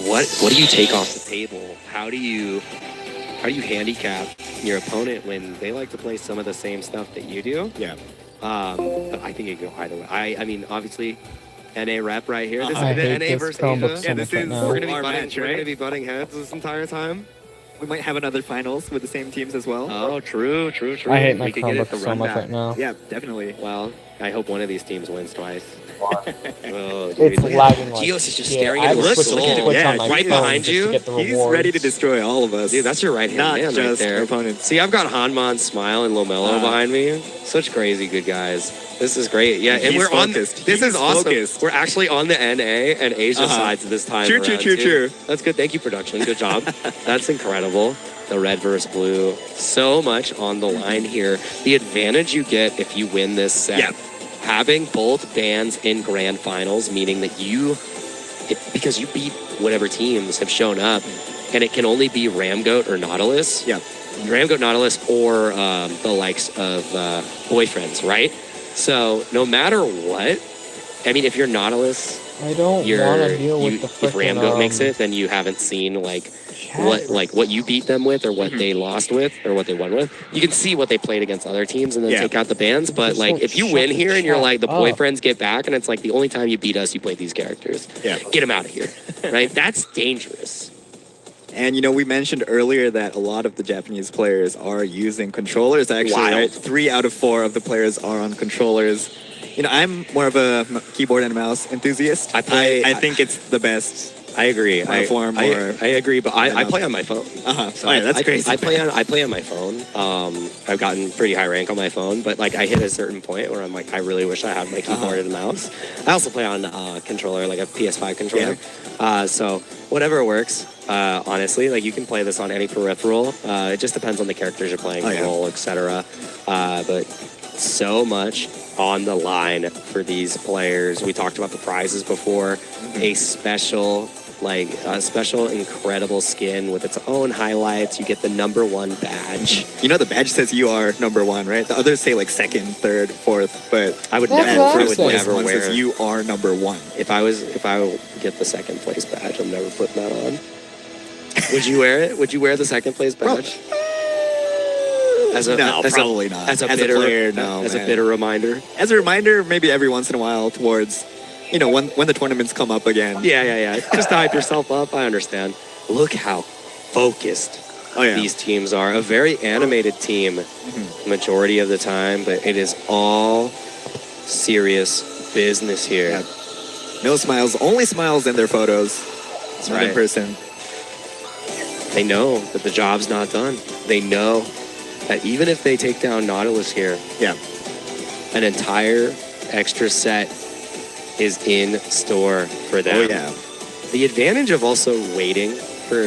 what do you take off the table? How do you handicap your opponent when they like to play some of the same stuff that you do? Yeah. But I think it can go either way. I mean, obviously, NA rep right here. This I is the hate NA this versus Chromebook Asia. so much right now. We're our going match, to right? be butting heads this entire time. We might have another finals with the same teams as well. Oh, true. I hate my We could get it Chromebook to so run much back. right now. Yeah, definitely. Well, I hope one of these teams wins twice. Oh, dude. It's Look at lagging like Geos is just shit. staring I into had the to switch soul. Twitch Yeah, on my right phone behind just you. to get the He's rewards. ready to destroy all of us. Dude, that's your right-hand Not man right just there. our opponents. See, I've got Hanman's Smile and Lomello behind me. Such crazy good guys. This is great. Yeah, and He's we're on. focused. This is He's awesome. focused. We're actually on the NA and Asia sides this time. True, around, true, too. true. That's good. Thank you, production. Good job. That's incredible. The red versus blue. So much on the line here. The advantage you get if you win this set. Yeah. Having both bands in grand finals, meaning that because you beat whatever teams have shown up, and it can only be Ramgoat or Nautilus. Yeah. Ramgoat, Nautilus, or the likes of boyfriends, right? So no matter what, I mean, if you're Nautilus, I don't want to deal with the if frickin', Ramgoat makes it, then you haven't seen what you beat them with or what they lost with or what they won with. You can see what they played against other teams and then take out the bans. But like, if you win here and you're like, the boyfriends get back and it's like, the only time you beat us, you played these characters. Yeah. Get them out of here, right? That's dangerous. And, we mentioned earlier that a lot of the Japanese players are using controllers, actually, Wild. right? 3 out of 4 of the players are on controllers. I'm more of a keyboard and mouse enthusiast. I think it's the best. I agree. Platform I agree, but I play on my phone. So that's crazy. I play on my phone. I've gotten pretty high rank on my phone, but like I hit a certain point where I'm like, I really wish I had my keyboard and mouse. I also play on controller, like a PS5 controller. So whatever works. Honestly, like you can play this on any peripheral. It just depends on the characters you're playing, role, etc. But so much on the line for these players. We talked about the prizes before. A special incredible skin with its own highlights. You get the #1 badge. The badge says you are #1, right? The others say like 2nd, 3rd, 4th, but I would That's never, what I I'm would saying. never one wear. says you are #1. If I get the 2nd place badge, I'm never putting that on. Would you wear it? Would you wear the 2nd place badge? Probably not. As a As a bitter player, no, As a man. bitter reminder. As a reminder, maybe every once in a while towards, when the tournaments come up again. Yeah. Just to hype yourself up. I understand. Look how focused these teams are. A very animated team majority of the time, but it is all serious business here. Yeah. No smiles, only smiles in their photos. It's not in person. They know that the job's not done. They know that even if they take down Nautilus here, an entire extra set is in store for them. Oh, yeah. The advantage of also waiting for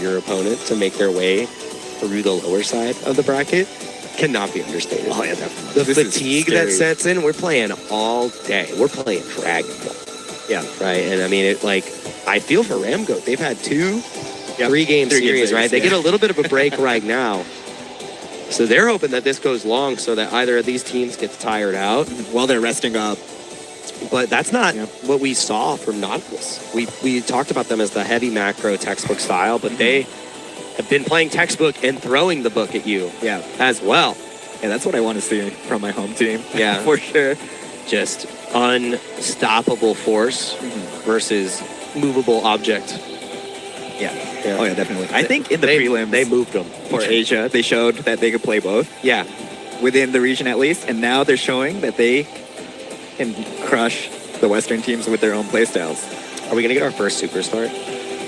your opponent to make their way through the lower side of the bracket cannot be understated. Oh, yeah, definitely. The fatigue that sets in, we're playing all day. We're playing Dragon Ball. Yeah. Right? And I mean, I feel for Ramgoat. They've had 3-game series, right? They get a little bit of a break right now. So they're hoping that this goes long so that either of these teams gets tired out while they're resting up. But that's not what we saw from Nautilus. We talked about them as the heavy macro textbook style, but they have been playing textbook and throwing the book at you as well. Yeah, that's what I want to see from my home team. Yeah. For sure. Just unstoppable force versus movable object. Yeah. Oh, yeah, definitely. I think in the prelims... They moved them. For Asia, they showed that they could play both. Yeah. Within the region at least. And now they're showing that they can crush the Western teams with their own playstyles. Are we going to get our first superstar?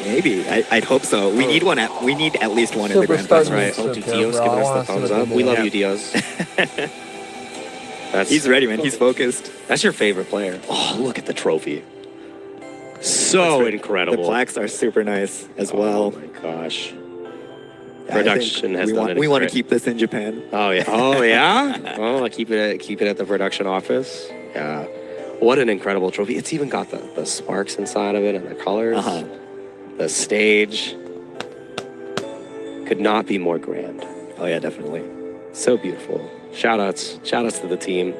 Maybe. I'd hope so. We need one. We need at least one in the Grand Finals. Right. Oh, Dio's giving us the thumbs up. We love you, Dios. He's ready, man. He's focused. That's your favorite player. Oh, look at the trophy. So incredible. The plaques are super nice as well. Oh my gosh. Production has done it. We want to keep this in Japan. Oh yeah. Oh yeah. Oh, keep it at the production office. Yeah. What an incredible trophy. It's even got the sparks inside of it and the colors. The stage. Could not be more grand. Oh yeah, definitely. So beautiful. Shout outs to the team.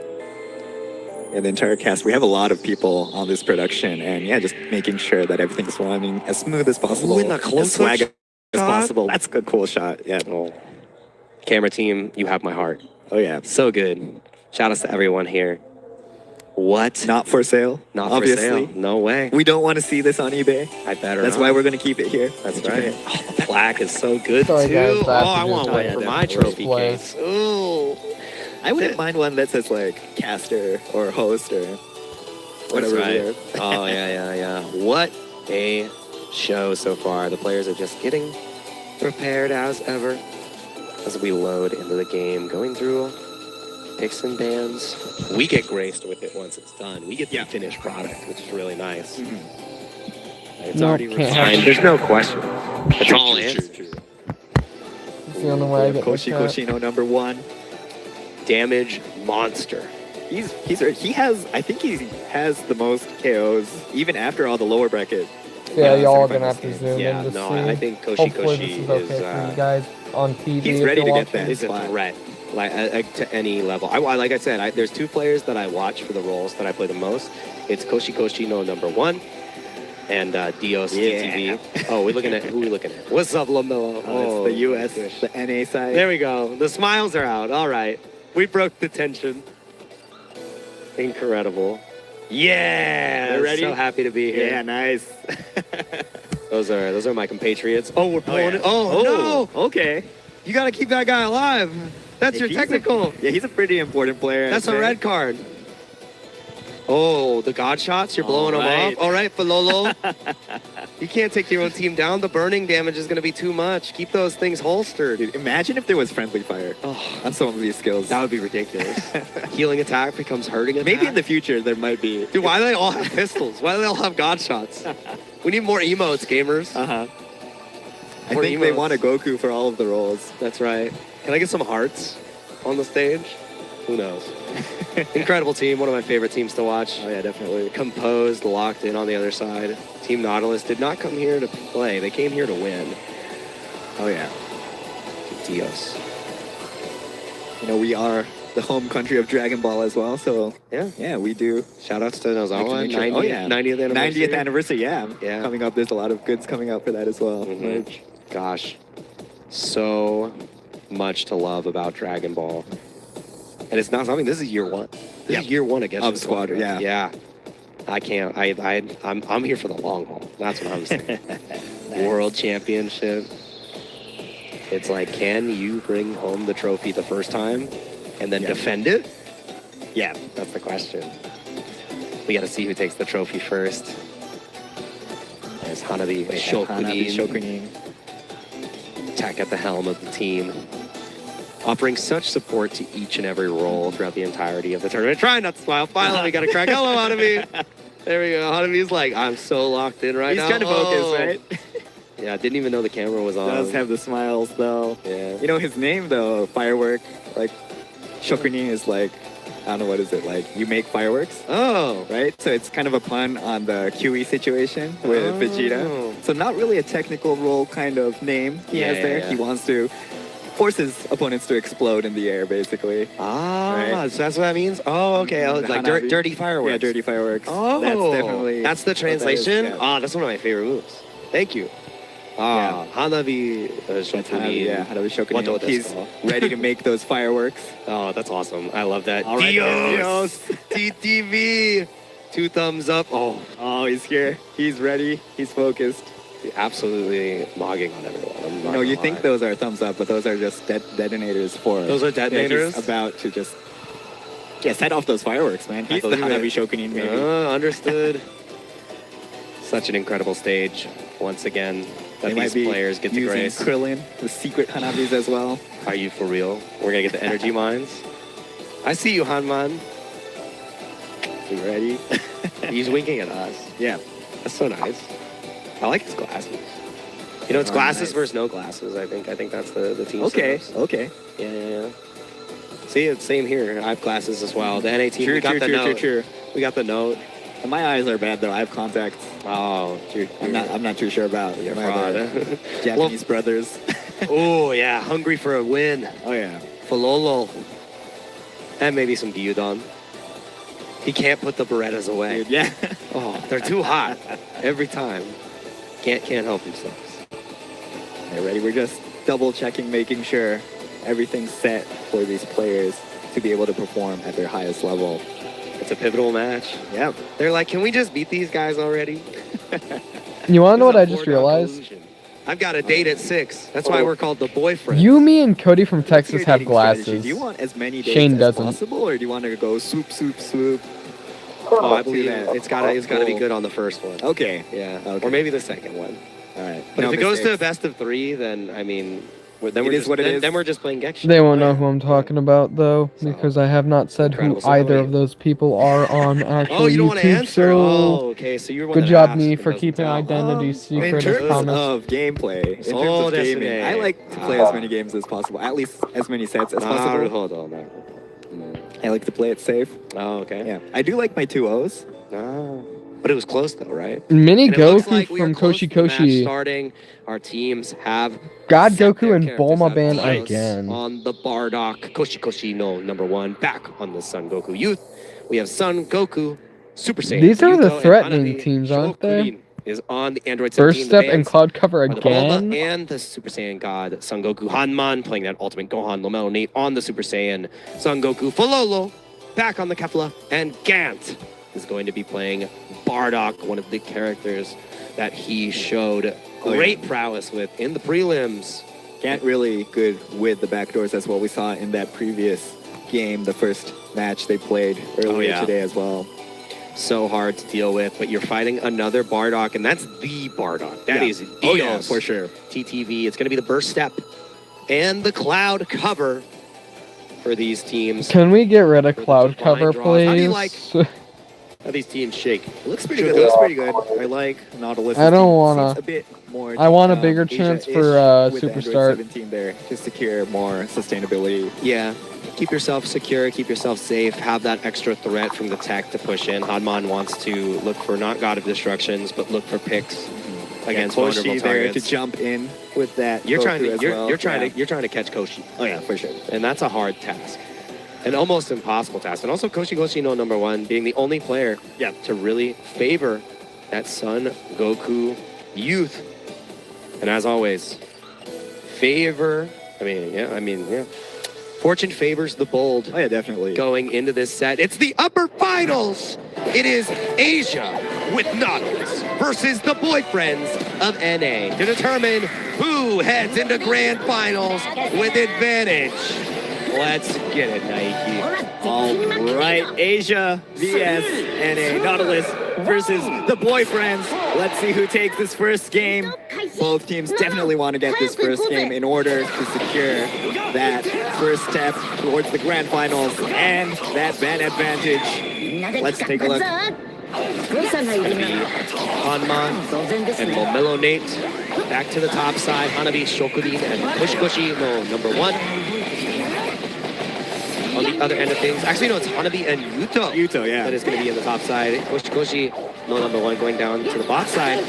And the entire cast. We have a lot of people on this production, and yeah, just making sure that everything's running as smooth as possible. Ooh, in the close swag as shot? possible. That's a cool shot. Yeah. Oh. Camera team, you have my heart. Oh yeah. So good. Shout outs to everyone here. What? Not for sale. Not obviously. For sale. No way. We don't want to see this on eBay. I better That's not. why we're going to keep it here. That's right. Oh, the plaque is so good Sorry, too. guys, I want one for my trophy case. Ooh. I wouldn't mind one that says like caster or host or whatever. Right. Oh yeah. What a show so far. The players are just getting prepared as ever as we load into the game, going through picks and bans. We get graced with it once it's done. We get the finished product, which is really nice. It's already refined. There's no question. It's all answers. It's the only way I get Koshino #1. Damage monster. He has the most KOs even after all the lower bracket. Yeah, y'all are gonna have to zoom in to see. I think Hopefully this is okay for you guys on TV. He's ready to get that. He's a threat, to any level. Like I said, there's two players that I watch for the roles that I play the most. It's Koshino #1 and Dios TTV. Oh, who are we looking at? What's up, Lamelo? Oh, it's the US, the NA side. There we go. The smiles are out. All right. We broke the tension. Incredible. Yeah. They're ready? So happy to be here. Yeah, nice. Those are my compatriots. Oh, we're pulling it. Oh, no. Okay. You got to keep that guy alive. That's your technical. He's a pretty important player. That's a red card. Oh, the God shots. You're blowing them off. All right, Falolo. You can't take your own team down. The burning damage is going to be too much. Keep those things holstered. Dude, imagine if there was friendly fire on some of these skills. That would be ridiculous. Healing attack becomes hurting attack. Maybe in the future there might be. Dude, why do they all have pistols? Why do they all have God shots? We need more emotes, gamers. I think they want a Goku for all of the roles. That's right. Can I get some hearts on the stage? Who knows? Incredible team. One of my favorite teams to watch. Oh, yeah, definitely. Composed, locked in on the other side. Team Nautilus did not come here to play. They came here to win. Oh, yeah. Dios. You know, we are the home country of Dragon Ball as well, so yeah, we do. Shout outs to Nozawa. 90th anniversary. 90th anniversary, yeah. Coming up, there's a lot of goods coming out for that as well. Gosh, so much to love about Dragon Ball. And it's not something, this is year one. This is year one against of Squadra, Yeah. I can't, I'm here for the long haul. That's what I'm saying. World Championship. It's like, can you bring home the trophy the first time and then defend it? Yeah, that's the question. We got to see who takes the trophy first. There's Hanabi Shokunin. Attack at the helm of the team. Offering such support to each and every role throughout the entirety of the tournament. Try not to smile. Finally, we got to crack. Hello, Hanabi. There we go. Hanabi's like, I'm so locked in right now. He's trying to focus, right? Yeah, I didn't even know the camera was on. Does have the smiles though. Yeah. You know his name though, Firework. Like Shokunin is like, I don't know, what is it like? You make fireworks. Oh. Right. So it's kind of a pun on the QE situation with Vegeta. So not really a technical role kind of name he has there. Yeah. He wants to force his opponents to explode in the air, basically. Ah, so that's what that means? Oh, okay. Like dirty fireworks. Yeah, dirty fireworks. Oh, that's the translation? Yeah. That's one of my favorite moves. Thank you. Hanabi Shokunin. Hanabi Shokunin. He's ready to make those fireworks. Oh, that's awesome. I love that. All right, Dios! TTV! 2 thumbs up. Oh, he's here. He's ready. He's focused. Absolutely mogging on everyone. No, you think those are thumbs up, but those are just detonators for... Those are detonators? He's about to just... Yeah, set off those fireworks, man. He's the Hanabi Shokunin, maybe. Understood. Such an incredible stage, once again, that these players get to grace. Krillin, the secret Hanabis as well. Are you for real? We're going to get the energy mines. I see you, Hanman. You ready? He's winking at us. Yeah. That's so nice. I like his glasses. You know, it's glasses versus no glasses, I think. I think that's the team. Okay, setups. okay. Yeah. See, it's same here. I have glasses as well. The NA team, we got the note. We got the note. And my eyes are bad, though. I have contacts. Oh, I'm not too sure about your fraud. Japanese brothers. Oh, yeah. Hungry for a win. Oh, yeah. Fololo. And maybe some gyudon. He can't put the Berettas away. Dude, yeah. Oh, they're too hot every time. Can't help themselves. They're ready. We're just double checking, making sure everything's set for these players to be able to perform at their highest level. It's a pivotal match. Yep. They're like, can we just beat these guys already? You want to know what I just realized? I've got a date at 6. That's why we're called the boyfriend. You, me, and Cody from Texas have glasses. Do you want as many dates Shane as doesn't. possible, or do you want to go swoop, swoop, swoop? Oh, I believe it's gotta be good on the first one. Okay. Yeah. Okay. Or maybe the second one. All right. But if it goes to a best of 3, then I mean, then we're just playing Gekishin. They won't know who I'm talking about, though, because I have not said who either of those people are on actual Oh, you don't YouTube. want to answer? So Oh, okay. So you're one good that job, asked me, and for doesn't keeping tell. identity In secret as terms promised. of gameplay, in terms Oh, of gaming, Destiny. I like to play as many games as possible, at least as many sets as possible. Hold on. I like to play it safe. Oh, okay. Yeah, I do like my 2-0s. But it was close though, right? Mini And it looks Goku like we are from close Koshi to the match Koshi. starting. Our teams have God set Goku their and characters Bulma up Ban close again. on the Bardock. Koshi Koshi no #1 back on the Son Goku Youth. We have Son Goku, Super Saiyan. These are the Yuko, and threatening Hanabi. teams, aren't they? Shokunin is on the Android 17. First Step The and bands Cloud Cover are the Bulma again. and the Super Saiyan God Son Goku Hanman playing that Ultimate Gohan Lomelo Nate on the Super Saiyan Son Goku Fololo back on the Kefla, and Gant is going to be playing Bardock, one of the characters that he showed great prowess with in the prelims. Gant really good with the backdoors as well. We saw in that previous game, the first match they played earlier today as well. So hard to deal with, but you're fighting another Bardock, and that's the Bardock. That is Dios. Oh yeah, for sure. TTV. It's going to be the burst step and the cloud cover for these teams. Can we get rid of Cloud Cover, draws. please? How do you like how these teams shake? It looks pretty good. Looks pretty good. I like Nautilus. I don't wanna. A bit more. I want a bigger chance for with the Superstar. Android 17 there to secure more sustainability. Yeah. Keep yourself secure, keep yourself safe, have that extra threat from the tech to push in. Hanman wants to look for not God of Destructions, but look for picks against vulnerable Koshi there targets. to jump in with that. You're trying to Goku as you're trying to catch Koshi. Oh yeah, for sure. And that's a hard task. An almost impossible task. And also Koshi Koshi no #1 being the only player to really favor that Son Goku Youth. And as always, fortune favors the bold. Oh yeah, definitely. Going into this set, it's the upper finals. It is Asia with Nautilus versus the boyfriends of NA to determine who heads into grand finals with advantage. Let's get it, Nike. All right, Asia vs NA. Nautilus versus the boyfriends. Let's see who takes this first game. Both teams definitely want to get this first game in order to secure that first step towards the grand finals and that ban advantage. Let's take a look. Hanman and Momelo Nate back to the top side. Hanabi, Shokudin, and Koshikoshi no number 1. On the other end of things, actually no, it's Hanabi and Yuto. Yuto, yeah. That is going to be in the top side. Koshikoshi no number 1 going down to the bot side.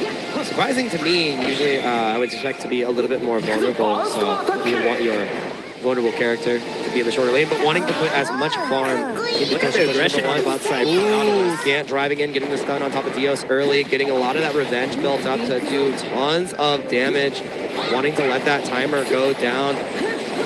Surprising to me, usually I would expect to be a little bit more vulnerable. So you want your vulnerable character to be in the shorter lane, but wanting to put as much farm into the aggression on the bot side. Ooh, Gant driving in, getting the stun on top of Dios early, getting a lot of that revenge built up to do tons of damage, wanting to let that timer go down.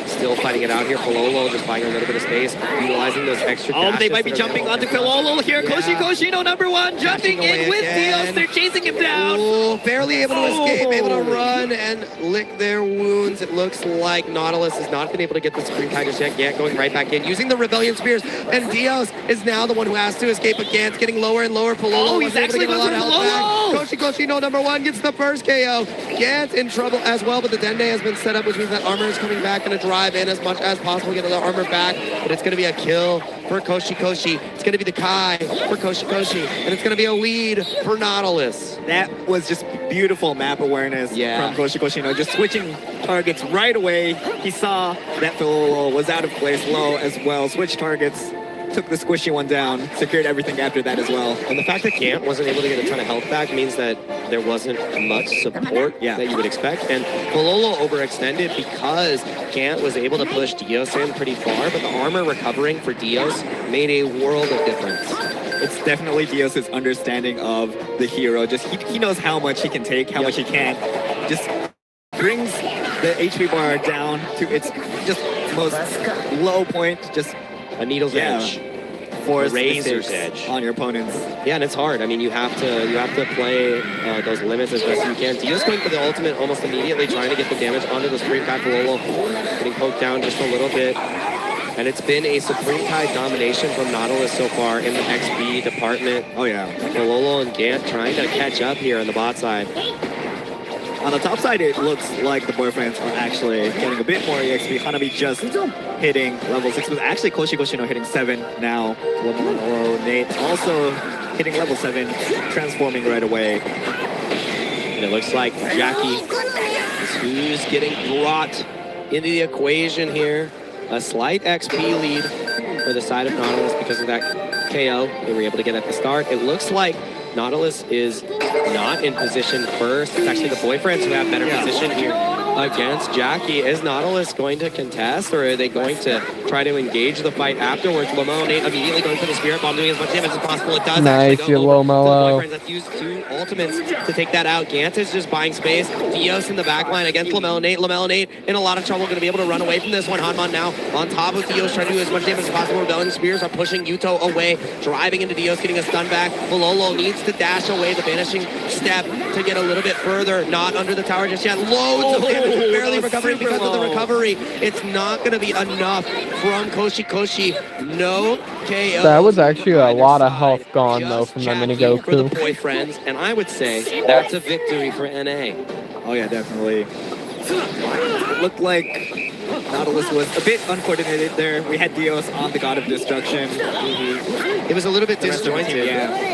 Still fighting it out here. Pololo just buying a little bit of space, utilizing those extra dashes. Oh, they might be jumping onto Pololo here. Yeah. Koshikoshi no number 1, jumping in with Dios. They're chasing him down. Ooh, barely able to escape, able to run and lick their wounds. It looks like Nautilus has not been able to get the Supreme Tiger yet. Gant going right back in, using the Rebellion Spears, and Dios is now the one who has to escape, but Gant's getting lower and lower. Pololo he's actually able to get a lot of health back. Koshikoshi no number 1 gets the first KO. Gant in trouble as well, but the Dende has been set up, which means that armor is coming back, and a drive in as much as possible, get the armor back, but it's going to be a kill for Koshikoshi. It's going to be the Kai for Koshikoshi, and it's going to be a lead for Nautilus. That was just beautiful map awareness from Koshikoshi. You know, just switching targets right away. He saw that Filolo was out of place low as well. Switched targets, took the squishy one down, secured everything after that as well. And the fact that Gant wasn't able to get a ton of health back means that there wasn't much support that you would expect. And Pololo overextended because Gant was able to push Dios in pretty far, but the armor recovering for Dios made a world of difference. It's definitely Dios's understanding of the hero. Just he knows how much he can take, how much he can't. Just brings the HP bar down to its just most low point, just a needle's edge, for razor's edge on your opponents. Yeah, and it's hard. I mean, you have to play those limits as best you can. Dio's going for the ultimate almost immediately, trying to get the damage onto the Supreme Kai. Pololo getting poked down just a little bit. And it's been a Supreme Kai domination from Nautilus so far in the XP department. Oh yeah. Pololo and Gant trying to catch up here on the bot side. On the top side, it looks like the boyfriends are actually getting a bit more EXP. Hanabi just hitting level 6, but actually Koshikoshi no hitting 7 now. Nate also hitting level 7, transforming right away. And it looks like Jackie is who's getting brought into the equation here. A slight XP lead for the side of Nautilus because of that KO they were able to get at the start. It looks like Nautilus is not in position first. It's actually the boyfriends who have better position here against Jackie. Is Nautilus going to contest, or are they going to try to engage the fight afterwards? Lomo Nate immediately going for the Spirit Bomb, doing as much damage as possible. It does nice, actually go over Lomo. to the boyfriends that used 2 ultimates to take that out. Gant is just buying space. Dios in the back line against Lamelo Nate. Lamelo Nate in a lot of trouble, going to be able to run away from this one. Hanman now on top of Dios, trying to do as much damage as possible. Rebellion Spears are pushing Yuto away, driving into Dios, getting a stun back. Pololo needs to dash away the vanishing step to get a little bit further. Not under the tower just yet. Loads of damage, barely recovering because of the recovery. It's not going to be enough from Koshikoshi. No KO. That was actually a lot of health gone though from that mini Goku. For the boyfriends, and I would say that's a victory for NA. Oh yeah, definitely. It looked like Nautilus was a bit uncoordinated there. We had Dios on the God of Destruction. It was a little bit disjointed.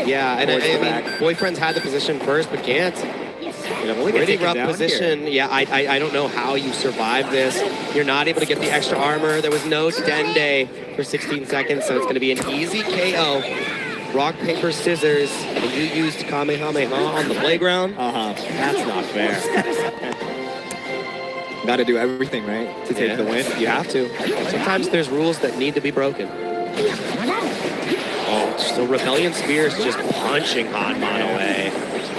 Yeah, and I mean, boyfriends had the position first, but Gant, pretty rough position. Here. Yeah, I don't know how you survive this. You're not able to get the extra armor. There was no Dende for 16 seconds, so it's going to be an easy KO. Rock, paper, scissors, and you used Kamehameha on the playground? That's not fair. Gotta do everything, right, to take the win? You have to. Sometimes there's rules that need to be broken. Oh, so Rebellion Spears just punching Hanman away.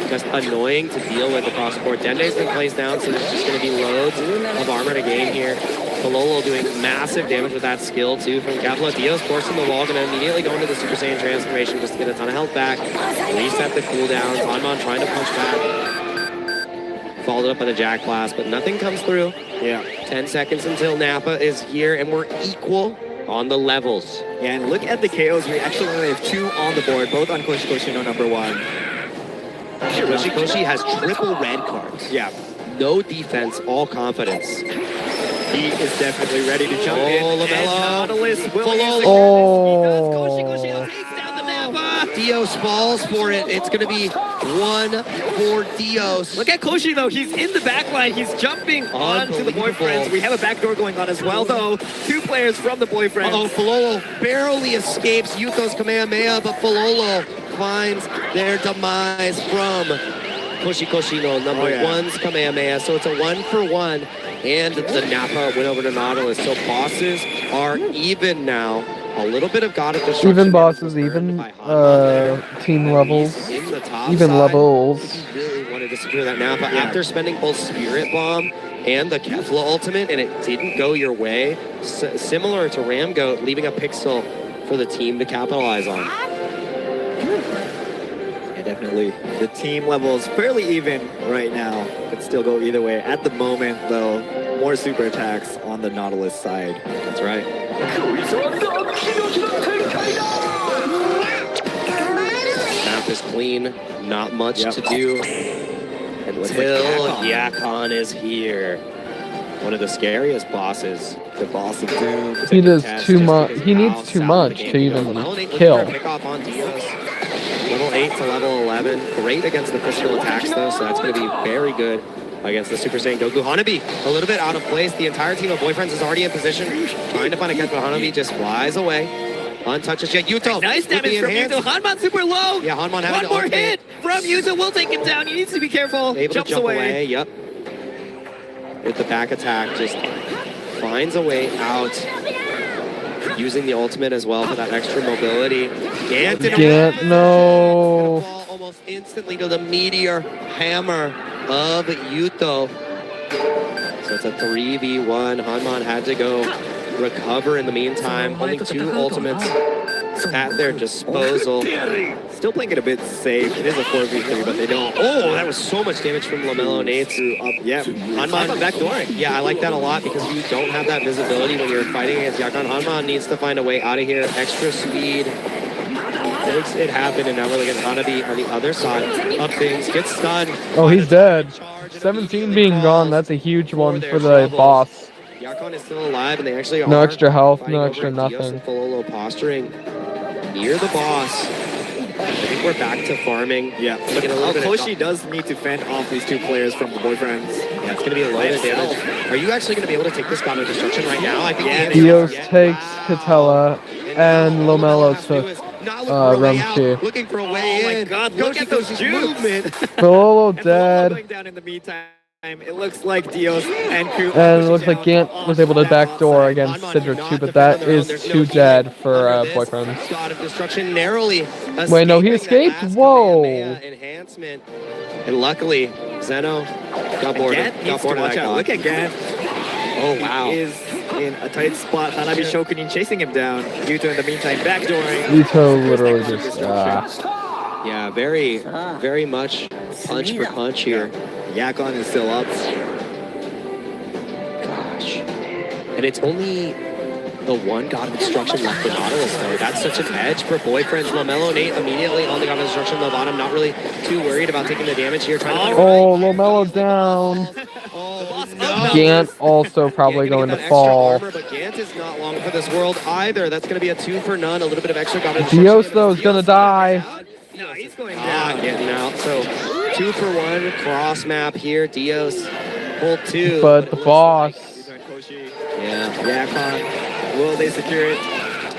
Just annoying to deal with across the board. Dende's been placed down, so there's just going to be loads of armor to gain here. Pololo doing massive damage with that skill, too, from Capella. Dio's forcing the wall, going to immediately go into the Super Saiyan transformation just to get a ton of health back. Reset the cooldowns. Hanman trying to punch back. followed up by the Jack Blast, but nothing comes through. Yeah. 10 seconds until Nappa is here, and we're equal on the levels. Yeah, and look at the KOs. We actually only have 2 on the board, both on Koshikoshino #1. Koshi has triple red cards. Yeah. No defense, all confidence. He is definitely ready to jump in. LaMelo. Nautilus will Dios falls for it. It's going to be 1 for Dios. Look at Koshi, though. He's in the back line. He's jumping onto the boyfriends. We have a backdoor going on as well, though. 2 players from the boyfriends. Oh, Falolo barely escapes Yuto's Kamehameha, but Falolo finds their demise from Koshikoshino #1's Kamehameha. So it's a 1 for 1. And the Nappa went over to Nautilus. So bosses are even now. A little bit of God of Destruction. Even bosses, even team levels, even levels. He really wanted to secure that Nappa after spending both Spirit Bomb and the Kefla ultimate, and it didn't go your way. Similar to Ramgoat, leaving a pixel for the team to capitalize on. Yeah, definitely. The team level is fairly even right now. Could still go either way. At the moment, though, more super attacks on the Nautilus side. That's right. Map is clean, not much to do until Yakon is here. One of the scariest bosses. The boss of Doom. He does too much. He needs too much to even kill. Pick off on Dios. Level 8 to level 11. Great against the physical attacks, though, so that's going to be very good against the Super Saiyan Goku. Hanabi, a little bit out of place. The entire team of boyfriends is already in position, trying to find a catch, but Hanabi just flies away. Untouches yet. Yuto. Nice damage from Yuto. Hanman super low. Yeah, Hanman having one more hit from Yuto will take him down. He needs to be careful. Able Jumps to jump away. Yep. With the back attack, just finds a way out. Using the ultimate as well for that extra mobility. Gant, no. Almost instantly to the meteor hammer of Yuto. So it's a 3v1. Hanman had to go recover in the meantime. Only 2 ultimates at their disposal. Still playing it a bit safe. It is a 4v3, but they don't. Oh, that was so much damage from LaMelo Nate. Yeah, Hanman backdooring. Yeah, I like that a lot because you don't have that visibility when you're fighting against Yakon. Hanman needs to find a way out of here. Extra speed. Makes it happen, and now we're looking at Hanabi on the other side of things. Gets stunned. Oh, he's dead. 17 being gone, that's a huge one for the boss. Yakon is still alive, and they actually No are extra health, no fighting extra over Dios nothing. and Falolo posturing near the boss. I think we're back to farming. Yeah, look at Koshi does need to fend off these 2 players from the boyfriends. Yeah, it's going to be a lot of damage. Are you actually going to be able to take this God of Destruction right now? I think Dios takes Katella, and Lomelo took Rumchi. Looking for a way in. Oh my god, look at those movement. Falolo dead. Going down in the meantime. It looks like Dios and Ku. And it looks like Gant was able to backdoor against Sidra too, but that is too dead for boyfriends. God of Destruction narrowly. Wait, no, he escaped? Whoa. Enhancement. And luckily, Zeno got boarded. Got boarded. Watch out. Look at Gant. Oh, wow. He is in a tight spot. Hanabi Shokunin chasing him down. Yuto in the meantime backdooring. Yuto literally just... Yeah, very much punch for punch here. Yakon is still up. Gosh. And it's only the 1 God of Destruction left for Nautilus, though. That's such an edge for boyfriends. LaMelo Nate immediately on the God of Destruction on the bottom, not really too worried about taking the damage here. Oh, Lomelo down. Gant also probably going to fall. Armor, but Gant is not long for this world either. That's going to be a 2 for none. A little bit of extra God of Destruction. Dios, though, is going to die. No, he's going down. Getting out. So 2 for 1 cross map here. Dios pull 2. But the boss. Yeah. Yakon. Will they secure it?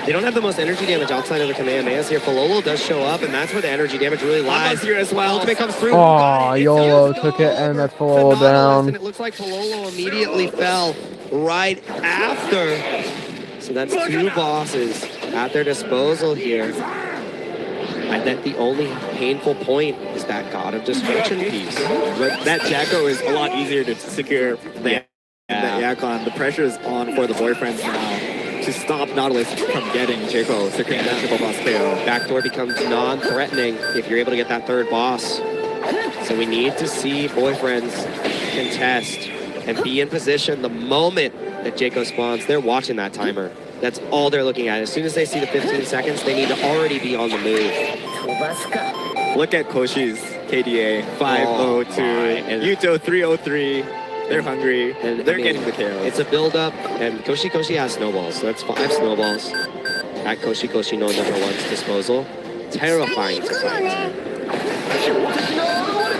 They don't have the most energy damage outside of the Kamehamehas here. Falolo does show up, and that's where the energy damage really lies. Here as well. Ultimate comes through. Aw, YOLO took it, and that's Falolo down. And it looks like Falolo immediately fell right after. So that's 2 bosses at their disposal here. And that the only painful point is that God of Destruction piece. But that Jacko is a lot easier to secure than that Yakon. The pressure is on for the boyfriends now to stop Nautilus from getting Jacko, securing that triple boss KO. Backdoor becomes non-threatening if you're able to get that 3rd boss. So we need to see boyfriends contest and be in position the moment that Jaco spawns. They're watching that timer. That's all they're looking at. As soon as they see the 15 seconds, they need to already be on the move. Look at Koshi's KDA 502 and Yuto 303. They're hungry and they're getting the KO. It's a build-up, and Koshi has snowballs. So that's 5 snowballs at Koshi no #1's disposal. Terrifying to fight.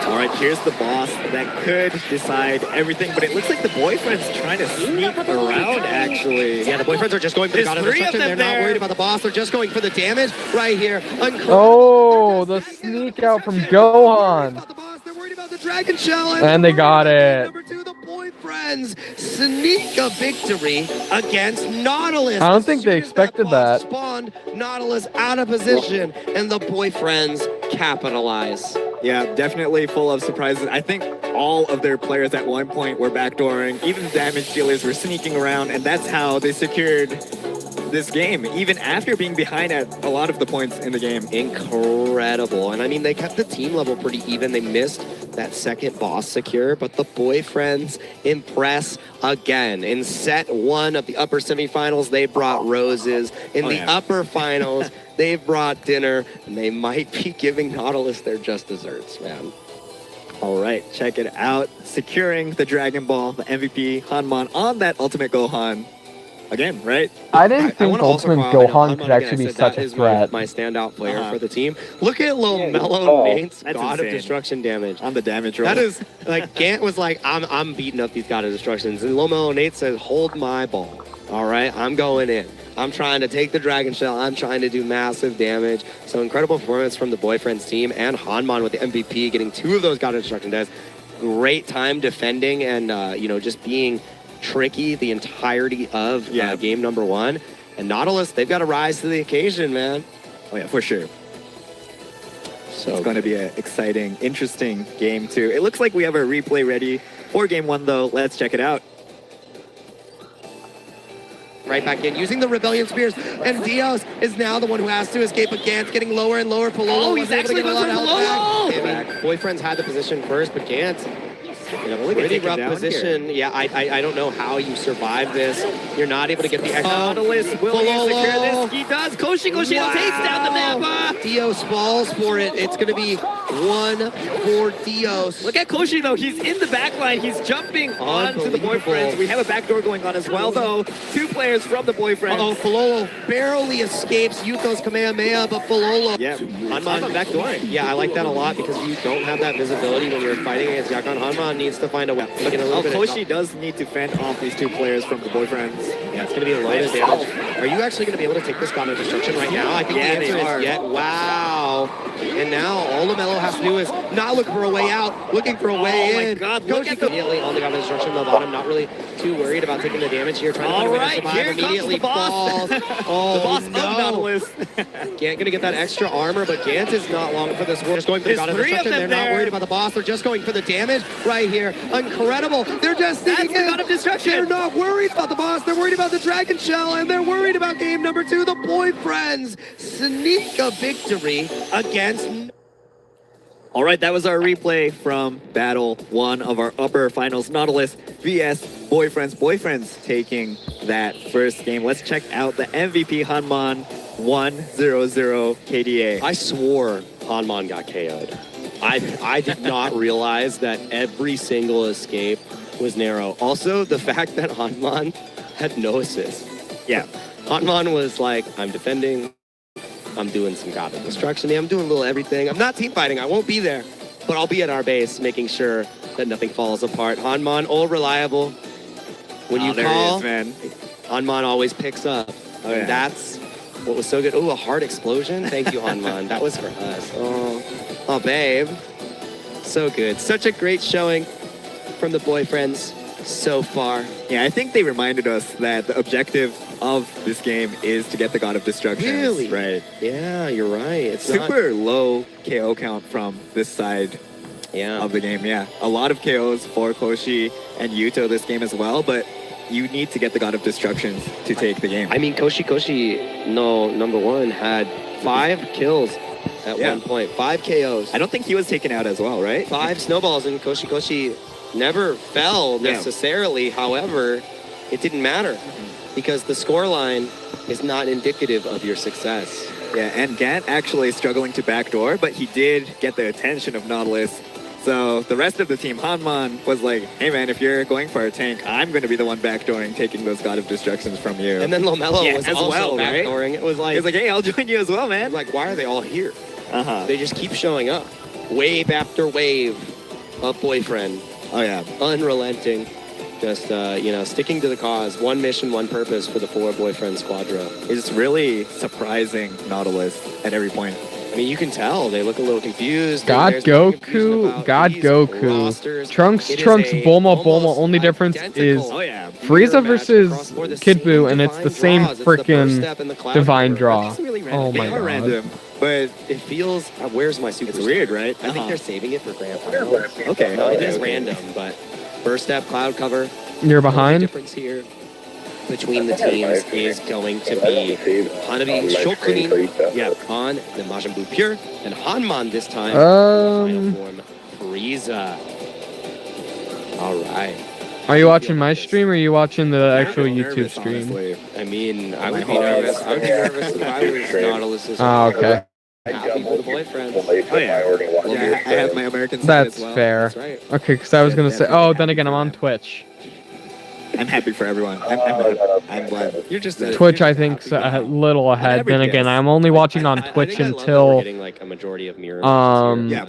All right, here's the boss that could decide everything, but it looks like the boyfriend's trying to sneak around, actually. Yeah, the boyfriends are just going for the God of Destruction. They're not worried about the boss. They're just going for the damage right here. Oh, the sneak out from Gohan. They're worried about the Dragon Shell. And they got it. Number 2, the boyfriends sneak a victory against Nautilus. I don't think they expected that. Spawned Nautilus out of position, and the boyfriends capitalize. Yeah, definitely full of surprises. I think all of their players at one point were backdooring. Even the damage dealers were sneaking around, and that's how they secured this game, even after being behind at a lot of the points in the game. Incredible. And I mean, they kept the team level pretty even. They missed that second boss secure, but the boyfriends impress again. In set 1 of the upper semifinals, they brought roses. In the upper finals, they've brought dinner, and they might be giving Nautilus their just desserts, man. All right, check it out. Securing the Dragon Ball, the MVP, Hanman on that Ultimate Gohan. Again, right? I didn't think Ultimate Gohan could actually be such a threat. My standout player for the team. Look at Mellow Nate's God of Destruction damage. On the damage roll. That is, like, Gant was like, I'm beating up these God of Destructions. And Mellow Nate says, hold my ball. All right, I'm going in. I'm trying to take the Dragon Shell. I'm trying to do massive damage. So incredible performance from the Boyfriends team and Hanman with the MVP, getting 2 of those God of Destruction deaths. Great time defending and, just being tricky the entirety of game number 1. And Nautilus, they've got to rise to the occasion, man. Oh, yeah, for sure. So it's going to be an exciting, interesting game, too. It looks like we have a replay ready for game 1, though. Let's check it out. Right back in, using the Rebellion Spears, and Dios is now the one who has to escape, but Gant's getting lower and lower. Palolo he's actually going for Palolo! Boyfriends had the position first, but Gant in a pretty rough position. Here. Yeah, I don't know how you survive this. You're not able to get the extra. Nautilus will secure this. He does. Koshi takes down the Mappa. Dios falls for it. It's going to be 1 for Dios. Look at Koshi, though. He's in the back line. He's jumping onto the boyfriends. We have a backdoor going on as well, though. 2 players from the boyfriends. Oh, Falolo barely escapes Yuto's Kamehameha, but Falolo. Yeah, Hanman backdooring. Yeah, I like that a lot because you don't have that visibility when you're fighting against Yakon. Hanman needs to find a weapon. Koshi does need to fend off these 2 players from the boyfriends. Yeah, it's going to be a lot of damage. Are you actually going to be able to take this God of Destruction right now? I think the answer is yet. Wow. And now all LaMelo has to do is not look for a way out, looking for a way in. God, Koshi immediately on the God of Destruction on the bottom, not really too worried about taking the damage here, trying to find a way to survive. Immediately falls. Oh, the boss of Nautilus. Gant going to get that extra armor, but Gant is not long for this war. Just going for the God of Destruction. They're not worried about the boss. They're just going for the damage right here. Incredible. They're just thinking God of Destruction. They're not worried about the boss. They're worried about the Dragon Shell, and they're worried about game number 2. The Boyfriends sneak a victory against. All right, that was our replay from Battle 1 of our upper finals. Nautilus vs Boyfriends. Boyfriends taking that first game. Let's check out the MVP Hanman 1-0-0 KDA. I swore Hanman got KO'd. I did not realize that every single escape was narrow. Also, the fact that Hanman had no assist. Yeah. Hanman was like, I'm defending. I'm doing some God of Destruction. I'm doing a little everything. I'm not team fighting. I won't be there. But I'll be at our base making sure that nothing falls apart. Hanman, all reliable. When you call, Hanman always picks up. Oh, and that's what was so good. Oh, a heart explosion. Thank you, Hanman. That was for us. Oh, babe. So good. Such a great showing from the Boyfriends so far. Yeah, I think they reminded us that the objective of this game is to get the God of Destruction. Really? Right. Yeah, you're right. It's super low KO count from this side of the game. Yeah, a lot of KOs for Koshi and Yuto this game as well, but you need to get the God of Destruction to take the game. I mean, Koshi no #1 had 5 kills at one point, 5 KOs. I don't think he was taken out as well, right? 5 snowballs, and Koshi never fell necessarily. However, it didn't matter because the scoreline is not indicative of your success. Yeah, and Gant actually struggling to backdoor, but he did get the attention of Nautilus. So the rest of the team, Hanman, was like, hey man, if you're going for a tank, I'm going to be the one backdooring, taking those God of Destructions from you. And then Lomelo was as also well, backdooring. Right? It was like, hey, I'll join you as well, man. Like, why are they all here? Uh-huh. They just keep showing up. Wave after wave of Boyfriend. Oh, yeah. Unrelenting. Just, sticking to the cause. One mission, one purpose for the 4 Boyfriend Squadra. It's really surprising Nautilus at every point. I mean, you can tell. They look a little confused. God Goku. God Goku. Trunks, Bulma, Bulma. Only difference is Frieza versus Kid Buu, and it's the same freaking Divine Draw. Oh my god. Random, but it feels... where's my super? It's weird, right? I think they're saving it for Grand Finals. Okay. No, it is random, but first step, cloud cover. You're behind? The difference here between the teams is going to be Hanabi Shokunin on the Majin Buu Pure, and Hanman this time final form Frieza. All right. Are you watching my stream or are you watching the actual YouTube stream? Honestly. I mean, I would be nervous. I would be nervous if I was Nautilus's. Oh, okay. Happy for the boyfriend. Oh, yeah. I have my American side That's as well. fair. That's right. Okay, because I was going to say, oh, then again, I'm on Twitch. I'm happy for everyone. I'm glad. You're just Twitch, I think, a little ahead. Then again, I'm only watching on Twitch until. Getting like a majority of mirror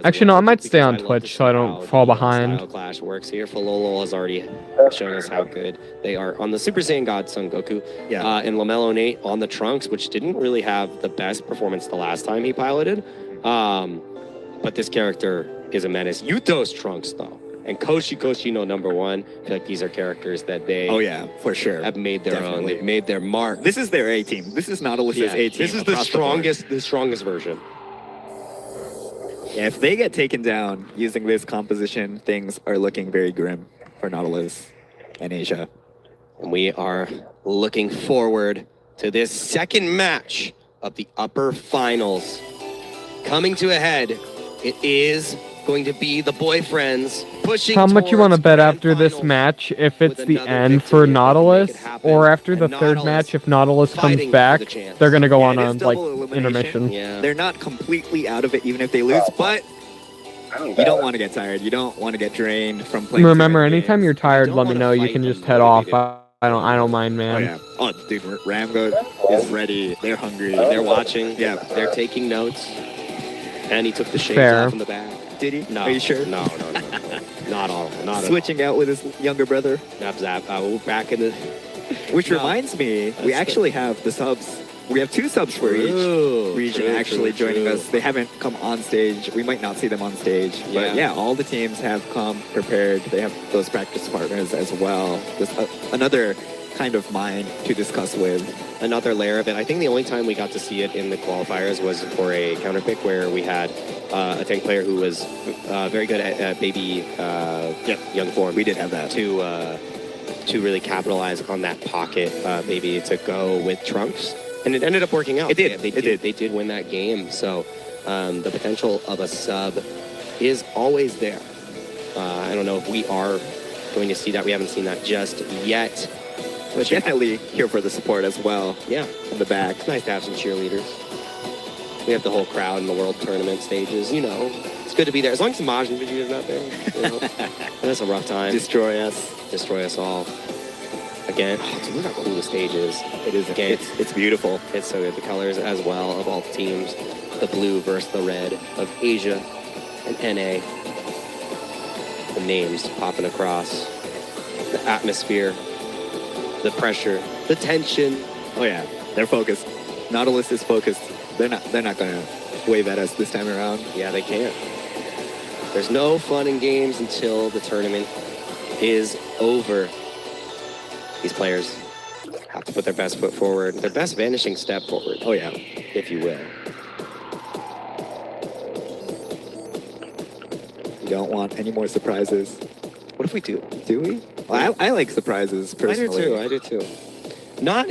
actually, no, I might stay on Twitch so I don't fall behind. Style clash works here. Falolo has already shown us how good they are on the Super Saiyan God Son Goku. Yeah. And Lamelo Nate on the Trunks, which didn't really have the best performance the last time he piloted. But this character is a menace. Yuto's Trunks, though. And Koshi no #1. I feel like these are characters that they for sure have made their own. They've made their mark. This is their A team. This is Nautilus's A team. This is the strongest version. Yeah, if they get taken down using this composition, things are looking very grim for Nautilus and Asia. And we are looking forward to this second match of the upper finals. Coming to a head, it is going to be the boyfriends pushing. How much you want to bet after this match if it's the end for Nautilus, or after the third match if Nautilus comes back, they're gonna go on a like intermission. They're not completely out of it even if they lose, but you don't want to get tired. You don't want to get drained from playing. Remember, anytime you're tired, let me know. You can just head off. I don't mind, man. Oh dude, Ramgo is ready. They're hungry. They're watching. Yeah, they're taking notes. And he took the shades off in the back. Did he? No. Are you sure? No. Not all. Not switching out with his younger brother. We're back in the. Which reminds me, we actually have the subs. We have 2 subs for each region actually joining us. They haven't come on stage. We might not see them on stage. But yeah, all the teams have come prepared. They have those practice partners as well. Just another kind of mind to discuss with. Another layer of it. I think the only time we got to see it in the qualifiers was for a counterpick where we had a tank player who was very good at baby young form. We did have that. To really capitalize on that pocket baby to go with Trunks. And it ended up working out. It did. They did win that game. So the potential of a sub is always there. I don't know if we are going to see that. We haven't seen that just yet. But definitely here for the support as well. Yeah. In the back. It's nice to have some cheerleaders. We have the whole crowd in the World Tournament stages. You know, it's good to be there. As long as the Majin Vegeta's not there. You know, that's a rough time. Destroy us. Destroy us all. Again, dude, look how cool the stage is. It is. Again, it's beautiful. It's so good. The colors as well of all the teams. The blue versus the red of Asia and NA. The names popping across. The atmosphere. The pressure, the tension. Oh yeah, they're focused. Nautilus is focused. They're not gonna wave at us this time around. Yeah, they can't. There's no fun and games until the tournament is over. These players have to put their best foot forward, their best vanishing step forward. Oh yeah, if you will. You don't want any more surprises. What if we do? Do we? Well, I like surprises personally. I do too. Not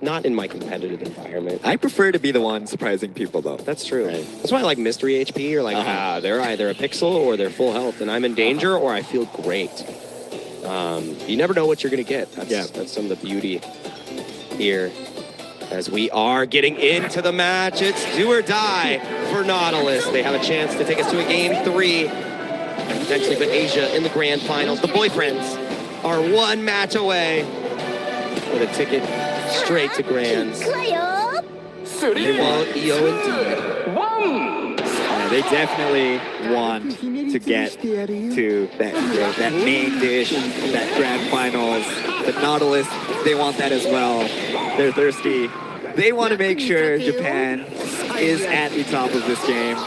not in my competitive environment. I prefer to be the one surprising people, though. That's true. Right. That's why I like mystery HP. You're like, they're either a pixel or they're full health, and I'm in danger or I feel great. You never know what you're going to get. That's some of the beauty here. As we are getting into the match, it's do or die for Nautilus. They have a chance to take us to a game 3. And potentially put Asia in the grand finals. The boyfriends are one match away with a ticket straight to grands. They want EO indeed. They definitely want to get to that main dish, that grand finals. The Nautilus, they want that as well. They're thirsty. They want to make sure Japan is at the top of this game.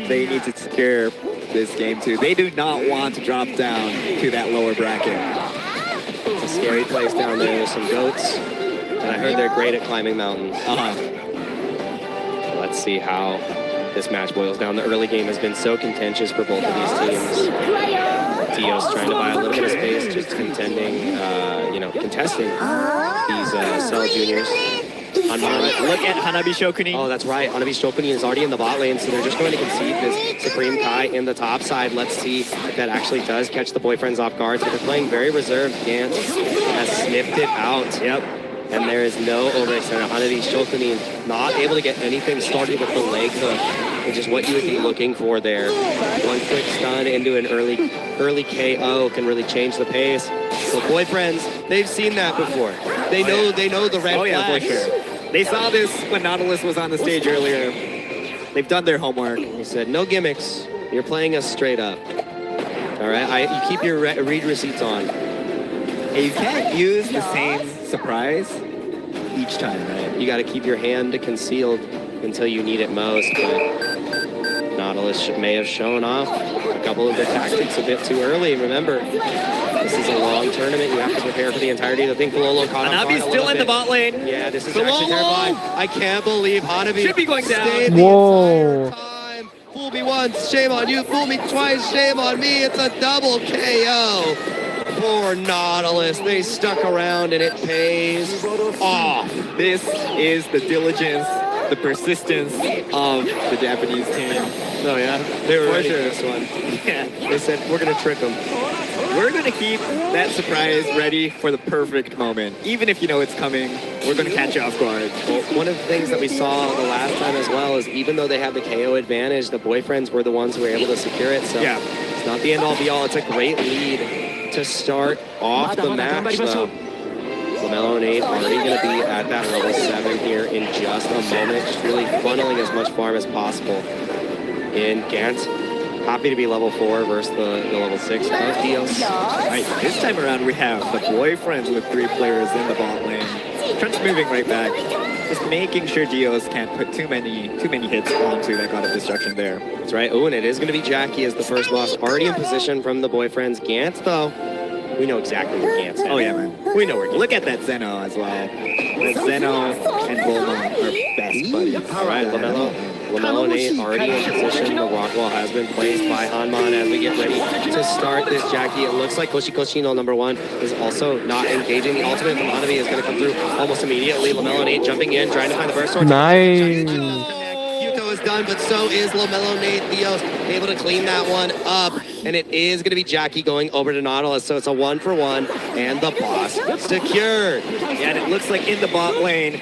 They need to secure this game too. They do not want to drop down to that lower bracket. It's a scary place down there. There's some goats, and I heard they're great at climbing mountains. Let's see how this match boils down. The early game has been so contentious for both of these teams. Dio's trying to buy a little bit of space, just contesting these Cell Juniors. Look at Hanabi Shokunin. Oh, that's right. Hanabi Shokunin is already in the bot lane, so they're just going to concede this Supreme Kai in the top side. Let's see if that actually does catch the boyfriends off guard. So they're playing very reserved. Gantz has sniffed it out. Yep. And there is no overextender. Hanabi Shokunin not able to get anything started with the leg hook, which is what you would be looking for there. One quick stun into an early KO can really change the pace. So boyfriends, they've seen that before. They know the red flags. Yeah, for sure. They saw this when Nautilus was on the stage earlier. They've done their homework. He said, no gimmicks. You're playing us straight up. All right, you keep your read receipts on. And you can't use the same surprise each time, right? You got to keep your hand concealed until you need it most. But Nautilus may have shown off a couple of the tactics a bit too early. Remember, this is a long tournament. You have to prepare for the entirety of the thing. Filolo caught on Hanabi's still in the bot lane. Yeah, this is actually terrifying. I can't believe Hanabi should be going down. Whoa. Fool me once, shame on you. Fool me twice, shame on me. It's a double KO for Nautilus. They stuck around and it pays off. This is the diligence, the persistence of the Japanese team. Oh yeah, they were ready for this one. Yeah. They said, we're going to trick them. We're going to keep that surprise ready for the perfect moment. Even if you know it's coming, we're going to catch you off guard. Well, one of the things that we saw the last time as well is even though they had the KO advantage, the boyfriends were the ones who were able to secure it. So yeah. It's not the end-all be-all. It's a great lead to start off the match, though. LaMelo and 8 already going to be at that level 7 here in just a moment. Just really funneling as much farm as possible. In Gantz, happy to be level 4 versus the level 6 of Dios. Right, this time around we have the boyfriends with 3 players in the bot lane. Trent's moving right back, just making sure Dios can't put too many hits onto that God of Destruction there. That's right. Oh, and it is going to be Jackie as the first loss, already in position from the boyfriends. Gantz, though, we know exactly where Gantz is. Oh yeah, man. We know where. Look at that Zeno as well. Zeno and Bulma are best buddies. All right, LaMelo and 8 already in position. The rock wall has been placed by Hanman as we get ready to start this Jackie. It looks like Koshikoshino #1 is also not engaging. The ultimate from Hanabi is going to come through almost immediately. LaMelo and 8 jumping in, trying to find the burst sword. Nice. Yuto is done, but so is LaMelo Nate Theos able to clean that one up. And it is going to be Jackie going over to Nautilus. So it's a 1-for-1, and the boss secured. Yeah, and it looks like in the bot lane,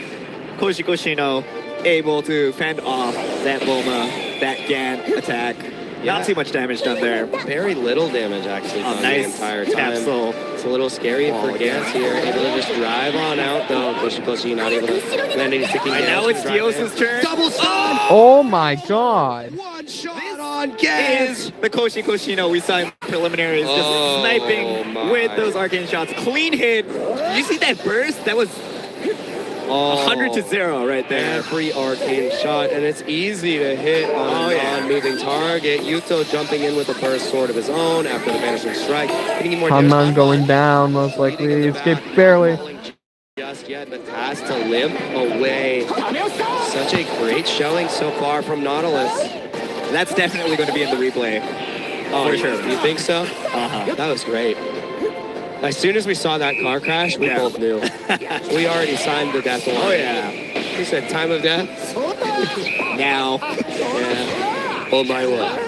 Koshikoshino able to fend off that Bulma, that Gant attack. Yeah. Not too much damage done there. Very little damage actually done nice the entire time. Capsule. It's a little scary for Gantz here. Able to just drive on out though. Koshikoshi not able to land any sticking damage. Now it's Dios' turn. Double stun! Oh my god. One shot on Gantz! Is the Koshikoshino we saw in preliminaries, just sniping with those arcane shots. Clean hit. Did you see that burst? That was 100 to 0 right there. Every arcane shot, and it's easy to hit on a non-moving target. Yuto jumping in with a burst sword of his own after the vanishing strike. Hanman going down, most likely. Escaped barely. Just yet, but has to limp away. Such a great showing so far from Nautilus. That's definitely going to be in the replay. Oh, for sure. You think so? That was great. As soon as we saw that car crash, we both knew. We already signed the death warrant. Oh yeah. He said time of death. Now. Yeah. Oh my word.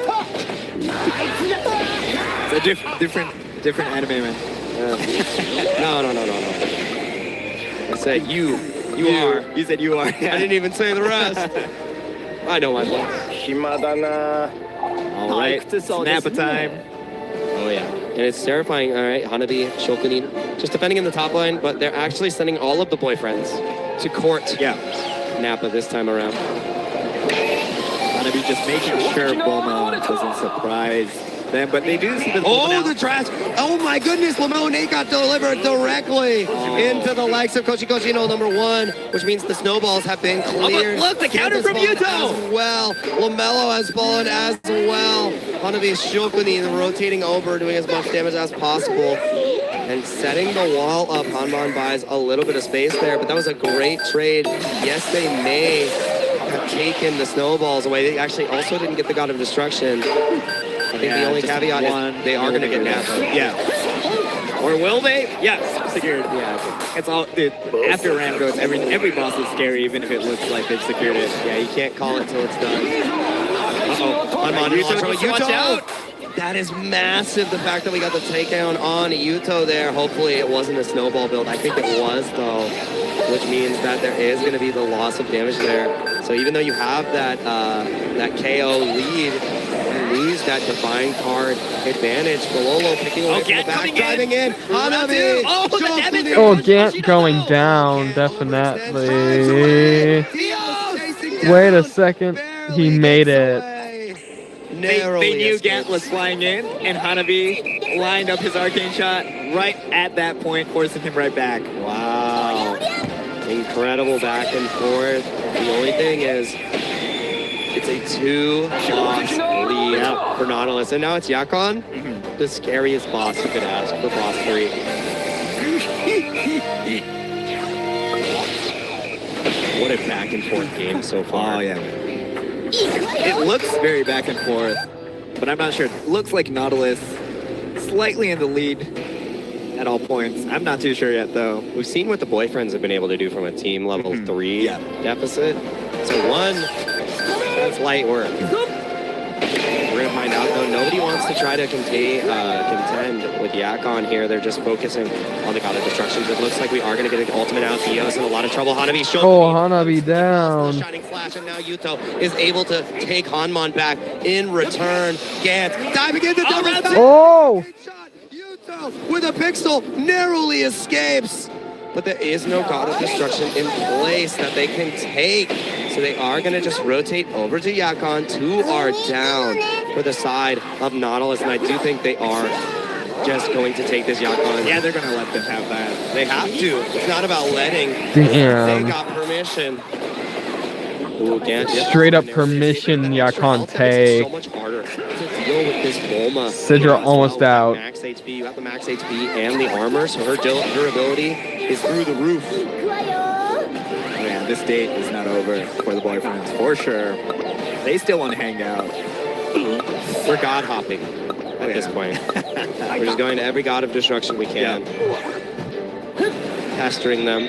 It's a different anime, man. No. I said you. You are. You said you are. I didn't even say the rest. I know my place. Shimadana. All right. Snappa time. Oh yeah. And it's terrifying. All right, Hanabi, Shokunin, just defending in the top line, but they're actually sending all of the boyfriends to court. Yeah. Nappa this time around. Hanabi just making sure Bulma doesn't surprise them, but they do see the the trash! Oh my goodness, Lamelo Nate got delivered directly into the legs of Koshi no #1, which means the snowballs have been cleared. Look, the counter from Yuto! As well, Lamelo has fallen as well. Hanabi Shokunin rotating over, doing as much damage as possible, and setting the wall up. Hanman buys a little bit of space there, but that was a great trade. Yes, they may have taken the snowballs away. They actually also didn't get the God of Destruction. I think the only caveat is they are going to get Nappa. Yeah. Or will they? Yes, secured. Yeah. It's all, dude, after Ram goes, every boss is scary, even if it looks like they've secured it. Yeah, you can't call it till it's done. Uh-oh. Watch out! That is massive, the fact that we got the takedown on Yuto there. Hopefully it wasn't a snowball build. I think it was, though, which means that there is going to be the loss of damage there. So even though you have that KO lead, you lose that Divine Card advantage. Bololo picking away from the back, driving in. Hanabi! Oh, Gant going down, definitely. Wait a second. He made it. They knew Gant was flying in, and Hanabi lined up his arcane shot right at that point, forcing him right back. Wow. Incredible back and forth. The only thing is, it's a 2-boss lead for Nautilus. And now it's Yakon, the scariest boss you could ask for boss 3. What a back and forth game so far. Oh, yeah. It looks very back and forth, but I'm not sure. It looks like Nautilus slightly in the lead at all points. I'm not too sure yet, though. We've seen what the boyfriends have been able to do from a team level 3 deficit. So 1, that's light work. We're going to find out, though. Nobody wants to try to contend with Yakon here. They're just focusing on the God of Destructions. It looks like we are going to get an ultimate out. Dio's in a lot of trouble. Hanabi Hanabi down. Shining Flash, and now Yuto is able to take Hanman back in return. Gant diving into double. Oh! Yuto with a pixel narrowly escapes. But there is no God of Destruction in place that they can take. So they are going to just rotate over to Yakon. 2 are down for the side of Nautilus, and I do think they are just going to take this Yakon. Yeah, they're going to let them have that. They have to. It's not about letting. Damn. They got permission. Ooh, Straight up permission Yakon take. So much harder to deal with this Bulma. Sidra almost out. Max HP, you have the max HP and the armor, so her durability is through the roof. Man, this date is not over for the boyfriends, for sure. They still want to hang out. We're god hopping at this point. We're just going to every God of Destruction we can. Pestering them.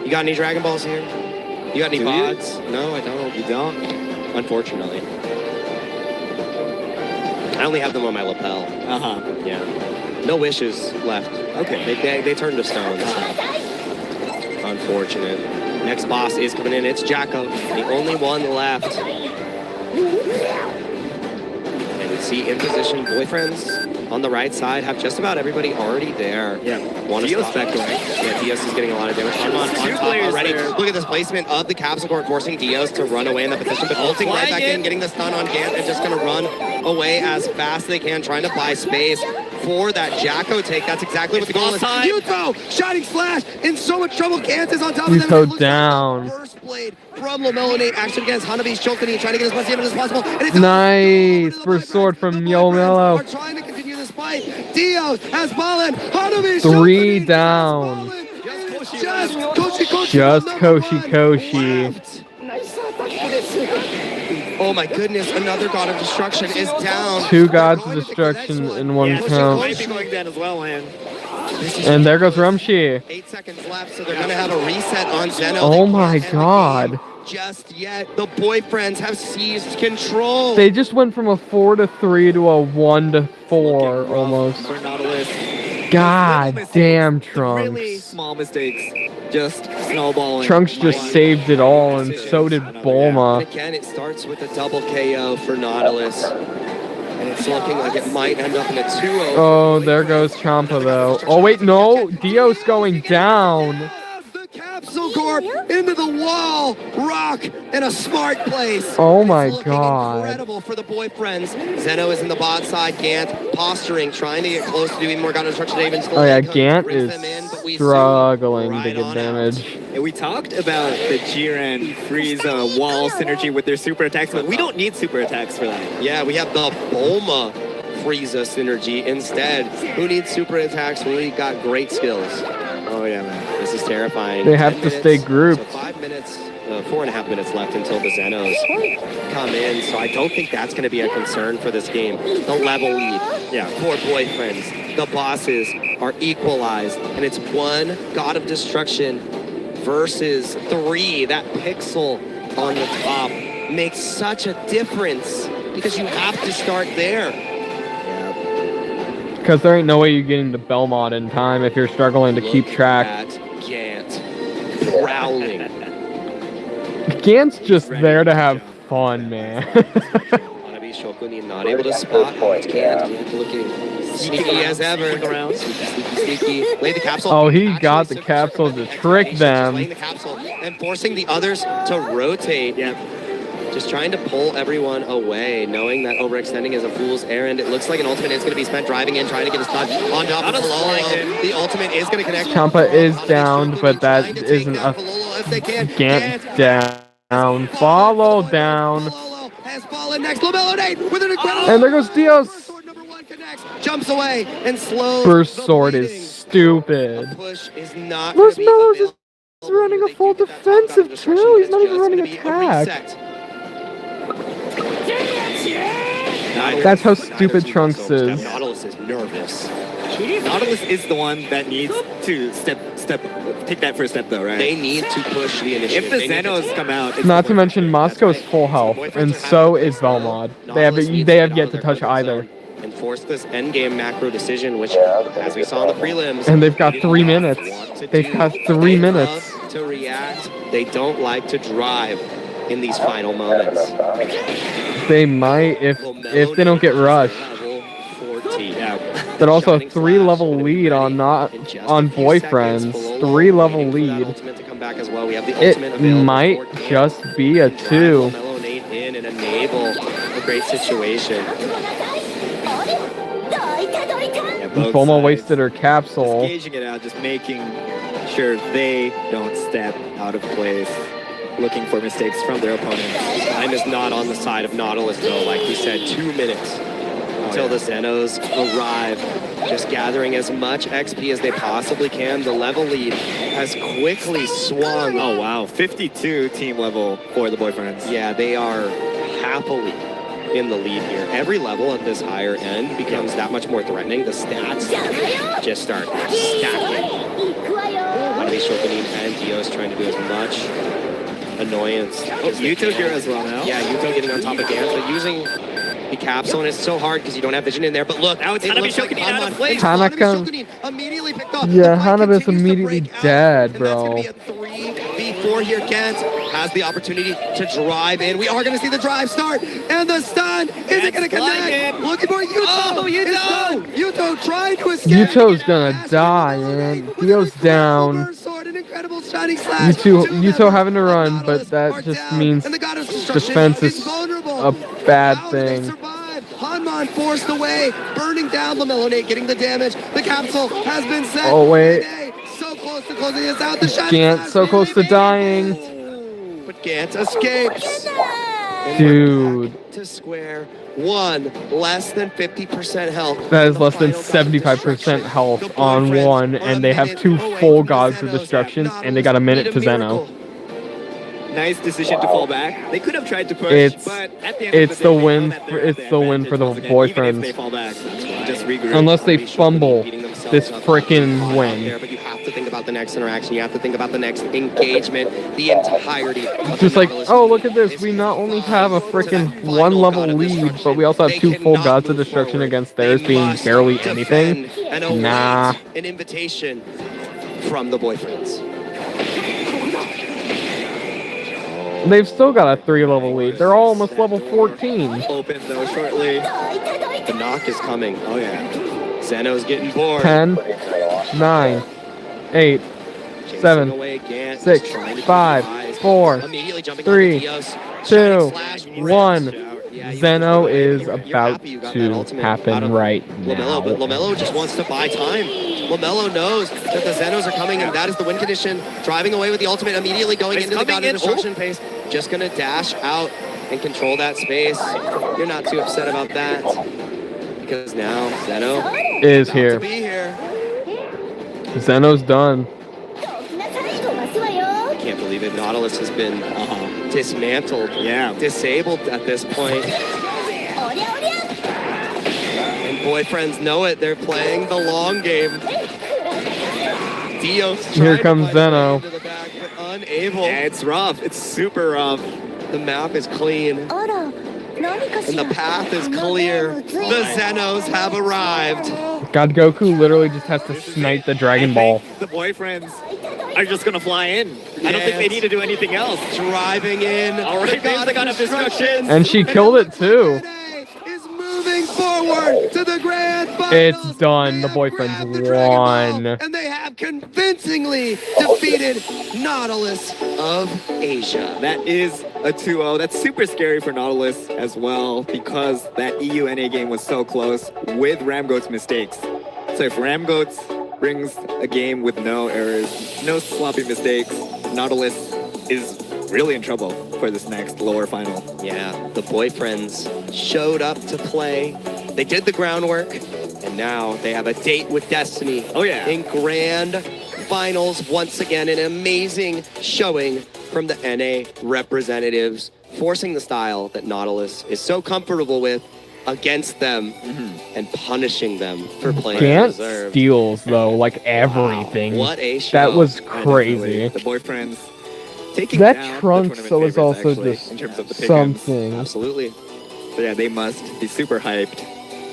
You got any Dragon Balls here? You got any VODs? No, I don't. You don't? Unfortunately. I only have them on my lapel. Yeah. No wishes left. Okay. They turned to stones. Unfortunate. Next boss is coming in. It's Jacko, the only one left. And we see in position boyfriends on the right side have just about everybody already there. Yeah. Dios back going. Yeah, Dios is getting a lot of damage. Hanman on top already. There. Look at this placement of the capsule core, forcing Dios to run away in that position, but ulting right back in, getting the stun on Gant, and just going to run away as fast as they can, trying to buy space for that Jacko take. That's exactly what the goal is. Yuto! Shining Flash! In so much trouble. Gant is on top of them. Yuto down. First blade from Lamelo Nate. Action against Hanabi Shokunin, trying to get as much damage as possible. And it's nice. First sword from Yomelo. Trying to continue this fight. Dios has fallen. Hanabi 3 down. Just Koshi. Oh my goodness, another God of Destruction is down. 2 gods of destruction in one count. Might be going down as well, man. And there goes Rumshi. 8 seconds left, so they're going to have a reset on Zeno. Oh my god. Just yet, the boyfriends have seized control. They just went from a 4-3 to a 1-4 almost. For Nautilus. God damn, Really Trunks. small mistakes, just snowballing. Trunks just saved it all, and so did Bulma. Again, it starts with a double KO for Nautilus. And it's looking like it might end up in a 2-0. Oh, there goes Champa though. Oh wait, no, Dio's going down. Capsule Corp into the wall. Rock in a smart place. Oh my It's looking god. incredible for the boyfriends. Zeno is in the bot side. Gant posturing, trying to get close to do even more God Destruction. Even Oh yeah, Gant is struggling to get damage. And we talked about the Jiren Frieza wall synergy with their super attacks, but we don't need super attacks for that. Yeah, we have the Bulma Frieza synergy instead. Who needs super attacks when we got great skills? Oh yeah, man. This is terrifying. They have to stay grouped. So 5 minutes, 4.5 minutes left until the Zenos come in. So I don't think that's going to be a concern for this game. The level lead. Yeah, 4 boyfriends. The bosses are equalized. And it's 1 God of Destruction versus 3. That pixel on the top makes such a difference because you have to start there. Because there ain't no way you're getting the Belmont in time if you're struggling to keep track. Gant growling. Gant's just there to have fun, man. Shokunin not able to spot. Gant looking sneaky as ever. Sneaky. Lay the capsule. Oh, he got the capsule to trick them. Laying the capsule and forcing the others to rotate. Yeah. Just trying to pull everyone away, knowing that overextending is a fool's errand. It looks like an ultimate is going to be spent driving in, trying to get a stun on top of Palolo. The ultimate is going to connect. Champa is down, but that isn't a Gant down. Follow down. Has fallen next. Lamelonate with an incredible. And there goes Dios. Jumps away and slows. Burst sword is stupid. Push is not. Los Melos is running a full defensive too. He's not even running attack. That's how stupid Trunks is. Nautilus is nervous. Nautilus is the one that needs to take that first step though, right? They need to push the initiative. If the Zenos come out, it's Not to mention Moscow's full health, and so is Belmont. They have yet to touch either. And force this endgame macro decision, which, as we saw in the prelims, And they've got 3 minutes. They've got 3 minutes. to react. They don't like to drive in these final moments. They might if they don't get rushed. But also a 3-level lead on boyfriends. 3-level lead. It might just be a 2. In and enable a great situation. Bulma wasted her capsule. Gauging it out, just making sure they don't step out of place, looking for mistakes from their opponents. Time is not on the side of Nautilus, though. Like we said, 2 minutes until the Zenos arrive. Just gathering as much XP as they possibly can. The level lead has quickly swung. Oh, wow. 52 team level for the boyfriends. Yeah, they are happily in the lead here. Every level at this higher end becomes that much more threatening. The stats just start stacking. Shokunin and Dios trying to do as much annoyance. Yuto here as well now. Yeah, Yuto getting on top of Gant, but using the capsule, and it's so hard because you don't have vision in there. But look, now it's Hanabi Shokunin out of place. Hanaka. Immediately picked up. Yeah, Hanabi's immediately dead, bro. 3v4 here. Gant has the opportunity to drive in. We are going to see the drive start, and the stun isn't going to connect. Looking for Yuto. Oh, Yuto! Yuto trying to escape. Yuto's gonna die, man. Dio's down. Yuto having to run, but that just means defense is a bad thing. Hanman forced away, burning down Lamelonate, getting the damage. The capsule has been set. Oh wait. So close to closing this out. The shot. Gant so close to dying. But Gant escapes. Dude. To square one, less than 50% health. That is less than 75% health on one, and they have 2 full Gods of Destruction, and they got a minute to Zeno. Nice decision to fall back. They could have tried to push, but at the end it's the win. It's the win for the boyfriends. They fall back. Just regroup. Unless they fumble. this freaking win. There, but you have to think about the next interaction. You have to think about the next engagement. The entirety. It's just like, oh, look at this. We not only have a freaking 1 level lead, but we also have 2 full Gods of Destruction against theirs being barely anything. Nah. An invitation from the boyfriends. They've still got a 3 level lead. They're all almost level 14. Open though shortly. The knock is coming. Oh yeah. Zeno's getting bored. 10, 9, 8, 7, 6, 5, 4, 3, 2, 1. Zeno is about to happen right now. But LaMelo just wants to buy time. LaMelo knows that the Zenos are coming, and that is the win condition. Driving away with the ultimate, immediately going into the God of Destruction pace. Just going to dash out and control that space. You're not too upset about that. Because now Zeno is here. Zeno's done. I can't believe it. Nautilus has been dismantled, disabled at this point. And boyfriends know it. They're playing the long game. Dio's Here comes Zeno. Unable. Yeah, it's rough. It's super rough. The map is clean. And the path is clear. The Zenos have arrived. God Goku literally just has to snipe the Dragon Ball. The boyfriends are just gonna fly in. I don't think they need to do anything else. Driving in. All right, there's the God of Destruction. And she killed it too. Moving forward to the grand final. It's done. The boyfriends won. And they have convincingly defeated Nautilus of Asia. That is a 2-0. That's super scary for Nautilus as well because that EU-NA game was so close with Ramgoat's mistakes. So if Ramgoat brings a game with no errors, no sloppy mistakes, Nautilus is really in trouble for this next lower final. Yeah, the boyfriends showed up to play. They did the groundwork, and now they have a date with Destiny. Oh yeah. In grand finals, once again, an amazing showing from the NA representatives, forcing the style that Nautilus is so comfortable with against them and punishing them for playing Gant reserve. steals though, like everything. What a show. That was crazy. The boyfriends taking that down Trunks the so is tournament also favorites, just in terms of the pick-ins. something. Absolutely. So yeah, they must be super hyped,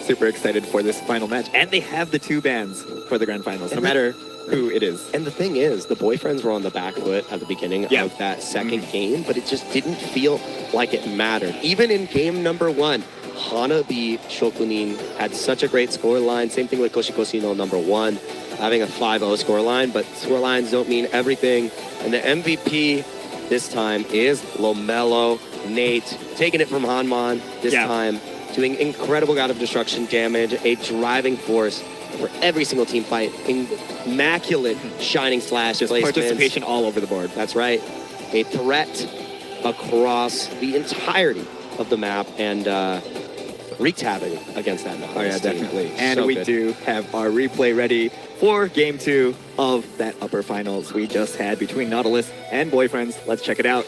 super excited for this final match. And they have the 2 bans for the grand finals, no matter who it is. And the thing is, the boyfriends were on the back foot at the beginning of that second game, but it just didn't feel like it mattered. Even in game number 1, Hanabi Shokunin had such a great scoreline. Same thing with Koshikoshi no number 1, having a 5-0 scoreline, but scorelines don't mean everything. And the MVP this time is LaMelo Nate, taking it from Hanman this time, doing incredible God of Destruction damage, a driving force for every single team fight. Immaculate shining slash just placements. Participation all over the board. That's right. A threat across the entirety of the map and wreaked havoc against that map. Oh yeah, definitely. And So we good. do have our replay ready for game 2 of that upper finals we just had between Nautilus and boyfriends. Let's check it out.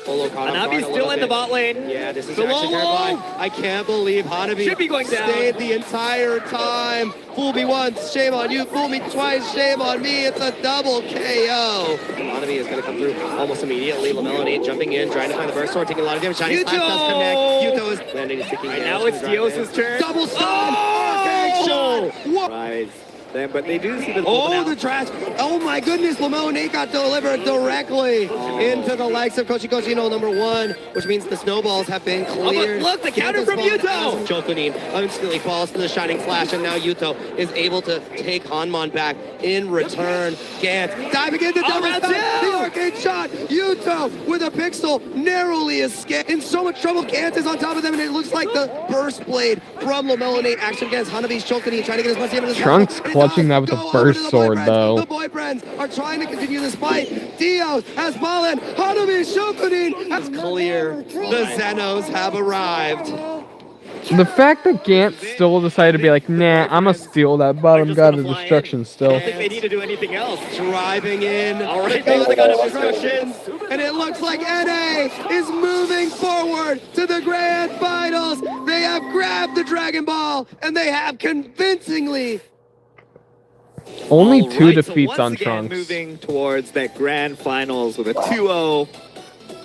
Hanabi's still in the bot lane. Yeah, this is Below actually terrifying. I can't believe Hanabi should be going down. stayed the entire time. Fool me once, shame on you. Fool me twice, shame on me. It's a double KO. Hanabi is going to come through almost immediately. LaMelo Nate jumping in, trying to find the burst sword, taking a lot of damage. Shining Slash does connect. Yuto is landing his sticking Right now it's Dios' turn. Double stun! Oh! What? Right. Then, but they do see the the trash. Oh my goodness, LaMelo Nate got delivered directly into the likes of Koshikoshi no number 1, which means the snowballs have been cleared. look, the counter from Yuto! Shokunin instantly falls to the Shining Slash, and now Yuto is able to take Hanman back in return. Gant diving into double stun, the arcade shot. Yuto with a pixel narrowly escaped. In so much trouble, Gant is on top of them, and it looks like the burst blade from LaMelo Nate action against Hanabi's Shokunin, trying to get as much damage as Trunks clutching that with a burst sword though. The boyfriends are trying to continue this fight. Dios has fallen. Hanabi Shokunin has clear. The Zenos have arrived. The fact that Gant still decided to be like, nah, I'ma steal that bottom God of Destruction still. I don't think they need to do anything else. Driving in. All right, the God of Destruction. And it looks like NA is moving forward to the grand finals. They have grabbed the Dragon Ball, and they have convincingly Only All 2 right, so defeats once on again, Trunks. moving towards that grand finals with a 2-0.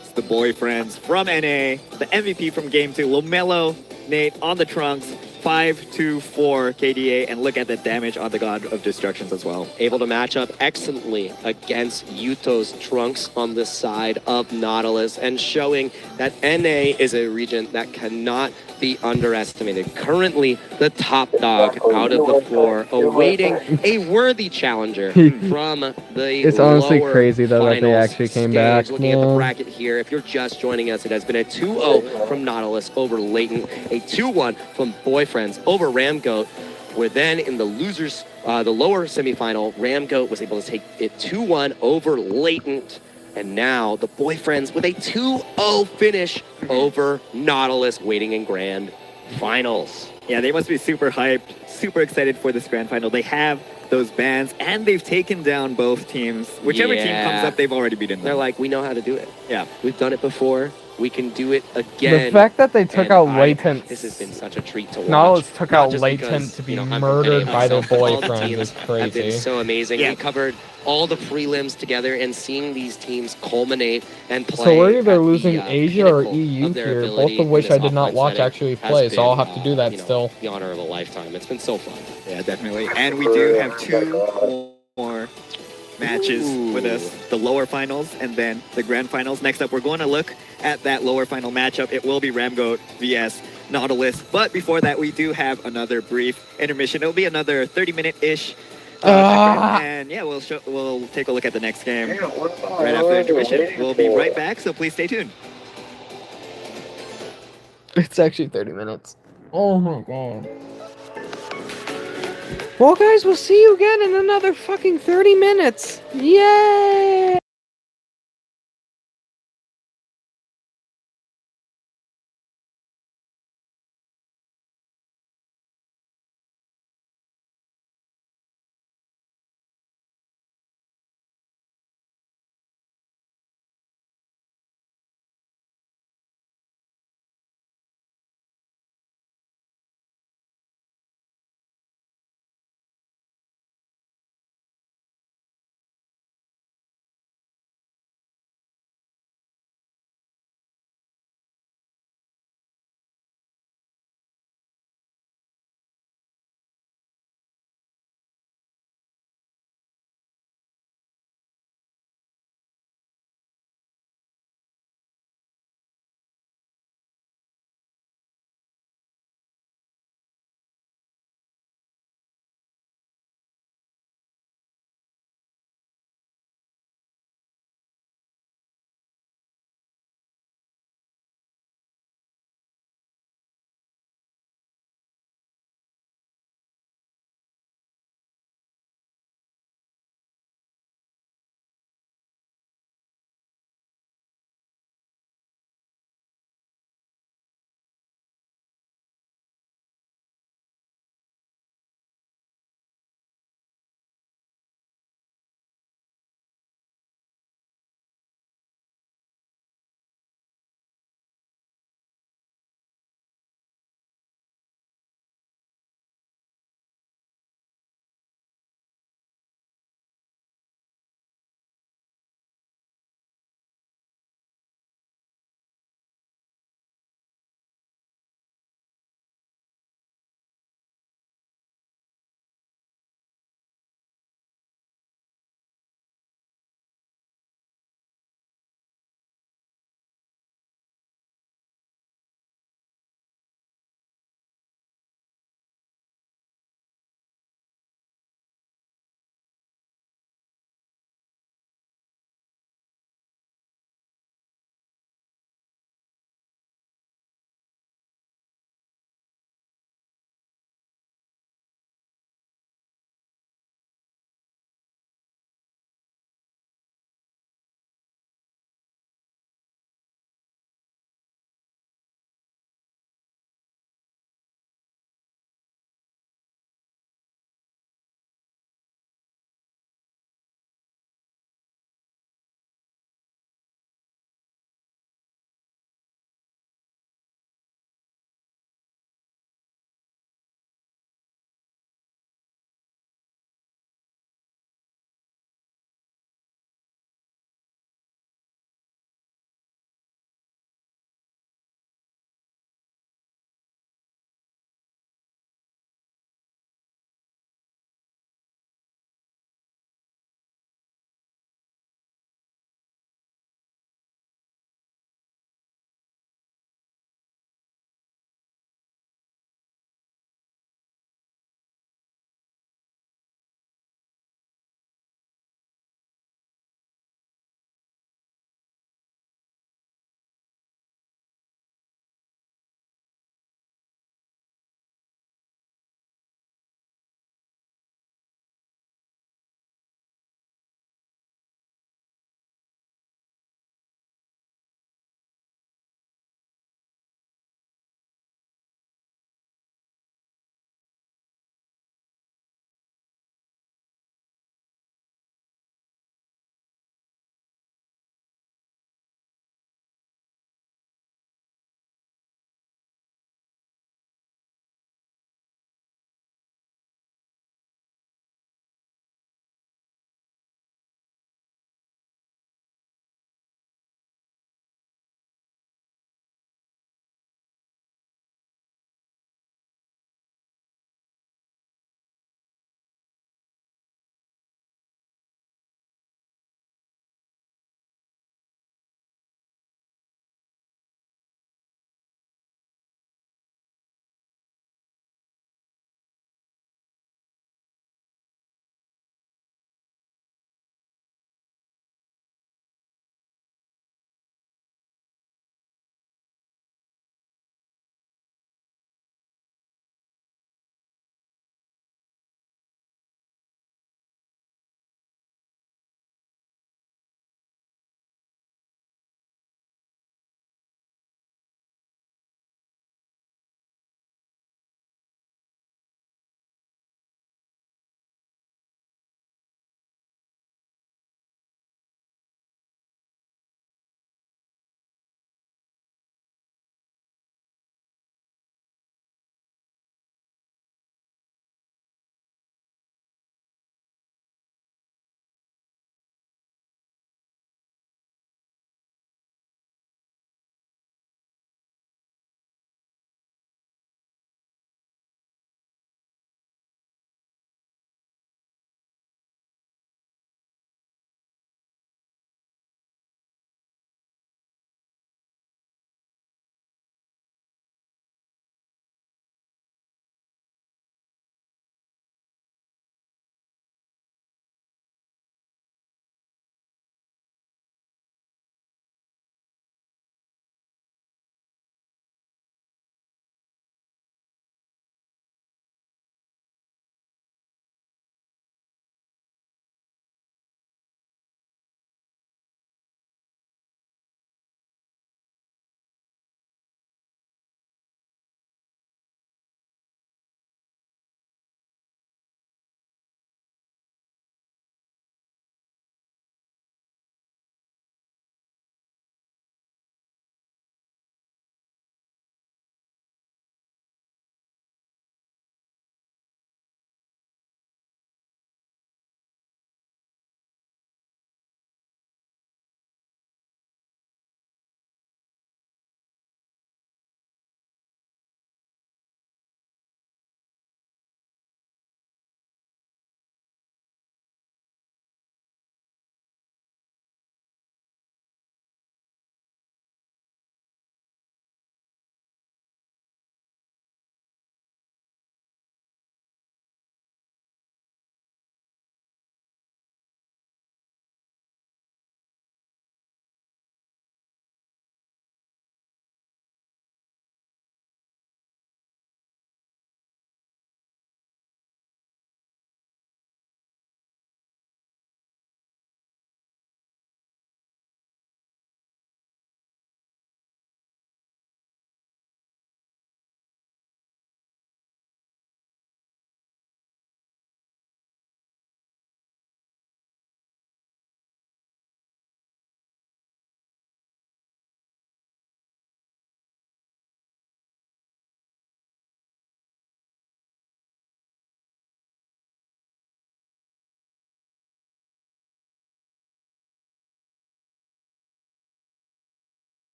It's the boyfriends from NA, the MVP from game 2, Lomelo, Nate on the Trunks, 5-2-4 KDA, and look at the damage on the God of Destructions as well. Able to match up excellently against Yuto's Trunks on the side of Nautilus, and showing that NA is a region that cannot be underestimated. Currently the top dog out of the 4, awaiting a worthy challenger from the It's honestly lower crazy though that they finals actually came stage. back. Looking at the Man. bracket here, if you're just joining us, it has been a 2-0 from Nautilus over Latent, a 2-1 from Boyfriends over Ramgoat. We're then in the losers, the lower semifinal. Ramgoat was able to take it 2-1 over Latent. And now the Boyfriends with a 2-0 finish over Nautilus, waiting in grand finals. Yeah, they must be super hyped, super excited for this grand final. They have those bans, and they've taken down both teams. Whichever team comes up, they've already beaten them. They're like, we know how to do it. Yeah. We've done it before. We can do it again. The fact that they took And out Latent. This has been such a treat to watch. Nautilus took Not out just Latent because, to be I'm from murdered NA by their myself, but all the boyfriend teams is have been crazy. so amazing. Yeah. We covered all the prelims together, and seeing these teams culminate and play. So we're either at losing the, Asia or pinnacle EU of their here, ability both of which in I this did not offline watch setting actually has play, so I'll been, have to do that still. The honor of a lifetime. It's been so fun. Yeah, definitely. And we do have 2 more matches with us, the lower finals and then the grand finals. Next up, we're going to look at that lower final matchup. It will be Ramgoat vs Nautilus. But before that, we do have another brief intermission. It'll be another 30-minute-ish. And yeah, we'll take a look at the next game right after intermission. We'll be right back, so please stay tuned. It's actually 30 minutes. Oh my god. Well, guys, we'll see you again in another fucking 30 minutes. Yay!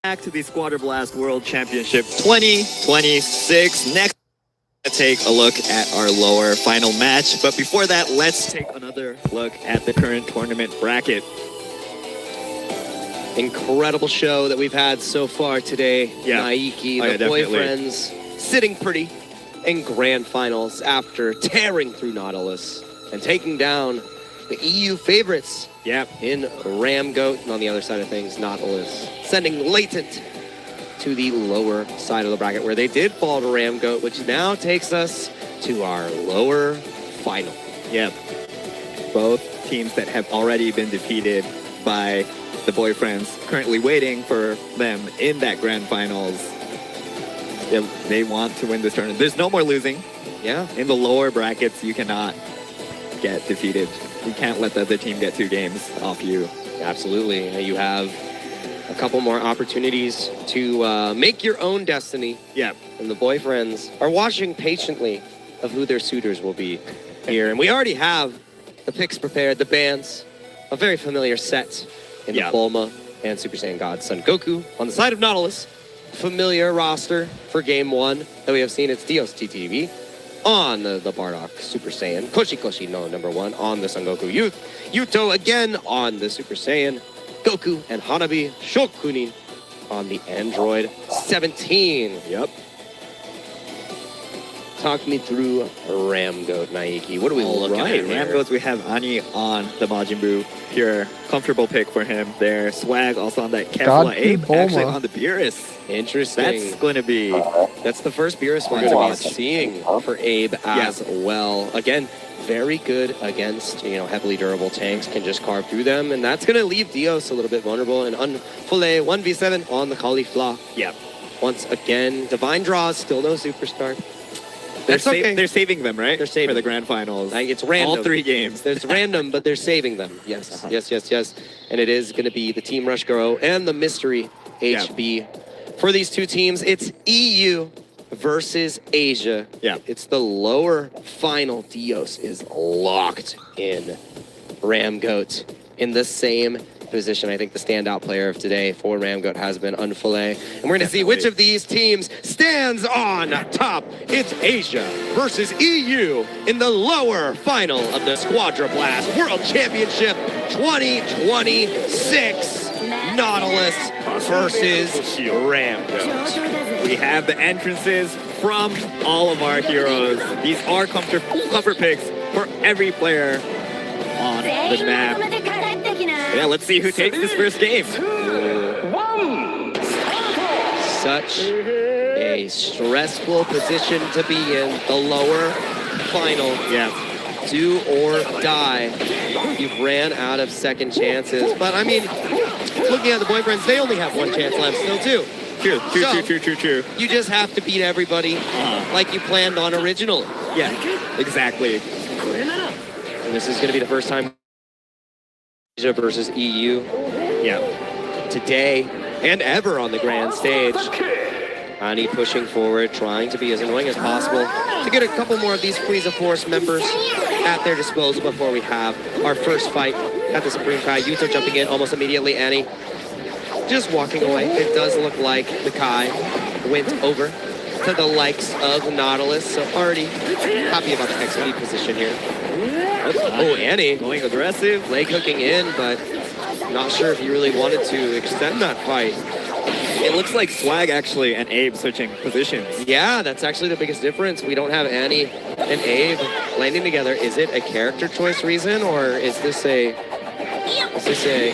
Back to the Squadra Blast World Championship 2026. Next, take a look at our lower final match. But before that, let's take another look at the current tournament bracket. Incredible show that we've had so far today. Yeah. Naiki, Oh, the yeah, boyfriends, sitting pretty in grand finals after tearing through Nautilus and taking down the EU favorites. In Ramgoat, and on the other side of things, Nautilus, sending Latent to the lower side of the bracket where they did fall to Ramgoat, which now takes us to our lower final. Yeah. Both teams that have already been defeated by the boyfriends, currently waiting for them in that grand finals. They want to win this tournament. There's no more losing. Yeah. In the lower brackets, you cannot get defeated. You can't let the other team get 2 games off you. Absolutely. You have a couple more opportunities to make your own destiny. Yeah. And the boyfriends are watching patiently of who their suitors will be here. And we already have the picks prepared, the bands, a very familiar set in the Bulma and Super Saiyan God Son Goku. On the side of Nautilus, familiar roster for Game 1 that we have seen. It's Dios TTV. On the Bardock Super Saiyan, Koshi no #1 on the Son Goku Youth, Yuto again on the Super Saiyan, Goku and Hanabi Shokunin on the Android 17. Yep. Talk me through Ramgoat, Naiki. What are we looking at here? Ramgoat, we have Ani on the Majin Buu. Pure, comfortable pick for him there. Swag also on that Kefla. Abe actually on the Beerus. Interesting. That's going to be... That's the first Beerus we're going to be seeing for Abe as well. Again, very good against, heavily durable tanks, can just carve through them, and that's going to leave Dios a little bit vulnerable. And Unfule 1v7 on the Caulifla. Yeah. Once again, Divine Draws, still no superstar. That's okay. They're saving them, right? They're saving for the grand finals. It's random. All 3 games. It's random, but they're saving them. Yes, yes. And it is going to be the Team Rush Girl and the Mystery HB. For these 2 teams, it's EU versus Asia. Yeah. It's the lower final. Dios is locked in. Ramgoat in the same position. I think the standout player of today for Ramgoat has been Unfule. And we're going to see which of these teams stands on top. It's Asia versus EU in the lower final of the Squadra Blast World Championship 2026. Nautilus versus Ramgoat. We have the entrances from all of our heroes. These are comfort picks for every player on the map. Yeah, let's see who takes this first game. Such a stressful position to be in, the lower final. Yeah. Do or die. You've ran out of second chances. But I mean, looking at the boyfriends, they only have 1 chance left still too. True. You just have to beat everybody like you planned on originally. Yeah, exactly. And this is going to be the first time Asia versus EU. Yeah. Today and ever on the grand stage. Ani pushing forward, trying to be as annoying as possible to get a couple more of these Frieza Force members at their disposal before we have our first fight at the Supreme Kai. Yuto jumping in almost immediately. Ani just walking away. It does look like the Kai went over to the likes of Nautilus, so already happy about the XP position here. Oh, Ani going aggressive, leg hooking in, but not sure if he really wanted to extend that fight. It looks like Swag actually and Abe switching positions. Yeah, that's actually the biggest difference. We don't have Annie and Abe landing together. Is it a character choice reason, or is this a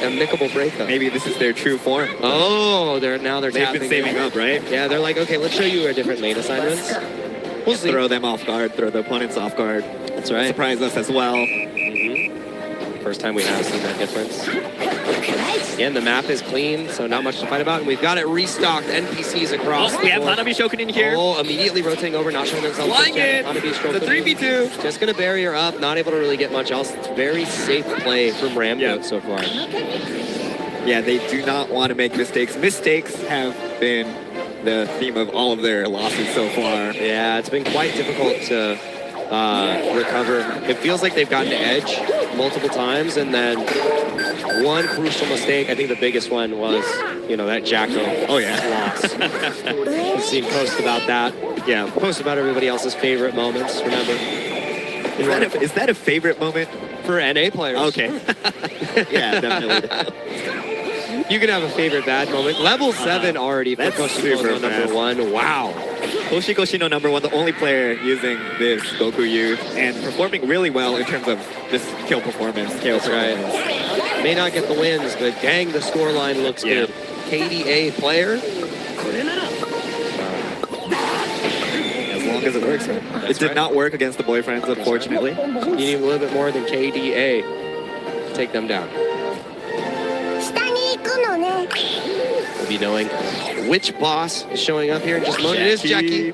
amicable breakup? Maybe this is their true form. Oh, they've been saving up, right? Yeah, they're like, okay, let's show you our different lane assignments. We'll see. Throw them off guard, throw the opponents off guard. That's right. Surprise us as well. First time we have seen that difference. Again, the map is clean, so not much to fight about. And we've got it restocked. NPCs across. We have Hanabi Shokunin here. Oh, immediately rotating over, not showing themselves. Flying in. The 3v2. Just going to barrier up, not able to really get much else. It's very safe play from Ramgoat so far. Yeah, they do not want to make mistakes. Mistakes have been the theme of all of their losses so far. Yeah, it's been quite difficult to recover. It feels like they've gotten to edge multiple times, and then one crucial mistake. I think the biggest one was, you know, that Jacko loss. I've seen posts about that. Yeah, posts about everybody else's favorite moments, remember? Is that a favorite moment? For NA players. Okay. Yeah, definitely. You can have a favorite bad moment. Level 7 already for That's Koshiko super number fast. 1. Wow. Koshino number 1, the only player using this Goku U and performing really well in terms of this kill performance. That's right. May not get the wins, but dang, the scoreline looks good. KDA player. As long as it works, right? It did not work against the boyfriends, unfortunately. You need a little bit more than KDA to take them down. We'll be knowing which boss is showing up here in just a moment. It is Jackie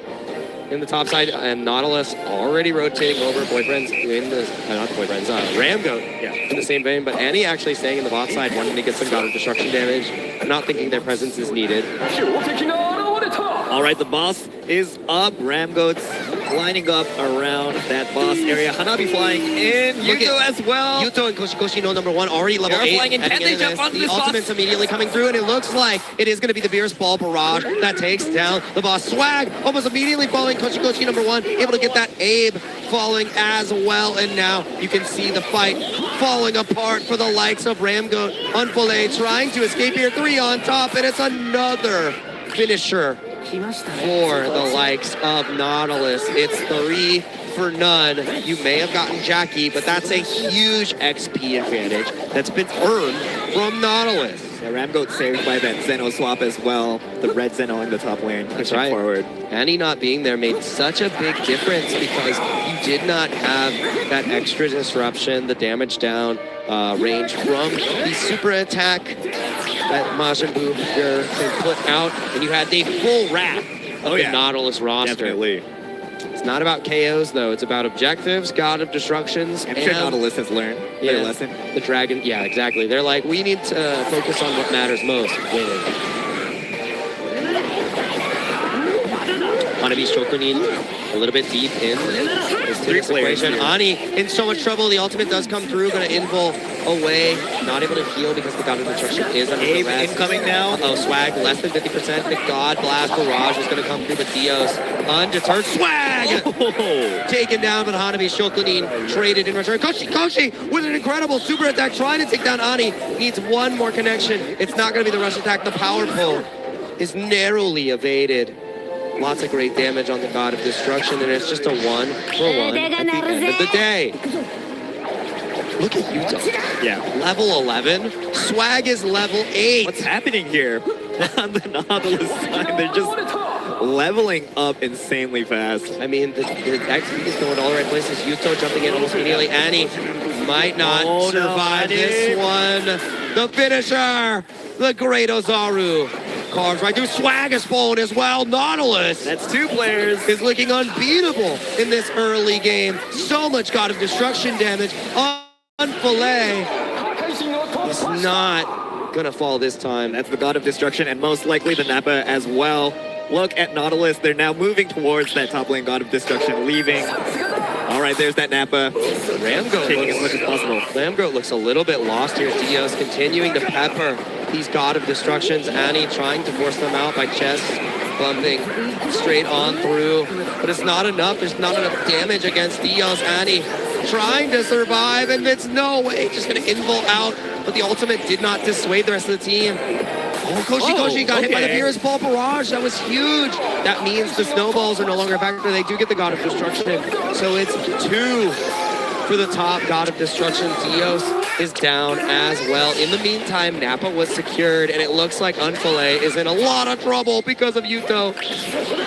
in the top side, and Nautilus already rotating over. Boyfriends in the, not boyfriends, Ramgoat in the same vein, but Annie actually staying in the bot side, wanting to get some God of Destruction damage, not thinking their presence is needed. All right, the boss is up. Ramgoat's lining up around that boss area. Hanabi flying in. Yuto as well. Yuto and Koshino number 1 already level 8. Flying in. Can they jump onto the this boss? ultimate's immediately coming through, and it looks like it is going to be the Beerus Ball Barrage that takes down the boss. Swag almost immediately falling. Koshi number 1 able to get that Abe falling as well, and now you can see the fight falling apart for the likes of Ramgoat. Unfole trying to escape here. 3 on top, and it's another finisher for the likes of Nautilus. It's 3 for none. You may have gotten Jackie, but that's a huge XP advantage that's been earned from Nautilus. Yeah, Ramgoat saved by that Zeno swap as well. The red Zeno in the top lane, pushing forward. Annie not being there made such a big difference because you did not have that extra disruption, the damage down range from the super attack that Majin Buu can put out, and you had the full wrap of the Nautilus roster. Definitely. It's not about KOs, though. It's about objectives, God of Destructions. I'm sure Nautilus has learned their lesson. The Dragon, yeah, exactly. They're like, we need to focus on what matters most, winning. Hanabi Shokunin a little bit deep in this equation. Ani in so much trouble. The ultimate does come through, going to invul away. Not able to heal because the God of Destruction is under Abe duress. incoming now. Oh, Swag less than 50%. The God Blast Barrage is going to come through, but Dios undeterred. Swag! Taken down, but Hanabi Shokunin traded in return. Koshi with an incredible super attack trying to take down Ani. Needs one more connection. It's not going to be the rush attack. The power pull is narrowly evaded. Lots of great damage on the God of Destruction, and it's just a 1-for-1 at the end of the day. Look at Yuto. Yeah. Level 11. Swag is level 8. What's happening here on the Nautilus side? They're just leveling up insanely fast. I mean, the XP is going all the right places. Yuto jumping in almost immediately. Annie might not survive this one. The finisher, the great Ozaru. Carves right through. Swag is falling as well. Nautilus. That's 2 players. Is looking unbeatable in this early game. So much God of Destruction damage. Unfillet is not gonna fall this time. That's the God of Destruction, and most likely the Nappa as well. Look at Nautilus. They're now moving towards that top lane God of Destruction, leaving. All right, there's that Nappa. Ramgoat taking as much as possible. Ramgoat looks a little bit lost here. Dios continuing to pepper these God of Destructions. Annie trying to force them out by chest bumping straight on through. But it's not enough. There's not enough damage against Dios. Annie trying to survive, and it's no way. Just going to invul out. But the ultimate did not dissuade the rest of the team. Oh, Koshi got hit by the Beerus Ball Barrage. That was huge. That means the snowballs are no longer a factor. They do get the God of Destruction. So it's 2 for the top God of Destruction. Dios is down as well. In the meantime, Nappa was secured, and it looks like Unfillet is in a lot of trouble because of Yuto.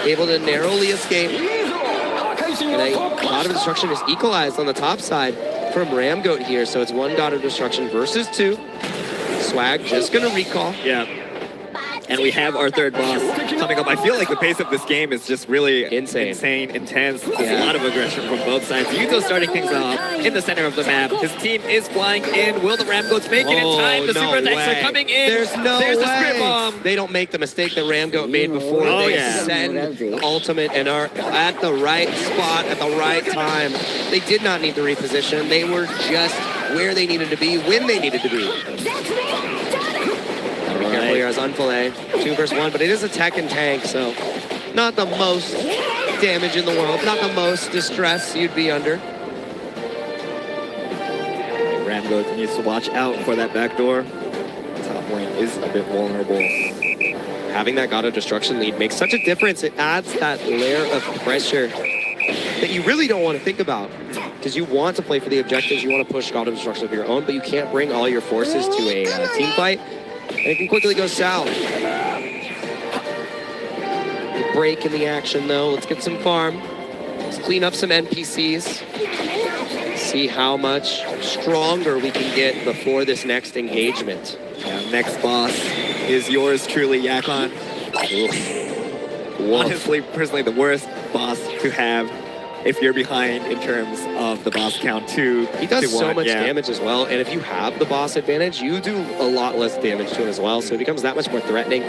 Able to narrowly escape. And a God of Destruction is equalized on the top side from Ramgoat here. So it's 1 God of Destruction versus 2. Swag just gonna recall. Yeah. And we have our third boss coming up. I feel like the pace of this game is just really intense. There's a lot of aggression from both sides. Yuto starting things off in the center of the map. His team is flying in. Will the Ramgoats make it in time? The super attacks are coming in. There's no There's way. the script bomb. They don't make the mistake that Ramgoat made before. They send the ultimate and are at the right spot at the right time. They did not need to reposition. They were just where they needed to be, when they needed to be. Be careful here as Unfillet. 2 versus 1, but it is a tech and tank, so not the most damage in the world, not the most distress you'd be under. Ramgo needs to watch out for that back door. Top lane is a bit vulnerable. Having that God of Destruction lead makes such a difference. It adds that layer of pressure that you really don't want to think about. Because you want to play for the objectives, you want to push God of Destruction of your own, but you can't bring all your forces to a team fight. And it can quickly go south. The break in the action though. Let's get some farm. Let's clean up some NPCs. See how much stronger we can get before this next engagement. Next boss is yours truly, Yakon. Honestly, personally, the worst boss to have if you're behind in terms of the boss count. He does so much damage as well, and if you have the boss advantage, you do a lot less damage to him as well, so it becomes that much more threatening.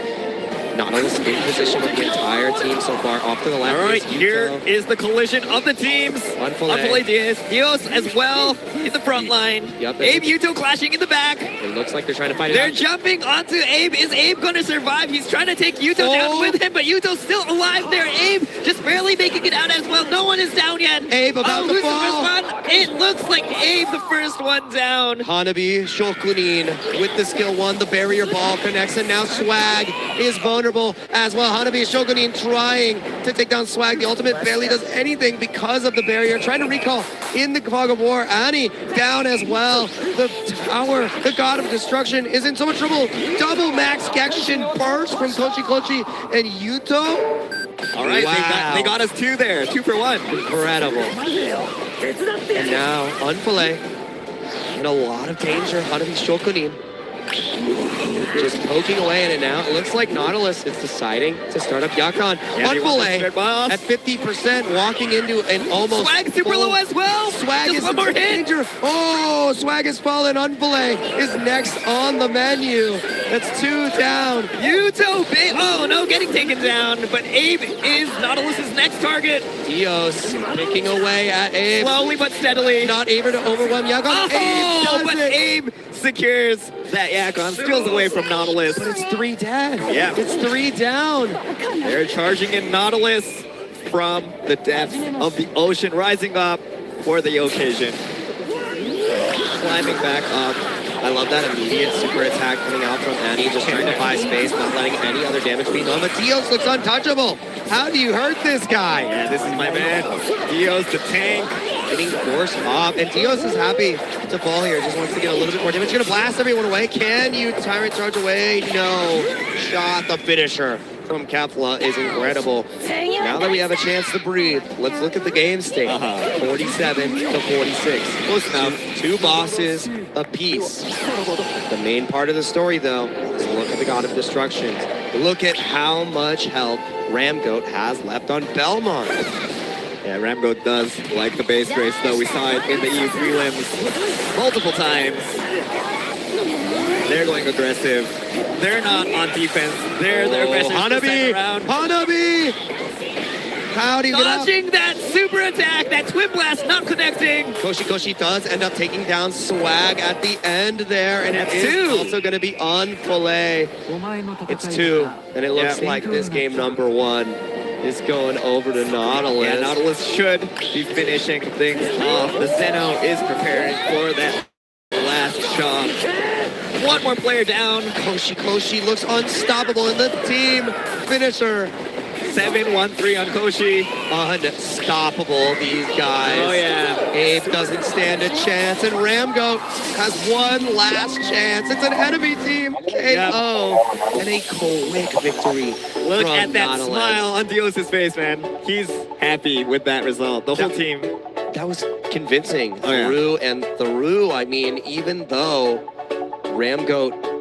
Nautilus in position with the entire team so far, off to the left. All right, here is the collision of the teams. Unfillet Dios as well in the front line. Yep, Abe Yuto clashing in the back. It looks like they're trying to fight it They're out. jumping onto Abe. Is Abe going to survive? He's trying to take Yuto down with him, but Yuto's still alive there. Abe just barely making it out as well. No one is down yet. Abe about to who's fall. the first one? It looks like Abe the first one down. Hanabi Shokunin with the skill 1. The barrier ball connects, and now Swag is vulnerable as well. Hanabi Shokunin trying to take down Swag. The ultimate barely does anything because of the barrier. Trying to recall in the fog of war. Annie down as well. The tower, the God of Destruction, is in so much trouble. Double max Gekishin burst from Kochi and Yuto. All right, wow. they got us 2 there. 2 for 1. Incredible. And now, Unfillet in a lot of danger. Hanabi Shokunin just poking away at it now. It looks like Nautilus is deciding to start up Yakon. Unfillet at 50%, walking into an almost Swag super low as well. Swag just is one more in danger. Oh, Swag has fallen. Unfillet is next on the menu. That's 2 down. Yuto, oh no, getting taken down. But Abe is Nautilus's next target. Dios picking away at Abe. Slowly but steadily. Not able to overwhelm Yakon. Abe secures that Yakon, steals away from Nautilus. But it's 3 dead. Yeah. It's 3 down. They're charging in Nautilus from the depths of the ocean, rising up for the occasion. Climbing back up. I love that immediate super attack coming out from Annie, just trying to buy space, not letting any other damage be done. But Dios looks untouchable. How do you hurt this guy? Yeah, this is my man. Dios the tank. Getting forced off, and Dios is happy to fall here. Just wants to get a little bit more damage. Gonna blast everyone away. Can you Tyrant charge away? No. Shot the finisher from Kefla is incredible. Now that we have a chance to breathe, let's look at the game state. 47 to 46. Close enough. 2 bosses apiece. The main part of the story, though, is look at the God of Destruction. Look at how much health Ramgoat has left on Belmont. Yeah, Ramgo does like the base race, though. We saw it in the EU prelims multiple times. They're going aggressive. They're not on defense. They're their best Hanabi! How do you get out? Dodging that super attack, that twin blast not connecting. Koshi does end up taking down Swag at the end there, and it's 2. Also going to be Unfillet. It's 2, and it looks like this game number 1 is going over to Nautilus. Yeah, Nautilus should be finishing things off. The Zeno is preparing for that last shot. 1 more player down. Koshi looks unstoppable in the team finisher. 7-1-3 on Koshi. Unstoppable, these guys. Oh, yeah. Abe doesn't stand a chance, and Ramgo has 1 last chance. It's an enemy team KO, and a quick victory. Look at that Nautilus. smile on Dios' face, man. He's happy with that result. The whole team. That was convincing. Through, I mean, even though Ramgoat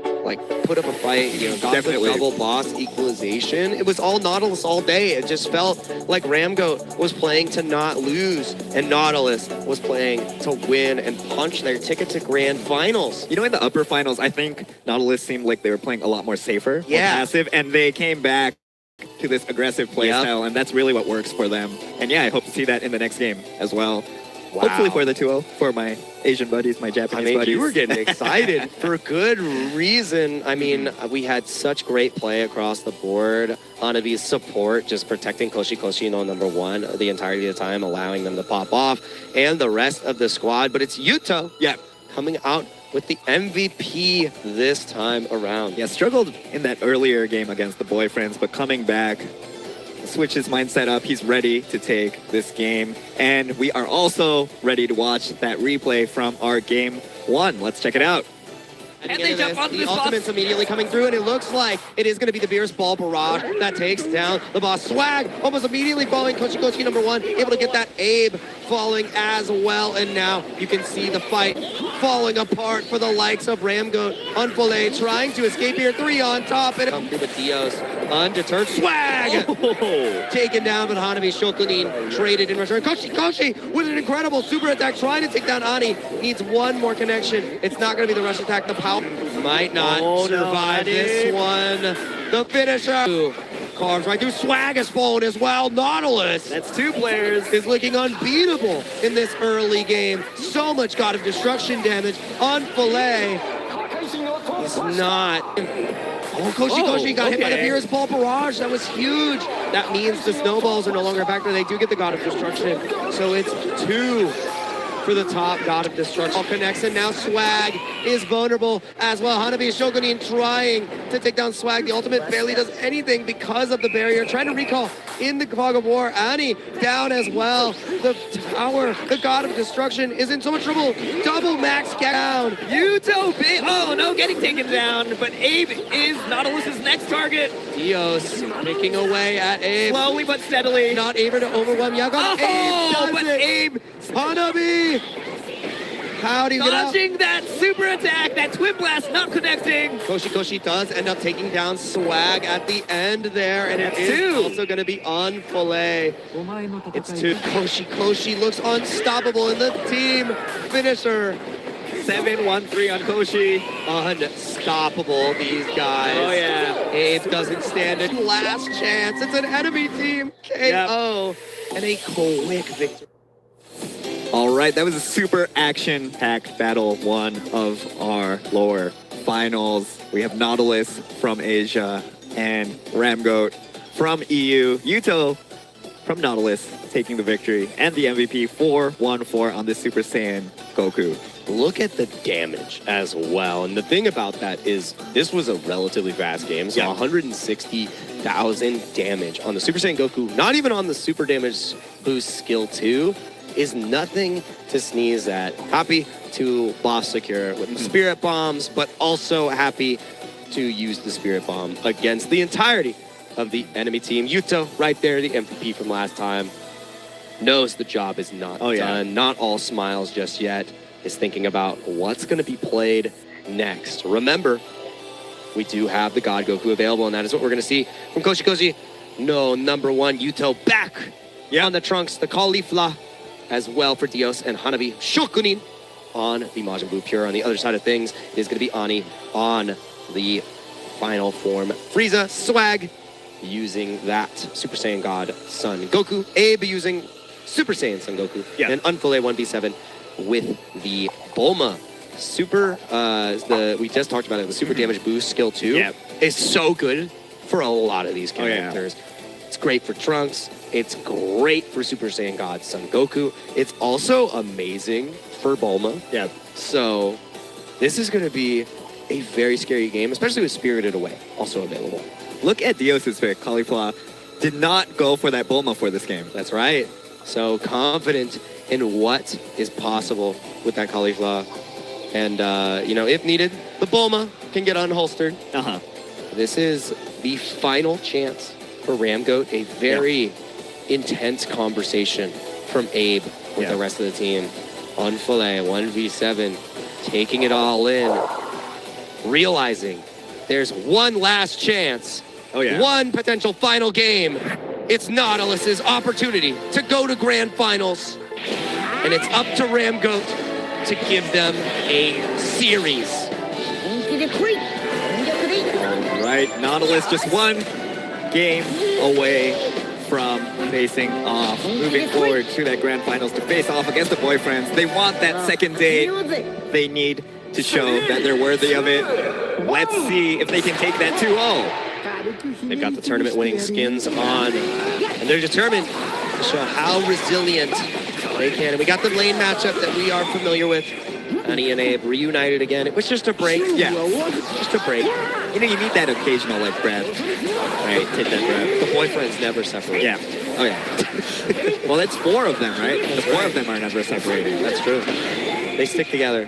put up a fight, got the double boss equalization. It was all Nautilus all day. It just felt like Ramgoat was playing to not lose, and Nautilus was playing to win and punch their ticket to grand finals. In the upper finals, I think Nautilus seemed like they were playing a lot more safer, more passive, and they came back to this aggressive play style, and that's really what works for them. And yeah, I hope to see that in the next game as well. Hopefully for the 2-0 for my Asian buddies, my Japanese buddies. You were getting excited for good reason. I mean, we had such great play across the board. Hanabi's support, just protecting Koshi no number one the entirety of the time, allowing them to pop off, and the rest of the squad. But it's Yuto, coming out with the MVP this time around. Yeah, struggled in that earlier game against the boyfriends, but coming back, switch his mindset up. He's ready to take this game. And we are also ready to watch that replay from our game 1. Let's check it out. And they jump onto the ultimate's immediately coming through, and it looks like it is going to be the Beerus Ball Barrage that takes down the boss. Swag almost immediately falling. Koshi number one able to get that Abe falling as well, and now you can see the fight falling apart for the likes of Ramgoat. Unfillet trying to escape here. 3 on top, and come through the Dios. Undeterred. Swag! Taken down, but Hanabi Shokunin traded in return. Koshi with an incredible super attack trying to take down Ani. Needs one more connection. It's not going to be the rush attack. The power might not survive this one. The finisher carves right through. Swag is fallen as well. Nautilus, that's 2 players, is looking unbeatable in this early game. So much God of Destruction damage. Unfillet is not. Koshi got hit by the Beerus Ball Barrage. That was huge. That means the snowballs are no longer a factor. They do get the God of Destruction. So it's 2 for the top God of Destruction. All connects, and now Swag is vulnerable as well. Hanabi Shokunin trying to take down Swag. The ultimate barely does anything because of the barrier. Trying to recall in the fog of war. Ani down as well. The tower, the God of Destruction, is in so much trouble. Double max down. Yuto, oh no, getting taken down, but Abe is Nautilus's next target. Dios picking away at Abe. Slowly but steadily. Not able to overwhelm Yaga. Oh, but Abe. Hanabi. How do you get out? Dodging that super attack, that twin blast not connecting. Koshi does end up taking down Swag at the end there, and it is also going to be on Fillet. It's 2. Koshi looks unstoppable in the team finisher. 7-1-3 on Koshi. Unstoppable, these guys. Oh, yeah. Abe doesn't stand it. Last chance. It's an enemy team KO. And a quick victory. All right, that was a super action-packed battle 1 of our lower finals. We have Nautilus from Asia and Ramgoat from EU. Yuto from Nautilus taking the victory and the MVP 4-1-4 on the Super Saiyan Goku. Look at the damage as well. And the thing about that is this was a relatively fast game. So 160,000 damage on the Super Saiyan Goku, not even on the Super Damage Boost Skill 2, is nothing to sneeze at. Happy to boss secure with the Spirit Bombs, but also happy to use the Spirit Bomb against the entirety of the enemy team. Yuto, right there, the MVP from last time, knows the job is not done. Not all smiles just yet. Is thinking about what's going to be played next. Remember, we do have the God Goku available, and that is what we're going to see from Koshi. No, number 1, Yuto back on the Trunks, the Caulifla, as well for Dios and Hanabi Shokunin on the Majin Buu Pure. On the other side of things, it is going to be Ani on the final form. Frieza, Swag, using that Super Saiyan God Son Goku. Abe using Super Saiyan Son Goku. And Unfillet 1v7 with the Bulma. Super, we just talked about it, the Super Damage Boost Skill 2 is so good for a lot of these characters. It's great for Trunks. It's great for Super Saiyan God Son Goku. It's also amazing for Bulma. So this is going to be a very scary game, especially with Spirited Away also available. Look at Dios's pick. Caulifla did not go for that Bulma for this game. That's right. So confident in what is possible with that Caulifla. And, you know, if needed, the Bulma can get unholstered. This is the final chance for Ramgoat. A very intense conversation from Abe with the rest of the team. On Fillet, 1v7, taking it all in. Realizing there's one last chance. One potential final game. It's Nautilus's opportunity to go to grand finals. And it's up to Ramgoat to give them a series. All right, Nautilus just one game away from facing off, moving forward to that grand finals to face off against the boyfriends. They want that second date. They need to show that they're worthy of it. Let's see if they can take that 2-0. They've got the tournament winning skins on, and they're determined to show how resilient they can. And we got the lane matchup that we are familiar with. Annie and Abe reunited again. It was just a break. Yeah. Just a break. You know, you need that occasional, like, grab. Right, hit that grab. The boyfriends never separate. Yeah. Oh, yeah. Well, that's 4 of them, right? The 4 of them are never separated. That's true. They stick together.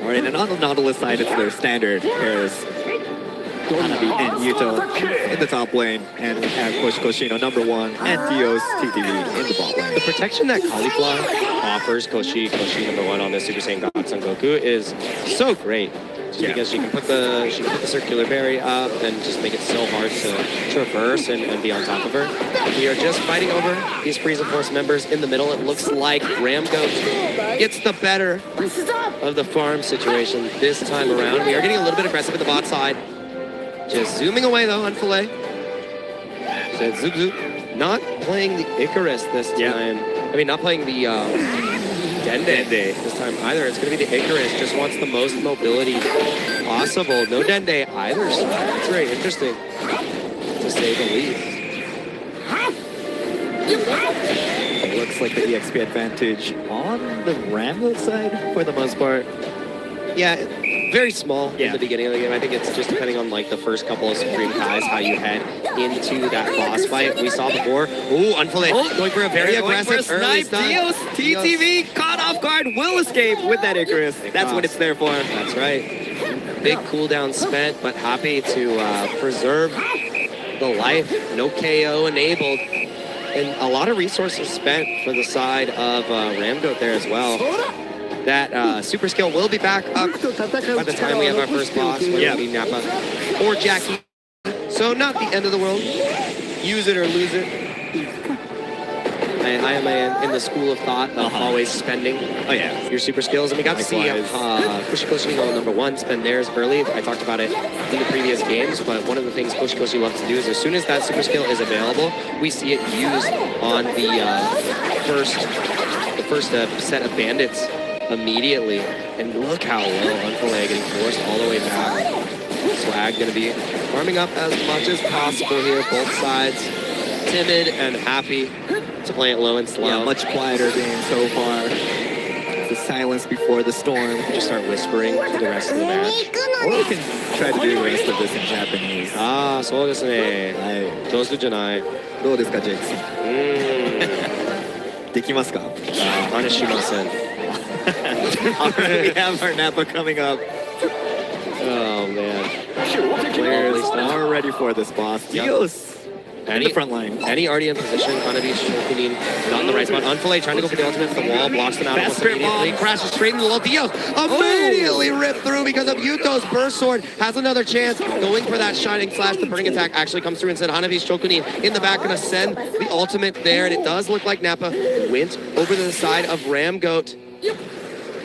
All right, and on the Nautilus side, it's their standard pairs. Hanabi and Yuto in the top lane, and we have Koshino #1 and Dios TTV in the bot lane. The protection that Cauliflower offers Koshi #1 on the Super Saiyan God Son Goku is so great. Just because she can put the circular berry up and just make it so hard to traverse and be on top of her. We are just fighting over these Frieza Force members in the middle. It looks like Ramgoat gets the better of the farm situation this time around. We are getting a little bit aggressive at the bot side. Just zooming away though on Filet. So zoop zoop. Not playing the Icarus this time. I mean, not playing the Dende this time either. It's going to be the Icarus. Just wants the most mobility possible. No Dende either. So that's very interesting, to say the least. It looks like the EXP advantage on the Rambo side for the most part. Yeah, very small in the beginning of the game. I think it's just depending on like the first couple of Supreme Kais, how you head into that boss fight. We saw before. Ooh, Unfillet going for a very aggressive early snipe. Dios, TTV, caught off guard, will escape with that Icarus. That's what it's there for. That's right. Big cooldown spent, but happy to preserve the life. No KO enabled. And a lot of resources spent for the side of Ramgoat there as well. That super skill will be back up by the time we have our first boss, whether it be Nappa or Jackie. So not the end of the world. Use it or lose it. I am in the school of thought of always spending your super skills. And we got to see Koshikoshi #1 spend theirs early. I talked about it in the previous games, but one of the things Koshikoshi loves to do is as soon as that super skill is available, we see it used on the first set of bandits immediately. And look how low Unfillet getting forced all the way back. Swag gonna be farming up as much as possible here, both sides. Timid and happy to play it low and slow. Yeah, much quieter game so far. The silence before the storm. Just start whispering for the rest of the match. Or we can try to do the rest of this in Japanese. Ah, そうですね。上手じゃない。どうですか、ジェイクさん。できますか？真似しません。Alright, we have our Nappa coming up. Oh man. Players are ready for this boss. Dios! In the front line. Any already in position. Hanabi Shokunin not in the right spot. Unfillet trying to go for the ultimate for the wall. Blocks them out almost immediately. Crashes straight into the wall. Dios immediately ripped through because of Yuto's burst sword. Has another chance. Going for that shining slash. The burning attack actually comes through instead. Hanabi Shokunin in the back. Going to send the ultimate there. And it does look like Nappa went over to the side of Ramgoat.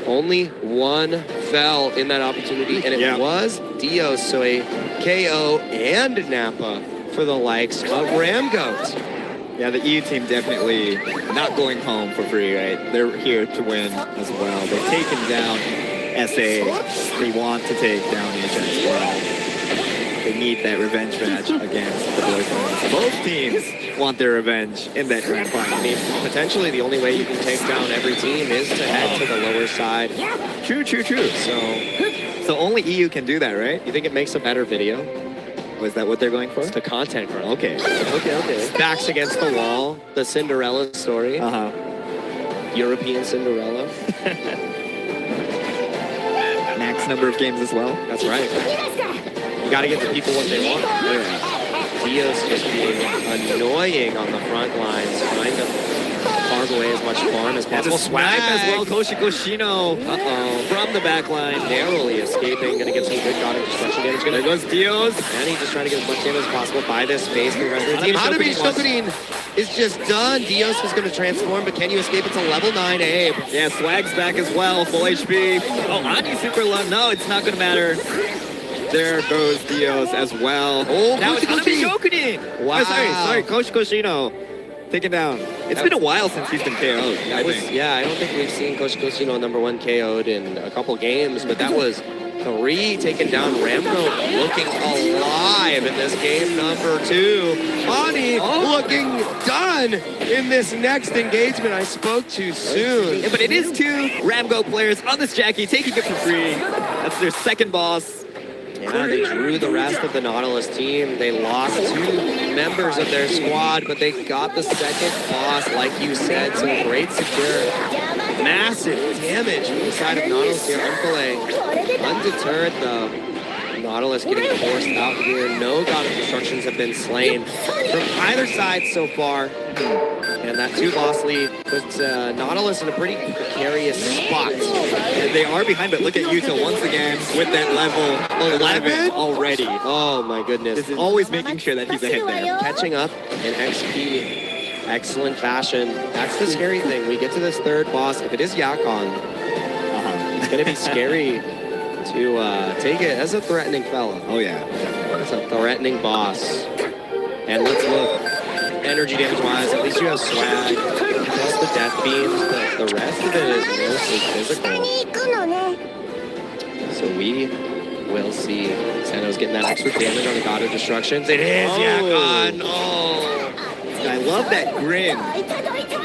Only one fell in that opportunity, and it was Dios, so a KO and Nappa for the likes of Ramgoat. Yeah, the EU team definitely not going home for free, right? They're here to win as well. They've taken down SA. They want to take down EHN as well. They need that revenge match against the boyfriends. Both teams want their revenge in that grand final. I mean, potentially the only way you can take down every team is to head to the lower side. True. So only EU can do that, right? You think it makes a better video? Was that what they're going for? It's the content growth. Okay. Backs against the wall, the Cinderella story. European Cinderella. Max number of games as well. That's right. You gotta get the people what they want. Dios just being annoying on the front lines, trying to carve away as much farm as possible. Swag as well, Koshino from the back line. Narrowly escaping, gonna get some good God of destruction damage. There goes Dios. And he's just trying to get as much damage as possible by this space for the rest of the team. Hanabi Shokunin is just done. Dios is gonna transform, but can you escape? It's a level 9 Abe. Yeah, Swag's back as well, full HP. Oh, Ani super low. No, it's not gonna matter. there goes Dios as well. Oh, now it's Hanabi Shokunin. Wow. Oh, sorry, Koshikoshino taken down. It's been a while since he's been KO'd, I think. Yeah, I don't think we've seen Koshikoshino #1 KO'd in a couple games, but that was 3 taken down. Rambo looking alive in this game #2. Ani looking done in this next engagement. I spoke too soon. Yeah, but it is 2 Ramgo players on this Jackie taking it for free. That's their second boss. Yeah, they drew the rest of the Nautilus team. They lost 2 members of their squad, but they got the second boss, like you said. So great secure. Massive damage from the side of Nautilus here. Unfilet. Undeterred, though. Nautilus getting forced out here. No God of Destructions have been slain from either side so far. And that 2-boss lead puts Nautilus in a pretty precarious spot. And they are behind, but look at Yuto once again with that level 11 already. Oh my goodness. This is always making sure that he's ahead there. Catching up in XP. Excellent fashion. That's the scary thing. We get to this 3rd boss. If it is Yakon, it's going to be scary to take it as a threatening fella. Oh yeah. It's a threatening boss. And let's look. Energy damage wise, at least you have swag. Plus the death beams, the rest of it is mostly physical. So we will see Sano's getting that extra damage on the God of Destructions. It is Yakon. Oh. I love that grin.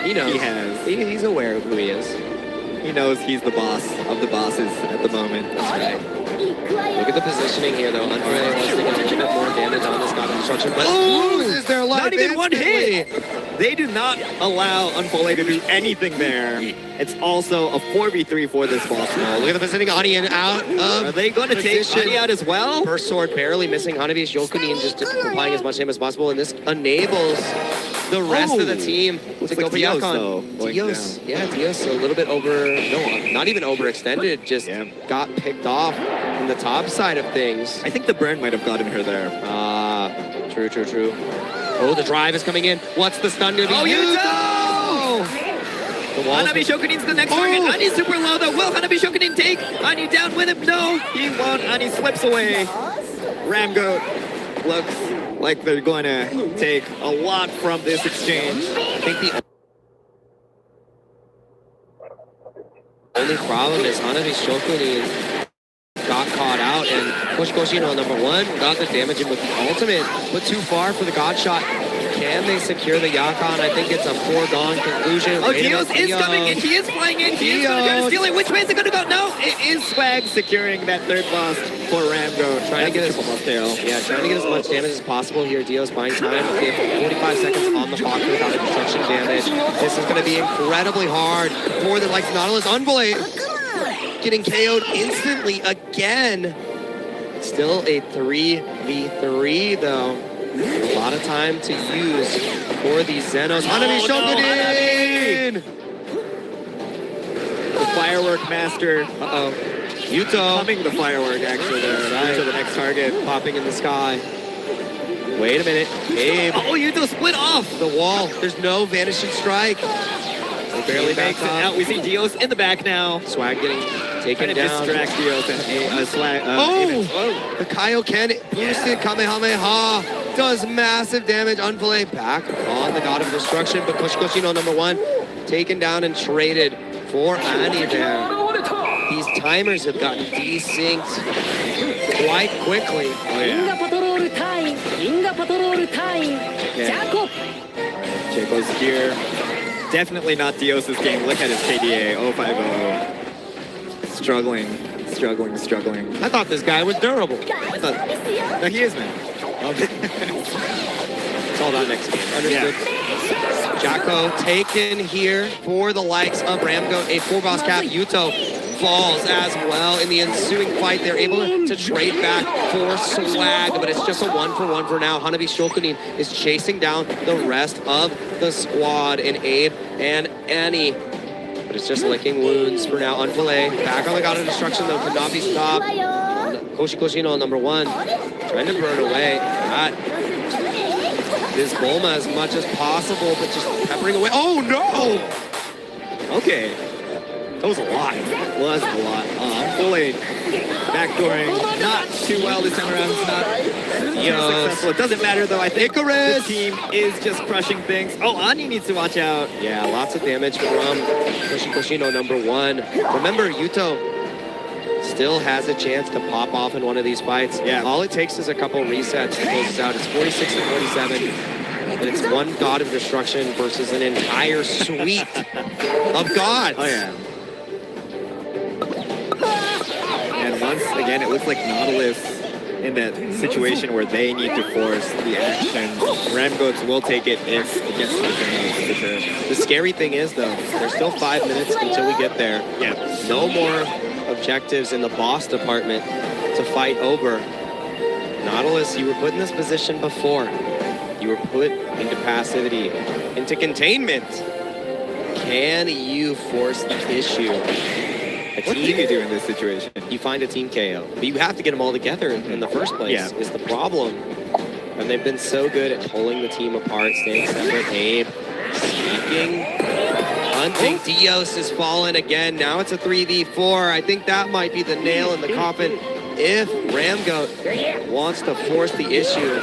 He knows. He has. He's aware of who he is. He knows he's the boss of the bosses at the moment. That's right. Look at the positioning here, though. Unfair was taking a little bit more damage on this God of Destruction, but loses their life. Not even one hit. They do not allow Unfoley to do anything there. It's also a 4v3 for this boss now. Look at the positioning. Ani out of Are they going to take Ani out as well? First sword barely missing Hanabi's Shokunin, just applying as much damage as possible, and this enables the rest of the team to go for Yakon. Dios, yeah, Dios a little bit not even overextended, just got picked off from the top side of things. I think the burn might have gotten her there. True. Oh, the drive is coming in. What's the stun gonna be? Oh, Yuto! Hanabi Shokunin's the next target. Ani's super low though. Will Hanabi Shokunin take Ani down with him? No, he won't. Ani slips away. Ramgoat looks like they're going to take a lot from this exchange. I think the only problem is Hanabi Shokunin got caught out, and Koshikoshino #1 got the damage in with the ultimate, but too far for the God shot. Can they secure the Yakon? I think it's a foregone conclusion. Oh, Dios is coming in. He is flying in. He is going to try to steal it. Which way is it going to go? No, it is Swag securing that 3rd boss for Ramgo. Trying to get as much damage as possible here. Dios buying time. 45 seconds on the clock without a destruction damage. This is going to be incredibly hard for the likes of Nautilus. Envoy getting KO'd instantly again. Still a 3v3 though. A lot of time to use for these Zenos. Hanabi Shokunin! The firework master. Yuto. Coming the firework actually there. Right. To the next target. Popping in the sky. Wait a minute. Abe. Oh, Yuto split off. The wall. There's no vanishing strike. Barely makes it out. We see Dios in the back now. Swag getting taken down. Distract Dios and Swag. The Kaioken boosted Kamehameha does massive damage. Unfilet back on the God of Destruction, but Koshikoshino #1 taken down and traded for Ani there. These timers have gotten desynced quite quickly. Oh yeah. Jaco's here. Definitely not Dios's game. Look at his KDA, 050. Struggling. I thought this guy was durable. No, he is, man. It's all about next game. Understood. Yeah. Jacko taken here for the likes of Ramgo. A 4-boss cap. Yuto falls as well in the ensuing fight. They're able to trade back for Swag, but it's just a 1-for-1 for now. Hanabi Shokunin is chasing down the rest of the squad, and Abe and Annie. But it's just licking wounds for now. Unfilet back on the God of Destruction though, could not be stopped. Koshikoshino #1 trying to burn away this Bulma as much as possible, but just peppering away. Oh no! Okay. That was a lot. That was a lot. Fully backdooring not too well this time around. It's not successful. It doesn't matter though. I think the team is just crushing things. Oh, Ani needs to watch out. Yeah, lots of damage from Koshino #1. Remember, Yuto still has a chance to pop off in one of these fights. Yeah. All it takes is a couple resets to close this out. It's 46 to 47. And it's one God of Destruction versus an entire suite of gods. Oh, yeah. And once again, it looks like Nautilus in that situation where they need to force the action. Ramgoats will take it if it gets to the for sure. The scary thing is, though, there's still 5 minutes until we get there. Yeah. No more objectives in the boss department to fight over. Nautilus, you were put in this position before. You were put into passivity, into containment. Can you force the issue? What do you do in this situation? You find a team KO. But you have to get them all together in the first place, is the problem. And they've been so good at pulling the team apart, staying separate. Abe, sneaking, hunting. Dios has fallen again. Now it's a 3v4. I think that might be the nail in the coffin. If Ramgoat wants to force the issue,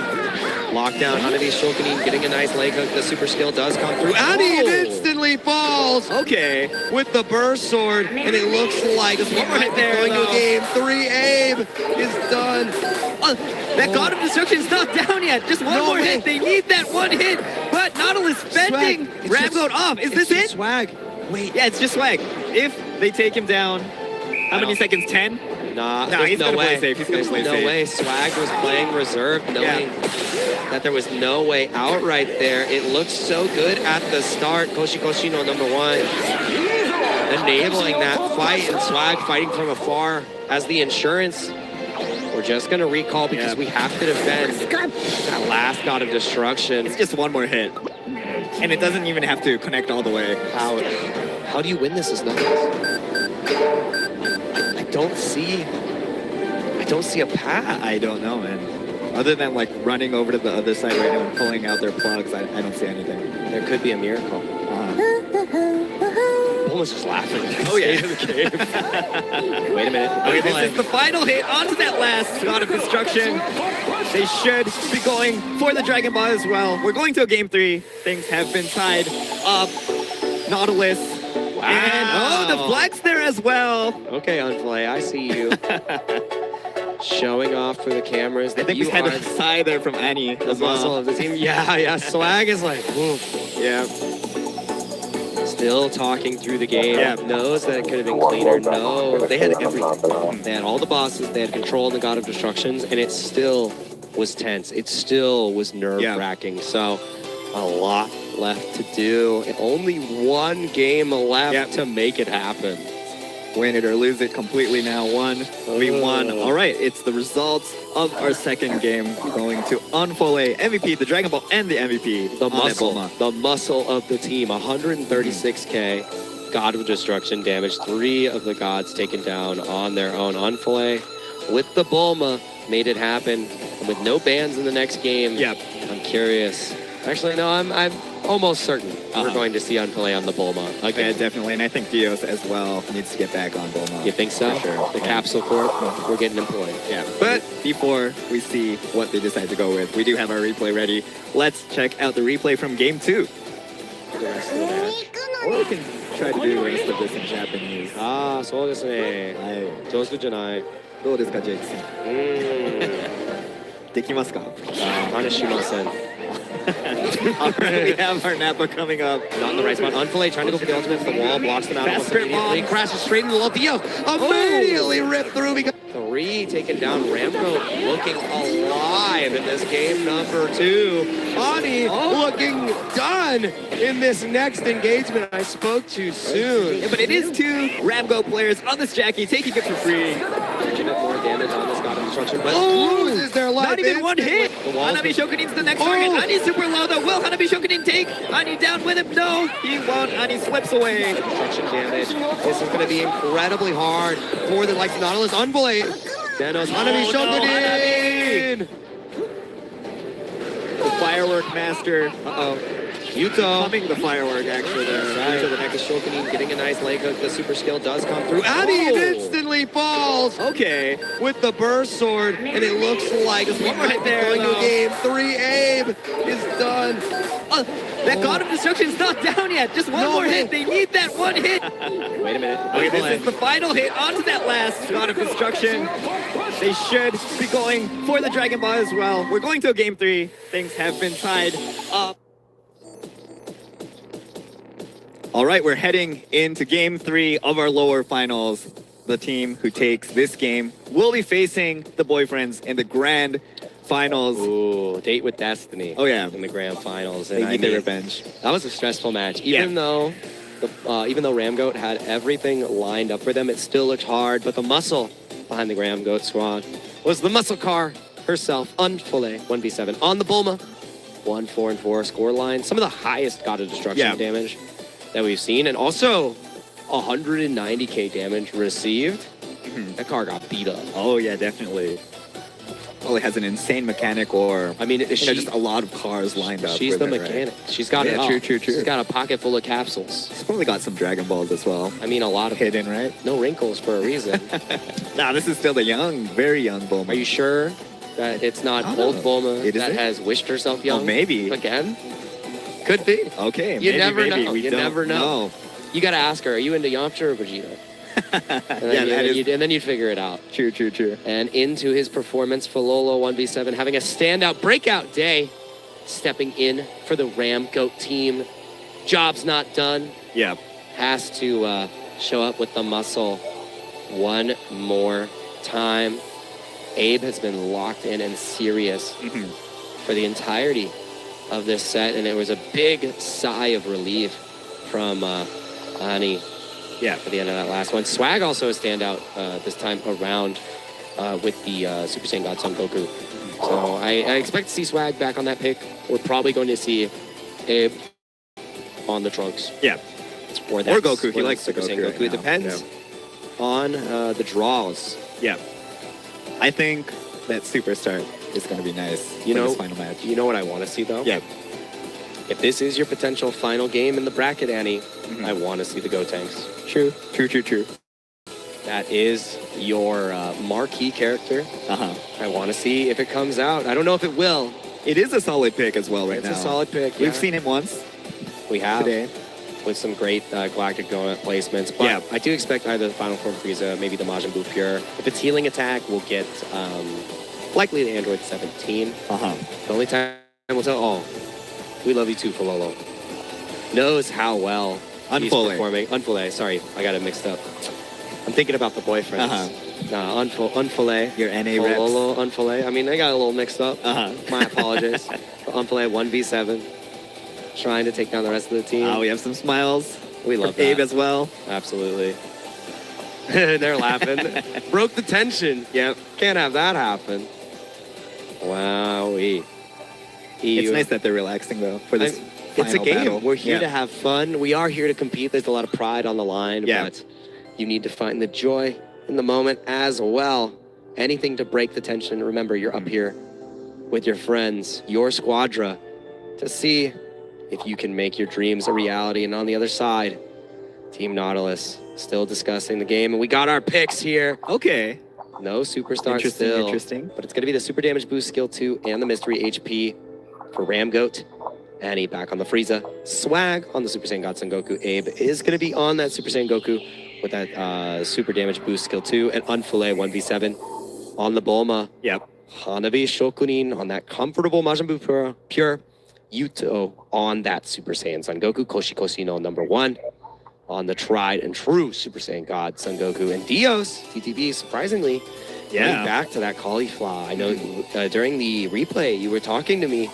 lockdown, Hanabi Shokunin getting a nice leg hook. The super skill does come through. And he instantly falls. Okay. With the burst sword. And it looks like just one more hit there. Going to game 3. Abe is done. That God of Destruction is not down yet. Just one more hit. They need that one hit. But Nautilus fending Ramgoat off. Is this it? Swag. Wait. Yeah, it's just swag. If they take him down, how many seconds? 10? Nah, he's no gonna way. play safe. He's gonna play safe. No way. Swag was playing reserve, knowing that there was no way out right there. It looked so good at the start. Koshino #1 enabling that fight, and Swag fighting from afar as the insurance. We're just gonna recall because we have to defend that last God of Destruction. It's just one more hit, and it doesn't even have to connect all the way. How do you win this as Nautilus? I don't see a path. I don't know, man. Other than like running over to the other side right now and pulling out their plugs, I don't see anything. There could be a miracle. Bulma's just laughing. Oh yeah. Wait a minute. Okay, this is the final hit onto that last God of Destruction. They should be going for the Dragon Ball as well. We're going to a game 3. Things have been tied up. Nautilus. Wow. And the flag's there as well. Okay, Unplay, I see you. Showing off for the cameras. I think we had a sigh there from Annie. The muscle of the team. Yeah. Swag is like, whoa. Yeah. Still talking through the game. Yeah. Knows that it could have been cleaner. No. They had everything. They had all the bosses. They had control of the God of Destructions. And it still was tense. It still was nerve-wracking. So a lot left to do. Only one game left to make it happen. Win it or lose it completely now. 1v1. All right, it's the results of our second game going to Unfole, MVP, the Dragon Ball, and the MVP. The muscle of the team. 136k God of Destruction damage. 3 of the gods taken down on their own. Unfole with the Bulma made it happen. And with no bans in the next game, I'm curious. Actually, no, I'm almost certain we're going to see Unplay on the Bulma again. Yeah, definitely, and I think Dios as well needs to get back on Bulma. You think so? Sure. The capsule corp, we're getting employed. Yeah, but before we see what they decide to go with, we do have our replay ready. Let's check out the replay from Game 2. The rest of the match. Or we can try to do the rest of this in Japanese. そうですね。上手じゃない。どうですか、ジェイクさん。できますか？真似しません。All right, we have our Nappa coming up. Not in the right spot. Unfillet trying to go for the ultimate for the wall, blocks them out. Fast sprint bomb. Crashes straight into Lotio. Immediately ripped through because 3 taken down. Rambo looking alive in this game number 2. Ani looking done in this next engagement. I spoke too soon. Yeah, but it is 2 Rambo players on this Jackie taking it for free. More damage on this God of Destruction, but loses their life. Not even one hit. Hanabi Shokunin's the next target. Ani's super low though. Will Hanabi Shokunin take Ani down with him? No, he won't. Ani slips away. Destruction damage. This is going to be incredibly hard for the likes of Nautilus. Unblade. Thanos, Hanabi Shokunin. The firework master. Yuto. Coming the firework, actually, there. Yuto, the next Shokunin, getting a nice leg hook. The super skill does come through. And he instantly falls. Okay, with the burst sword, and it looks like we might be going to game 3. Abe is done. That God of Destruction's not down yet. Just one more hit. They need that one hit. Wait a minute. Okay, this is the final hit onto that last God of Destruction. They should be going for the Dragon Ball as well. We're going to a game 3. Things have been tied up. All right, we're heading into game 3 of our lower finals. The team who takes this game will be facing the boyfriends in the grand finals. Ooh, date with destiny. Oh yeah, in the grand finals. They need their revenge. That was a stressful match. Even though Ramgoat had everything lined up for them, it still looked hard. But the muscle behind the Ramgoat squad was the muscle car herself, Unfole 1v7 on the Bulma. 1-4-4 score line. Some of the highest God of Destruction damage that we've seen, and also 190k damage received. That car got beat up. Oh yeah, definitely. Well, it has an insane mechanic, or I mean, just a lot of cars lined up. She's the mechanic. Right? She's got it all. True. She's got a pocket full of capsules. She's probably got some Dragon Balls as well. I mean, a lot of hidden, right? No wrinkles for a reason. Nah, this is still the very young Bulma. Are you sure that it's not old Bulma that has wished herself young? Oh, maybe again. Could be. Okay. You never know. You never know. You gotta ask her. Are you into Yamcha or Vegeta? And then you'd figure it out. True. And into his performance, Filolo 1v7 having a standout breakout day, stepping in for the Ramgoat team. Job's not done. Yeah. Has to show up with the muscle one more time. Abe has been locked in and serious for the entirety of this set, and it was a big sigh of relief from Ani. Yeah, for the end of that last one. Swag also a standout this time around with the Super Saiyan God Son Goku. So I expect to see Swag back on that pick. We're probably going to see Abe on the Trunks. Yeah. Or Goku. He likes Super Saiyan Goku. Goku. It depends on the draws. Yeah. I think that Superstar is going to be nice for this final match. You know what I want to see, though? Yeah. If this is your potential final game in the bracket, Annie, I want to see the Gotenks. True. That is your marquee character. I want to see if it comes out. I don't know if it will. It is a solid pick as well now. It's a solid pick. We've seen it once. We have. Today. With some great Galactic Donut placements. But I do expect either the Final Form Frieza, maybe the Majin Buu Pure. If it's Healing Attack, we'll get likely the Android 17. The only time we'll tell, we love you too, Filolo. Knows how well he's performing. Unfole, sorry, I got it mixed up. I'm thinking about the boyfriends. Unfole. Your NA reps. Filolo, Unfole. I mean, they got a little mixed up. My apologies. Unfole 1v7. Trying to take down the rest of the team. We have some smiles. We love Abe as well. Absolutely. They're laughing. Broke the tension. Yep. Can't have that happen. Wowee. It's nice that they're relaxing, though, for this It's a game. battle. We're here to have fun. We are here to compete. There's a lot of pride on the line, but you need to find the joy in the moment as well. Anything to break the tension. Remember, you're up here with your friends, your Squadra, to see if you can make your dreams a reality. And on the other side, Team Nautilus still discussing the game. And we got our picks here. Okay. No Superstar still. Interesting. But it's going to be the Super Damage Boost Skill 2 and the Mystery HP for Ramgoat. Annie back on the Frieza. Swag on the Super Saiyan God Son Goku. Abe is going to be on that Super Saiyan Goku with that Super Damage Boost Skill 2. And Unfole 1v7 on the Bulma. Yep. Hanabi Shokunin on that comfortable Majin Buu Pure. Yuto on that Super Saiyan Son Goku. Koshi Koshi no #1 on the tried and true Super Saiyan God Son Goku. And Dios, TTB, surprisingly, going back to that cauliflower. I know during the replay, you were talking to me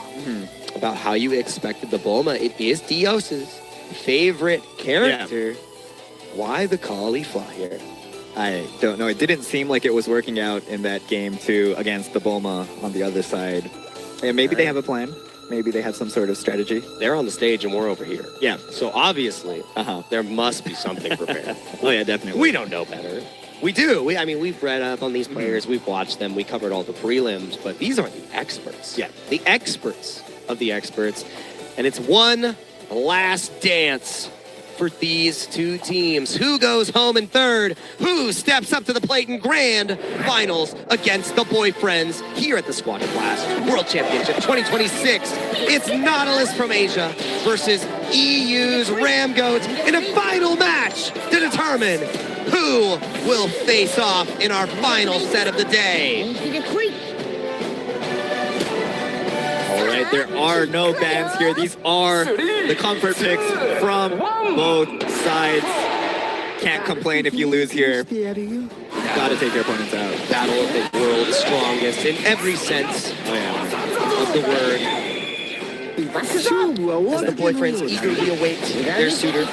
about how you expected the Bulma. It is Dios's favorite character. Why the cauliflower here? I don't know. It didn't seem like it was working out in that game, too, against the Bulma on the other side. And maybe they have a plan. Maybe they have some sort of strategy. They're on the stage and we're over here. Yeah. So obviously, there must be something prepared. Oh, yeah, definitely. We don't know better. We do. I mean, we've read up on these players. We've watched them. We covered all the prelims. But these are the experts. Yeah. The experts of the experts. And it's one last dance for these two teams. Who goes home in third? Who steps up to the plate in grand finals against the boyfriends here at the Squadra Blast World Championship 2026? It's Nautilus from Asia versus EU's Ramgoat in a final match to determine who will face off in our final set of the day. All right, there are no bans here. These are the comfort picks from both sides. Can't complain if you lose here. Gotta take your opponents out. Battle of the world's strongest in every sense of the word. As the boyfriends eagerly await their suitor.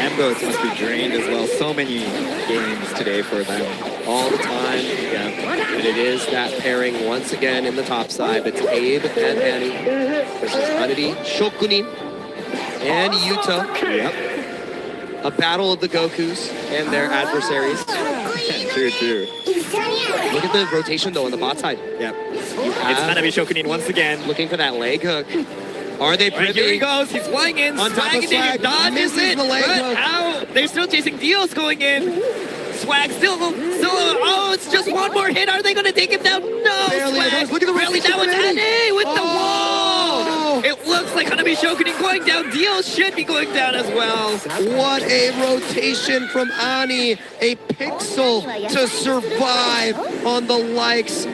Ramgoats must be drained as well. So many games today for them. All the time. Yeah. And it is that pairing once again in the top side. It's Abe and Annie versus Hanadi, Shokunin, and Yuta. Yep. A battle of the Gokus and their adversaries. True. Look at the rotation though on the bot side. Yep. It's Hanami Shokunin once again. Looking for that leg hook. Are they privy? Right, here he goes. He's flying in. On top of Swag. Dodges it. The leg hook. Ow. They're still chasing Dios going in. Swag still, oh, it's just one more hit. Are they going to take him down? No, Barely. Swag. Look at the Barely down with Annie with the wall. It looks like Hanami Shokunin going down. Dios should be going down as well. What a rotation from Ani. A pixel to survive on the likes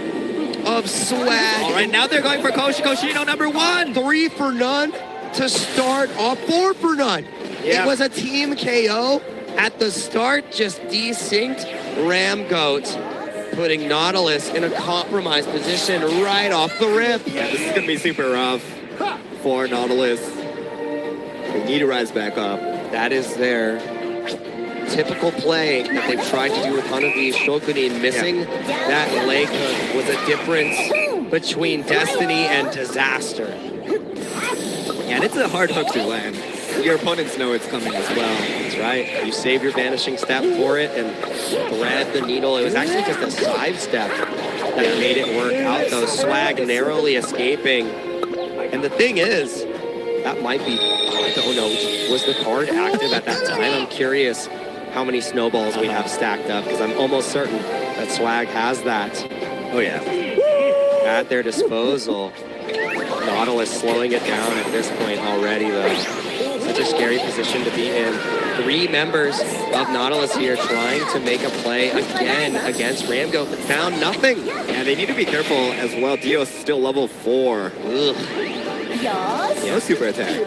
of Swag. All right, now they're going for Koshino number 1. 3 for none to start off. 4 for none. Yeah. It was a team KO. At the start, just desynced Ramgoat, putting Nautilus in a compromised position right off the rip. Yeah, this is going to be super rough for Nautilus. They need to rise back up. That is their typical play that they've tried to do with Hanabi Shokunin. Missing that leg hook was a difference between destiny and disaster. And it's a hard hook to land. Your opponents know it's coming as well. That's right. You save your vanishing step for it and thread the needle. It was actually just a side step that made it work out, though. Swag narrowly escaping. And the thing is, that might be, I don't know, was the card active at that time? I'm curious how many snowballs we have stacked up, because I'm almost certain that Swag has that. Oh, yeah. At their disposal. Nautilus slowing it down at this point already, though. Such a scary position to be in. 3 members of Nautilus here trying to make a play again against Ramgoat, but found nothing. Yeah, they need to be careful as well. Dio's still level 4. Ugh. No super attack.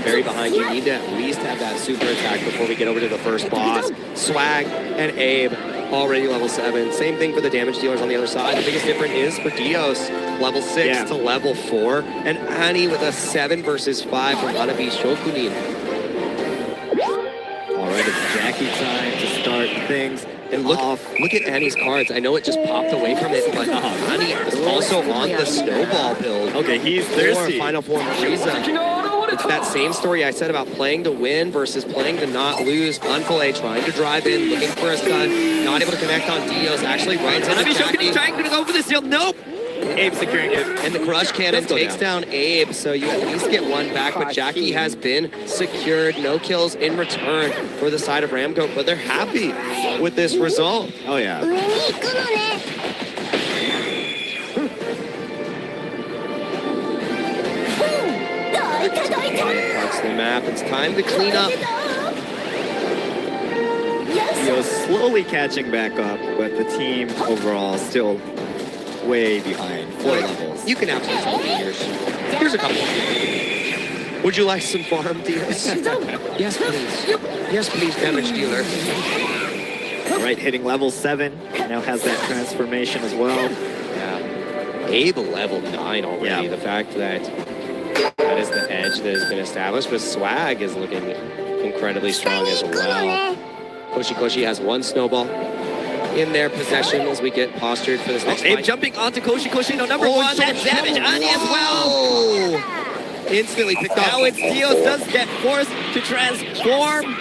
Very behind. You need to at least have that super attack before we get over to the first boss. Swag and Abe already level 7. Same thing for the damage dealers on the other side. The biggest difference is for Dios, level 6 to level 4. And Annie with a 7 versus 5 from Hanabi Shokunin. All right, it's Jackie time to start things. And look at Annie's cards. I know it just popped away from it, but Annie is also on the snowball build. Okay, he's thirsty. Final form Frieza. It's that same story I said about playing to win versus playing to not lose. Unfillet trying to drive in, looking for a stun, not able to connect on Dios, actually runs into Jackie. Trying to go for the steal. Nope. Abe securing it. And the crush cannon takes down Abe, so you at least get one back, but Jackie has been secured. No kills in return for the side of Ramgoat, but they're happy with this result. Oh, yeah. That's the map. It's time to clean up. Dio's slowly catching back up, but the team overall still way behind. 4 levels. You can have some years. Here's a couple. Would you like some farm deals? Yes, please. Yes, please, damage dealer. All right, hitting level 7. Now has that transformation as well. Yeah. Abe level 9 already. Yeah. The fact that that is the edge that has been established, but Swag is looking incredibly strong as well. Koshi has 1 snowball in their possession as we get postured for this next Abe fight. jumping onto Koshi, number 1. That's damage. Ani as well. Instantly picked off. Now it's Dios does get forced to transform.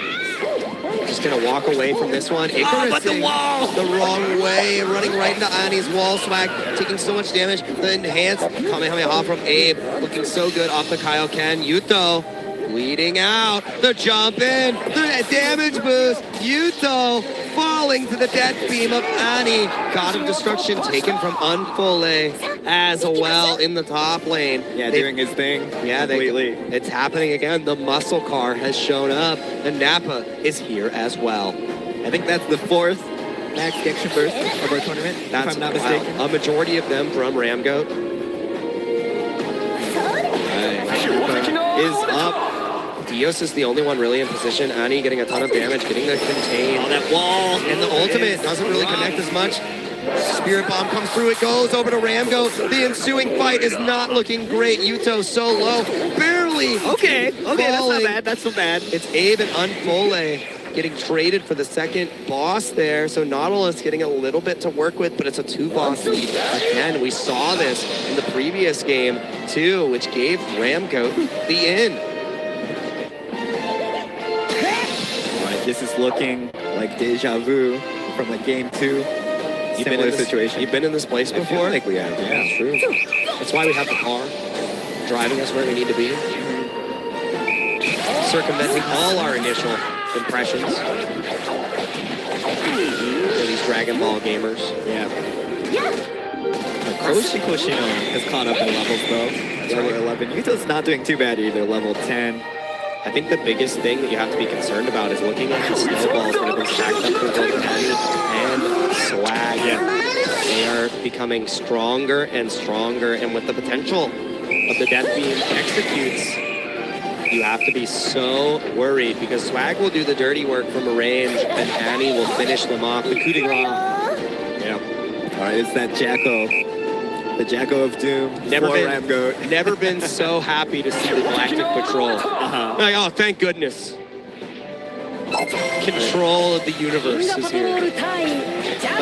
Just gonna walk away from this one. But the wall! The wrong way, running right into Ani's wall. Swag taking so much damage. The enhanced Kamehameha from Abe, looking so good off the Kaioken. Yuto bleeding out. The jump in, the damage boost. Yuto falling to the death beam of Ani. God of Destruction taken from Unfole as well in the top lane. Yeah, doing his thing. Yeah, completely. It's happening again. The muscle car has shown up. And Nappa is here as well. I think that's the 4th max Gekishin burst of our tournament, if I'm not mistaken. A majority of them from Ramgoat. Is up. Dios is the only one really in position. Ani getting a ton of damage, getting the contain. Oh, that wall. And the ultimate doesn't really connect as much. Spirit Bomb comes through, it goes over to Ramgoat. The ensuing fight is not looking great. Yuto so low, barely. Okay, that's not bad, that's not bad. It's Abe and Unfole getting traded for the second boss there. So Nautilus getting a little bit to work with, but it's a 2-boss lead. Again, we saw this in the previous game too, which gave Ramgoat the in. This is looking like deja vu from like game 2. Similar situation. You've been in this place before? I think we have. Yeah, it's true. That's why we have the car driving us where we need to be. Circumventing all our initial impressions. For these Dragon Ball gamers. Yeah. Koshi Koshino has caught up in levels though. It's only 11. Yuto's not doing too bad either, level 10. I think the biggest thing that you have to be concerned about is looking at the snowballs that have been stacked up for both Ani and Swag. Yeah. They are becoming stronger and stronger, and with the potential of the Death Beam executes, you have to be so worried because Swag will do the dirty work from a range and Ani will finish them off. The coup de grace. Yeah. All right, it's that Jacko. The Jacko of Doom. Never been so happy to see the Galactic Patrol. Like, oh, thank goodness. Control of the universe is here.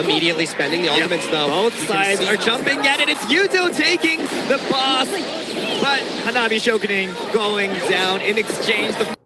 Immediately spending the ultimates, though. Both sides are jumping at it. It's Yuto taking the boss. But Hanabi Shokunin going down in exchange. The